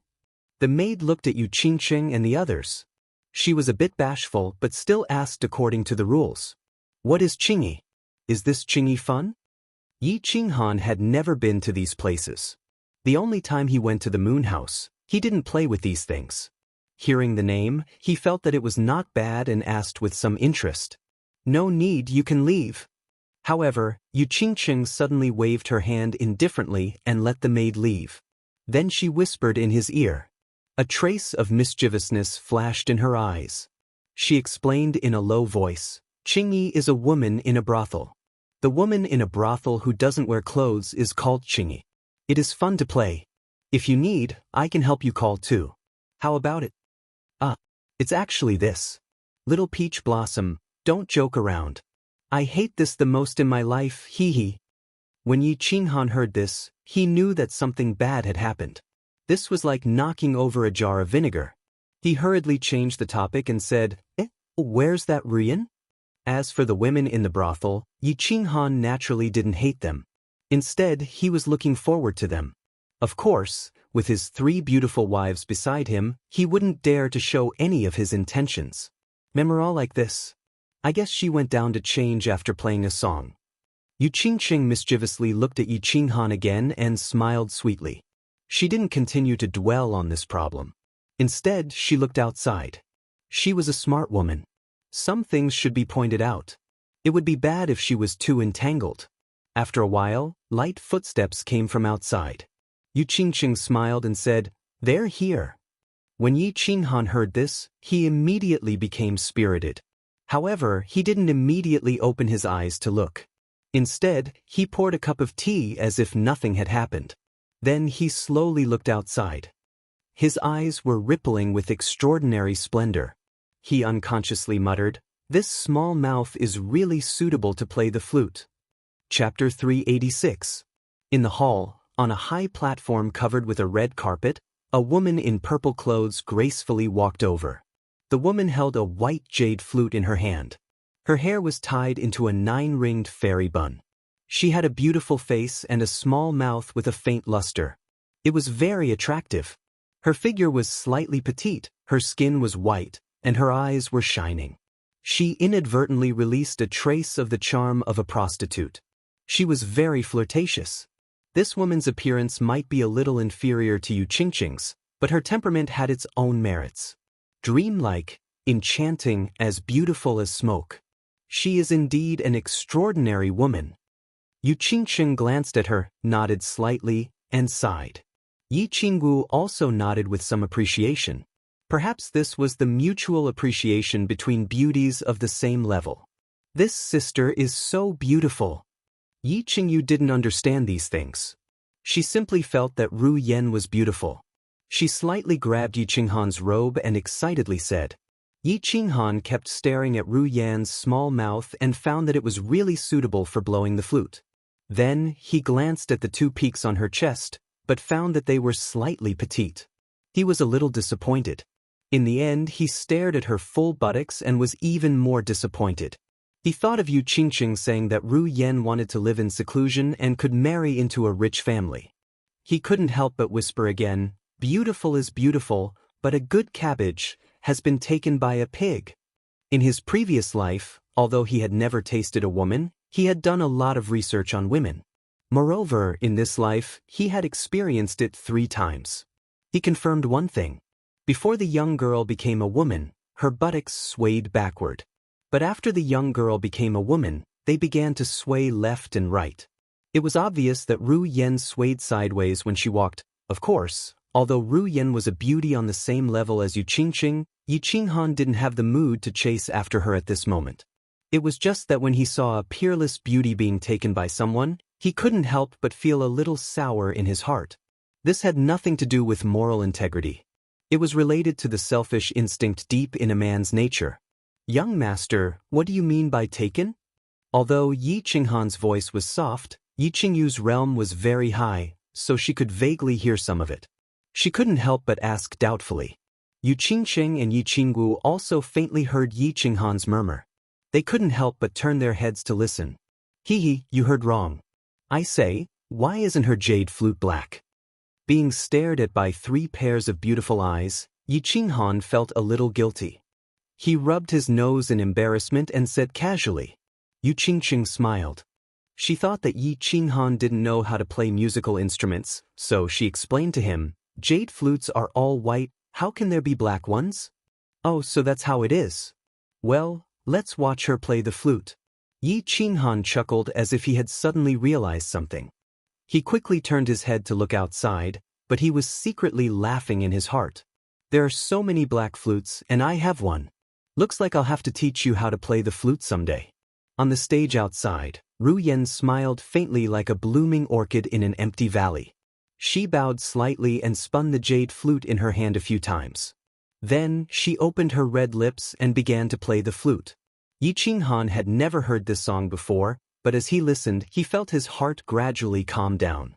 The maid looked at Yu Qingcheng and the others. She was a bit bashful but still asked according to the rules. What is Qingyi? Is this Qingyi fun? Yi Qinghan had never been to these places. The only time he went to the moon house, he didn't play with these things. Hearing the name, he felt that it was not bad and asked with some interest. "No need, you can leave." However, Yu Qingqing suddenly waved her hand indifferently and let the maid leave. Then she whispered in his ear. A trace of mischievousness flashed in her eyes. She explained in a low voice, "Qingyi is a woman in a brothel. The woman in a brothel who doesn't wear clothes is called Qingyi. It is fun to play. If you need, I can help you call too. How about it?" It's actually this. Little Peach Blossom, don't joke around. I hate this the most in my life, hee hee. When Yi Qinghan heard this, he knew that something bad had happened. This was like knocking over a jar of vinegar. He hurriedly changed the topic and said, Where's that Ruyan?" As for the women in the brothel, Yi Qinghan naturally didn't hate them. Instead, he was looking forward to them. Of course, with his 3 beautiful wives beside him, he wouldn't dare to show any of his intentions. Memorable like this. I guess she went down to change after playing a song. Yu Qingqing mischievously looked at Yi Qinghan again and smiled sweetly. She didn't continue to dwell on this problem. Instead, she looked outside. She was a smart woman. Some things should be pointed out. It would be bad if she was too entangled. After a while, light footsteps came from outside. Yu Qingqing smiled and said, "They're here." When Yi Qinghan heard this, he immediately became spirited. However, he didn't immediately open his eyes to look. Instead, he poured a cup of tea as if nothing had happened. Then he slowly looked outside. His eyes were rippling with extraordinary splendor. He unconsciously muttered, "This small mouth is really suitable to play the flute." Chapter 386. In the hall, on a high platform covered with a red carpet, a woman in purple clothes gracefully walked over. The woman held a white jade flute in her hand. Her hair was tied into a 9-ringed fairy bun. She had a beautiful face and a small mouth with a faint luster. It was very attractive. Her figure was slightly petite, her skin was white, and her eyes were shining. She inadvertently released a trace of the charm of a prostitute. She was very flirtatious. This woman's appearance might be a little inferior to Yu Qingqing's, but her temperament had its own merits. Dreamlike, enchanting, as beautiful as smoke. She is indeed an extraordinary woman. Yu Qingqing glanced at her, nodded slightly, and sighed. Yi Qinggu also nodded with some appreciation. Perhaps this was the mutual appreciation between beauties of the same level. This sister is so beautiful. Yi Qingyu didn't understand these things. She simply felt that Ru Yan was beautiful. She slightly grabbed Yi Qinghan's robe and excitedly said. Yi Qinghan kept staring at Ru Yan's small mouth and found that it was really suitable for blowing the flute. Then, he glanced at the 2 peaks on her chest, but found that they were slightly petite. He was a little disappointed. In the end, he stared at her full buttocks and was even more disappointed. He thought of Yu Qingqing saying that Ru Yan wanted to live in seclusion and could marry into a rich family. He couldn't help but whisper again, "Beautiful is beautiful, but a good cabbage has been taken by a pig." In his previous life, although he had never tasted a woman, he had done a lot of research on women. Moreover, in this life, he had experienced it 3 times. He confirmed one thing. Before the young girl became a woman, her buttocks swayed backward. But after the young girl became a woman, they began to sway left and right. It was obvious that Ru Yan swayed sideways when she walked. Of course, although Ru Yan was a beauty on the same level as Yu Qingqing, Yi Qinghan didn't have the mood to chase after her at this moment. It was just that when he saw a peerless beauty being taken by someone, he couldn't help but feel a little sour in his heart. This had nothing to do with moral integrity. It was related to the selfish instinct deep in a man's nature. "Young master, what do you mean by taken?" Although Yi Qinghan's voice was soft, Yi Qingyu's realm was very high, so she could vaguely hear some of it. She couldn't help but ask doubtfully. Yu Qingqing and Yi Qinggu also faintly heard Yi Qinghan's murmur. They couldn't help but turn their heads to listen. "Hee, you heard wrong. I say, why isn't her jade flute black?" Being stared at by 3 pairs of beautiful eyes, Yi Qinghan felt a little guilty. He rubbed his nose in embarrassment and said casually. Yu Qingqing smiled. She thought that Yi Qinghan didn't know how to play musical instruments, so she explained to him, "Jade flutes are all white, how can there be black ones?" "Oh, so that's how it is. Well, let's watch her play the flute." Yi Qinghan chuckled as if he had suddenly realized something. He quickly turned his head to look outside, but he was secretly laughing in his heart. "There are so many black flutes, and I have one. Looks like I'll have to teach you how to play the flute someday." On the stage outside, Ru Yan smiled faintly like a blooming orchid in an empty valley. She bowed slightly and spun the jade flute in her hand a few times. Then, she opened her red lips and began to play the flute. Yi Qinghan had never heard this song before, but as he listened, he felt his heart gradually calm down.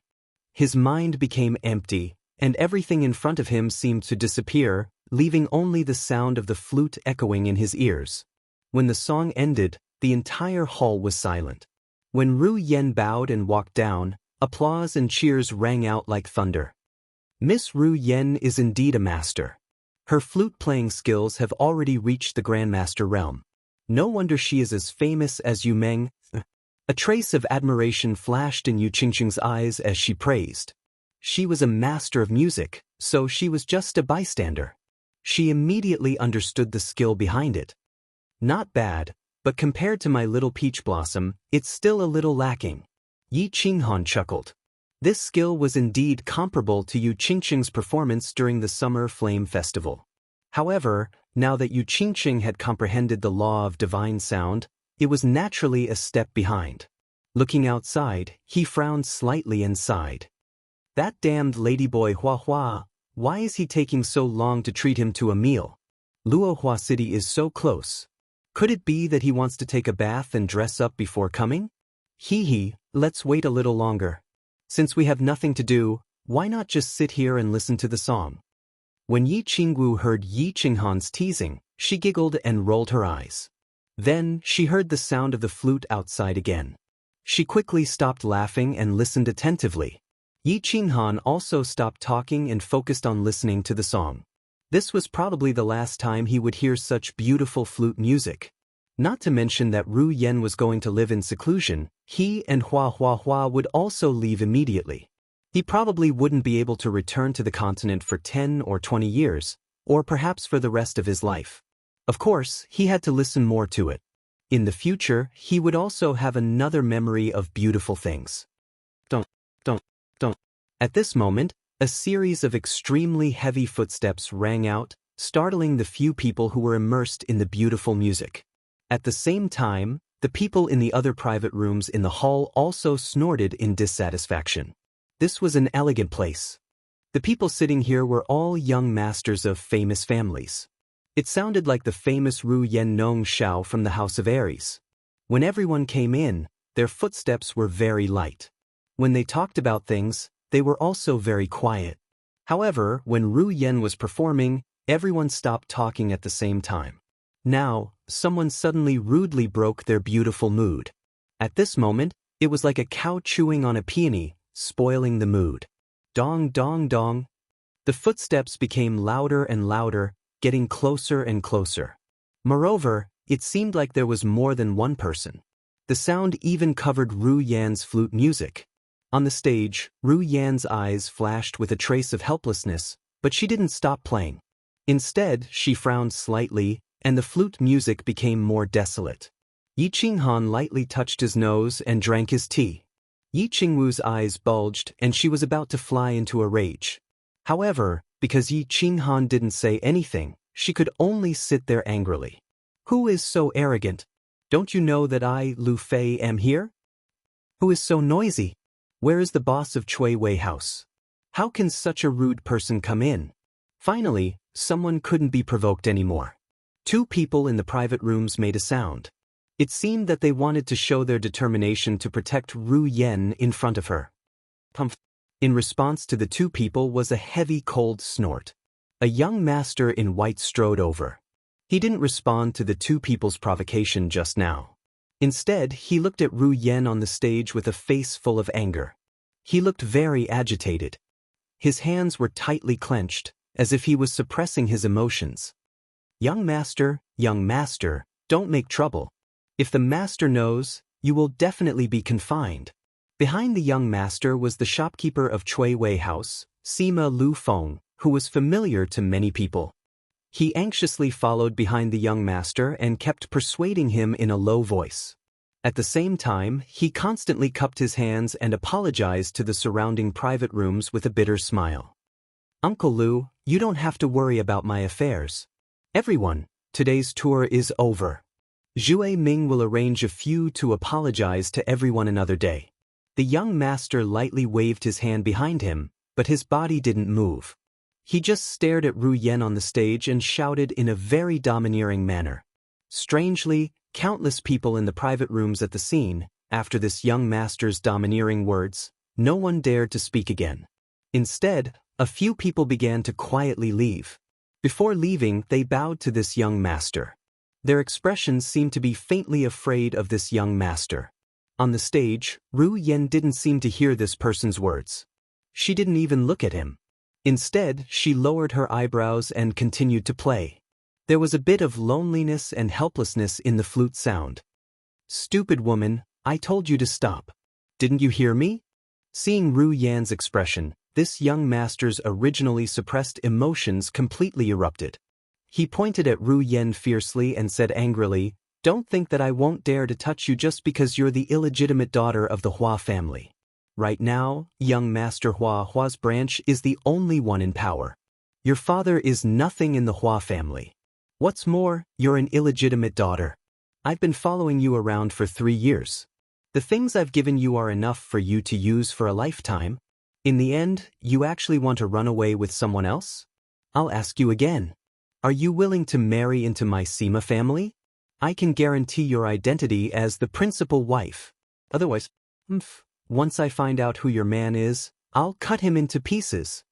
His mind became empty, and everything in front of him seemed to disappear, leaving only the sound of the flute echoing in his ears. When the song ended, the entire hall was silent. When Ru Yan bowed and walked down, applause and cheers rang out like thunder. Miss Ru Yan is indeed a master. Her flute-playing skills have already reached the Grandmaster realm. No wonder she is as famous as Yu Meng. A trace of admiration flashed in Yu Qingqing's eyes as she praised. She was a master of music, so she was just a bystander. She immediately understood the skill behind it. Not bad, but compared to my little peach blossom, it's still a little lacking. Yi Qinghan chuckled. This skill was indeed comparable to Yu Qingqing's performance during the Summer Flame Festival. However, now that Yu Qingqing had comprehended the law of divine sound, it was naturally a step behind. Looking outside, he frowned slightly and sighed. That damned ladyboy Hua Hua, why is he taking so long to treat him to a meal? Luohua City is so close. Could it be that he wants to take a bath and dress up before coming? Let's wait a little longer. Since we have nothing to do, why not just sit here and listen to the song? When Yi Qingwu heard Yi Qinghan's teasing, she giggled and rolled her eyes. Then, she heard the sound of the flute outside again. She quickly stopped laughing and listened attentively. Yi Qinghan also stopped talking and focused on listening to the song. This was probably the last time he would hear such beautiful flute music. Not to mention that Ru Yan was going to live in seclusion, he and Hua would also leave immediately. He probably wouldn't be able to return to the continent for 10 or 20 years, or perhaps for the rest of his life. Of course, he had to listen more to it. In the future, he would also have another memory of beautiful things. Don't. At this moment, a series of extremely heavy footsteps rang out, startling the few people who were immersed in the beautiful music. At the same time, the people in the other private rooms in the hall also snorted in dissatisfaction. This was an elegant place. The people sitting here were all young masters of famous families. It sounded like the famous Ru Yan Nong Shao from the House of Aries. When everyone came in, their footsteps were very light. When they talked about things, they were also very quiet. However, when Ru Yan was performing, everyone stopped talking at the same time. Now, someone suddenly rudely broke their beautiful mood. At this moment, it was like a cow chewing on a peony, spoiling the mood. Dong dong dong. The footsteps became louder and louder, getting closer and closer. Moreover, it seemed like there was more than one person. The sound even covered Ru Yan's flute music. On the stage, Ru Yan's eyes flashed with a trace of helplessness, but she didn't stop playing. Instead, she frowned slightly, and the flute music became more desolate. Yi Qinghan lightly touched his nose and drank his tea. Yi Qingwu's eyes bulged and she was about to fly into a rage. However, because Yi Qinghan didn't say anything, she could only sit there angrily. Who is so arrogant? Don't you know that I, Lu Fei, am here? Who is so noisy? Where is the boss of Chui Wei House? How can such a rude person come in? Finally, someone couldn't be provoked anymore. Two people in the private rooms made a sound. It seemed that they wanted to show their determination to protect Ru Yan in front of her. Pumph. In response to the two people was a heavy cold snort. A young master in white strode over. He didn't respond to the two people's provocation just now. Instead, he looked at Ru Yan on the stage with a face full of anger. He looked very agitated. His hands were tightly clenched, as if he was suppressing his emotions. Young master, don't make trouble. If the master knows, you will definitely be confined. Behind the young master was the shopkeeper of Chui Wei House, Sima Lu Feng, who was familiar to many people. He anxiously followed behind the young master and kept persuading him in a low voice. At the same time, he constantly cupped his hands and apologized to the surrounding private rooms with a bitter smile. Uncle Lu, you don't have to worry about my affairs. Everyone, today's tour is over. Zhue Ming will arrange a few to apologize to everyone another day. The young master lightly waved his hand behind him, but his body didn't move. He just stared at Ru Yen on the stage and shouted in a very domineering manner. Strangely, countless people in the private rooms at the scene, after this young master's domineering words, no one dared to speak again. Instead, a few people began to quietly leave. Before leaving, they bowed to this young master. Their expressions seemed to be faintly afraid of this young master. On the stage, Ru Yen didn't seem to hear this person's words. She didn't even look at him. Instead, she lowered her eyebrows and continued to play. There was a bit of loneliness and helplessness in the flute sound. Stupid woman, I told you to stop. Didn't you hear me? Seeing Ru Yan's expression, this young master's originally suppressed emotions completely erupted. He pointed at Ru Yen fiercely and said angrily, "Don't think that I won't dare to touch you just because you're the illegitimate daughter of the Hua family. Right now, young Master Hua's branch is the only one in power. Your father is nothing in the Hua family. What's more, you're an illegitimate daughter. I've been following you around for 3 years. The things I've given you are enough for you to use for a lifetime. In the end, you actually want to run away with someone else? I'll ask you again. Are you willing to marry into my Sima family? I can guarantee your identity as the principal wife. Otherwise, once I find out who your man is, I'll cut him into pieces."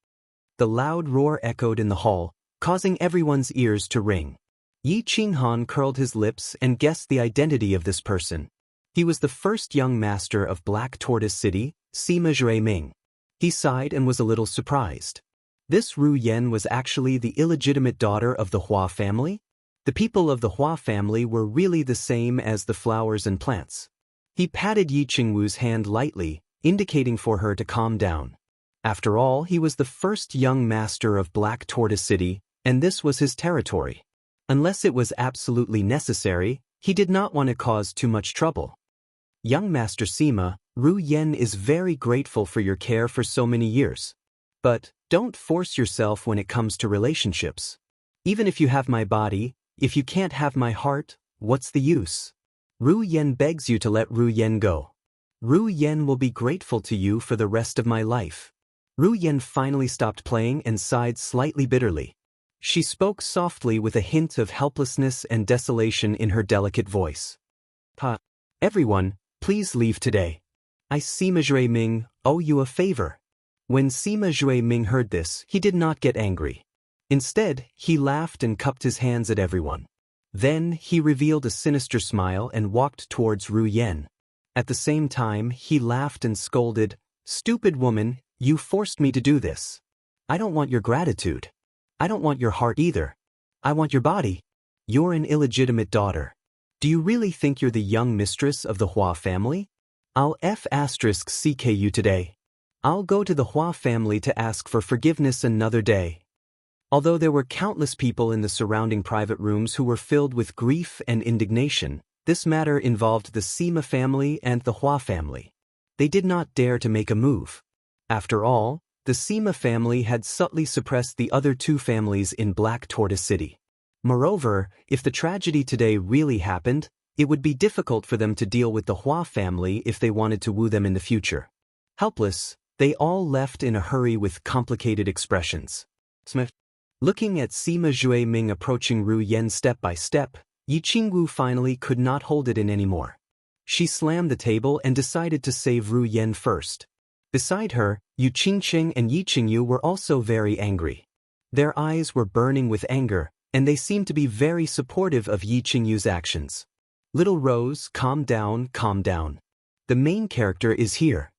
The loud roar echoed in the hall, causing everyone's ears to ring. Yi Qinghan curled his lips and guessed the identity of this person. He was the first young master of Black Tortoise City, Sima Zhueming. He sighed and was a little surprised. This Ru Yen was actually the illegitimate daughter of the Hua family? The people of the Hua family were really the same as the flowers and plants. He patted Yi Qingwu's hand lightly, indicating for her to calm down. After all, he was the first young master of Black Tortoise City, and this was his territory. Unless it was absolutely necessary, he did not want to cause too much trouble. Young Master Sima, Ru Yen is very grateful for your care for so many years. But don't force yourself when it comes to relationships. Even if you have my body, if you can't have my heart, what's the use? Ru Yen begs you to let Ru Yen go. Ru Yen will be grateful to you for the rest of my life. Ru Yen finally stopped playing and sighed slightly bitterly. She spoke softly with a hint of helplessness and desolation in her delicate voice. Everyone, please leave today. I, Sima Zhueming, owe you a favor." When Sima Zhueming heard this, he did not get angry. Instead, he laughed and cupped his hands at everyone. Then, he revealed a sinister smile and walked towards Ru Yen. At the same time, he laughed and scolded, "Stupid woman, you forced me to do this. I don't want your gratitude. I don't want your heart either. I want your body. You're an illegitimate daughter. Do you really think you're the young mistress of the Hua family? I'll *CK you today. I'll go to the Hua family to ask for forgiveness another day." Although there were countless people in the surrounding private rooms who were filled with grief and indignation, this matter involved the Sima family and the Hua family. They did not dare to make a move. After all, the Sima family had subtly suppressed the other 2 families in Black Tortoise City. Moreover, if the tragedy today really happened, it would be difficult for them to deal with the Hua family if they wanted to woo them in the future. Helpless, they all left in a hurry with complicated expressions. Looking at Sima Zhueming approaching Ru Yen step by step, Yi Qingwu finally could not hold it in anymore. She slammed the table and decided to save Ru Yen first. Beside her, Yu Qingqing and Yi Qingyu were also very angry. Their eyes were burning with anger, and they seemed to be very supportive of Yi Qingyu's actions. "Little Rose, calm down, calm down. The main character is here.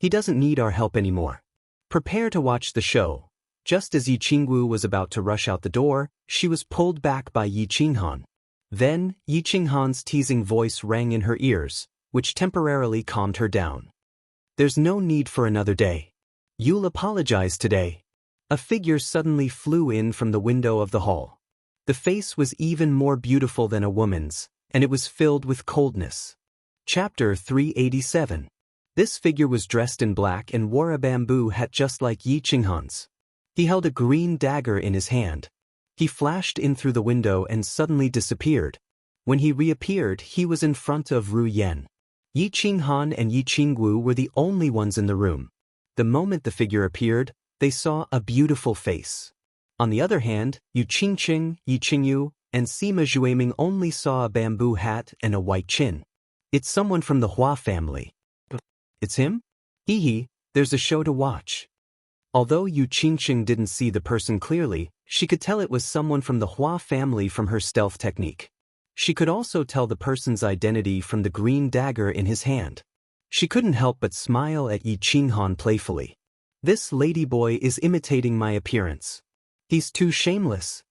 He doesn't need our help anymore. Prepare to watch the show." Just as Yi Qingwu was about to rush out the door, she was pulled back by Yi Qinghan. Then, Yi Qinghan's teasing voice rang in her ears, which temporarily calmed her down. There's no need for another day. You'll apologize today. A figure suddenly flew in from the window of the hall. The face was even more beautiful than a woman's, and it was filled with coldness. Chapter 387. This figure was dressed in black and wore a bamboo hat just like Yi Qinghan's. He held a green dagger in his hand. He flashed in through the window and suddenly disappeared. When he reappeared, he was in front of Ru Yan. Yi Qinghan and Yi Qingwu were the only ones in the room. The moment the figure appeared, they saw a beautiful face. On the other hand, Yu Qingqing, Yi Qingyu, and Sima Zhueming only saw a bamboo hat and a white chin. It's someone from the Hua family. It's him? Hee hee, there's a show to watch. Although Yu Qingqing didn't see the person clearly, she could tell it was someone from the Hua family from her stealth technique. She could also tell the person's identity from the green dagger in his hand. She couldn't help but smile at Yi Qinghan playfully. This ladyboy is imitating my appearance. He's too shameless.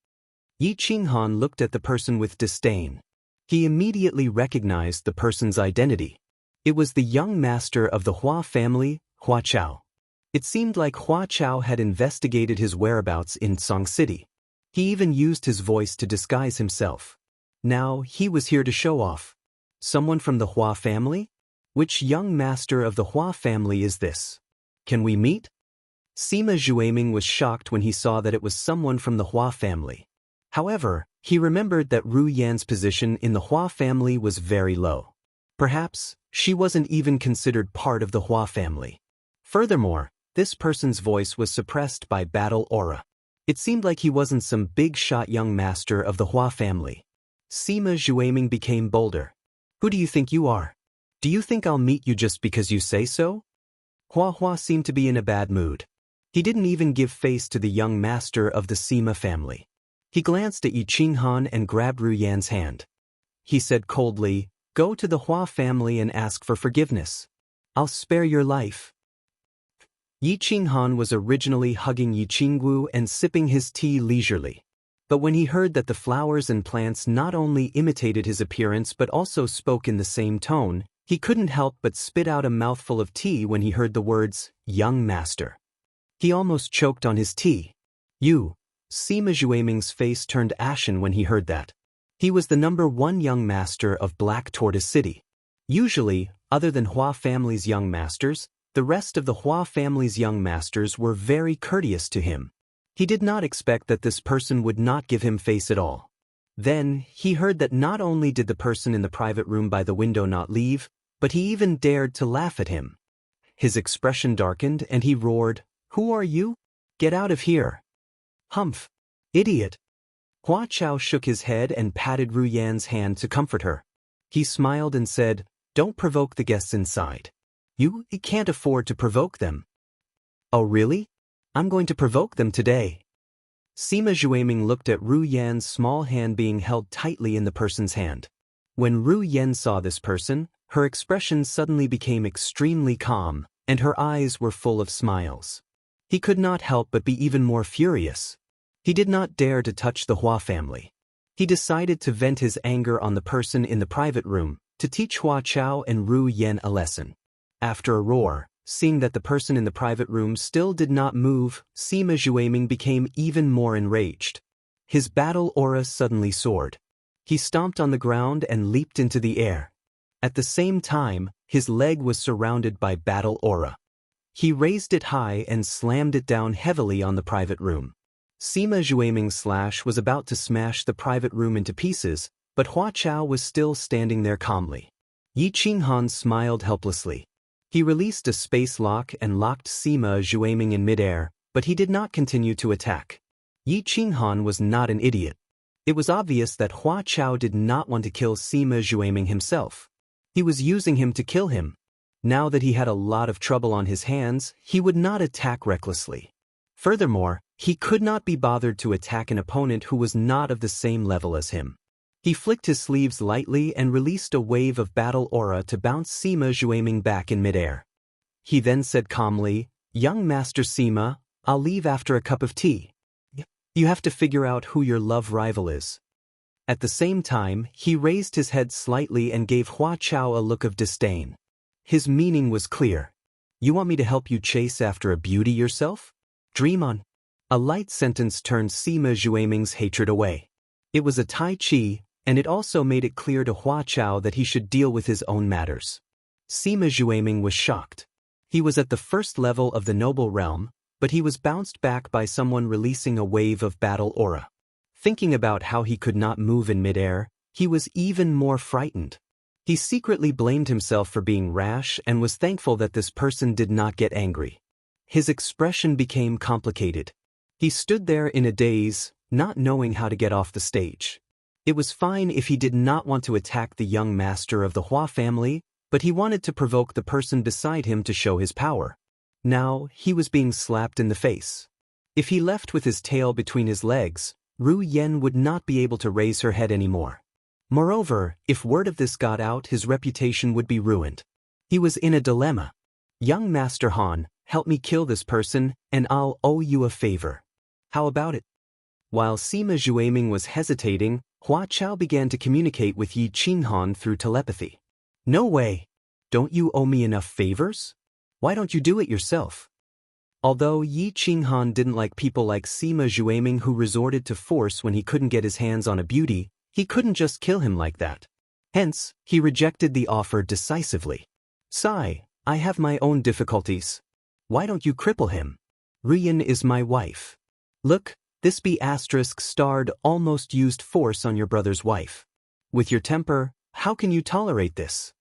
Yi Qinghan looked at the person with disdain. He immediately recognized the person's identity. It was the young master of the Hua family, Hua Chao. It seemed like Hua Chao had investigated his whereabouts in Song City. He even used his voice to disguise himself. Now he was here to show off. Someone from the Hua family? Which young master of the Hua family is this? Can we meet? Sima Zhueming was shocked when he saw that it was someone from the Hua family. However, he remembered that Ru Yan's position in the Hua family was very low. Perhaps, she wasn't even considered part of the Hua family. Furthermore, this person's voice was suppressed by battle aura. It seemed like he wasn't some big-shot young master of the Hua family. Sima Zhueming became bolder. Who do you think you are? Do you think I'll meet you just because you say so? Hua Hua seemed to be in a bad mood. He didn't even give face to the young master of the Sima family. He glanced at Yi Qinghan and grabbed Ru Yan's hand. He said coldly, "Go to the Hua family and ask for forgiveness. I'll spare your life." Yi Qinghan was originally hugging Yi Qingwu and sipping his tea leisurely. But when he heard that the flowers and plants not only imitated his appearance but also spoke in the same tone, he couldn't help but spit out a mouthful of tea when he heard the words, "young master." He almost choked on his tea. Sima Zhueming's face turned ashen when he heard that. He was the #1 young master of Black Tortoise City. Usually, other than Hua family's young masters, the rest of the Hua family's young masters were very courteous to him. He did not expect that this person would not give him face at all. Then, he heard that not only did the person in the private room by the window not leave, but he even dared to laugh at him. His expression darkened and he roared, "Who are you? Get out of here." "Humph! Idiot!" Hua Chao shook his head and patted Ru Yan's hand to comfort her. He smiled and said, "Don't provoke the guests inside. You can't afford to provoke them." "Oh really? I'm going to provoke them today." Sima Zhueming looked at Ru Yan's small hand being held tightly in the person's hand. When Ru Yan saw this person, her expression suddenly became extremely calm, and her eyes were full of smiles. He could not help but be even more furious. He did not dare to touch the Hua family. He decided to vent his anger on the person in the private room, to teach Hua Chao and Ru Yan a lesson. After a roar, seeing that the person in the private room still did not move, Sima Zhueming became even more enraged. His battle aura suddenly soared. He stomped on the ground and leaped into the air. At the same time, his leg was surrounded by battle aura. He raised it high and slammed it down heavily on the private room. Sima Zhueming's slash was about to smash the private room into pieces, but Hua Chao was still standing there calmly. Yi Qinghan smiled helplessly. He released a space lock and locked Sima Zhueming in midair, but he did not continue to attack. Yi Qinghan was not an idiot. It was obvious that Hua Chao did not want to kill Sima Zhueming himself. He was using him to kill him. Now that he had a lot of trouble on his hands, he would not attack recklessly. Furthermore, he could not be bothered to attack an opponent who was not of the same level as him. He flicked his sleeves lightly and released a wave of battle aura to bounce Sima Zhueming back in midair. He then said calmly, "Young Master Sima, I'll leave after a cup of tea. You have to figure out who your love rival is." At the same time, he raised his head slightly and gave Hua Chao a look of disdain. His meaning was clear. You want me to help you chase after a beauty yourself? Dream on. A light sentence turned Sima Zhuiming's hatred away. It was a Tai Chi, and it also made it clear to Hua Chao that he should deal with his own matters. Sima Zhuiming was shocked. He was at the first level of the noble realm, but he was bounced back by someone releasing a wave of battle aura. Thinking about how he could not move in midair, he was even more frightened. He secretly blamed himself for being rash and was thankful that this person did not get angry. His expression became complicated. He stood there in a daze, not knowing how to get off the stage. It was fine if he did not want to attack the young master of the Hua family, but he wanted to provoke the person beside him to show his power. Now, he was being slapped in the face. If he left with his tail between his legs, Ru Yen would not be able to raise her head anymore. Moreover, if word of this got out, his reputation would be ruined. He was in a dilemma. Young Master Han, help me kill this person, and I'll owe you a favor. How about it? While Sima Zhuiming was hesitating, Hua Chao began to communicate with Yi Qinghan through telepathy. No way! Don't you owe me enough favors? Why don't you do it yourself? Although Yi Qinghan didn't like people like Sima Zhuiming who resorted to force when he couldn't get his hands on a beauty, he couldn't just kill him like that. Hence, he rejected the offer decisively. Sigh, I have my own difficulties. Why don't you cripple him? Ruyan is my wife. Look, this B** starred almost used force on your brother's wife. With your temper, how can you tolerate this?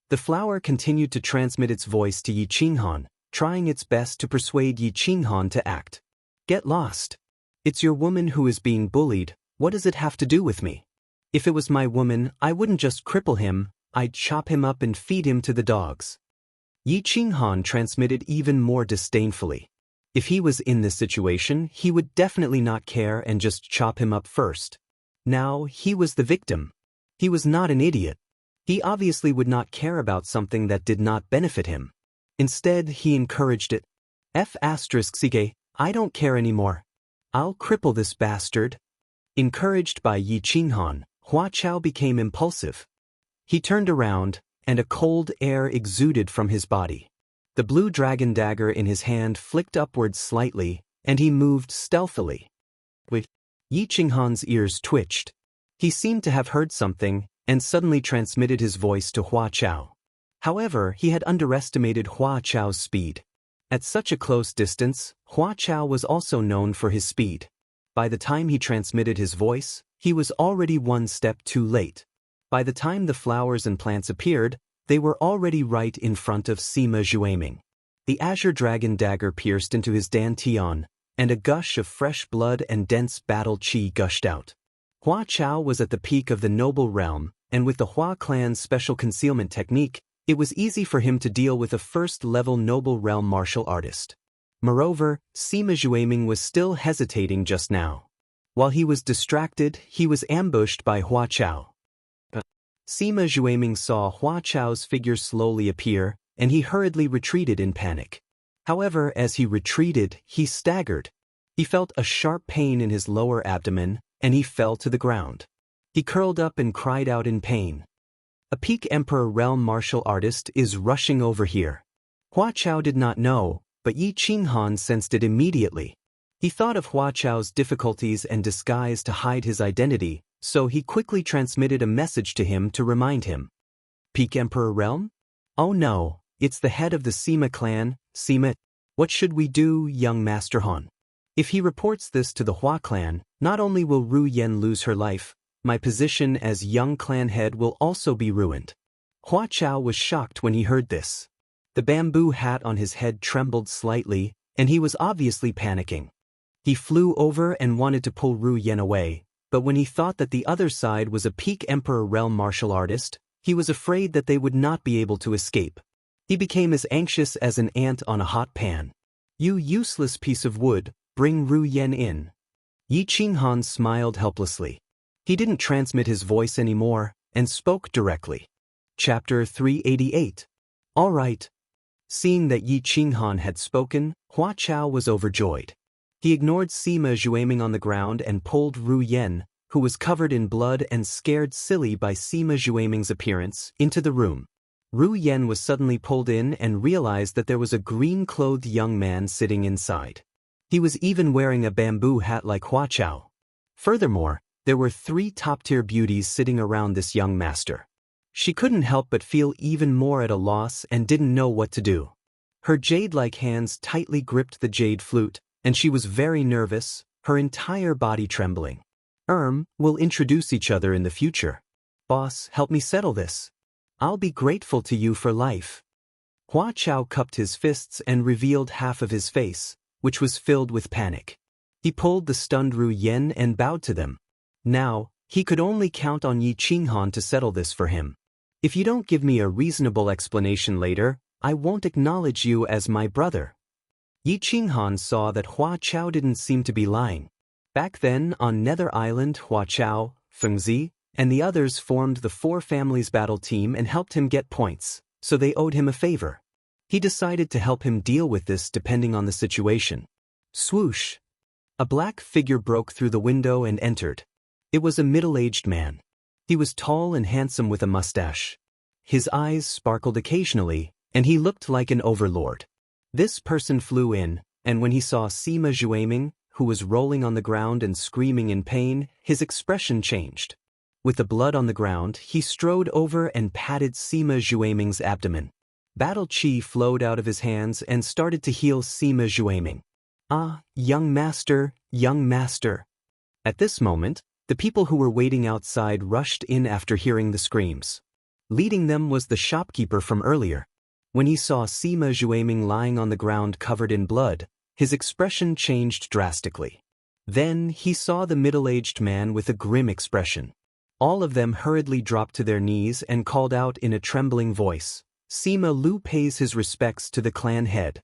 The flower continued to transmit its voice to Yi Qinghan, trying its best to persuade Yi Qinghan to act. Get lost. It's your woman who is being bullied, what does it have to do with me? If it was my woman, I wouldn't just cripple him, I'd chop him up and feed him to the dogs. Yi Qinghan transmitted even more disdainfully. If he was in this situation, he would definitely not care and just chop him up first. Now, he was the victim. He was not an idiot. He obviously would not care about something that did not benefit him. Instead, he encouraged it. F***, I don't care anymore. I'll cripple this bastard. Encouraged by Yi Qinghan, Hua Chao became impulsive. He turned around, and a cold air exuded from his body. The blue dragon dagger in his hand flicked upwards slightly, and he moved stealthily. Yi Qinghan's ears twitched. He seemed to have heard something, and suddenly transmitted his voice to Hua Chao. However, he had underestimated Hua Chao's speed. At such a close distance, Hua Chao was also known for his speed. By the time he transmitted his voice, he was already one step too late. By the time the flowers and plants appeared, they were already right in front of Sima Zhuiming. The azure dragon dagger pierced into his dantian, and a gush of fresh blood and dense battle qi gushed out. Hua Chao was at the peak of the noble realm, and with the Hua clan's special concealment technique, it was easy for him to deal with a first-level noble realm martial artist. Moreover, Sima Zhuiming was still hesitating just now. While he was distracted, he was ambushed by Hua Chao. Sima Zhuiming saw Hua Chao's figure slowly appear, and he hurriedly retreated in panic. However, as he retreated, he staggered. He felt a sharp pain in his lower abdomen, and he fell to the ground. He curled up and cried out in pain. A peak Emperor realm martial artist is rushing over here. Hua Chao did not know, but Yi Qinghan sensed it immediately. He thought of Hua Chao's difficulties and disguise to hide his identity, so he quickly transmitted a message to him to remind him. Peak Emperor realm? Oh no, it's the head of the Sima clan, Sima. What should we do, young Master Han? If he reports this to the Hua clan, not only will Ru Yen lose her life, my position as young clan head will also be ruined. Hua Chao was shocked when he heard this. The bamboo hat on his head trembled slightly, and he was obviously panicking. He flew over and wanted to pull Ru Yen away, but when he thought that the other side was a peak Emperor realm martial artist, he was afraid that they would not be able to escape. He became as anxious as an ant on a hot pan. You useless piece of wood, bring Ru Yen in. Yi Qinghan smiled helplessly. He didn't transmit his voice anymore, and spoke directly. Chapter 388. All right. Seeing that Yi Qinghan had spoken, Hua Chao was overjoyed. He ignored Sima Zhuiming on the ground and pulled Ru Yen, who was covered in blood and scared silly by Sima Zhuaming's appearance, into the room. Ru Yen was suddenly pulled in and realized that there was a green-clothed young man sitting inside. He was even wearing a bamboo hat like Hua Chao. Furthermore, there were 3 top-tier beauties sitting around this young master. She couldn't help but feel even more at a loss and didn't know what to do. Her jade-like hands tightly gripped the jade flute, and she was very nervous, her entire body trembling. We'll introduce each other in the future. Boss, help me settle this. I'll be grateful to you for life. Hua Chao cupped his fists and revealed half of his face, which was filled with panic. He pulled the stunned Ru Yen and bowed to them. Now, he could only count on Yi Qinghan to settle this for him. If you don't give me a reasonable explanation later, I won't acknowledge you as my brother. Yi Qinghan saw that Hua Chao didn't seem to be lying. Back then, on Nether Island, Hua Chao, Fengzi, and the others formed the 4 families battle team and helped him get points, so they owed him a favor. He decided to help him deal with this depending on the situation. Swoosh! A black figure broke through the window and entered. It was a middle-aged man. He was tall and handsome with a mustache. His eyes sparkled occasionally, and he looked like an overlord. This person flew in, and when he saw Sima Zhuaming, who was rolling on the ground and screaming in pain, his expression changed. With the blood on the ground, he strode over and patted Sima Zhuaming's abdomen. Battle chi flowed out of his hands and started to heal Sima Zhuaming. Ah, young master, young master. At this moment, the people who were waiting outside rushed in after hearing the screams. Leading them was the shopkeeper from earlier. When he saw Sima Zhuaming lying on the ground covered in blood, his expression changed drastically. Then he saw the middle-aged man with a grim expression. All of them hurriedly dropped to their knees and called out in a trembling voice, "Sima Lu pays his respects to the clan head."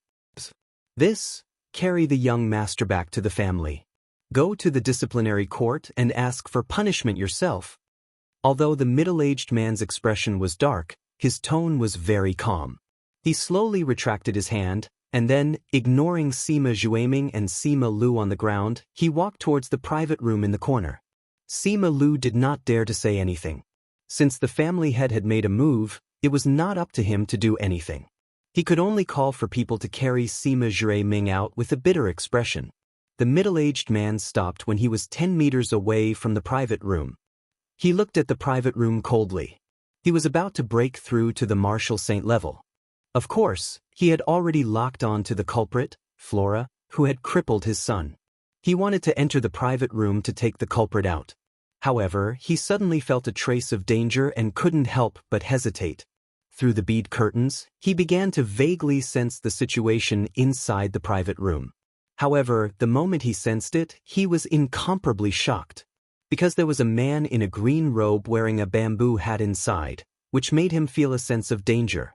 This, carry the young master back to the family. Go to the disciplinary court and ask for punishment yourself. Although the middle-aged man's expression was dark, his tone was very calm. He slowly retracted his hand, and then, ignoring Sima Zhuaming and Sima Lu on the ground, he walked towards the private room in the corner. Sima Lu did not dare to say anything. Since the family head had made a move, it was not up to him to do anything. He could only call for people to carry Sima Zhuaming out with a bitter expression. The middle-aged man stopped when he was 10 meters away from the private room. He looked at the private room coldly. He was about to break through to the Marshal Saint level. Of course, he had already locked on to the culprit, Flora, who had crippled his son. He wanted to enter the private room to take the culprit out. However, he suddenly felt a trace of danger and couldn't help but hesitate. Through the bead curtains, he began to vaguely sense the situation inside the private room. However, the moment he sensed it, he was incomparably shocked. Because there was a man in a green robe wearing a bamboo hat inside, which made him feel a sense of danger.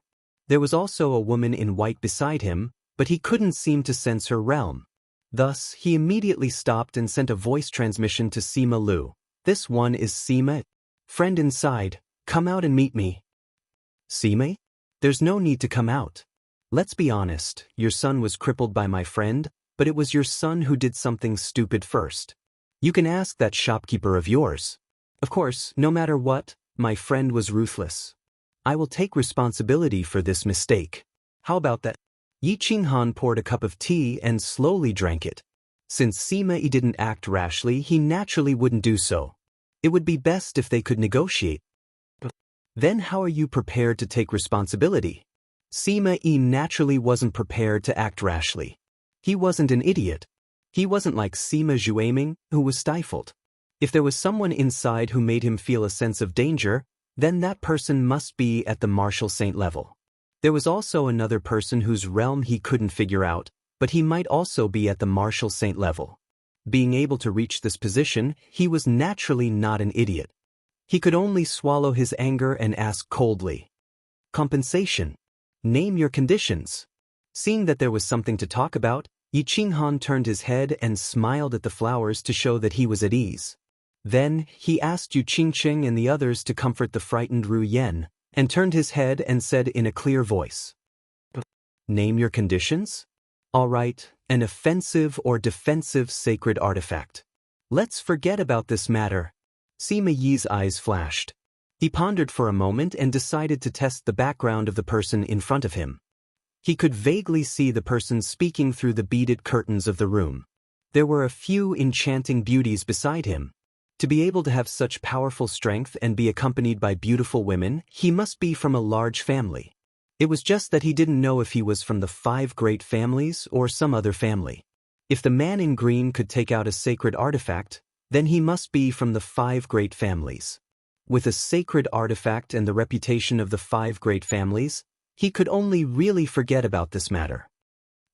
There was also a woman in white beside him, but he couldn't seem to sense her realm. Thus, he immediately stopped and sent a voice transmission to Sima Lu. "This one is Sima. Friend inside, come out and meet me." "Sima? There's no need to come out. Let's be honest, your son was crippled by my friend, but it was your son who did something stupid first. You can ask that shopkeeper of yours. Of course, no matter what, my friend was ruthless. I will take responsibility for this mistake. How about that?" Yi Qinghan poured a cup of tea and slowly drank it. Since Sima didn't act rashly, he naturally wouldn't do so. It would be best if they could negotiate. Then how are you prepared to take responsibility? Sima naturally wasn't prepared to act rashly. He wasn't an idiot. He wasn't like Sima Zhuaming, who was stifled. If there was someone inside who made him feel a sense of danger, then that person must be at the Marshal Saint level. There was also another person whose realm he couldn't figure out, but he might also be at the Marshal Saint level. Being able to reach this position, he was naturally not an idiot. He could only swallow his anger and ask coldly, "Compensation. Name your conditions." Seeing that there was something to talk about, Yi Qinghan turned his head and smiled at the flowers to show that he was at ease. Then, he asked Yu Qingqing and the others to comfort the frightened Ru Yen, and turned his head and said in a clear voice, "Name your conditions? All right, an offensive or defensive sacred artifact. Let's forget about this matter. Sima Yi's eyes flashed. He pondered for a moment and decided to test the background of the person in front of him. He could vaguely see the person speaking through the beaded curtains of the room. There were a few enchanting beauties beside him. To be able to have such powerful strength and be accompanied by beautiful women, he must be from a large family. It was just that he didn't know if he was from the 5 great families or some other family. If the man in green could take out a sacred artifact, then he must be from the 5 great families. With a sacred artifact and the reputation of the 5 great families, he could only really forget about this matter.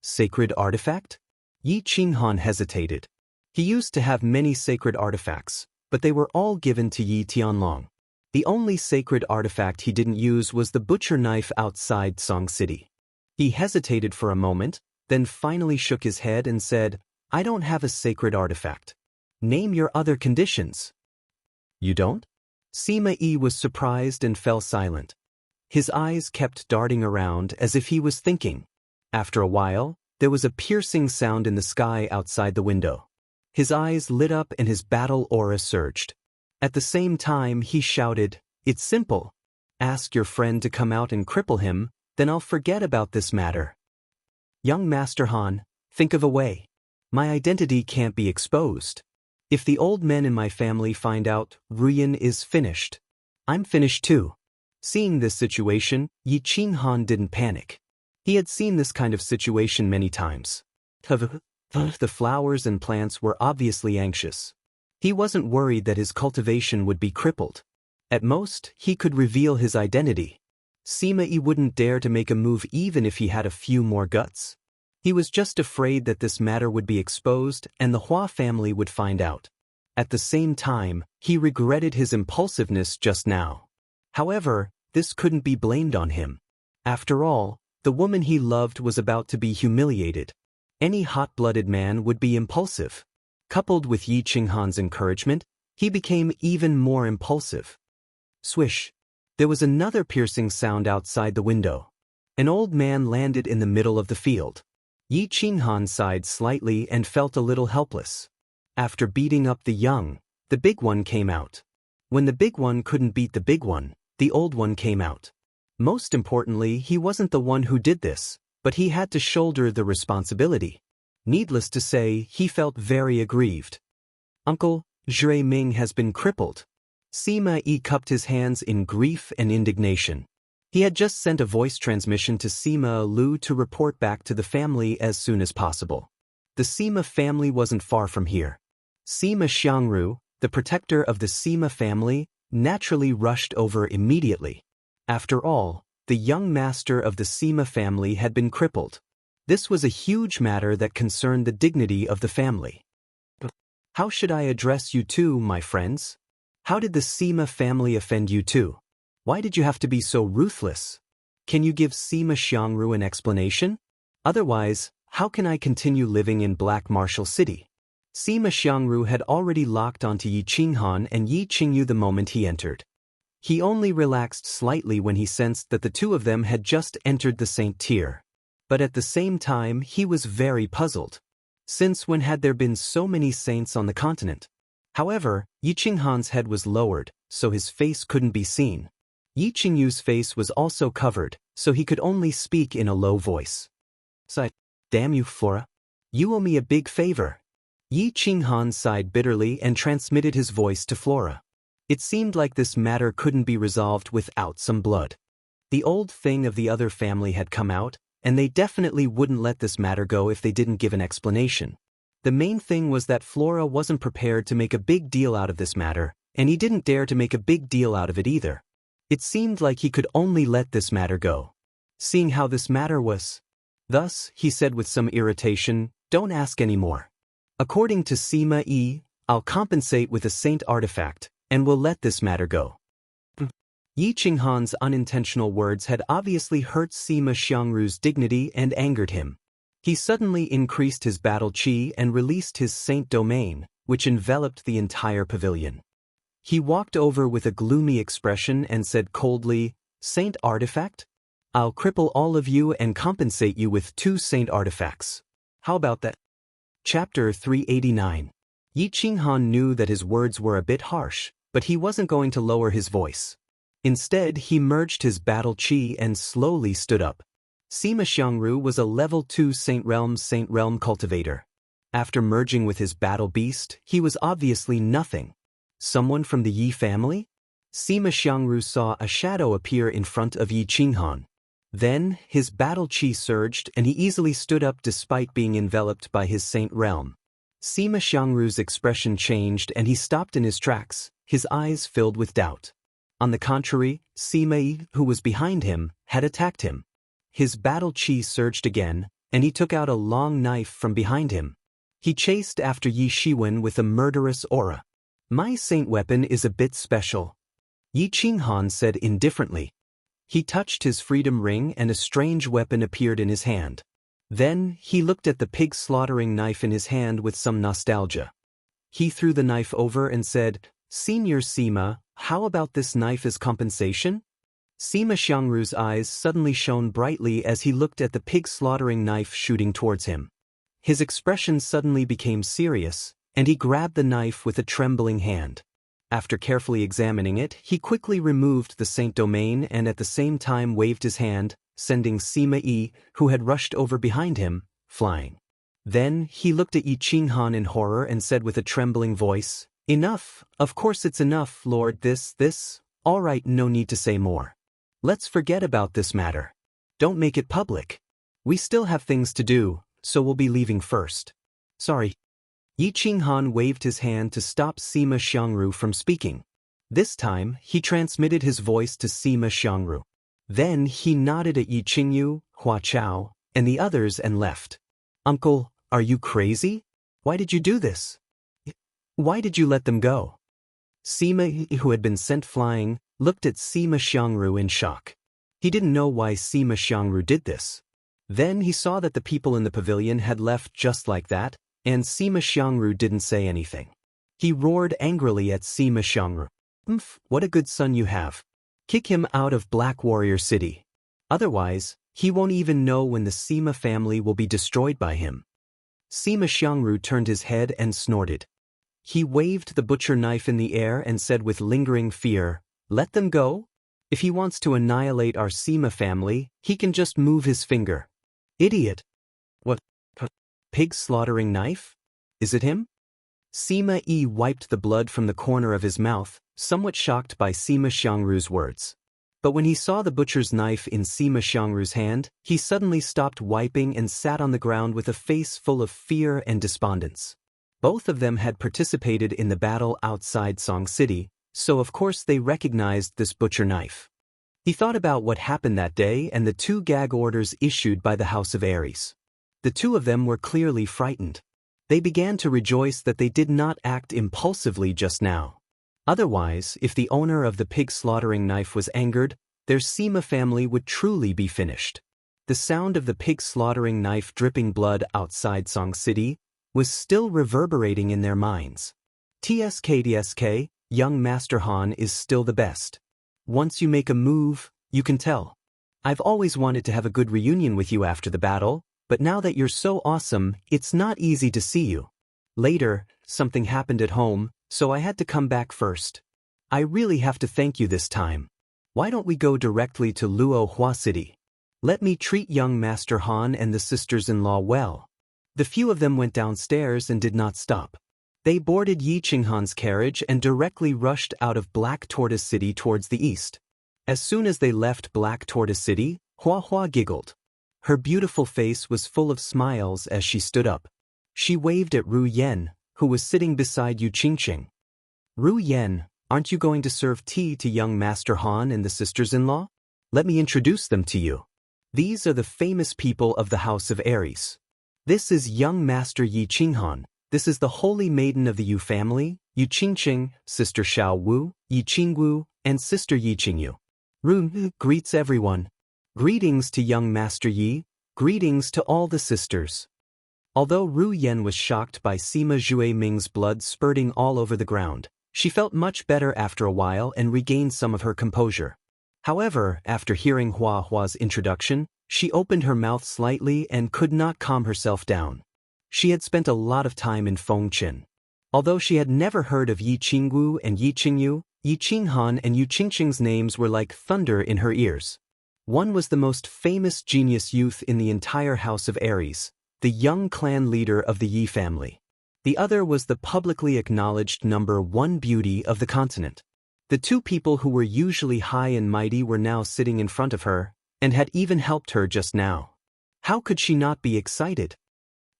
Sacred artifact? Yi Qinghan hesitated. He used to have many sacred artifacts, but they were all given to Yi Tianlong. The only sacred artifact he didn't use was the butcher knife outside Song City. He hesitated for a moment, then finally shook his head and said, "I don't have a sacred artifact. Name your other conditions." "You don't?" Sima Yi was surprised and fell silent. His eyes kept darting around as if he was thinking. After a while, there was a piercing sound in the sky outside the window. His eyes lit up and his battle aura surged. At the same time, he shouted, "It's simple. Ask your friend to come out and cripple him, then I'll forget about this matter." "Young Master Han, think of a way. My identity can't be exposed. If the old men in my family find out, Ruyan is finished. I'm finished too." Seeing this situation, Yi Qinghan didn't panic. He had seen this kind of situation many times. The flowers and plants were obviously anxious. He wasn't worried that his cultivation would be crippled. At most, he could reveal his identity. Sima Yi wouldn't dare to make a move even if he had a few more guts. He was just afraid that this matter would be exposed and the Hua family would find out. At the same time, he regretted his impulsiveness just now. However, this couldn't be blamed on him. After all, the woman he loved was about to be humiliated. Any hot-blooded man would be impulsive. Coupled with Yi Qinghan's encouragement, he became even more impulsive. Swish! There was another piercing sound outside the window. An old man landed in the middle of the field. Yi Qinghan sighed slightly and felt a little helpless. After beating up the young, the big one came out. When the big one couldn't beat the big one, the old one came out. Most importantly, he wasn't the one who did this, but he had to shoulder the responsibility. Needless to say, he felt very aggrieved. "Uncle, Zhui Ming has been crippled." Sima Yi cupped his hands in grief and indignation. He had just sent a voice transmission to Sima Lu to report back to the family as soon as possible. The Sima family wasn't far from here. Sima Xiangru, the protector of the Sima family, naturally rushed over immediately. After all, the young master of the Sima family had been crippled. This was a huge matter that concerned the dignity of the family. "How should I address you two, my friends? How did the Sima family offend you two? Why did you have to be so ruthless? Can you give Sima Xiangru an explanation? Otherwise, how can I continue living in Black Martial City?" Sima Xiangru had already locked onto Yi Qinghan and Yi Qingyu the moment he entered. He only relaxed slightly when he sensed that the two of them had just entered the Saint tier. But at the same time, he was very puzzled. Since when had there been so many saints on the continent? However, Yi Qinghan's head was lowered, so his face couldn't be seen. Yi Qingyu's face was also covered, so he could only speak in a low voice. "Sigh, damn you, Flora. You owe me a big favor." Yi Qinghan sighed bitterly and transmitted his voice to Flora. It seemed like this matter couldn't be resolved without some blood. The old thing of the other family had come out, and they definitely wouldn't let this matter go if they didn't give an explanation. The main thing was that Flora wasn't prepared to make a big deal out of this matter, and he didn't dare to make a big deal out of it either. It seemed like he could only let this matter go. Seeing how this matter was. Thus, he said with some irritation, "Don't ask any more. According to Sima Yi, I'll compensate with a saint artifact, and we'll let this matter go." Yi Qinghan's unintentional words had obviously hurt Sima Xiangru's dignity and angered him. He suddenly increased his battle chi and released his saint domain, which enveloped the entire pavilion. He walked over with a gloomy expression and said coldly, "Saint artifact? I'll cripple all of you and compensate you with 2 saint artifacts. How about that?" Chapter 389. Yi Qinghan knew that his words were a bit harsh, But he wasn't going to lower his voice. Instead, he merged his battle chi and slowly stood up. Sima Xiangru was a level 2 Saint Realm cultivator. After merging with his battle beast, he was obviously nothing. Someone from the Yi family? Sima Xiangru saw a shadow appear in front of Yi Qinghan. Then, his battle chi surged and he easily stood up despite being enveloped by his Saint Realm. Sima Xiangru's expression changed and he stopped in his tracks, his eyes filled with doubt. On the contrary, Sima Yi, who was behind him, had attacked him. His battle chi surged again, and he took out a long knife from behind him. He chased after Yi Shiwen with a murderous aura. "My saint weapon is a bit special," Yi Qinghan said indifferently. He touched his freedom ring and a strange weapon appeared in his hand. Then, he looked at the pig slaughtering knife in his hand with some nostalgia. He threw the knife over and said, "Senior Sima, how about this knife as compensation?" Sima Xiangru's eyes suddenly shone brightly as he looked at the pig slaughtering knife shooting towards him. His expression suddenly became serious, and he grabbed the knife with a trembling hand. After carefully examining it, he quickly removed the Saint Domain and at the same time waved his hand, sending Sima Yi, who had rushed over behind him, flying. Then, he looked at Yi Qinghan in horror and said with a trembling voice, "Enough, of course it's enough, Lord, this, all right, no need to say more. Let's forget about this matter. Don't make it public. We still have things to do, so we'll be leaving first. Sorry." Yi Qinghan waved his hand to stop Sima Xiangru from speaking. This time, he transmitted his voice to Sima Xiangru. Then he nodded at Yi Qingyu, Hua Chao, and the others and left. "Uncle, are you crazy? Why did you do this? Why did you let them go?" Sima, who had been sent flying, looked at Sima Xiangru in shock. He didn't know why Sima Xiangru did this. Then he saw that the people in the pavilion had left just like that, and Sima Xiangru didn't say anything. He roared angrily at Sima Xiangru. What a good son you have. Kick him out of Black Warrior City. Otherwise, he won't even know when the Sima family will be destroyed by him." Sima Xiangru turned his head and snorted. He waved the butcher knife in the air and said with lingering fear, "Let them go? If he wants to annihilate our Sima family, he can just move his finger." "Idiot! What? Pig slaughtering knife? Is it him?" Sima Yi wiped the blood from the corner of his mouth, somewhat shocked by Sima Xiangru's words. But when he saw the butcher's knife in Sima Xiangru's hand, he suddenly stopped wiping and sat on the ground with a face full of fear and despondence. Both of them had participated in the battle outside Song City, so of course they recognized this butcher knife. He thought about what happened that day and the 2 gag orders issued by the House of Aries. The 2 of them were clearly frightened. They began to rejoice that they did not act impulsively just now. Otherwise, if the owner of the pig slaughtering knife was angered, their Sima family would truly be finished. The sound of the pig slaughtering knife dripping blood outside Song City was still reverberating in their minds. TSK, young Master Han is still the best. Once you make a move, you can tell. I've always wanted to have a good reunion with you after the battle, but now that you're so awesome, it's not easy to see you. Later, something happened at home, so I had to come back first. I really have to thank you this time. Why don't we go directly to Luo Hua City? Let me treat young Master Han and the sisters-in-law well." The few of them went downstairs and did not stop. They boarded Yi Qinghan's carriage and directly rushed out of Black Tortoise City towards the east. As soon as they left Black Tortoise City, Hua Hua giggled. Her beautiful face was full of smiles as she stood up. She waved at Ru Yen, who was sitting beside Yu Qingqing. "Ru Yen, aren't you going to serve tea to young Master Han and the sisters-in-law? Let me introduce them to you. These are the famous people of the House of Aries. This is young Master Yi Qinghan. This is the holy maiden of the Yu family, Yu Qingqing, Sister Xiao Wu, Yi Qingwu, and Sister Yi Qingyu." Ru greets everyone. "Greetings to young Master Yi, greetings to all the sisters." Although Ru Yen was shocked by Sima Zhui Ming's blood spurting all over the ground, she felt much better after a while and regained some of her composure. However, after hearing Hua Hua's introduction, she opened her mouth slightly and could not calm herself down. She had spent a lot of time in Fengqin. Although she had never heard of Yi Qingwu and Yi Qingyu, Yi Qinghan and Yu Qingqing's names were like thunder in her ears. One was the most famous genius youth in the entire house of Aries, the young clan leader of the Yi family. The other was the publicly acknowledged #1 beauty of the continent. The two people who were usually high and mighty were now sitting in front of her, and had even helped her just now. How could she not be excited?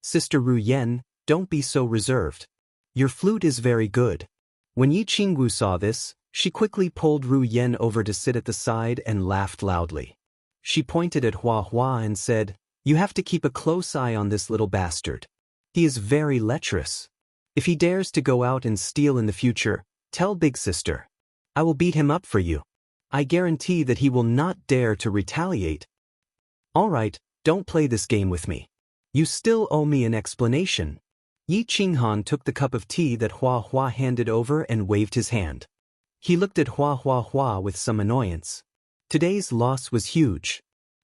Sister Ru Yen, don't be so reserved. Your flute is very good. When Yi Qingwu saw this, she quickly pulled Ru Yen over to sit at the side and laughed loudly. She pointed at Hua Hua and said, "You have to keep a close eye on this little bastard. He is very lecherous. If he dares to go out and steal in the future, tell big sister. I will beat him up for you. I guarantee that he will not dare to retaliate." "All right, don't play this game with me. You still owe me an explanation." Yi Qinghan took the cup of tea that Hua Hua handed over and waved his hand. He looked at Hua with some annoyance. Today's loss was huge.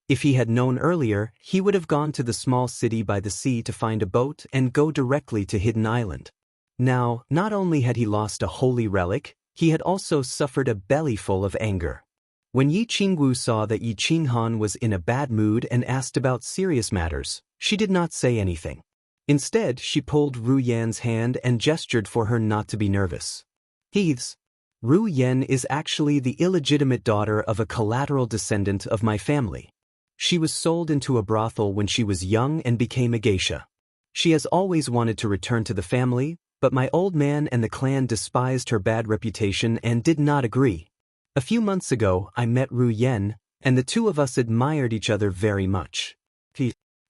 If he had known earlier, he would have gone to the small city by the sea to find a boat and go directly to Hidden Island. Now, not only had he lost a holy relic, he had also suffered a bellyful of anger. When Yi Qingwu saw that Yi Qinghan was in a bad mood and asked about serious matters, she did not say anything. Instead, she pulled Ru Yan's hand and gestured for her not to be nervous. "Heaths, Ru Yan is actually the illegitimate daughter of a collateral descendant of my family. She was sold into a brothel when she was young and became a geisha. She has always wanted to return to the family, but my old man and the clan despised her bad reputation and did not agree. A few months ago, I met Ru Yan, and the two of us admired each other very much.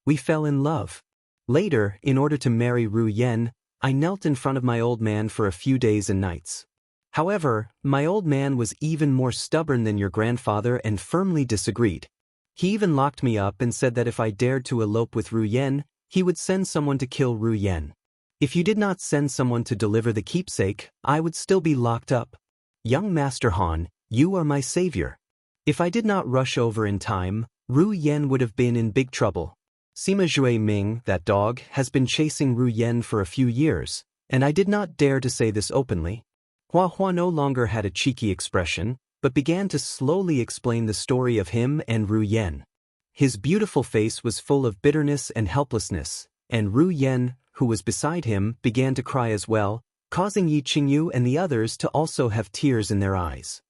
We fell in love. Later, in order to marry Ru Yan, I knelt in front of my old man for a few days and nights. However, my old man was even more stubborn than your grandfather and firmly disagreed. He even locked me up and said that if I dared to elope with Ru Yan, he would send someone to kill Ru Yan. If you did not send someone to deliver the keepsake, I would still be locked up. Young Master Han, you are my savior. If I did not rush over in time, Ru Yan would have been in big trouble. Sima Jue Ming, that dog, has been chasing Ru Yan for a few years, and I did not dare to say this openly." Hua Hua no longer had a cheeky expression, but began to slowly explain the story of him and Ru Yan. His beautiful face was full of bitterness and helplessness, and Ru Yan, who was beside him, began to cry as well, causing Yi Qingyu and the others to also have tears in their eyes.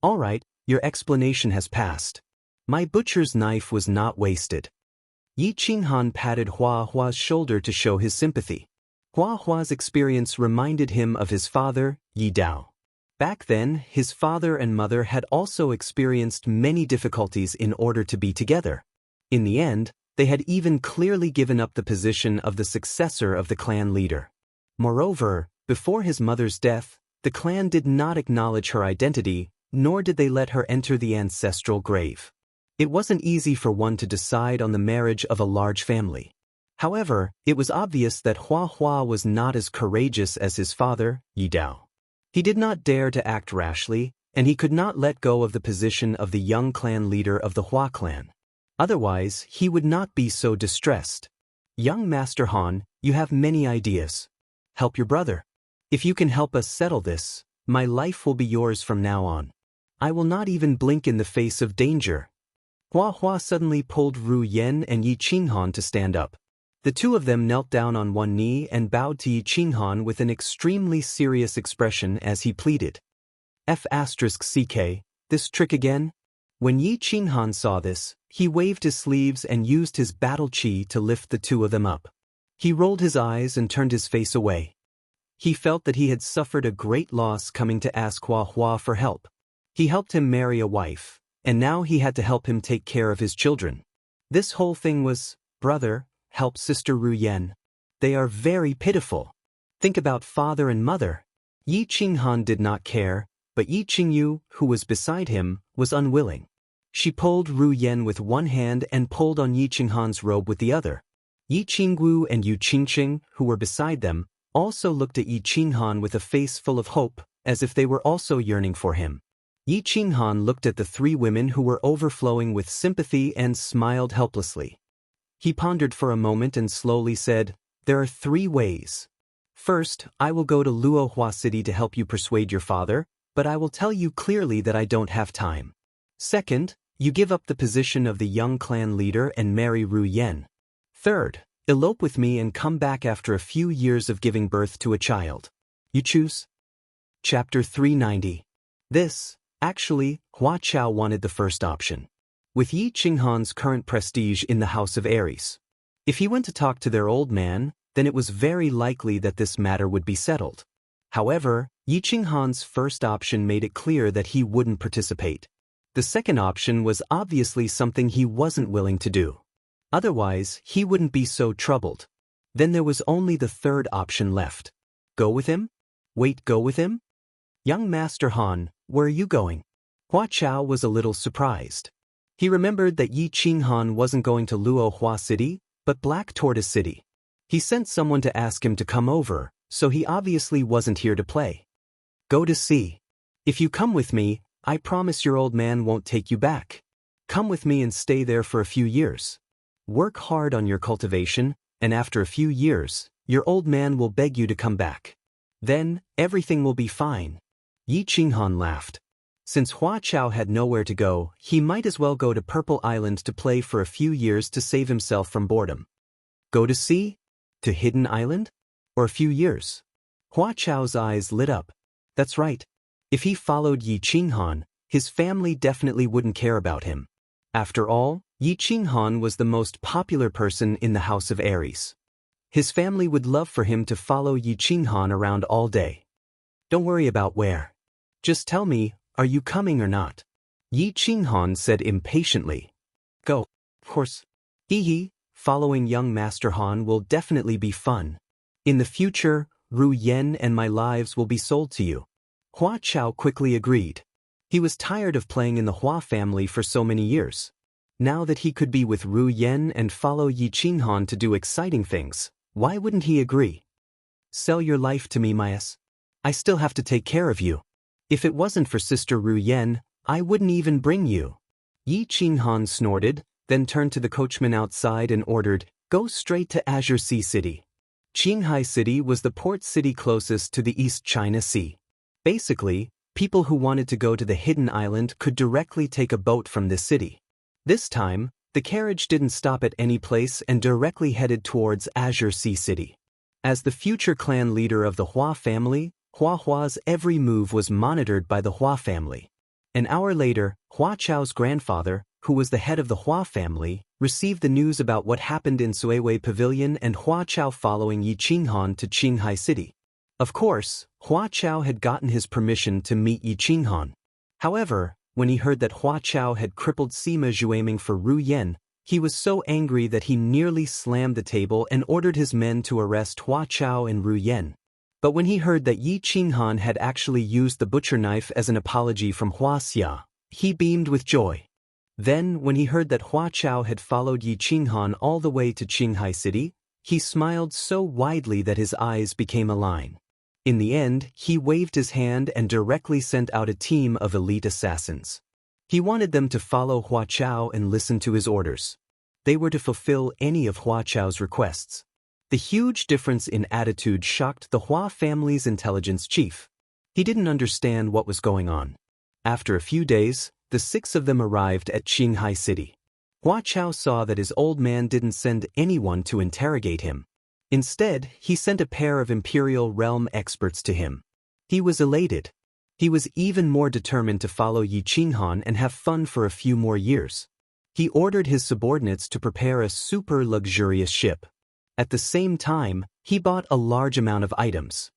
"All right, your explanation has passed. My butcher's knife was not wasted." Yi Qinghan patted Hua Hua's shoulder to show his sympathy. Hua Hua's experience reminded him of his father, Yi Dao. Back then, his father and mother had also experienced many difficulties in order to be together. In the end, they had even clearly given up the position of the successor of the clan leader. Moreover, before his mother's death, the clan did not acknowledge her identity, nor did they let her enter the ancestral grave. It wasn't easy for one to decide on the marriage of a large family. However, it was obvious that Hua Hua was not as courageous as his father, Yi Dao. He did not dare to act rashly, and he could not let go of the position of the young clan leader of the Hua clan. Otherwise, he would not be so distressed. "Young Master Han, you have many ideas. Help your brother. If you can help us settle this, my life will be yours from now on. I will not even blink in the face of danger." Hua Hua suddenly pulled Ru Yan and Yi Qinghan to stand up. The two of them knelt down on one knee and bowed to Yi Qinghan with an extremely serious expression as he pleaded. "F***ck, this trick again?" When Yi Qinghan saw this, he waved his sleeves and used his battle chi to lift the two of them up. He rolled his eyes and turned his face away. He felt that he had suffered a great loss coming to ask Hua Hua for help. He helped him marry a wife, and now he had to help him take care of his children. This whole thing was, "Brother, help Sister Ru Yan. They are very pitiful. Think about father and mother." Yi Qinghan did not care, but Yi Qingyu, who was beside him, was unwilling. She pulled Ru Yan with one hand and pulled on Yi Qinghan's robe with the other. Yi Qingwu and Yu Qingqing, who were beside them, also looked at Yi Qinghan with a face full of hope, as if they were also yearning for him. Yi Qinghan looked at the three women who were overflowing with sympathy and smiled helplessly. He pondered for a moment and slowly said, "There are three ways. First, I will go to Luohua City to help you persuade your father, but I will tell you clearly that I don't have time. Second, you give up the position of the young clan leader and marry Ru Yen. Third, elope with me and come back after a few years of giving birth to a child. You choose. Chapter 390. Actually, Hua Chao wanted the first option. With Yi Qinghan's current prestige in the House of Aries, if he went to talk to their old man, then it was very likely that this matter would be settled. However, Yi Qinghan's first option made it clear that he wouldn't participate. The second option was obviously something he wasn't willing to do. Otherwise, he wouldn't be so troubled. Then there was only the third option left. Go with him? Wait, go with him? Young Master Han, where are you going? Hua Chao was a little surprised. He remembered that Yi Qinghan wasn't going to Luohua City, but Black Tortoise City. He sent someone to ask him to come over, so he obviously wasn't here to play. Go to see. If you come with me, I promise your old man won't take you back. Come with me and stay there for a few years. Work hard on your cultivation, and after a few years, your old man will beg you to come back. Then, everything will be fine. Yi Qinghan laughed. Since Hua Chao had nowhere to go, he might as well go to Purple Island to play for a few years to save himself from boredom. Go to sea? To Hidden Island? Or a few years? Hua Chao's eyes lit up. That's right. If he followed Yi Qinghan, his family definitely wouldn't care about him. After all, Yi Qinghan was the most popular person in the House of Aries. His family would love for him to follow Yi Qinghan around all day. Don't worry about where. Just tell me, are you coming or not? Yi Qinghan said impatiently. Go. Of course. Hee, following young Master Han will definitely be fun. In the future, Ru Yen and my lives will be sold to you. Hua Chao quickly agreed. He was tired of playing in the Hua family for so many years. Now that he could be with Ru Yen and follow Yi Qinghan to do exciting things, why wouldn't he agree? Sell your life to me, Mies. I still have to take care of you. If it wasn't for Sister Ru Yen, I wouldn't even bring you. Yi Qinghan snorted, then turned to the coachman outside and ordered, go straight to Azure Sea City. Qinghai City was the port city closest to the East China Sea. Basically, people who wanted to go to the Hidden Island could directly take a boat from this city. This time, the carriage didn't stop at any place and directly headed towards Azure Sea City. As the future clan leader of the Hua family, Hua's every move was monitored by the Hua family. An hour later, Hua Chao's grandfather, who was the head of the Hua family, received the news about what happened in Suiwei Pavilion and Hua Chao following Yi Qinghan to Qinghai City. Of course, Hua Chao had gotten his permission to meet Yi Qinghan. However, when he heard that Hua Chao had crippled Sima Zhu aiming for Ru Yen, he was so angry that he nearly slammed the table and ordered his men to arrest Hua Chao and Ru Yen. But when he heard that Yi Qinghan had actually used the butcher knife as an apology from Wuxia, he beamed with joy. Then, when he heard that Hua Chao had followed Yi Qinghan all the way to Qinghai City, he smiled so widely that his eyes became a line. In the end, he waved his hand and directly sent out a team of elite assassins. He wanted them to follow Hua Chao and listen to his orders. They were to fulfill any of Hua Chao's requests. The huge difference in attitude shocked the Hua family's intelligence chief. He didn't understand what was going on. After a few days, the 6 of them arrived at Qinghai City. Hua Chao saw that his old man didn't send anyone to interrogate him. Instead, he sent a pair of Imperial Realm experts to him. He was elated. He was even more determined to follow Yi Qinghan and have fun for a few more years. He ordered his subordinates to prepare a super luxurious ship. At the same time, he bought a large amount of items.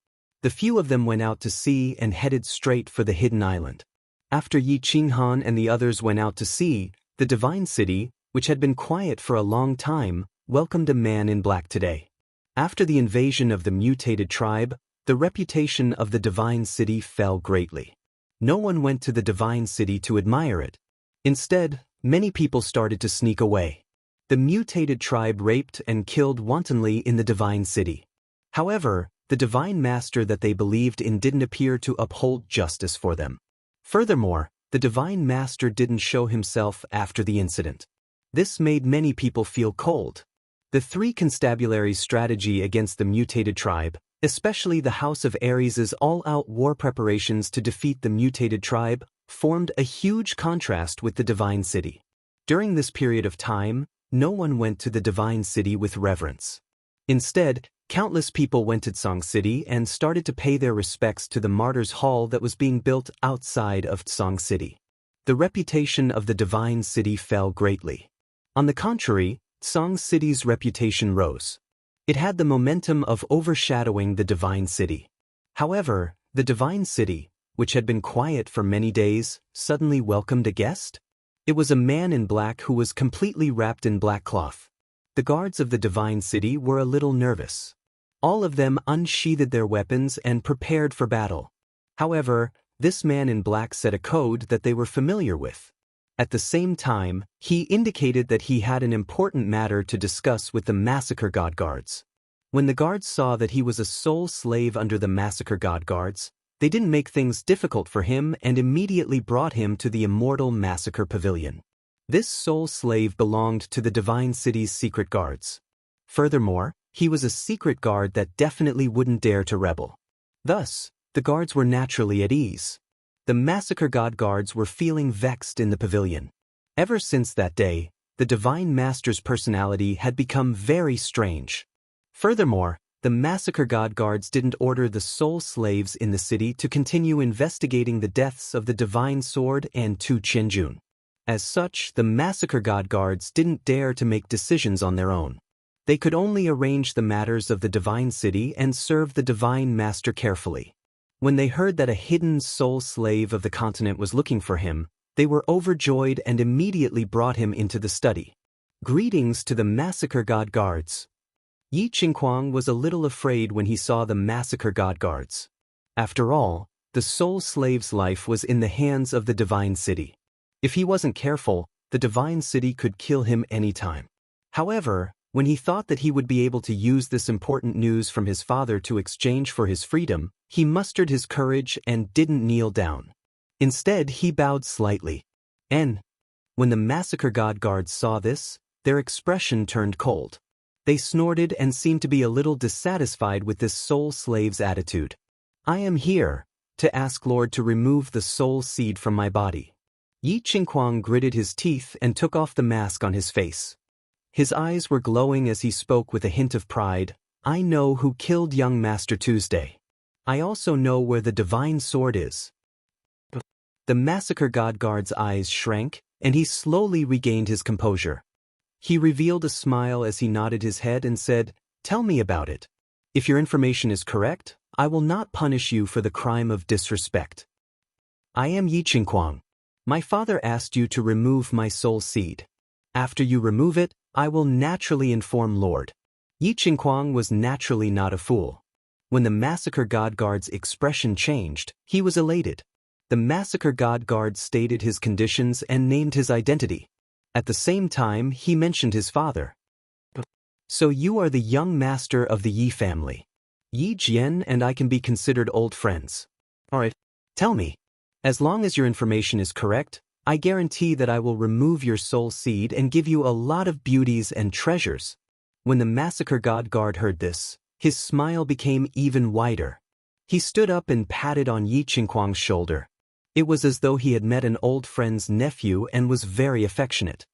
The few of them went out to sea and headed straight for the Hidden Island. After Yi Qinghan and the others went out to sea, the Divine City, which had been quiet for a long time, welcomed a man in black today. After the invasion of the mutated tribe, the reputation of the Divine City fell greatly. No one went to the Divine City to admire it. Instead, many people started to sneak away. The mutated tribe raped and killed wantonly in the Divine City. However, the Divine Master that they believed in didn't appear to uphold justice for them. Furthermore, the Divine Master didn't show himself after the incident. This made many people feel cold. The 3 constabularies' strategy against the mutated tribe, Especially the House of Ares's all-out war preparations to defeat the mutated tribe formed a huge contrast with the Divine City. During this period of time, no one went to the Divine City with reverence. Instead, countless people went to Tsang City and started to pay their respects to the Martyrs' Hall that was being built outside of Tsang City. The reputation of the Divine City fell greatly. On the contrary, Tsang City's reputation rose. It had the momentum of overshadowing the Divine City. However, the Divine City, which had been quiet for many days, suddenly welcomed a guest. It was a man in black who was completely wrapped in black cloth. The guards of the Divine City were a little nervous. All of them unsheathed their weapons and prepared for battle. However, this man in black said a code that they were familiar with. At the same time, he indicated that he had an important matter to discuss with the Massacre God Guards. When the guards saw that he was a sole slave under the Massacre God Guards, they didn't make things difficult for him and immediately brought him to the Immortal Massacre Pavilion. This sole slave belonged to the Divine City's secret guards. Furthermore, he was a secret guard that definitely wouldn't dare to rebel. Thus, the guards were naturally at ease. The Massacre God Guards were feeling vexed in the pavilion. Ever since that day, the Divine Master's personality had become very strange. Furthermore, the Massacre God Guards didn't order the soul slaves in the city to continue investigating the deaths of the Divine Sword and Tu Qianjun. As such, the Massacre God Guards didn't dare to make decisions on their own. They could only arrange the matters of the Divine City and serve the Divine Master carefully. When they heard that a hidden soul slave of the continent was looking for him, they were overjoyed and immediately brought him into the study. Greetings to the Massacre God Guards. Yi Qingquang was a little afraid when he saw the Massacre God Guards. After all, the soul slave's life was in the hands of the Divine City. If he wasn't careful, the Divine City could kill him anytime. However, when he thought that he would be able to use this important news from his father to exchange for his freedom, he mustered his courage and didn't kneel down. Instead, he bowed slightly. When the Massacre God Guards saw this, their expression turned cold. They snorted and seemed to be a little dissatisfied with this soul slave's attitude. I am here to ask Lord to remove the soul seed from my body. Yi Qingquang gritted his teeth and took off the mask on his face. His eyes were glowing as he spoke with a hint of pride. I know who killed young Master Tuesday. I also know where the Divine Sword is. The Massacre God Guard's eyes shrank, and he slowly regained his composure. He revealed a smile as he nodded his head and said, Tell me about it. If your information is correct, I will not punish you for the crime of disrespect. I am Yi Qingquang. My father asked you to remove my soul seed. After you remove it, I will naturally inform Lord. Yi Qingquang was naturally not a fool. When the Massacre God Guard's expression changed, he was elated. The Massacre God Guard stated his conditions and named his identity. At the same time, he mentioned his father. So you are the young master of the Yi family. Yi Jian and I can be considered old friends. Alright, tell me. As long as your information is correct, I guarantee that I will remove your soul seed and give you a lot of beauties and treasures. When the Massacre God Guard heard this, his smile became even wider. He stood up and patted on Yi Qingquang's shoulder. It was as though he had met an old friend's nephew and was very affectionate.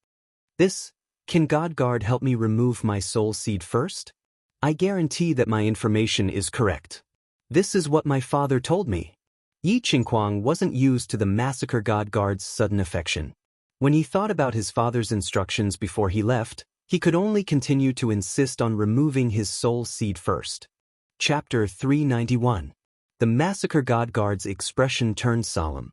Can God Guard help me remove my soul seed first? I guarantee that my information is correct. This is what my father told me. Yi Qingquang wasn't used to the Massacre God Guard's sudden affection. When he thought about his father's instructions before he left, he could only continue to insist on removing his soul seed first. Chapter 391. The Massacre God Guard's expression turned solemn.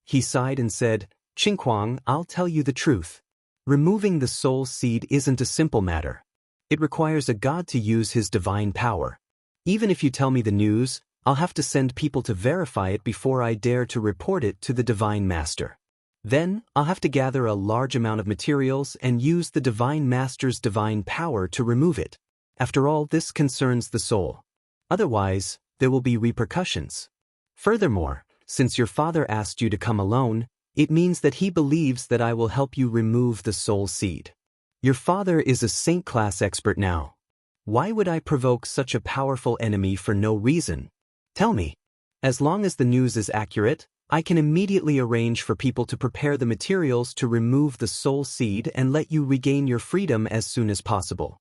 He sighed and said, Qingquang, I'll tell you the truth. Removing the soul seed isn't a simple matter. It requires a god to use his divine power. Even if you tell me the news, I'll have to send people to verify it before I dare to report it to the Divine Master. Then, I'll have to gather a large amount of materials and use the Divine Master's divine power to remove it. After all, this concerns the soul. Otherwise, there will be repercussions. Furthermore, since your father asked you to come alone, it means that he believes that I will help you remove the soul seed. Your father is a saint-class expert now. Why would I provoke such a powerful enemy for no reason? Tell me. As long as the news is accurate, I can immediately arrange for people to prepare the materials to remove the soul seed and let you regain your freedom as soon as possible.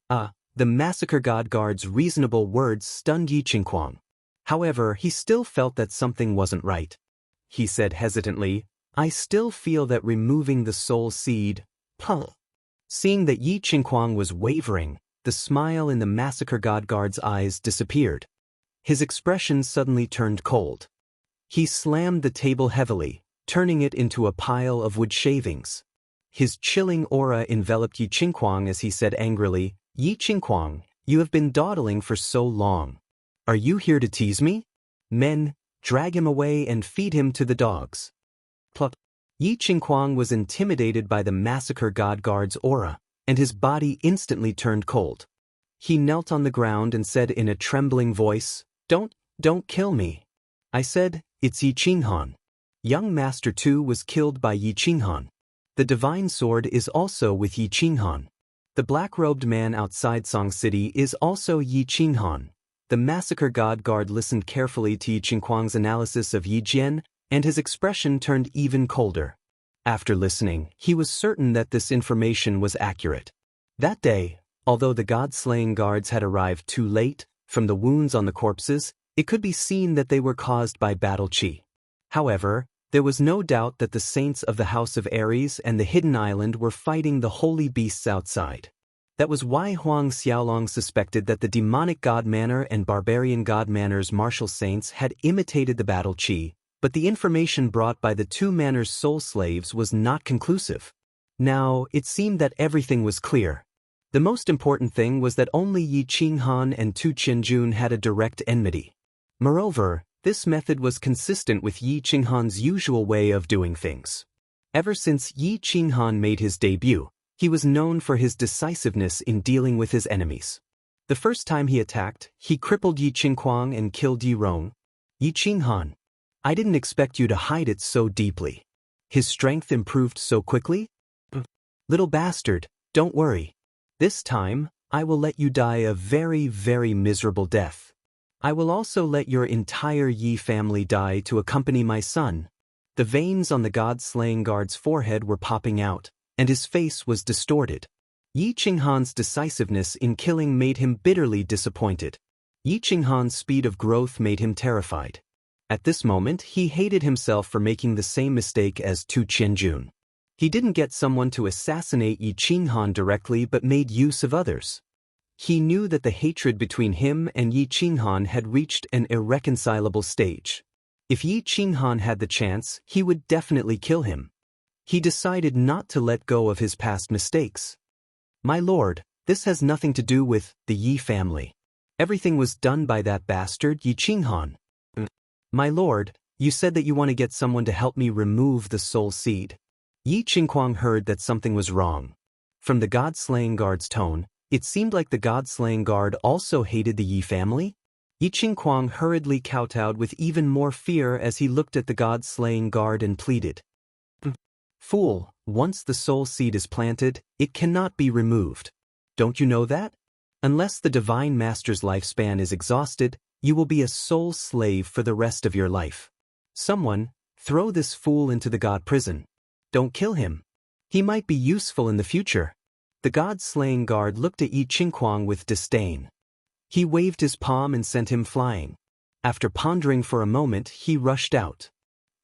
The massacre god guard's reasonable words stunned Yi Qingquang. However, he still felt that something wasn't right. He said hesitantly, I still feel that removing the soul seed. Seeing that Yi Qingquang was wavering, the smile in the massacre god guard's eyes disappeared. His expression suddenly turned cold. He slammed the table heavily, turning it into a pile of wood shavings. His chilling aura enveloped Yi Qingquang as he said angrily, Yi Qingquang, you have been dawdling for so long. Are you here to tease me? Men, drag him away and feed him to the dogs. Yi Qingquang was intimidated by the massacre god guard's aura, and his body instantly turned cold. He knelt on the ground and said in a trembling voice, Don't kill me. I said, it's Yi Qinghan. Young Master Tu was killed by Yi Qinghan. The divine sword is also with Yi Qinghan. The black-robed man outside Song City is also Yi Qinghan. The massacre god guard listened carefully to Yi Qingquang's analysis of Yi Jian, and his expression turned even colder. After listening, he was certain that this information was accurate. That day, although the god-slaying guards had arrived too late, from the wounds on the corpses, it could be seen that they were caused by battle qi. However, there was no doubt that the saints of the House of Ares and the Hidden Island were fighting the holy beasts outside. That was why Huang Xiaolong suspected that the demonic god manor and barbarian god manor's martial saints had imitated the battle qi, but the information brought by the two manor's soul slaves was not conclusive. Now, it seemed that everything was clear. The most important thing was that only Yi Qinghan and Tu Qianjun had a direct enmity. Moreover, this method was consistent with Yi Qinghan's usual way of doing things. Ever since Yi Qinghan made his debut, he was known for his decisiveness in dealing with his enemies. The first time he attacked, he crippled Yi Qingquang and killed Yi Rong. Yi Qinghan, I didn't expect you to hide it so deeply. His strength improved so quickly? Little bastard, don't worry. This time, I will let you die a very, very miserable death. I will also let your entire Yi family die to accompany my son. The veins on the god-slaying guard's forehead were popping out, and his face was distorted. Yi Qinghan's decisiveness in killing made him bitterly disappointed. Yi Qinghan's speed of growth made him terrified. At this moment, he hated himself for making the same mistake as Tu Qianjun. He didn't get someone to assassinate Yi Qinghan directly but made use of others. He knew that the hatred between him and Yi Qinghan had reached an irreconcilable stage. If Yi Qinghan had the chance, he would definitely kill him. He decided not to let go of his past mistakes. My lord, this has nothing to do with the Yi family. Everything was done by that bastard Yi Qinghan. My lord, you said that you want to get someone to help me remove the soul seed. Yi Qingquang heard that something was wrong. From the god-slaying guard's tone, it seemed like the god-slaying guard also hated the Yi family. Yi Qingquang hurriedly kowtowed with even more fear as he looked at the god-slaying guard and pleaded. Fool, once the soul seed is planted, it cannot be removed. Don't you know that? Unless the Divine Master's lifespan is exhausted, you will be a soul slave for the rest of your life. Someone, throw this fool into the god prison. Don't kill him. He might be useful in the future. The god-slaying guard looked at Yi Qingquang with disdain. He waved his palm and sent him flying. After pondering for a moment, he rushed out.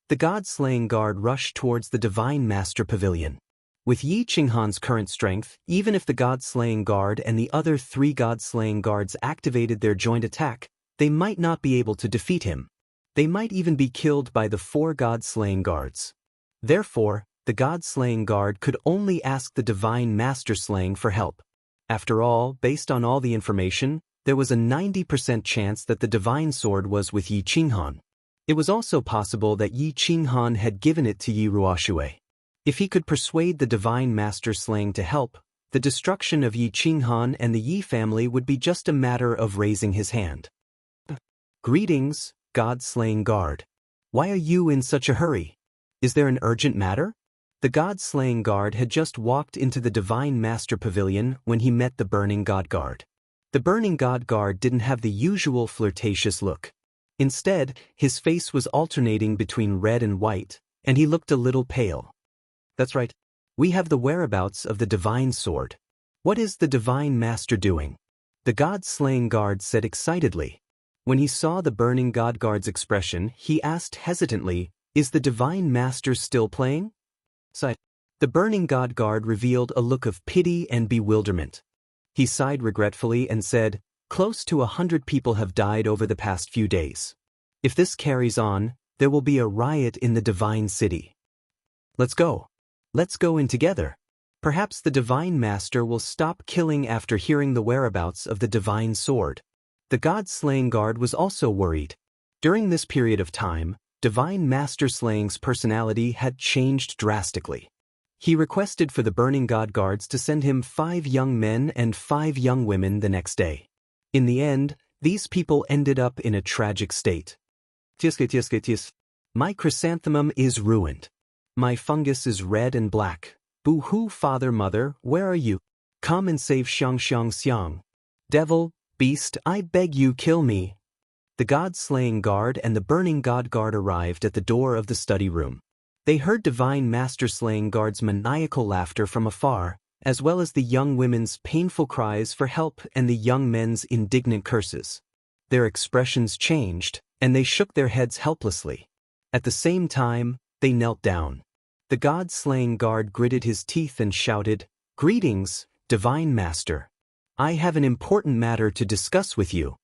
The god-slaying guard rushed towards the Divine Master Pavilion. With Yi Qinghan's current strength, even if the god-slaying guard and the other 3 god-slaying guards activated their joint attack, they might not be able to defeat him. They might even be killed by the 4 god-slaying guards. Therefore, the god-slaying guard could only ask the Divine Master Slaying for help. After all, based on all the information, there was a 90% chance that the divine sword was with Yi Qinghan. It was also possible that Yi Qinghan had given it to Yi Ruoxue. If he could persuade the Divine Master Slaying to help, the destruction of Yi Qinghan and the Yi family would be just a matter of raising his hand. Greetings, God-slaying guard. Why are you in such a hurry? Is there an urgent matter? The god-slaying guard had just walked into the Divine Master Pavilion when he met the burning god guard. The burning god guard didn't have the usual flirtatious look. Instead, his face was alternating between red and white, and he looked a little pale. That's right. We have the whereabouts of the divine sword. What is the divine master doing? The god-slaying guard said excitedly. When he saw the burning god guard's expression, he asked hesitantly, "Is the divine master still playing?" The burning god guard revealed a look of pity and bewilderment. He sighed regretfully and said, "Close to 100 people have died over the past few days. If this carries on, there will be a riot in the divine city. Let's go. Let's go in together. Perhaps the divine master will stop killing after hearing the whereabouts of the divine sword." The god-slaying guard was also worried. During this period of time, divine master slaying's personality had changed drastically. He requested for the burning god guards to send him 5 young men and 5 young women the next day. In the end, these people ended up in a tragic state. My chrysanthemum is ruined. My fungus is red and black. Boo-hoo, father, mother, where are you? Come and save Xianxia. Devil, beast, I beg you, kill me. The god-slaying guard and the burning god guard arrived at the door of the study room. They heard divine master-slaying guard's maniacal laughter from afar, as well as the young women's painful cries for help and the young men's indignant curses. Their expressions changed, and they shook their heads helplessly. At the same time, they knelt down. The god-slaying guard gritted his teeth and shouted, "Greetings, divine master. I have an important matter to discuss with you."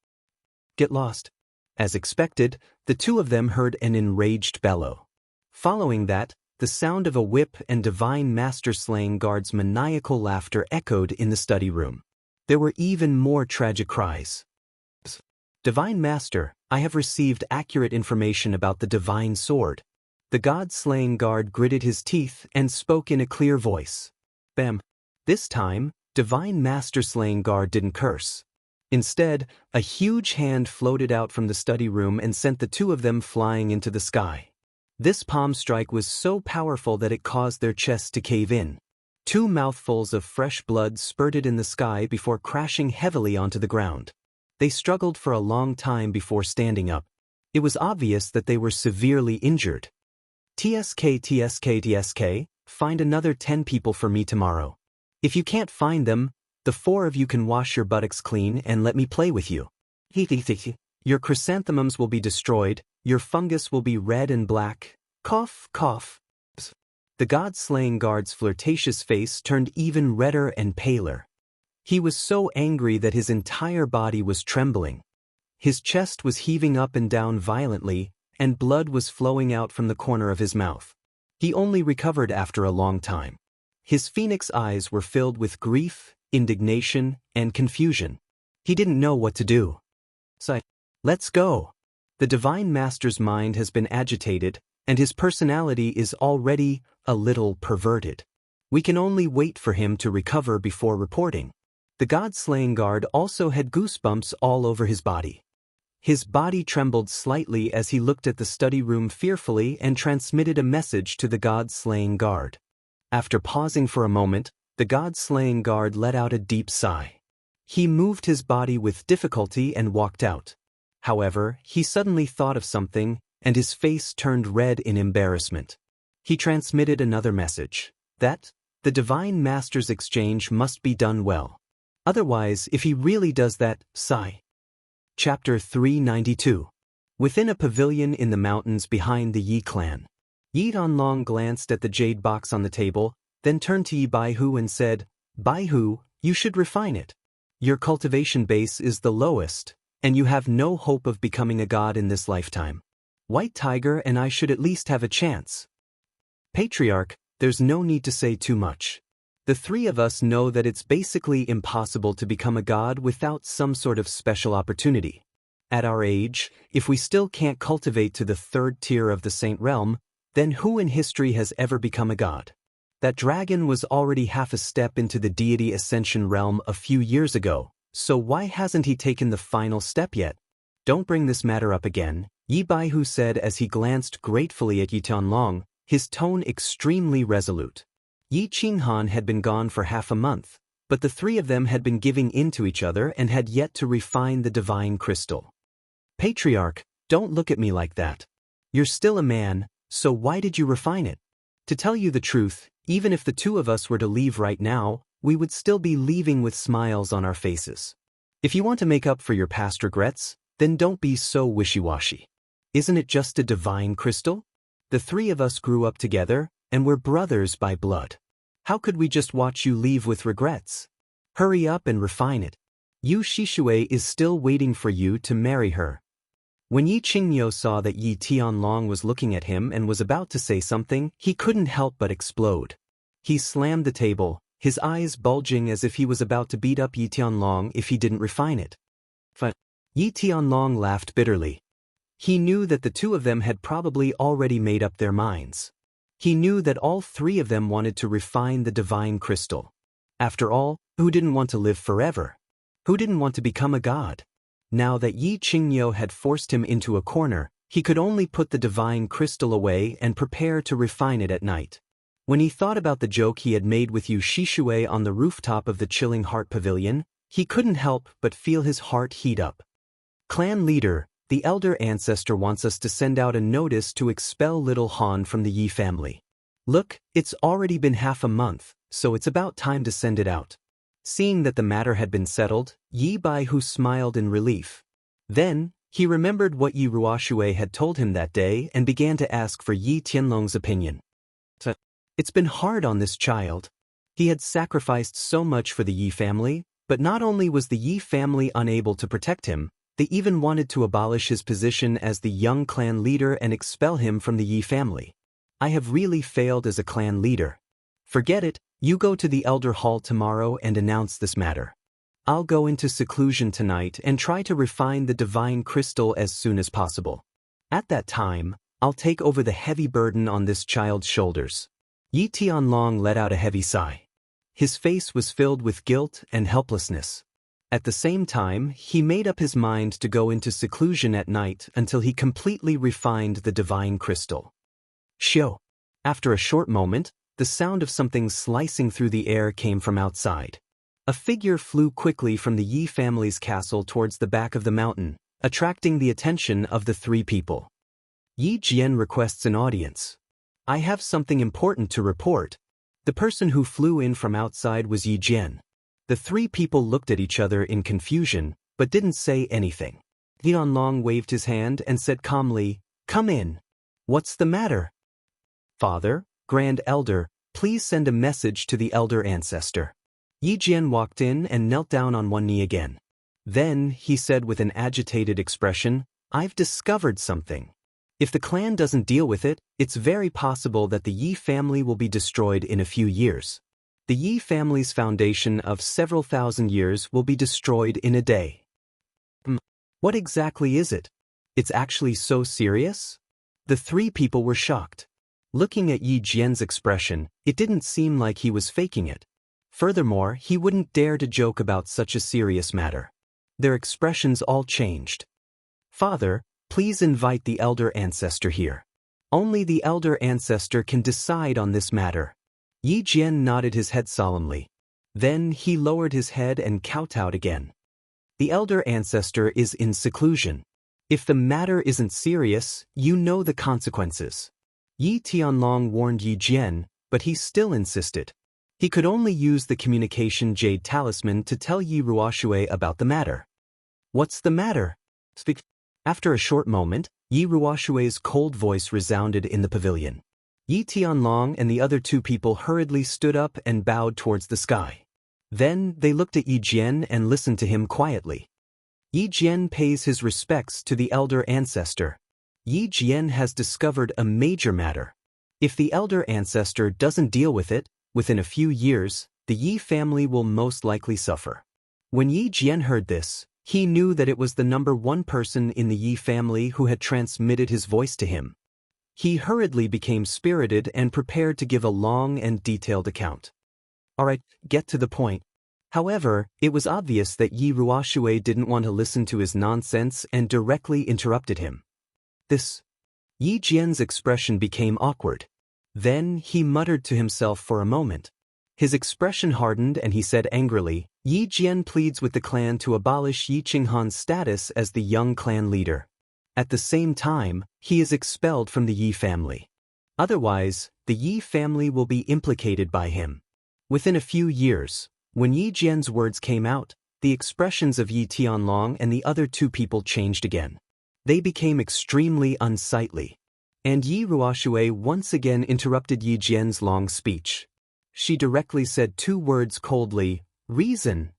Get lost. As expected, the two of them heard an enraged bellow. Following that, the sound of a whip and divine master-slaying guard's maniacal laughter echoed in the study room. There were even more tragic cries. "Divine master, I have received accurate information about the divine sword." The god-slaying guard gritted his teeth and spoke in a clear voice. Bam! This time, divine master-slaying guard didn't curse. Instead, a huge hand floated out from the study room and sent the two of them flying into the sky. This palm strike was so powerful that it caused their chests to cave in. 2 mouthfuls of fresh blood spurted in the sky before crashing heavily onto the ground. They struggled for a long time before standing up. It was obvious that they were severely injured. TSK, find another 10 people for me tomorrow. If you can't find them, the 4 of you can wash your buttocks clean and let me play with you. Your chrysanthemums will be destroyed, your fungus will be red and black. Cough, cough. The god-slaying guard's flirtatious face turned even redder and paler. He was so angry that his entire body was trembling. His chest was heaving up and down violently, and blood was flowing out from the corner of his mouth. He only recovered after a long time. His phoenix eyes were filled with grief, indignation, and confusion. He didn't know what to do. Let's go. The divine master's mind has been agitated, and his personality is already a little perverted. We can only wait for him to recover before reporting. The god-slaying guard also had goosebumps all over his body. His body trembled slightly as he looked at the study room fearfully and transmitted a message to the god-slaying guard. After pausing for a moment, the god-slaying guard let out a deep sigh. He moved his body with difficulty and walked out. However, he suddenly thought of something, and his face turned red in embarrassment. He transmitted another message, that the divine master's exchange must be done well. Otherwise, if he really does that, sigh. Chapter 392. Within a pavilion in the mountains behind the Yi clan. Yi Donlong glanced at the jade box on the table, then turned to Yi Baihu and said, "Baihu, you should refine it. Your cultivation base is the lowest, and you have no hope of becoming a god in this lifetime. White Tiger and I should at least have a chance." Patriarch, there's no need to say too much. The 3 of us know that it's basically impossible to become a god without some sort of special opportunity. At our age, if we still can't cultivate to the 3rd tier of the Saint Realm, then who in history has ever become a god? That dragon was already half a step into the deity ascension realm a few years ago, so why hasn't he taken the final step yet? Don't bring this matter up again, Yi Baihu said as he glanced gratefully at Yi Tianlong, his tone extremely resolute. Yi Qinghan had been gone for half a month, but the three of them had been giving in to each other and had yet to refine the divine crystal. Patriarch, don't look at me like that. You're still a man, so why did you refine it? To tell you the truth, even if the two of us were to leave right now, we would still be leaving with smiles on our faces. If you want to make up for your past regrets, then don't be so wishy-washy. Isn't it just a divine crystal? The three of us grew up together, and we're brothers by blood. How could we just watch you leave with regrets? Hurry up and refine it. Yu Shishui is still waiting for you to marry her. When Yi Qingniu saw that Yi Tianlong was looking at him and was about to say something, he couldn't help but explode. He slammed the table, his eyes bulging as if he was about to beat up Yi Tianlong if he didn't refine it. But Yi Tianlong laughed bitterly. He knew that the two of them had probably already made up their minds. He knew that all three of them wanted to refine the divine crystal. After all, who didn't want to live forever? Who didn't want to become a god? Now that Yi Qingniu had forced him into a corner, he could only put the divine crystal away and prepare to refine it at night. When he thought about the joke he had made with Yu Shishui on the rooftop of the Chilling Heart Pavilion, he couldn't help but feel his heart heat up. Clan leader, the elder ancestor wants us to send out a notice to expel little Han from the Yi family. Look, it's already been half a month, so it's about time to send it out. Seeing that the matter had been settled, Yi Baihu smiled in relief. Then, he remembered what Yi Ruoshui had told him that day and began to ask for Yi Tianlong's opinion. It's been hard on this child. He had sacrificed so much for the Yi family, but not only was the Yi family unable to protect him, they even wanted to abolish his position as the young clan leader and expel him from the Yi family. I have really failed as a clan leader. Forget it, you go to the Elder Hall tomorrow and announce this matter. I'll go into seclusion tonight and try to refine the divine crystal as soon as possible. At that time, I'll take over the heavy burden on this child's shoulders. Yi Tianlong let out a heavy sigh. His face was filled with guilt and helplessness. At the same time, he made up his mind to go into seclusion at night until he completely refined the divine crystal. Shio. After a short moment, the sound of something slicing through the air came from outside. A figure flew quickly from the Yi family's castle towards the back of the mountain, attracting the attention of the three people. Yi Jian requests an audience. I have something important to report. The person who flew in from outside was Yi Jian. The three people looked at each other in confusion, but didn't say anything. Tianlong waved his hand and said calmly, "Come in. What's the matter?" "Father, Grand Elder, please send a message to the elder ancestor." Yi Jian walked in and knelt down on one knee again. Then, he said with an agitated expression, "I've discovered something. If the clan doesn't deal with it, it's very possible that the Yi family will be destroyed in a few years. The Yi family's foundation of several thousand years will be destroyed in a day." What exactly is it? It's actually so serious? The three people were shocked. Looking at Yi Jian's expression, it didn't seem like he was faking it. Furthermore, he wouldn't dare to joke about such a serious matter. Their expressions all changed. "Father, please invite the elder ancestor here. Only the elder ancestor can decide on this matter." Yi Jian nodded his head solemnly. Then he lowered his head and kowtowed again. "The elder ancestor is in seclusion. If the matter isn't serious, you know the consequences." Yi Tianlong warned Yi Jian, but he still insisted. He could only use the communication jade talisman to tell Yi Ruoshui about the matter. "What's the matter? Speak." After a short moment, Yi Ruoshui's cold voice resounded in the pavilion. Yi Tianlong and the other two people hurriedly stood up and bowed towards the sky. Then they looked at Yi Jian and listened to him quietly. Yi Jian pays his respects to the elder ancestor. Yi Jian has discovered a major matter. If the elder ancestor doesn't deal with it, within a few years, the Yi family will most likely suffer. When Yi Jian heard this, he knew that it was the number one person in the Yi family who had transmitted his voice to him. He hurriedly became spirited and prepared to give a long and detailed account. "All right, get to the point." However, it was obvious that Yi Ruoshui didn't want to listen to his nonsense and directly interrupted him. Yi Jian's expression became awkward. Then he muttered to himself for a moment. His expression hardened and he said angrily, Yi Jian pleads with the clan to abolish Yi Qinghan's status as the young clan leader. At the same time, he is expelled from the Yi family. Otherwise, the Yi family will be implicated by him. Within a few years, when Yi Jian's words came out, the expressions of Yi Tianlong and the other two people changed again. They became extremely unsightly. And Yi Ruoxue once again interrupted Yi Jian's long speech. She directly said two words coldly, reason.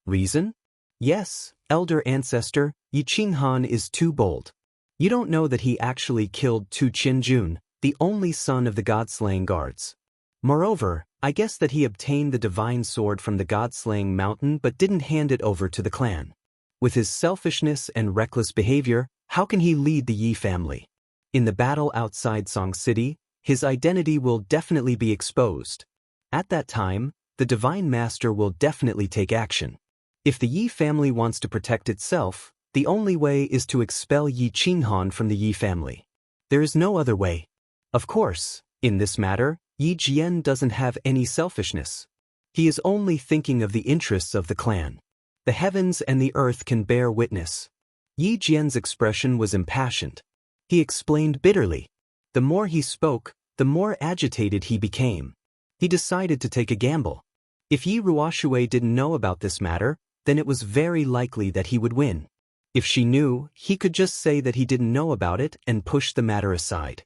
Reason? Yes, elder ancestor, Yi Qinghan is too bold. You don't know that he actually killed Tu Qinjun, the only son of the god-slaying guards. Moreover, I guess that he obtained the divine sword from the god-slaying mountain but didn't hand it over to the clan. With his selfishness and reckless behavior, how can he lead the Yi family? In the battle outside Song City, his identity will definitely be exposed. At that time, the Divine Master will definitely take action. If the Yi family wants to protect itself, the only way is to expel Yi Qinghan from the Yi family. There is no other way. Of course, in this matter, Yi Jian doesn't have any selfishness. He is only thinking of the interests of the clan. The heavens and the earth can bear witness. Yi Jian's expression was impassioned. He explained bitterly. The more he spoke, the more agitated he became. He decided to take a gamble. If Yi Ruoxue didn't know about this matter, then it was very likely that he would win. If she knew, he could just say that he didn't know about it and push the matter aside.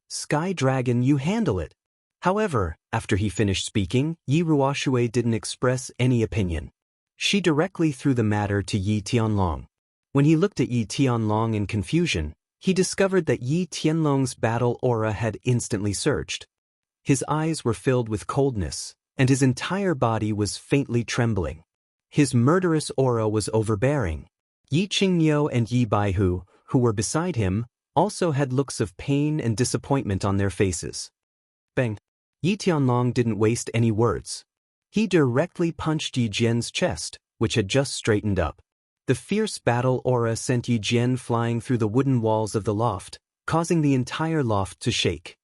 Sky Dragon, you handle it. However, after he finished speaking, Yi Ruoxue didn't express any opinion. She directly threw the matter to Yi Tianlong. When he looked at Yi Tianlong in confusion, he discovered that Yi Tianlong's battle aura had instantly surged. His eyes were filled with coldness, and his entire body was faintly trembling. His murderous aura was overbearing. Yi Qingniu and Yi Baihu, who were beside him, also had looks of pain and disappointment on their faces. Bang! Yi Tianlong didn't waste any words. He directly punched Yi Jian's chest, which had just straightened up. The fierce battle aura sent Yi Jian flying through the wooden walls of the loft, causing the entire loft to shake.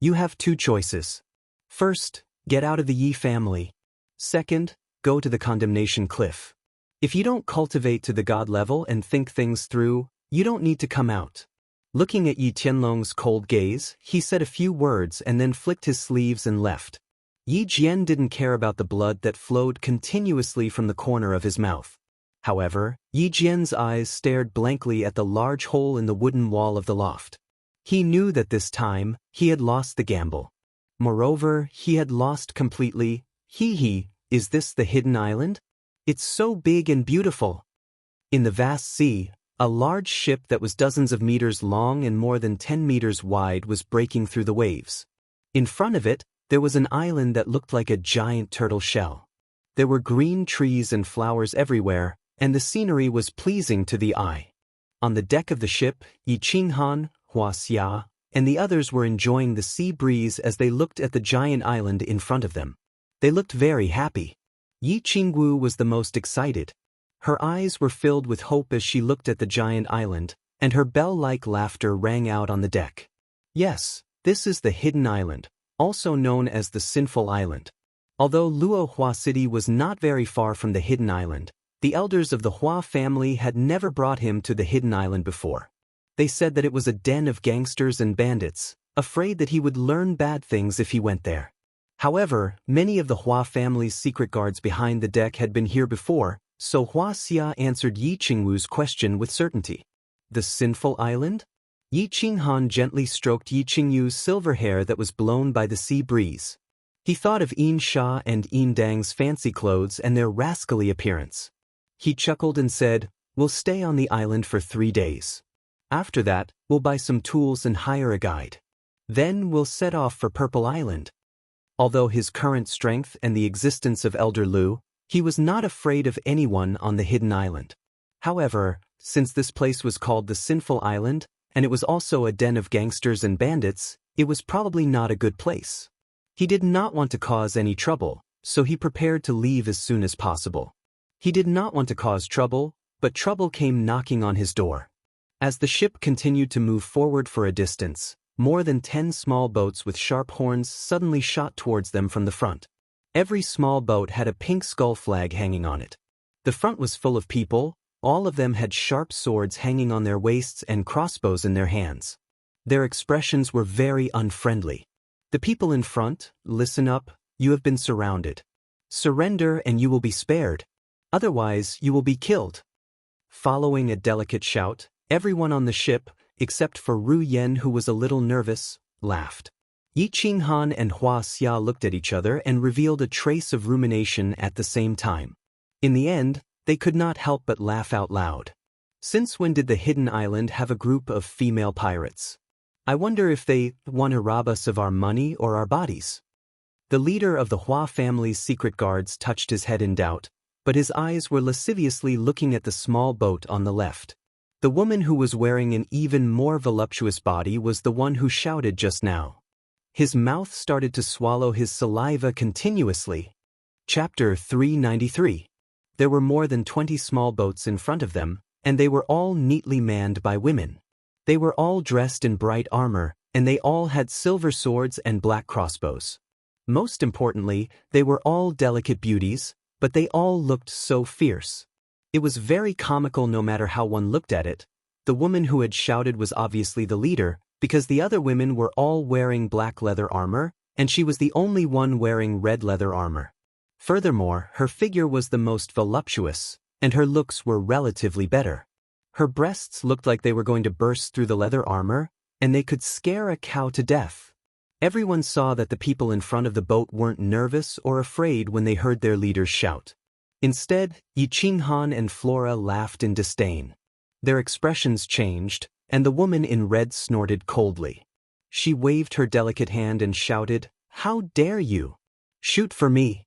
You have two choices. First, get out of the Yi family. Second, go to the condemnation cliff. If you don't cultivate to the god level and think things through, you don't need to come out. Looking at Yi Tianlong's cold gaze, he said a few words and then flicked his sleeves and left. Yi Jian didn't care about the blood that flowed continuously from the corner of his mouth. However, Yi Jian's eyes stared blankly at the large hole in the wooden wall of the loft. He knew that this time, he had lost the gamble. Moreover, he had lost completely. Is this the hidden island? It's so big and beautiful. In the vast sea, a large ship that was dozens of meters long and more than 10 meters wide was breaking through the waves. In front of it, there was an island that looked like a giant turtle shell. There were green trees and flowers everywhere, and the scenery was pleasing to the eye. On the deck of the ship, Yi Qinghan, Wuxia, and the others were enjoying the sea breeze as they looked at the giant island in front of them. They looked very happy. Yi Qingwu was the most excited. Her eyes were filled with hope as she looked at the giant island, and her bell-like laughter rang out on the deck. Yes, this is the hidden island, also known as the Sinful Island. Although Luo Hua City was not very far from the hidden island, the elders of the Hua family had never brought him to the hidden island before. They said that it was a den of gangsters and bandits, afraid that he would learn bad things if he went there. However, many of the Hua family's secret guards behind the deck had been here before, so Wuxia answered Yi Qingwu's question with certainty. The Sinful Island? Yi Qinghan gently stroked Yi Qingyu's silver hair that was blown by the sea breeze. He thought of Yin Sha and Yin Dang's fancy clothes and their rascally appearance. He chuckled and said, "We'll stay on the island for 3 days. After that, we'll buy some tools and hire a guide. Then we'll set off for Purple Island." Although his current strength and the existence of Elder Lu, he was not afraid of anyone on the hidden island. However, since this place was called the Sinful Island, and it was also a den of gangsters and bandits, it was probably not a good place. He did not want to cause any trouble, so he prepared to leave as soon as possible. He did not want to cause trouble, but trouble came knocking on his door. As the ship continued to move forward for a distance, more than 10 small boats with sharp horns suddenly shot towards them from the front. Every small boat had a pink skull flag hanging on it. The front was full of people, all of them had sharp swords hanging on their waists and crossbows in their hands. Their expressions were very unfriendly. The people in front, listen up, you have been surrounded. Surrender and you will be spared. Otherwise, you will be killed. Following a delicate shout, everyone on the ship, except for Ru Yen who was a little nervous, laughed. Yi Qinghan and Hua Xia looked at each other and revealed a trace of rumination at the same time. In the end, they could not help but laugh out loud. Since when did the Hidden Island have a group of female pirates? I wonder if they want to rob us of our money or our bodies. The leader of the Hua family's secret guards touched his head in doubt, but his eyes were lasciviously looking at the small boat on the left. The woman who was wearing an even more voluptuous body was the one who shouted just now. His mouth started to swallow his saliva continuously. Chapter 393. There were more than 20 small boats in front of them, and they were all neatly manned by women. They were all dressed in bright armor, and they all had silver swords and black crossbows. Most importantly, they were all delicate beauties, but they all looked so fierce. It was very comical no matter how one looked at it. The woman who had shouted was obviously the leader, because the other women were all wearing black leather armor, and she was the only one wearing red leather armor. Furthermore, her figure was the most voluptuous, and her looks were relatively better. Her breasts looked like they were going to burst through the leather armor, and they could scare a cow to death. Everyone saw that the people in front of the boat weren't nervous or afraid when they heard their leaders shout. Instead, Yi Qinghan and Flora laughed in disdain. Their expressions changed, and the woman in red snorted coldly. She waved her delicate hand and shouted, "How dare you? Shoot for me!"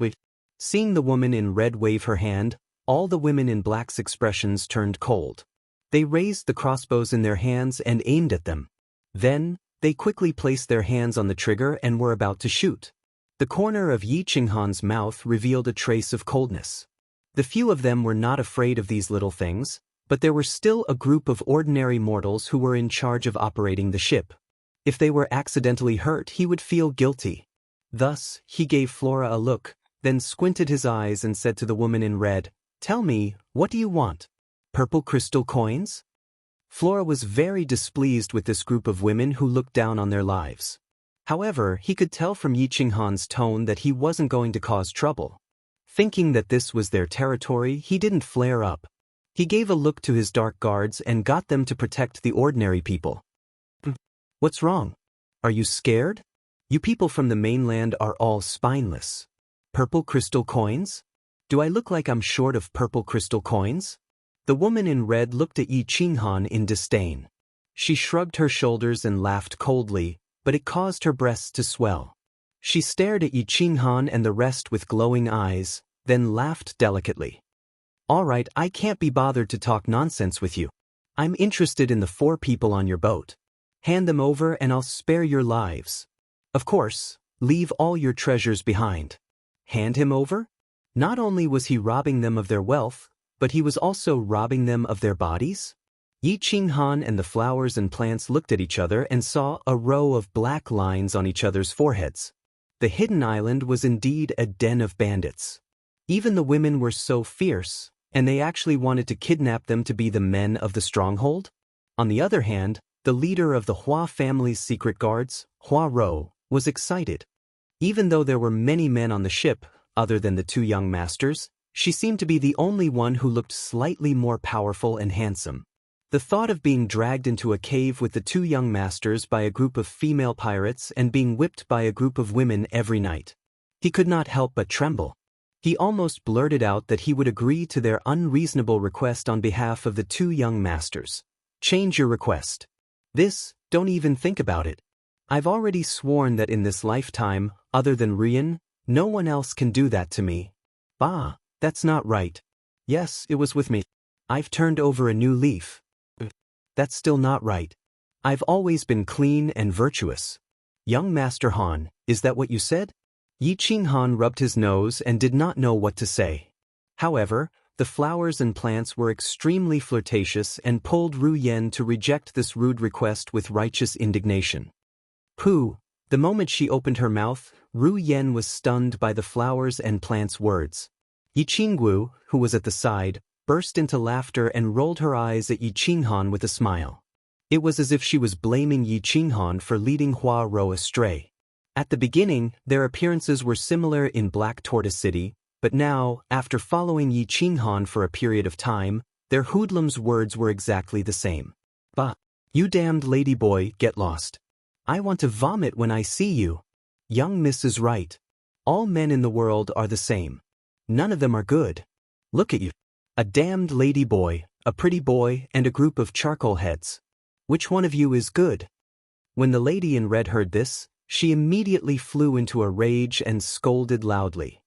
Wait. Seeing the woman in red wave her hand, all the women in black's expressions turned cold. They raised the crossbows in their hands and aimed at them. Then, they quickly placed their hands on the trigger and were about to shoot. The corner of Yi Qinghan's mouth revealed a trace of coldness. The few of them were not afraid of these little things, but there were still a group of ordinary mortals who were in charge of operating the ship. If they were accidentally hurt, he would feel guilty. Thus, he gave Flora a look, then squinted his eyes and said to the woman in red, "Tell me, what do you want? Purple crystal coins?" Flora was very displeased with this group of women who looked down on their lives. However, he could tell from Yi Qinghan's tone that he wasn't going to cause trouble. Thinking that this was their territory, he didn't flare up. He gave a look to his dark guards and got them to protect the ordinary people. "What's wrong? Are you scared? You people from the mainland are all spineless. Purple crystal coins? Do I look like I'm short of purple crystal coins?" The woman in red looked at Yi Qinghan in disdain. She shrugged her shoulders and laughed coldly, but it caused her breasts to swell. She stared at Yi Qinghan and the rest with glowing eyes, then laughed delicately. "All right, I can't be bothered to talk nonsense with you. I'm interested in the 4 people on your boat. Hand them over and I'll spare your lives. Of course, leave all your treasures behind." Hand him over? Not only was he robbing them of their wealth, but he was also robbing them of their bodies? Yi Qinghan and the flowers and plants looked at each other and saw a row of black lines on each other's foreheads. The hidden island was indeed a den of bandits. Even the women were so fierce, and they actually wanted to kidnap them to be the men of the stronghold? On the other hand, the leader of the Hua family's secret guards, Hua Rou, was excited. Even though there were many men on the ship, other than the 2 young masters, she seemed to be the only one who looked slightly more powerful and handsome. The thought of being dragged into a cave with the 2 young masters by a group of female pirates and being whipped by a group of women every night. He could not help but tremble. He almost blurted out that he would agree to their unreasonable request on behalf of the 2 young masters. "Change your request. Don't even think about it. I've already sworn that in this lifetime, other than Rian, no one else can do that to me." "Bah, that's not right." "Yes, it was with me. I've turned over a new leaf." "That's still not right. I've always been clean and virtuous." "Young Master Han, is that what you said?" Yi Qinghan rubbed his nose and did not know what to say. However, the flowers and plants were extremely flirtatious and pulled Ru Yen to reject this rude request with righteous indignation. "Pooh, The moment she opened her mouth, Ru Yen was stunned by the flowers and plants' words. Yi Qinggu, who was at the side, burst into laughter and rolled her eyes at Yi Qinghan with a smile. It was as if she was blaming Yi Qinghan for leading Hua Rou astray. At the beginning, their appearances were similar in Black Tortoise City, but now, after following Yi Qinghan for a period of time, their hoodlum's words were exactly the same. Bah! You damned ladyboy, get lost. I want to vomit when I see you. Young miss is right. All men in the world are the same. None of them are good. Look at you. A damned ladyboy, a pretty boy, and a group of charcoal heads. Which one of you is good? When the lady in red heard this, she immediately flew into a rage and scolded loudly.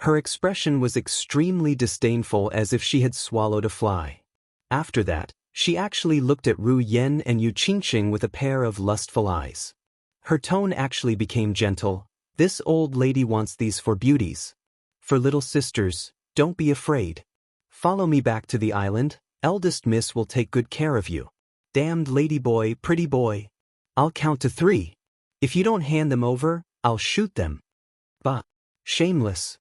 Her expression was extremely disdainful, as if she had swallowed a fly. After that, she actually looked at Ru Yen and Yu Qingxing with a pair of lustful eyes. Her tone actually became gentle. This old lady wants these for beauties. For little sisters, don't be afraid. Follow me back to the island, eldest miss will take good care of you. Damned ladyboy, pretty boy. I'll count to 3. If you don't hand them over, I'll shoot them. Bah! Shameless.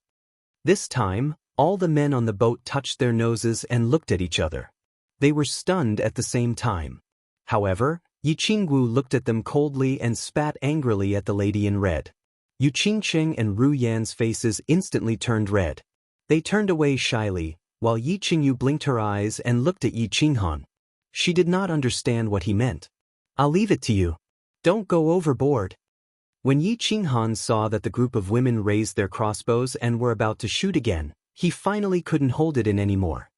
This time, all the men on the boat touched their noses and looked at each other. They were stunned at the same time. However, Yi Qinggu looked at them coldly and spat angrily at the lady in red. Yu Qingxing and Ru Yan's faces instantly turned red. They turned away shyly, while Yi Qingyu blinked her eyes and looked at Yi Qinghan. She did not understand what he meant. I'll leave it to you. Don't go overboard. When Yi Qinghan saw that the group of women raised their crossbows and were about to shoot again, he finally couldn't hold it in anymore.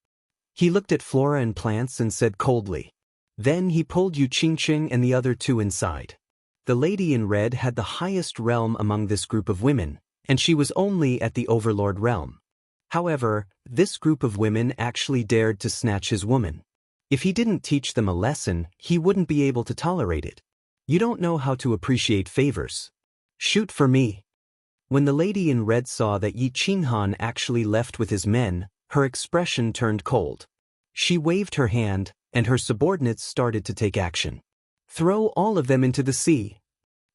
He looked at flora and plants and said coldly. Then he pulled Yu Qingxing and the other 2 inside. The lady in red had the highest realm among this group of women, and she was only at the overlord realm. However, this group of women actually dared to snatch his woman. If he didn't teach them a lesson, he wouldn't be able to tolerate it. You don't know how to appreciate favors. Shoot for me. When the lady in red saw that Yi Qinghan actually left with his men, her expression turned cold. She waved her hand, and her subordinates started to take action. Throw all of them into the sea.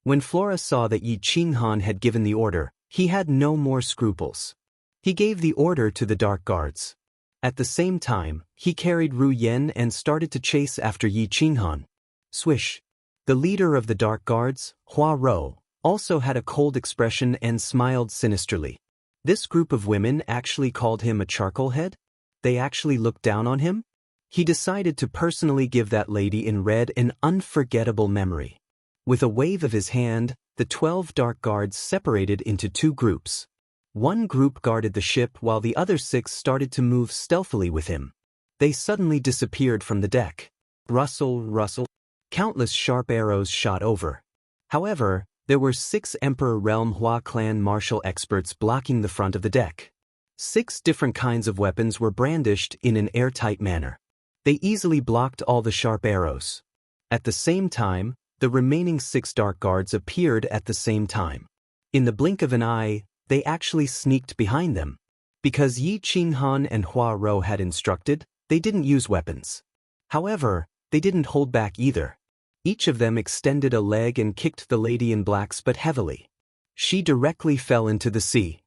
When Flora saw that Yi Qinghan had given the order, he had no more scruples. He gave the order to the dark guards. At the same time, he carried Ru Yen and started to chase after Yi Qinghan. Swish. The leader of the dark guards, Hua Rou, also had a cold expression and smiled sinisterly. This group of women actually called him a charcoal head? They actually looked down on him? He decided to personally give that lady in red an unforgettable memory. With a wave of his hand, the 12 dark guards separated into 2 groups. One group guarded the ship while the other 6 started to move stealthily with him. They suddenly disappeared from the deck. Rustle, rustle. Countless sharp arrows shot over. However, there were 6 Emperor Realm Hua clan martial experts blocking the front of the deck. 6 different kinds of weapons were brandished in an airtight manner. They easily blocked all the sharp arrows. At the same time, the remaining 6 dark guards appeared at the same time. In the blink of an eye, they actually sneaked behind them. Because Yi Qinghan and Hua Rou had instructed, they didn't use weapons. However, they didn't hold back either. Each of them extended a leg and kicked the lady in blacks but heavily. She directly fell into the sea.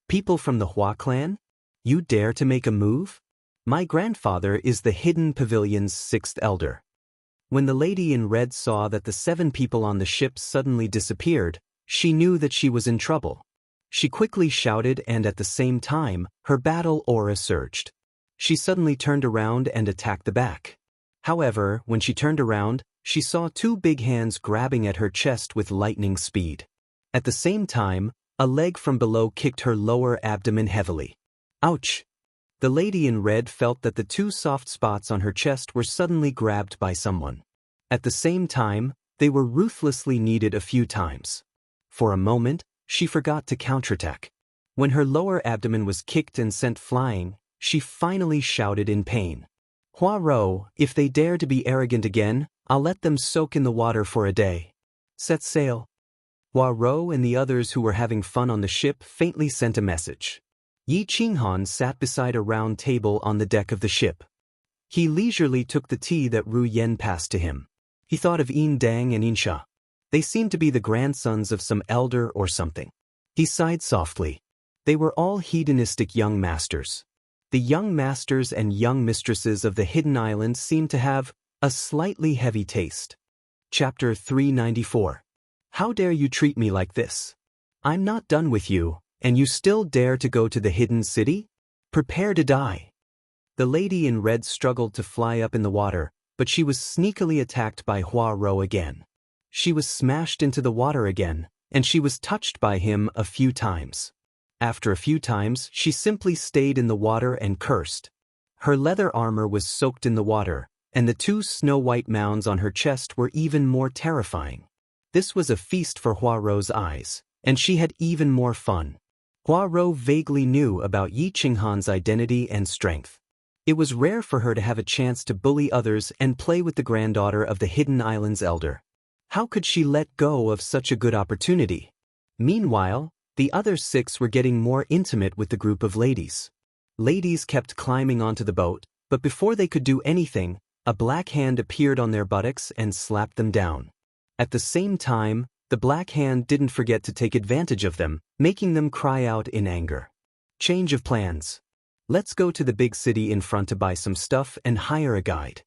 People from the Hua clan? You dare to make a move? My grandfather is the Hidden Pavilion's 6th elder. When the lady in red saw that the 7 people on the ship suddenly disappeared, she knew that she was in trouble. She quickly shouted, and at the same time, her battle aura surged. She suddenly turned around and attacked the back. However, when she turned around, she saw 2 big hands grabbing at her chest with lightning speed. At the same time, a leg from below kicked her lower abdomen heavily. Ouch! The lady in red felt that the 2 soft spots on her chest were suddenly grabbed by someone. At the same time, they were ruthlessly kneaded a few times. For a moment, she forgot to counterattack. When her lower abdomen was kicked and sent flying, she finally shouted in pain. Hua Rou, if they dare to be arrogant again, I'll let them soak in the water for a day. Set sail. Hua Rou and the others who were having fun on the ship faintly sent a message. Yi Qinghan sat beside a round table on the deck of the ship. He leisurely took the tea that Ru Yen passed to him. He thought of Yin Dang and Xianxia. They seemed to be the grandsons of some elder or something. He sighed softly. They were all hedonistic young masters. The young masters and young mistresses of the Hidden Island seemed to have a slightly heavy taste. Chapter 394. How dare you treat me like this? I'm not done with you, and you still dare to go to the Hidden City? Prepare to die. The lady in red struggled to fly up in the water, but she was sneakily attacked by Hua Rou again. She was smashed into the water again, and she was touched by him a few times. After a few times, she simply stayed in the water and cursed. Her leather armor was soaked in the water, and the 2 snow-white mounds on her chest were even more terrifying. This was a feast for Hua Rou's eyes, and she had even more fun. Hua Rou vaguely knew about Yi Qinghan's identity and strength. It was rare for her to have a chance to bully others and play with the granddaughter of the Hidden Island's elder. How could she let go of such a good opportunity? Meanwhile, the other 6 were getting more intimate with the group of ladies. Ladies kept climbing onto the boat, but before they could do anything, a black hand appeared on their buttocks and slapped them down. At the same time, the black hand didn't forget to take advantage of them, making them cry out in anger. Change of plans. Let's go to the big city in front to buy some stuff and hire a guide.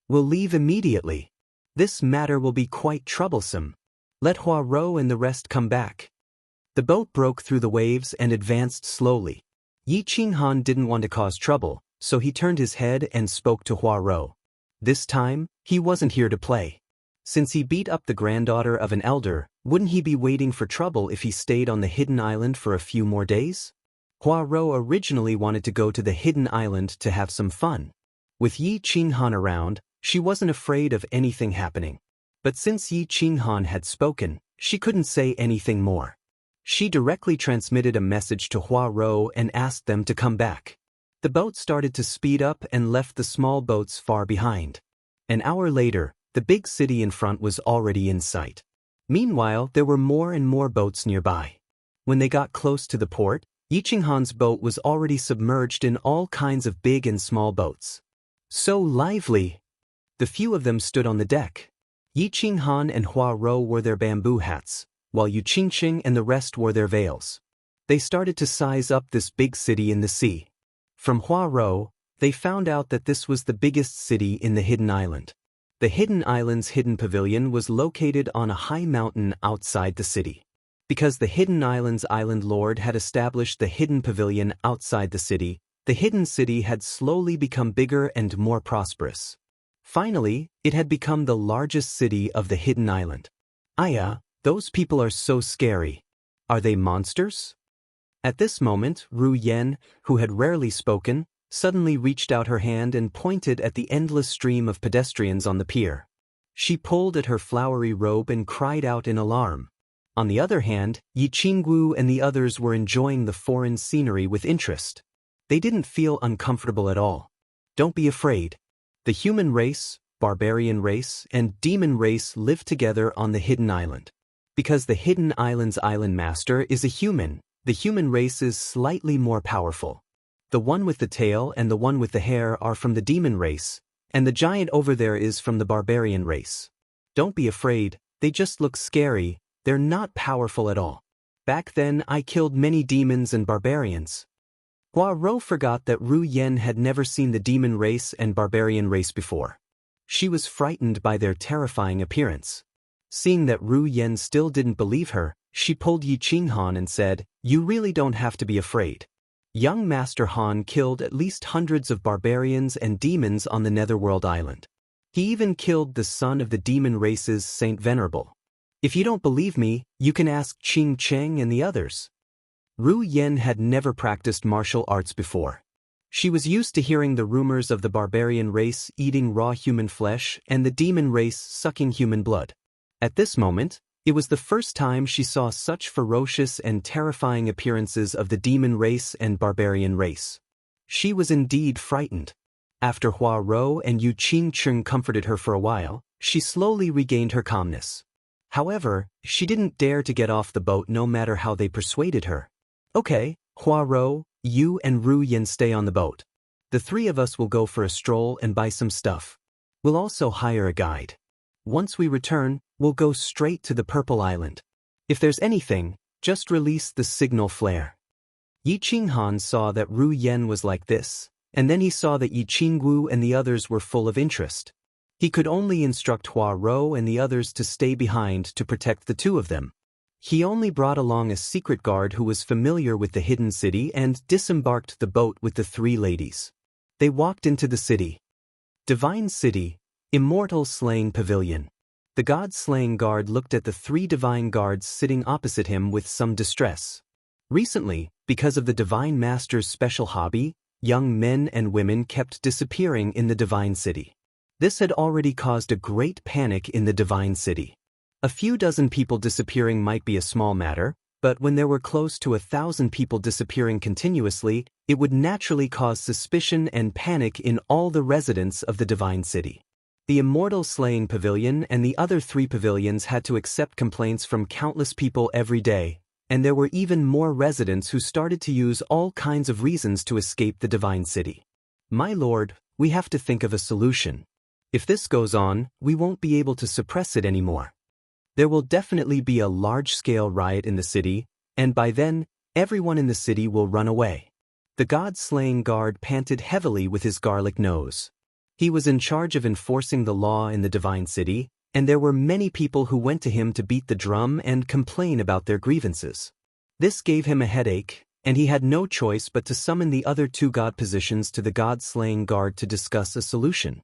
We'll leave immediately. This matter will be quite troublesome. Let Hua Rou and the rest come back. The boat broke through the waves and advanced slowly. Yi Qinghan didn't want to cause trouble, so he turned his head and spoke to Hua Rou. This time, he wasn't here to play. Since he beat up the granddaughter of an elder, wouldn't he be waiting for trouble if he stayed on the Hidden Island for a few more days? Hua Rou originally wanted to go to the Hidden Island to have some fun. With Yi Qinghan around, she wasn't afraid of anything happening. But since Yi Qinghan had spoken, she couldn't say anything more. She directly transmitted a message to Hua Rou and asked them to come back. The boat started to speed up and left the small boats far behind. An hour later, the big city in front was already in sight. Meanwhile, there were more and more boats nearby. When they got close to the port, Yi Qinghan's boat was already submerged in all kinds of big and small boats. So lively! The few of them stood on the deck. Yi Qinghan and Hua Rou wore their bamboo hats, while Yu Qingqing and the rest wore their veils. They started to size up this big city in the sea. From Hua Rou, they found out that this was the biggest city in the Hidden Island. The Hidden Island's hidden pavilion was located on a high mountain outside the city. Because the Hidden Island's island lord had established the hidden pavilion outside the city, the hidden city had slowly become bigger and more prosperous. Finally, it had become the largest city of the Hidden Island. Aya, those people are so scary. Are they monsters? At this moment, Ru Yan, who had rarely spoken, suddenly reached out her hand and pointed at the endless stream of pedestrians on the pier. She pulled at her flowery robe and cried out in alarm. On the other hand, Yi Qinggu and the others were enjoying the foreign scenery with interest. They didn't feel uncomfortable at all. Don't be afraid. The human race, barbarian race, and demon race live together on the Hidden Island. Because the Hidden Island's island master is a human, the human race is slightly more powerful. The one with the tail and the one with the hair are from the demon race, and the giant over there is from the barbarian race. Don't be afraid, they just look scary, they're not powerful at all. Back then I killed many demons and barbarians. Hua Rou forgot that Ru Yan had never seen the demon race and barbarian race before. She was frightened by their terrifying appearance. Seeing that Ru Yan still didn't believe her, she pulled Yi Qinghan and said, "You really don't have to be afraid. Young Master Han killed at least hundreds of barbarians and demons on the Netherworld Island. He even killed the son of the demon race's Saint Venerable. If you don't believe me, you can ask Qing Cheng and the others." Ru Yan had never practiced martial arts before. She was used to hearing the rumors of the barbarian race eating raw human flesh and the demon race sucking human blood. At this moment, it was the first time she saw such ferocious and terrifying appearances of the demon race and barbarian race. She was indeed frightened. After Hua Rou and Yu Qingqing comforted her for a while, she slowly regained her calmness. However, she didn't dare to get off the boat no matter how they persuaded her. "Okay, Hua Rou, you and Ru Yan stay on the boat. The 3 of us will go for a stroll and buy some stuff. We'll also hire a guide. Once we return, we'll go straight to the Purple Island. If there's anything, just release the signal flare. Yi Qinghan saw that Ru Yen was like this, and then he saw that Yi Qingwu and the others were full of interest. He could only instruct Hua Rou and the others to stay behind to protect the two of them. He only brought along a secret guard who was familiar with the hidden city and disembarked the boat with the three ladies. They walked into the city. Divine City, Immortal Slaying Pavilion. The God-slaying guard looked at the three divine guards sitting opposite him with some distress. Recently, because of the Divine Master's special hobby, young men and women kept disappearing in the Divine City. This had already caused a great panic in the Divine City. A few dozen people disappearing might be a small matter, but when there were close to 1,000 people disappearing continuously, it would naturally cause suspicion and panic in all the residents of the Divine City. The Immortal Slaying Pavilion and the other 3 pavilions had to accept complaints from countless people every day, and there were even more residents who started to use all kinds of reasons to escape the Divine City. My lord, we have to think of a solution. If this goes on, we won't be able to suppress it anymore. There will definitely be a large-scale riot in the city, and by then, everyone in the city will run away. The God-slaying guard panted heavily with his garlic nose. He was in charge of enforcing the law in the Divine City, and there were many people who went to him to beat the drum and complain about their grievances. This gave him a headache, and he had no choice but to summon the other 2 god positions to the God-slaying guard to discuss a solution.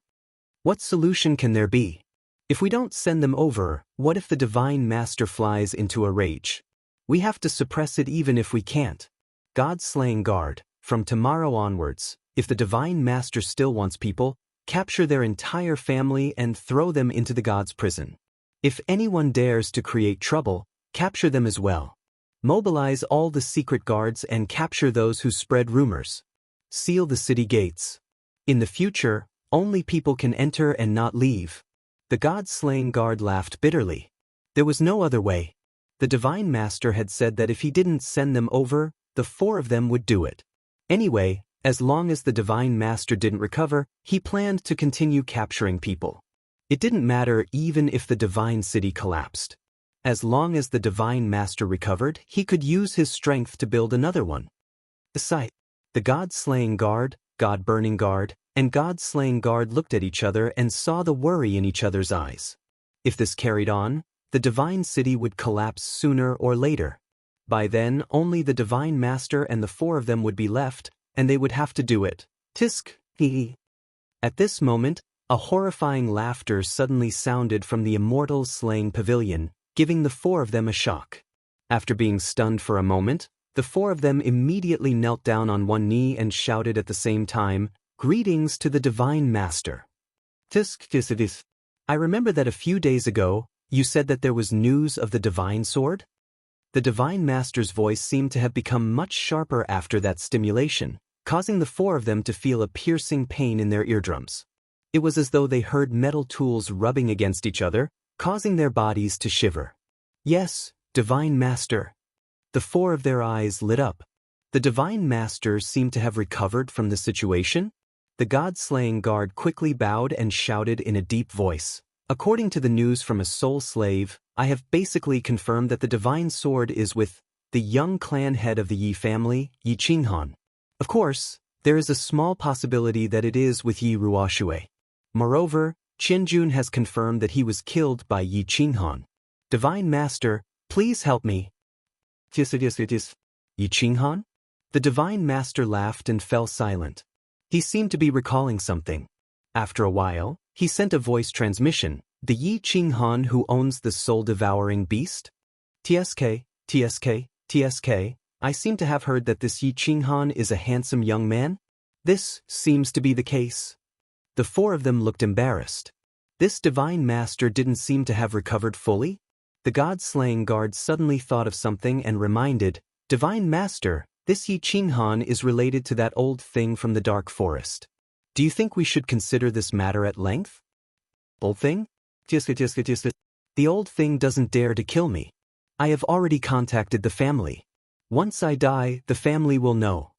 What solution can there be? If we don't send them over, what if the Divine Master flies into a rage? We have to suppress it even if we can't. God-slaying guard, from tomorrow onwards, if the Divine Master still wants people, capture their entire family and throw them into the god's prison. If anyone dares to create trouble, capture them as well. Mobilize all the secret guards and capture those who spread rumors. Seal the city gates. In the future, only people can enter and not leave. The god-slaying guard laughed bitterly. There was no other way. The Divine Master had said that if he didn't send them over, the 4 of them would do it. Anyway, as long as the Divine Master didn't recover, he planned to continue capturing people. It didn't matter even if the Divine City collapsed. As long as the Divine Master recovered, he could use his strength to build another one. Besides, the God-slaying guard, God-burning guard, and God-slaying guard looked at each other and saw the worry in each other's eyes. If this carried on, the Divine City would collapse sooner or later. By then, only the Divine Master and the 4 of them would be left, and they would have to do it. Tisk, hee. At this moment, a horrifying laughter suddenly sounded from the Immortal Slaying Pavilion, giving the 4 of them a shock. After being stunned for a moment, the 4 of them immediately knelt down on one knee and shouted at the same time, "Greetings to the Divine Master." Tisk, kisidis. I remember that a few days ago, you said that there was news of the Divine Sword? The Divine Master's voice seemed to have become much sharper after that stimulation, causing the 4 of them to feel a piercing pain in their eardrums. It was as though they heard metal tools rubbing against each other, causing their bodies to shiver. Yes, Divine Master. The 4 of their eyes lit up. The Divine Master seemed to have recovered from the situation. The god-slaying guard quickly bowed and shouted in a deep voice, "According to the news from a soul slave, I have basically confirmed that the Divine Sword is with the young clan head of the Yi family, Yi Qinghan. Of course, there is a small possibility that it is with Yi Ruoxue. Moreover, Qianjun has confirmed that he was killed by Yi Qinghan. Divine Master, please help me." Yi Qinghan? The Divine Master laughed and fell silent. He seemed to be recalling something. After a while, he sent a voice transmission. "The Yi Qinghan who owns the soul-devouring beast? TSK, I seem to have heard that this Yi Qinghan is a handsome young man? This seems to be the case." The 4 of them looked embarrassed. This Divine Master didn't seem to have recovered fully? The god-slaying guard suddenly thought of something and reminded, "Divine Master, this Yi Qinghan is related to that old thing from the Dark Forest. Do you think we should consider this matter at length?" "Old thing? The old thing doesn't dare to kill me. I have already contacted the family. Once I die, the family will know.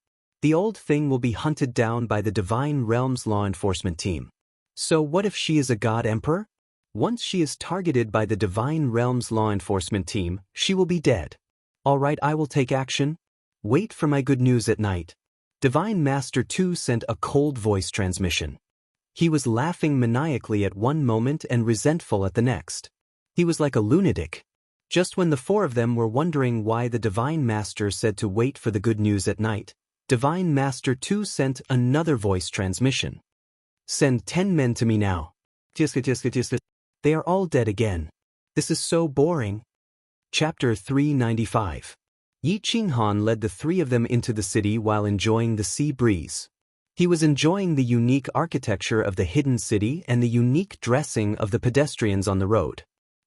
The old thing will be hunted down by the Divine Realms law enforcement team. So what if she is a god emperor? Once she is targeted by the Divine Realms law enforcement team, she will be dead. All right, I will take action. Wait for my good news at night. Divine Master 2 sent a cold voice transmission. He was laughing maniacally at one moment and resentful at the next. He was like a lunatic. Just when the four of them were wondering why the Divine Master said to wait for the good news at night, Divine Master 2 sent another voice transmission. Send 10 men to me now. They are all dead again. This is so boring. Chapter 395. Yi Qinghan led the three of them into the city while enjoying the sea breeze. He was enjoying the unique architecture of the hidden city and the unique dressing of the pedestrians on the road.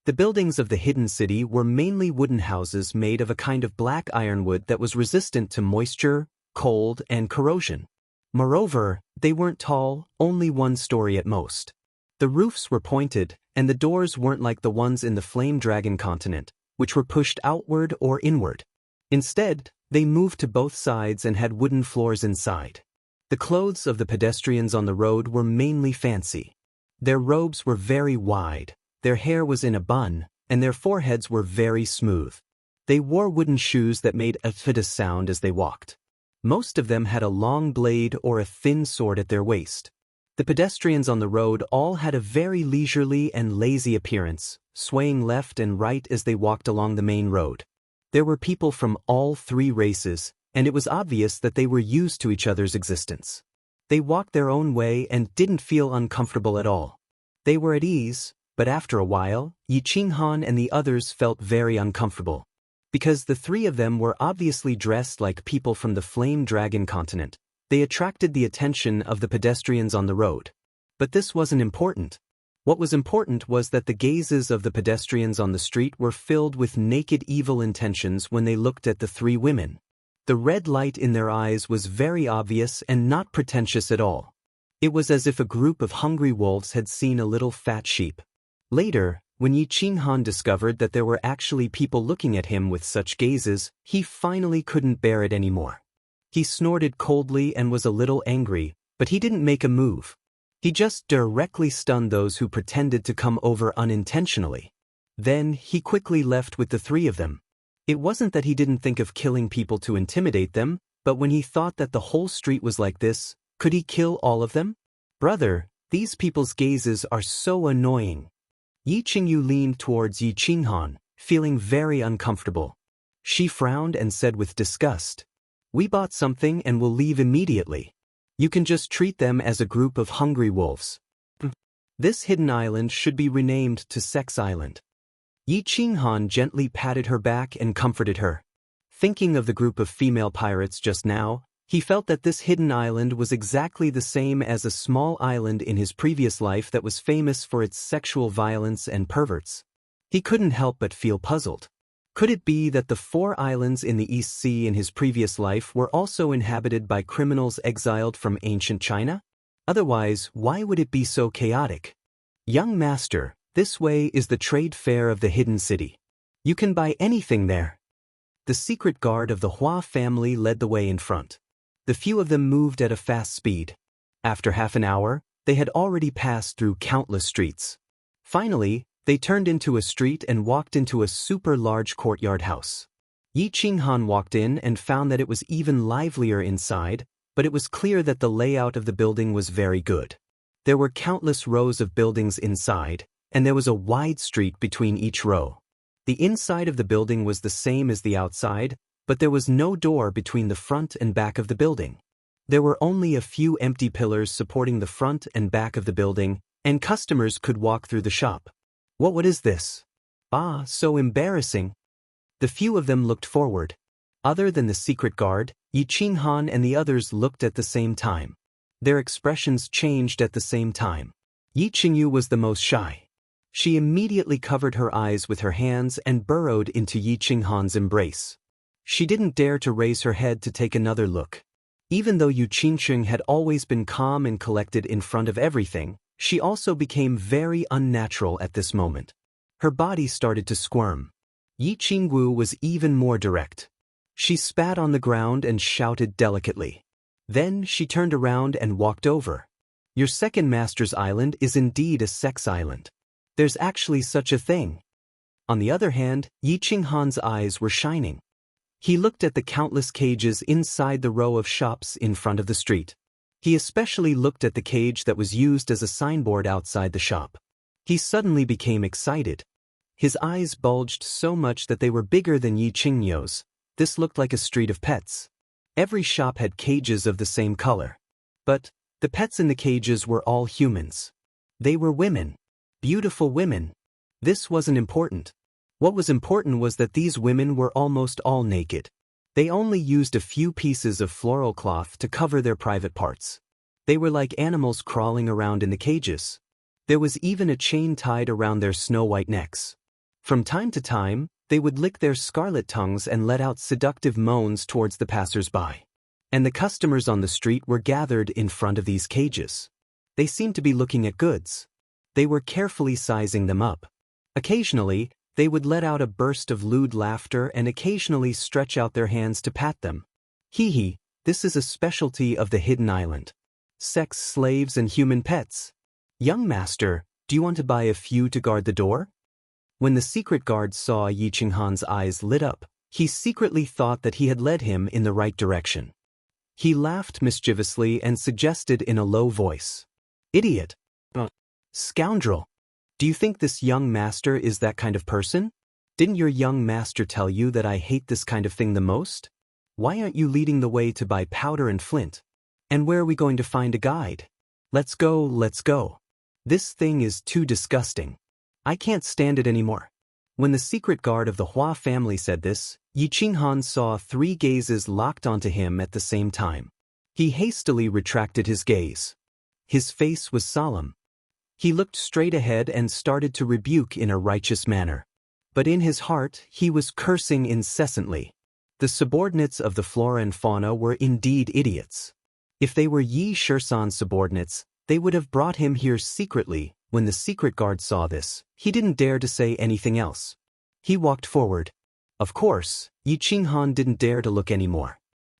The buildings of the hidden city were mainly wooden houses made of a kind of black ironwood that was resistant to moisture, cold, and corrosion. Moreover, they weren't tall, only one story at most. The roofs were pointed, and the doors weren't like the ones in the Flame Dragon continent, which were pushed outward or inward. Instead, they moved to both sides and had wooden floors inside. The clothes of the pedestrians on the road were mainly fancy. Their robes were very wide, their hair was in a bun, and their foreheads were very smooth. They wore wooden shoes that made a fidus sound as they walked. Most of them had a long blade or a thin sword at their waist. The pedestrians on the road all had a very leisurely and lazy appearance, swaying left and right as they walked along the main road. There were people from all three races, and it was obvious that they were used to each other's existence. They walked their own way and didn't feel uncomfortable at all. They were at ease, but after a while, Yi Qinghan and the others felt very uncomfortable. Because the three of them were obviously dressed like people from the Flame Dragon continent, they attracted the attention of the pedestrians on the road. But this wasn't important. What was important was that the gazes of the pedestrians on the street were filled with naked evil intentions when they looked at the three women. The red light in their eyes was very obvious and not pretentious at all. It was as if a group of hungry wolves had seen a little fat sheep. Later, when Yi Qinghan discovered that there were actually people looking at him with such gazes, he finally couldn't bear it anymore. He snorted coldly and was a little angry, but he didn't make a move. He just directly stunned those who pretended to come over unintentionally. Then, he quickly left with the three of them. It wasn't that he didn't think of killing people to intimidate them, but when he thought that the whole street was like this, could he kill all of them? Brother, these people's gazes are so annoying. Yi Qingyu leaned towards Yi Qinghan, feeling very uncomfortable. She frowned and said with disgust, "We bought something and will leave immediately. You can just treat them as a group of hungry wolves." This hidden island should be renamed to Sex Island. Yi Qinghan gently patted her back and comforted her. Thinking of the group of female pirates just now, he felt that this hidden island was exactly the same as a small island in his previous life that was famous for its sexual violence and perverts. He couldn't help but feel puzzled. Could it be that the 4 islands in the East Sea in his previous life were also inhabited by criminals exiled from ancient China? Otherwise, why would it be so chaotic? Young master, this way is the trade fair of the hidden city. You can buy anything there. The secret guard of the Hua family led the way in front. The few of them moved at a fast speed. After half an hour, they had already passed through countless streets. Finally, they turned into a street and walked into a super large courtyard house. Yi Qinghan walked in and found that it was even livelier inside, but it was clear that the layout of the building was very good. There were countless rows of buildings inside, and there was a wide street between each row. The inside of the building was the same as the outside, but there was no door between the front and back of the building. There were only a few empty pillars supporting the front and back of the building, and customers could walk through the shop. What is this? Ah, so embarrassing. The few of them looked forward. Other than the secret guard, Yi Qinghan and the others looked at the same time. Their expressions changed at the same time. Yi Qingyu was the most shy. She immediately covered her eyes with her hands and burrowed into Yi Qinghan's embrace. She didn't dare to raise her head to take another look. Even though Yu Qingxing had always been calm and collected in front of everything, she also became very unnatural at this moment. Her body started to squirm. Yi Qingwu was even more direct. She spat on the ground and shouted delicately. Then she turned around and walked over. Your second master's island is indeed a sex island. There's actually such a thing. On the other hand, Yi Qinghan's eyes were shining. He looked at the countless cages inside the row of shops in front of the street. He especially looked at the cage that was used as a signboard outside the shop. He suddenly became excited. His eyes bulged so much that they were bigger than Yi Qingyo's. This looked like a street of pets. Every shop had cages of the same color. But the pets in the cages were all humans. They were women. Beautiful women. This wasn't important. What was important was that these women were almost all naked. They only used a few pieces of floral cloth to cover their private parts. They were like animals crawling around in the cages. There was even a chain tied around their snow-white necks. From time to time, they would lick their scarlet tongues and let out seductive moans towards the passers-by. And the customers on the street were gathered in front of these cages. They seemed to be looking at goods. They were carefully sizing them up. Occasionally, they would let out a burst of lewd laughter and occasionally stretch out their hands to pat them. Hee, this is a specialty of the Hidden Island. Sex slaves and human pets. Young master, do you want to buy a few to guard the door? When the secret guard saw Yi Qinghan's eyes lit up, he secretly thought that he had led him in the right direction. He laughed mischievously and suggested in a low voice, "Idiot! Scoundrel! Do you think this young master is that kind of person? Didn't your young master tell you that I hate this kind of thing the most? Why aren't you leading the way to buy powder and flint? And where are we going to find a guide? Let's go, let's go. This thing is too disgusting. I can't stand it anymore." When the secret guard of the Hua family said this, Yi Qinghan saw 3 gazes locked onto him at the same time. He hastily retracted his gaze. His face was solemn. He looked straight ahead and started to rebuke in a righteous manner. But in his heart, he was cursing incessantly. The subordinates of the flora and fauna were indeed idiots. If they were Yi Shisan's subordinates, they would have brought him here secretly. When the secret guard saw this, he didn't dare to say anything else. He walked forward. Of course, Yi Qinghan didn't dare to look anymore.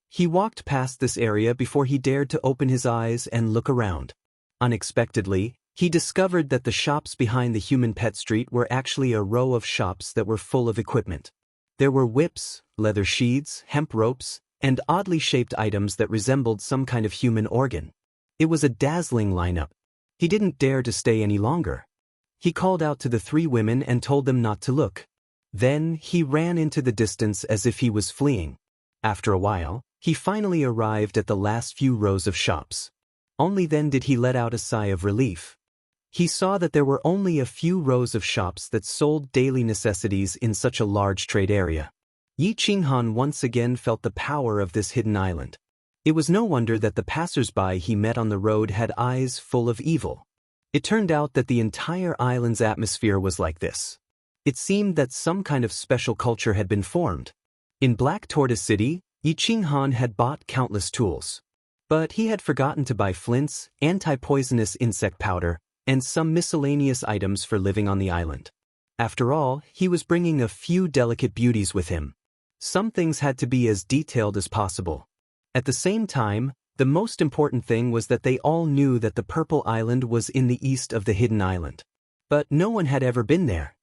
He walked past this area before he dared to open his eyes and look around. Unexpectedly, he discovered that the shops behind the human pet street were actually a row of shops that were full of equipment. There were whips, leather sheaths, hemp ropes, and oddly shaped items that resembled some kind of human organ. It was a dazzling lineup. He didn't dare to stay any longer. He called out to the 3 women and told them not to look. Then he ran into the distance as if he was fleeing. After a while, he finally arrived at the last few rows of shops. Only then did he let out a sigh of relief. He saw that there were only a few rows of shops that sold daily necessities in such a large trade area. Yi Qinghan once again felt the power of this hidden island. It was no wonder that the passers-by he met on the road had eyes full of evil. It turned out that the entire island's atmosphere was like this. It seemed that some kind of special culture had been formed. In Black Tortoise City, Yi Qinghan had bought countless tools. But he had forgotten to buy flints, anti-poisonous insect powder, and some miscellaneous items for living on the island. After all, he was bringing a few delicate beauties with him. Some things had to be as detailed as possible. At the same time, the most important thing was that they all knew that the Purple Island was in the east of the Hidden Island. But no one had ever been there.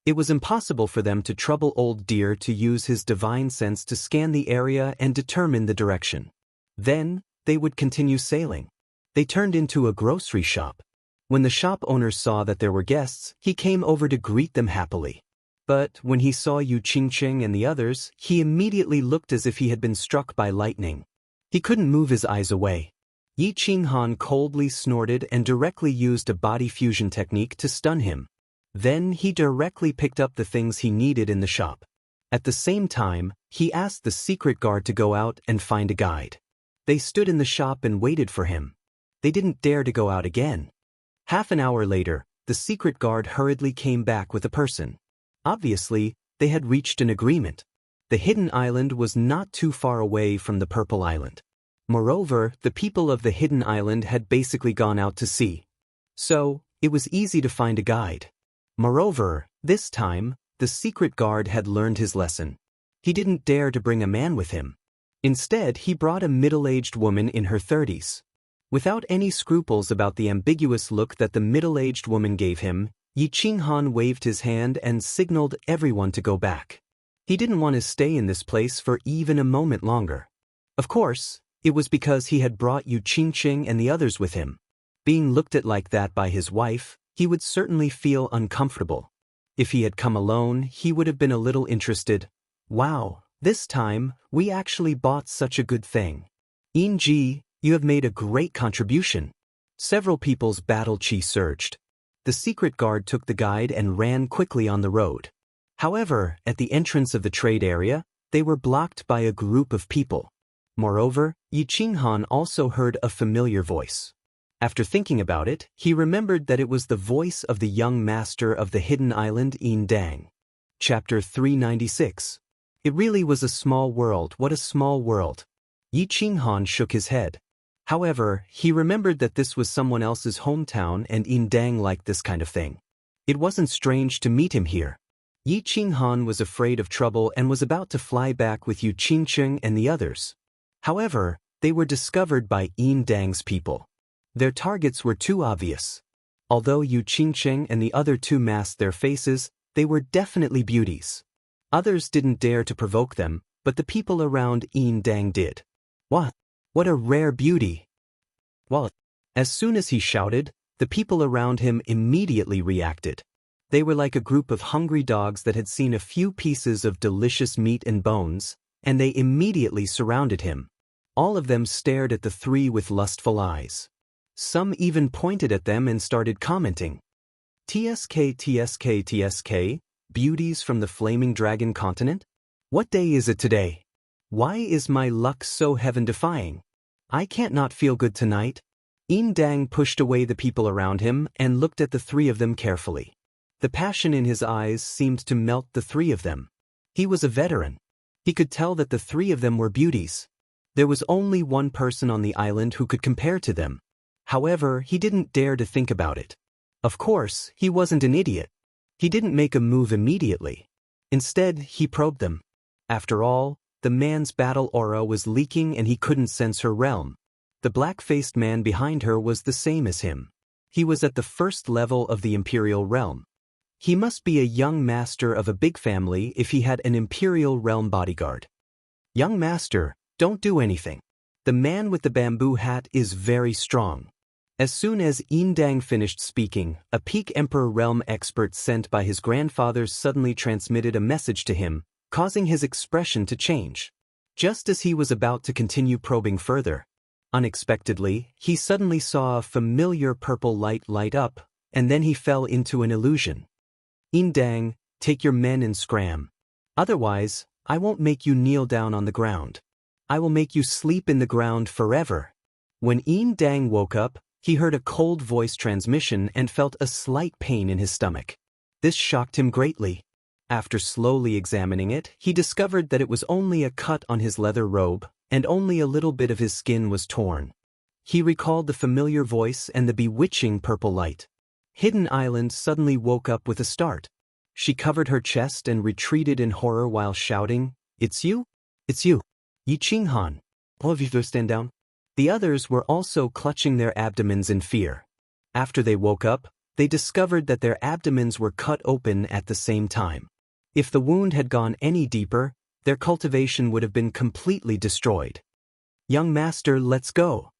It was impossible for them to trouble Old Deer to use his divine sense to scan the area and determine the direction. Then, they would continue sailing. They turned into a grocery shop. When the shop owner saw that there were guests, he came over to greet them happily. But when he saw Yu Qingcheng and the others, he immediately looked as if he had been struck by lightning. He couldn't move his eyes away. Yi Qinghan coldly snorted and directly used a body fusion technique to stun him. Then he directly picked up the things he needed in the shop. At the same time, he asked the secret guard to go out and find a guide. They stood in the shop and waited for him. They didn't dare to go out again. Half an hour later, the secret guard hurriedly came back with a person. Obviously, they had reached an agreement. The Hidden Island was not too far away from the Purple Island. Moreover, the people of the Hidden Island had basically gone out to sea. So, it was easy to find a guide. Moreover, this time, the secret guard had learned his lesson. He didn't dare to bring a man with him. Instead, he brought a middle-aged woman in her 30s. Without any scruples about the ambiguous look that the middle-aged woman gave him, Yi Qinghan waved his hand and signaled everyone to go back. He didn't want to stay in this place for even a moment longer. Of course, it was because he had brought Yu Qingqing and the others with him. Being looked at like that by his wife, he would certainly feel uncomfortable. If he had come alone, he would have been a little interested. Wow, this time, we actually bought such a good thing. Yinji, you have made a great contribution. Several people's battle chi surged. The secret guard took the guide and ran quickly on the road. However, at the entrance of the trade area, they were blocked by a group of people. Moreover, Yi Qinghan also heard a familiar voice. After thinking about it, he remembered that it was the voice of the young master of the hidden island Yin Dang. Chapter 396. It really was a small world. What a small world. Yi Qinghan shook his head. However, he remembered that this was someone else's hometown and Yin Dang liked this kind of thing. It wasn't strange to meet him here. Yi Qinghan was afraid of trouble and was about to fly back with Yu Qingqing and the others. However, they were discovered by Yin Dang's people. Their targets were too obvious. Although Yu Qingqing and the other two masked their faces, they were definitely beauties. Others didn't dare to provoke them, but the people around Yin Dang did. What a rare beauty! Well, as soon as he shouted, the people around him immediately reacted. They were like a group of hungry dogs that had seen a few pieces of delicious meat and bones, and they immediately surrounded him. All of them stared at the three with lustful eyes. Some even pointed at them and started commenting. TSK, TSK, TSK, beauties from the Flaming Dragon continent? What day is it today? Why is my luck so heaven-defying? I can't not feel good tonight. Yin Dang pushed away the people around him and looked at the three of them carefully. The passion in his eyes seemed to melt the three of them. He was a veteran. He could tell that the three of them were beauties. There was only one person on the island who could compare to them. However, he didn't dare to think about it. Of course, he wasn't an idiot. He didn't make a move immediately. Instead, he probed them. After all, the man's battle aura was leaking and he couldn't sense her realm. The black-faced man behind her was the same as him. He was at the first level of the Imperial Realm. He must be a young master of a big family if he had an Imperial Realm bodyguard. Young master, don't do anything. The man with the bamboo hat is very strong. As soon as Yin Dang finished speaking, a Peak Emperor Realm expert sent by his grandfather suddenly transmitted a message to him, causing his expression to change. Just as he was about to continue probing further, unexpectedly, he suddenly saw a familiar purple light light up, and then he fell into an illusion. Yin Dang, take your men and scram. Otherwise, I won't make you kneel down on the ground. I will make you sleep in the ground forever. When Yin Dang woke up, he heard a cold voice transmission and felt a slight pain in his stomach. This shocked him greatly. After slowly examining it, he discovered that it was only a cut on his leather robe, and only a little bit of his skin was torn. He recalled the familiar voice and the bewitching purple light. Hidden Island suddenly woke up with a start. She covered her chest and retreated in horror while shouting, "It's you? It's you! Yi Qinghan! All of you stand down." The others were also clutching their abdomens in fear. After they woke up, they discovered that their abdomens were cut open at the same time. If the wound had gone any deeper, their cultivation would have been completely destroyed. "Young master, let's go."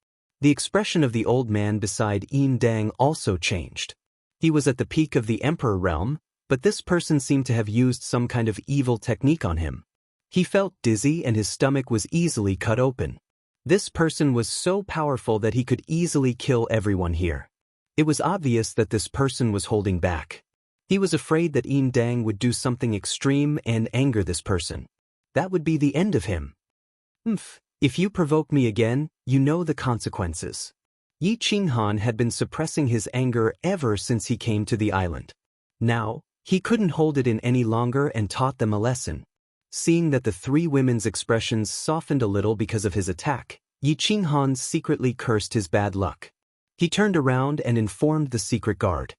The expression of the old man beside Yin Dang also changed. He was at the peak of the Emperor realm, but this person seemed to have used some kind of evil technique on him. He felt dizzy and his stomach was easily cut open. This person was so powerful that he could easily kill everyone here. It was obvious that this person was holding back. He was afraid that Yin Dang would do something extreme and anger this person. That would be the end of him. If you provoke me again, you know the consequences. Yi Qinghan had been suppressing his anger ever since he came to the island. Now, he couldn't hold it in any longer and taught them a lesson. Seeing that the three women's expressions softened a little because of his attack, Yi Qinghan secretly cursed his bad luck. He turned around and informed the secret guard.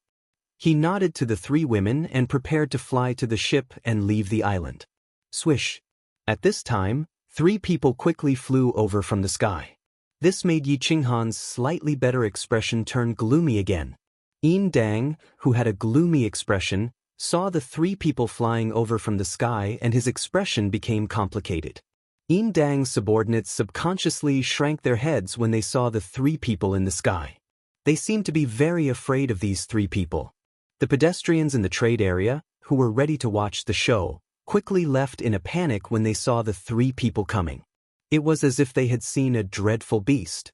He nodded to the three women and prepared to fly to the ship and leave the island. Swish. At this time, three people quickly flew over from the sky. This made Yi Qinghan's slightly better expression turn gloomy again. Yin Dang, who had a gloomy expression, saw the three people flying over from the sky and his expression became complicated. Yin Dang's subordinates subconsciously shrank their heads when they saw the three people in the sky. They seemed to be very afraid of these three people. The pedestrians in the trade area, who were ready to watch the show, quickly left in a panic when they saw the three people coming. It was as if they had seen a dreadful beast.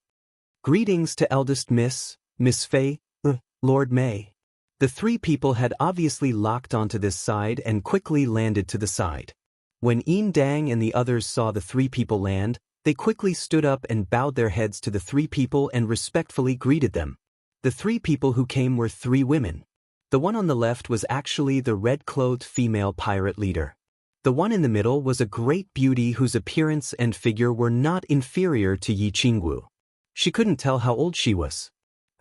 Greetings to eldest Miss Fei, Lord May. The three people had obviously locked onto this side and quickly landed to the side. When Yin Dang and the others saw the three people land, they quickly stood up and bowed their heads to the three people and respectfully greeted them. The three people who came were three women. The one on the left was actually the red-clothed female pirate leader. The one in the middle was a great beauty whose appearance and figure were not inferior to Yi Qingwu. She couldn't tell how old she was.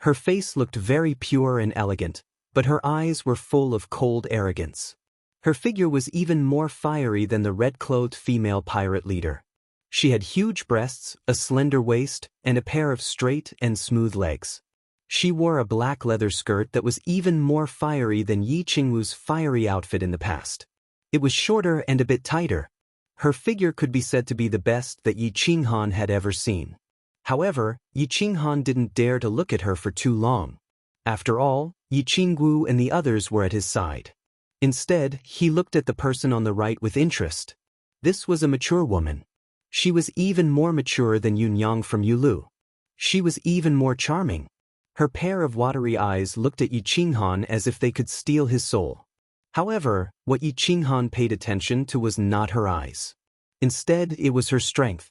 Her face looked very pure and elegant, but her eyes were full of cold arrogance. Her figure was even more fiery than the red-clothed female pirate leader. She had huge breasts, a slender waist, and a pair of straight and smooth legs. She wore a black leather skirt that was even more fiery than Yi Qingwu's fiery outfit in the past. It was shorter and a bit tighter. Her figure could be said to be the best that Yi Qinghan had ever seen. However, Yi Qinghan didn't dare to look at her for too long. After all, Yi Qingwu and the others were at his side. Instead, he looked at the person on the right with interest. This was a mature woman. She was even more mature than Yunyang from Yulu. She was even more charming. Her pair of watery eyes looked at Yi Qinghan as if they could steal his soul. However, what Yi Qinghan paid attention to was not her eyes. Instead, it was her strength.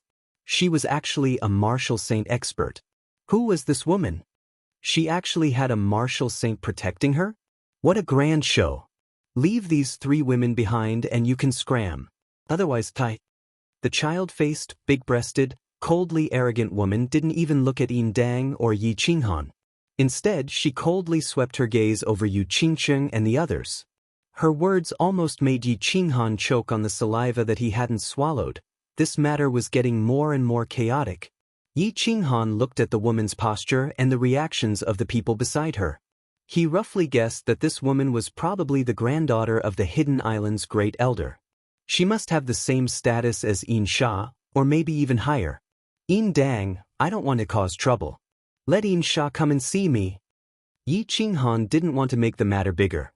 She was actually a martial saint expert. Who was this woman? She actually had a martial saint protecting her? What a grand show! Leave these three women behind and you can scram. Otherwise, tie. The child-faced, big-breasted, coldly arrogant woman didn't even look at Yin Dang or Yi Qinghan. Instead, she coldly swept her gaze over Yu Qingcheng and the others. Her words almost made Yi Qinghan choke on the saliva that he hadn't swallowed. This matter was getting more and more chaotic. Yi Qinghan looked at the woman's posture and the reactions of the people beside her. He roughly guessed that this woman was probably the granddaughter of the Hidden Island's great elder. She must have the same status as Xianxia, or maybe even higher. Yin Dang, I don't want to cause trouble. Let Xianxia come and see me. Yi Qinghan didn't want to make the matter bigger.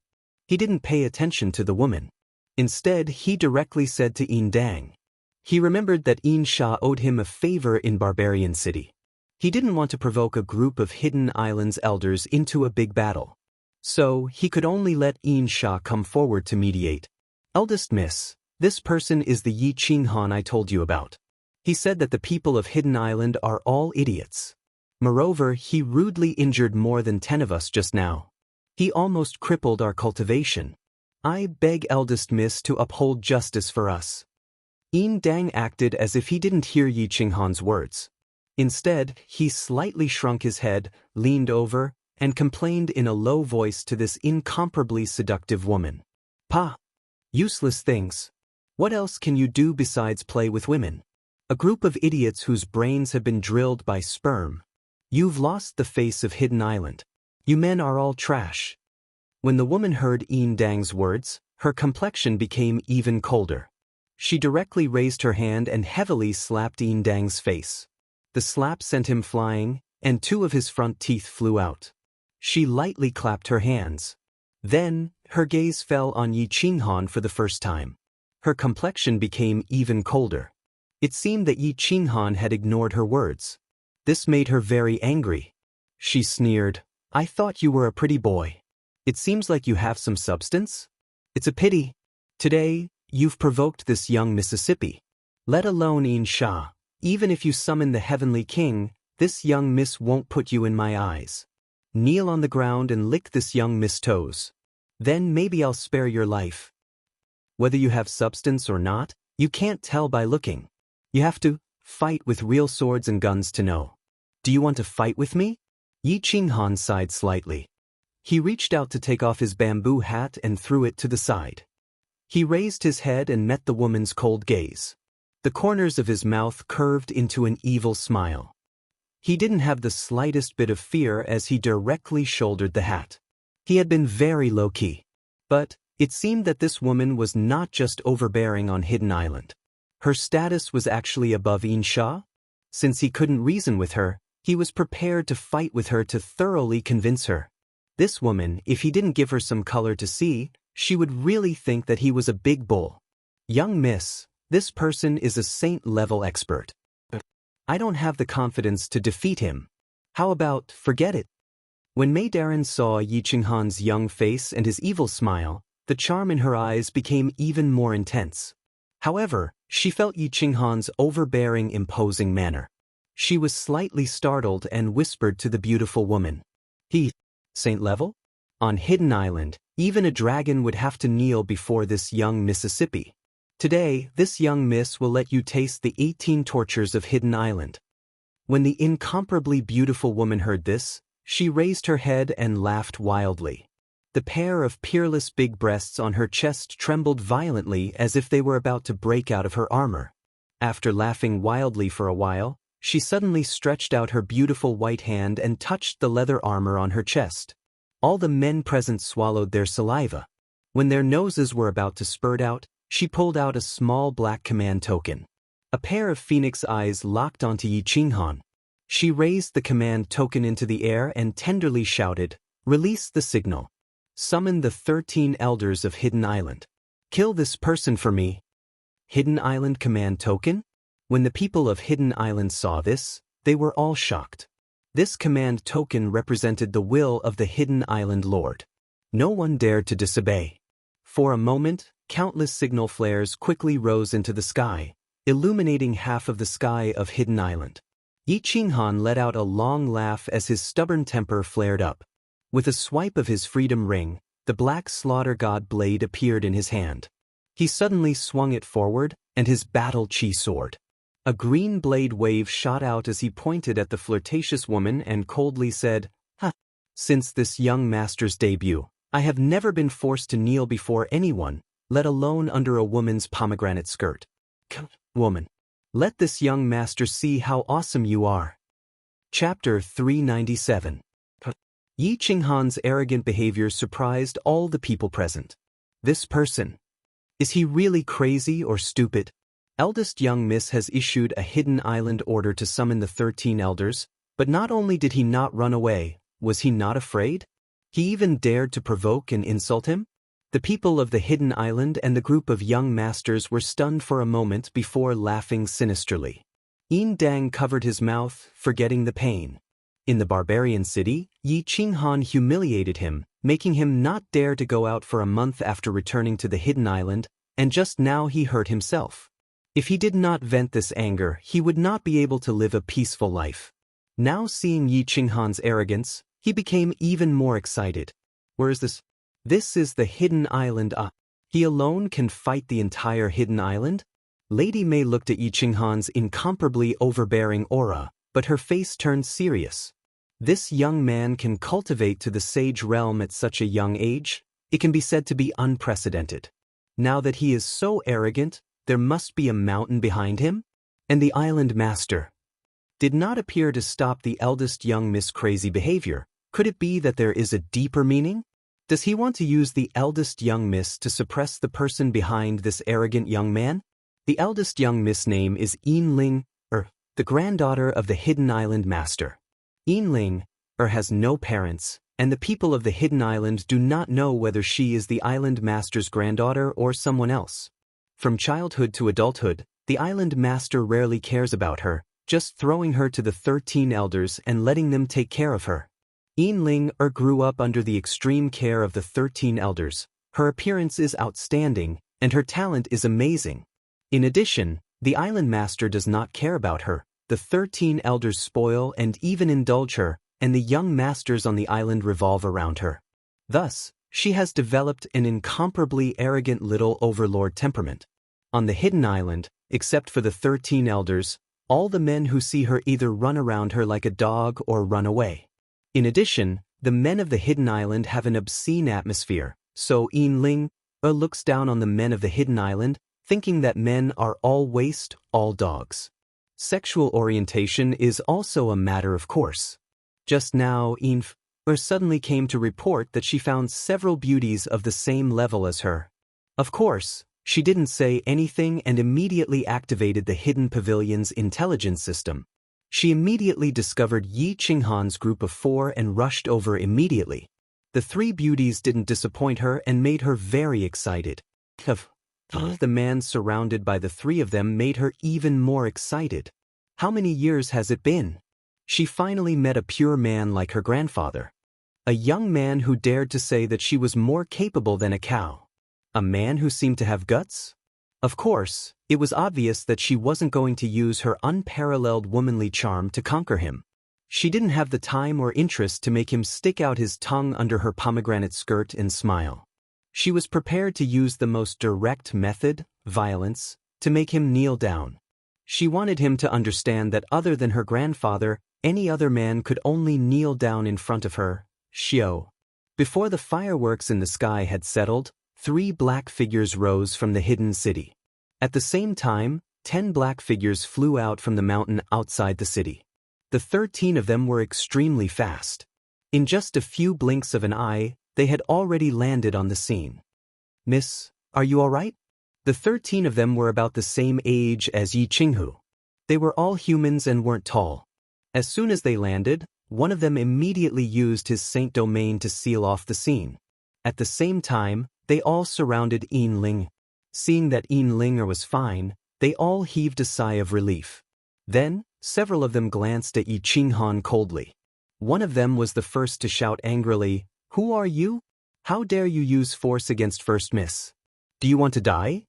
He didn't pay attention to the woman. Instead, he directly said to Yin Dang. He remembered that Xianxia owed him a favor in Barbarian City. He didn't want to provoke a group of Hidden Islands elders into a big battle. So, he could only let Xianxia come forward to mediate. Eldest Miss, this person is the Yi Qinghan I told you about. He said that the people of Hidden Island are all idiots. Moreover, he rudely injured more than 10 of us just now. He almost crippled our cultivation. I beg eldest Miss to uphold justice for us. Yin Dang acted as if he didn't hear Yi Qinghan's words. Instead, he slightly shrunk his head, leaned over, and complained in a low voice to this incomparably seductive woman. Pa! Useless things. What else can you do besides play with women? A group of idiots whose brains have been drilled by sperm. You've lost the face of Hidden Island. You men are all trash. When the woman heard Yin Dang's words, her complexion became even colder. She directly raised her hand and heavily slapped Yin Dang's face. The slap sent him flying, and 2 of his front teeth flew out. She lightly clapped her hands. Then, her gaze fell on Yi Qinghan for the first time. Her complexion became even colder. It seemed that Yi Qinghan had ignored her words. This made her very angry. She sneered, I thought you were a pretty boy. It seems like you have some substance? It's a pity. Today, you've provoked this young Mississippi. Let alone Xianxia. Even if you summon the Heavenly King, this young miss won't put you in my eyes. Kneel on the ground and lick this young miss' toes. Then maybe I'll spare your life. Whether you have substance or not, you can't tell by looking. You have to fight with real swords and guns to know. Do you want to fight with me? Yi Qinghan sighed slightly. He reached out to take off his bamboo hat and threw it to the side. He raised his head and met the woman's cold gaze. The corners of his mouth curved into an evil smile. He didn't have the slightest bit of fear as he directly shouldered the hat. He had been very low-key. But it seemed that this woman was not just overbearing on Hidden Island. Her status was actually above Xianxia. Since he couldn't reason with her, he was prepared to fight with her to thoroughly convince her. This woman, if he didn't give her some color to see, she would really think that he was a big bull. Young miss, this person is a saint-level expert. I don't have the confidence to defeat him. How about forget it? When Maydarin saw Yi Qinghan's young face and his evil smile, the charm in her eyes became even more intense. However, she felt Yi Qinghan's overbearing, imposing manner. She was slightly startled and whispered to the beautiful woman. Saint level? On Hidden Island, even a dragon would have to kneel before this young Mississippi. Today, this young miss will let you taste the 18 tortures of Hidden Island. When the incomparably beautiful woman heard this, she raised her head and laughed wildly. The pair of peerless big breasts on her chest trembled violently as if they were about to break out of her armor. After laughing wildly for a while, she suddenly stretched out her beautiful white hand and touched the leather armor on her chest. All the men present swallowed their saliva. When their noses were about to spurt out, she pulled out a small black command token. A pair of phoenix eyes locked onto Yi Qinghan. She raised the command token into the air and tenderly shouted, "Release the signal. Summon the 13 elders of Hidden Island. Kill this person for me." Hidden Island command token? When the people of Hidden Island saw this, they were all shocked. This command token represented the will of the Hidden Island Lord. No one dared to disobey. For a moment, countless signal flares quickly rose into the sky, illuminating half of the sky of Hidden Island. Yi Qinghan let out a long laugh as his stubborn temper flared up. With a swipe of his freedom ring, the black slaughter god blade appeared in his hand. He suddenly swung it forward, and his battle chi sword. A green blade wave shot out as he pointed at the flirtatious woman and coldly said, "Ha! Since this young master's debut, I have never been forced to kneel before anyone, let alone under a woman's pomegranate skirt. Woman, let this young master see how awesome you are." Chapter 397. Yi Qinghan's arrogant behavior surprised all the people present. This person. Is he really crazy or stupid? Eldest young miss has issued a Hidden Island order to summon the 13 elders, but not only did he not run away, was he not afraid? He even dared to provoke and insult him? The people of the Hidden Island and the group of young masters were stunned for a moment before laughing sinisterly. Yin Dang covered his mouth, forgetting the pain. In the barbarian city, Yi Qinghan humiliated him, making him not dare to go out for a month after returning to the Hidden Island, and just now he hurt himself. If he did not vent this anger, he would not be able to live a peaceful life. Now seeing Yi Qinghan's arrogance, he became even more excited. Where is this? This is the Hidden Island. He alone can fight the entire Hidden Island? Lady Mei looked at Yi Qinghan's incomparably overbearing aura, but her face turned serious. This young man can cultivate to the sage realm at such a young age? It can be said to be unprecedented. Now that he is so arrogant, there must be a mountain behind him? And the island master did not appear to stop the eldest young miss' crazy behavior. Could it be that there is a deeper meaning? Does he want to use the eldest young miss to suppress the person behind this arrogant young man? The eldest young miss' name is Yinling, the granddaughter of the Hidden Island master. Yinling, has no parents, and the people of the Hidden Island do not know whether she is the island master's granddaughter or someone else. From childhood to adulthood, the island master rarely cares about her, just throwing her to the 13 elders and letting them take care of her. Yinling grew up under the extreme care of the 13 elders. Her appearance is outstanding, and her talent is amazing. In addition, the island master does not care about her. The 13 elders spoil and even indulge her, and the young masters on the island revolve around her. Thus, she has developed an incomparably arrogant little overlord temperament. On the Hidden Island, except for the 13 elders, all the men who see her either run around her like a dog or run away. In addition, the men of the Hidden Island have an obscene atmosphere, so Yinling looks down on the men of the Hidden Island, thinking that men are all waste, all dogs. Sexual orientation is also a matter of course. Just now, or suddenly came to report that she found several beauties of the same level as her. Of course, she didn't say anything and immediately activated the hidden pavilion's intelligence system. She immediately discovered Yi Qinghan's group of 4 and rushed over immediately. The 3 beauties didn't disappoint her and made her very excited. The man surrounded by the 3 of them made her even more excited. How many years has it been? She finally met a pure man like her grandfather. A young man who dared to say that she was more capable than a cow. A man who seemed to have guts? Of course, it was obvious that she wasn't going to use her unparalleled womanly charm to conquer him. She didn't have the time or interest to make him stick out his tongue under her pomegranate skirt and smile. She was prepared to use the most direct method, violence, to make him kneel down. She wanted him to understand that other than her grandfather, any other man could only kneel down in front of her. Xiao. Before the fireworks in the sky had settled, 3 black figures rose from the hidden city. At the same time, 10 black figures flew out from the mountain outside the city. The 13 of them were extremely fast. In just a few blinks of an eye, they had already landed on the scene. "Miss, are you all right?" The 13 of them were about the same age as Yi Qinghu. They were all humans and weren't tall. As soon as they landed, one of them immediately used his Saint Domain to seal off the scene. At the same time, they all surrounded Yin Ling. Seeing that Yin Ling was fine, they all heaved a sigh of relief. Then, several of them glanced at Yi Qinghan coldly. One of them was the first to shout angrily, "Who are you? How dare you use force against First Miss? Do you want to die?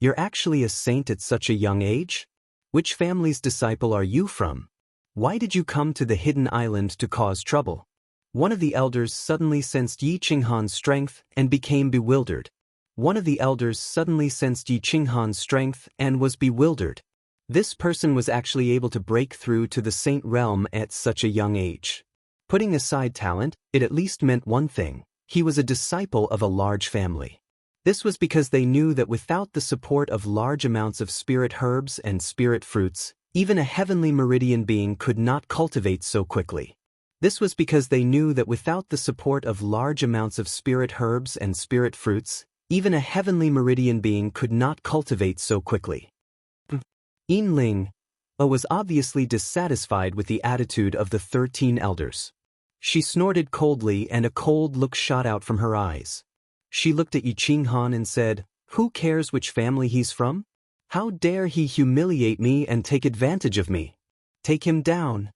You're actually a saint at such a young age? Which family's disciple are you from? Why did you come to the hidden island to cause trouble?" One of the elders suddenly sensed Yi Qinghan's strength and became bewildered. One of the elders suddenly sensed Yi Qinghan's strength and was bewildered. This person was actually able to break through to the saint realm at such a young age. Putting aside talent, it at least meant one thing: he was a disciple of a large family. This was because they knew that without the support of large amounts of spirit herbs and spirit fruits, even a heavenly meridian being could not cultivate so quickly. This was because they knew that without the support of large amounts of spirit herbs and spirit fruits, even a heavenly meridian being could not cultivate so quickly. Yin Ling was obviously dissatisfied with the attitude of the 13 elders. She snorted coldly and a cold look shot out from her eyes. She looked at Yi Qinghan and said, "Who cares which family he's from? How dare he humiliate me and take advantage of me? Take him down."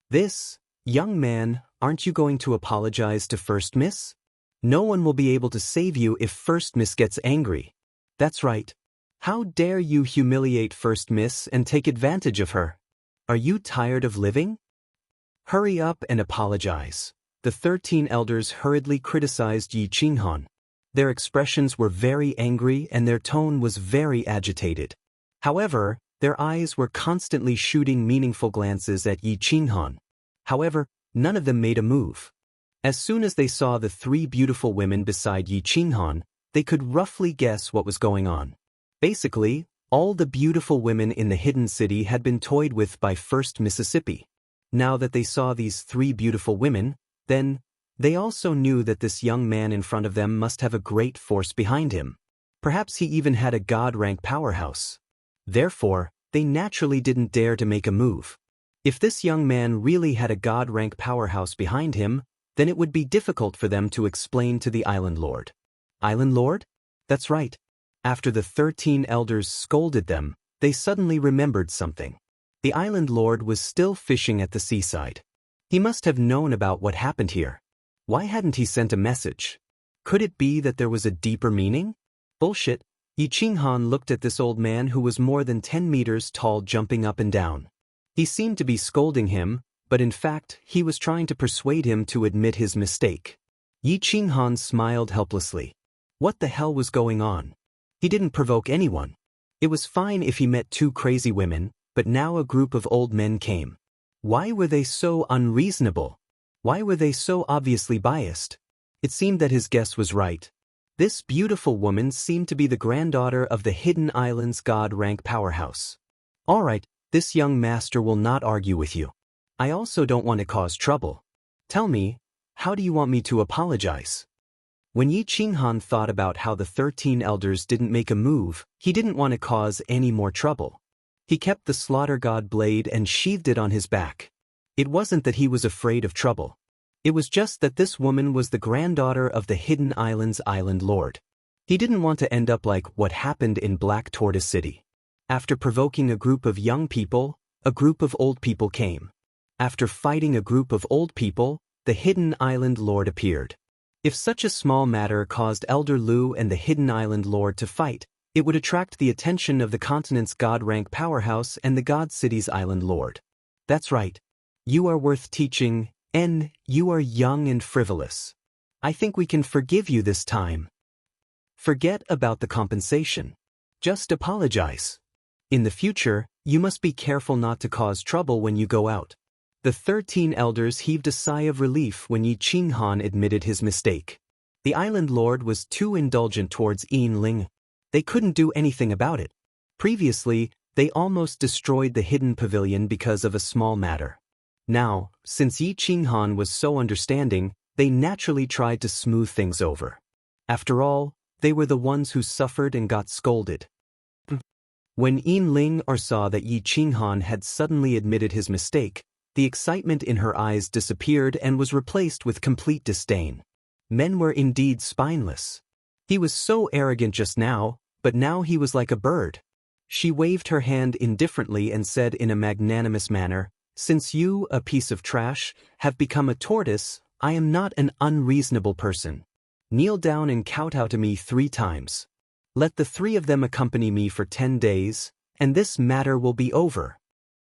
"This, young man, aren't you going to apologize to First Miss? No one will be able to save you if First Miss gets angry." "That's right. How dare you humiliate First Miss and take advantage of her? Are you tired of living? Hurry up and apologize." The 13 elders hurriedly criticized Yi Qinghan. Their expressions were very angry and their tone was very agitated. However, their eyes were constantly shooting meaningful glances at Yi Qinghan. However, none of them made a move. As soon as they saw the 3 beautiful women beside Yi Qinghan, they could roughly guess what was going on. Basically, all the beautiful women in the hidden city had been toyed with by First Mississippi. Now that they saw these 3 beautiful women, then, they also knew that this young man in front of them must have a great force behind him. Perhaps he even had a god-rank powerhouse. Therefore, they naturally didn't dare to make a move. If this young man really had a god-rank powerhouse behind him, then it would be difficult for them to explain to the Island Lord. Island Lord? That's right. After the 13 elders scolded them, they suddenly remembered something. The Island Lord was still fishing at the seaside. He must have known about what happened here. Why hadn't he sent a message? Could it be that there was a deeper meaning? Bullshit. Yi Qinghan looked at this old man who was more than 10 meters tall jumping up and down. He seemed to be scolding him, but in fact, he was trying to persuade him to admit his mistake. Yi Qinghan smiled helplessly. What the hell was going on? He didn't provoke anyone. It was fine if he met 2 crazy women, but now a group of old men came. Why were they so unreasonable? Why were they so obviously biased? It seemed that his guess was right. This beautiful woman seemed to be the granddaughter of the Hidden Island's god-rank powerhouse. All right, this young master will not argue with you. I also don't want to cause trouble. Tell me, how do you want me to apologize? When Yi Qinghan thought about how the 13 elders didn't make a move, he didn't want to cause any more trouble. He kept the slaughter god blade and sheathed it on his back. It wasn't that he was afraid of trouble. It was just that this woman was the granddaughter of the Hidden Island's island lord. He didn't want to end up like what happened in Black Tortoise City. After provoking a group of young people, a group of old people came. After fighting a group of old people, the Hidden Island Lord appeared. If such a small matter caused Elder Lu and the Hidden Island Lord to fight, it would attract the attention of the continent's god-rank powerhouse and the God City's island lord. That's right. You are worth teaching, and you are young and frivolous. I think we can forgive you this time. Forget about the compensation. Just apologize. In the future, you must be careful not to cause trouble when you go out. The 13 elders heaved a sigh of relief when Yi Qinghan admitted his mistake. The island lord was too indulgent towards Yin Ling. They couldn't do anything about it. Previously, they almost destroyed the hidden pavilion because of a small matter. Now, since Yi Qinghan was so understanding, they naturally tried to smooth things over. After all, they were the ones who suffered and got scolded. When Yin Ling saw that Yi Qinghan had suddenly admitted his mistake, the excitement in her eyes disappeared and was replaced with complete disdain. Men were indeed spineless. He was so arrogant just now, but now he was like a bird. She waved her hand indifferently and said in a magnanimous manner, "Since you, a piece of trash, have become a tortoise, I am not an unreasonable person. Kneel down and kowtow to me 3 times. Let the 3 of them accompany me for 10 days, and this matter will be over."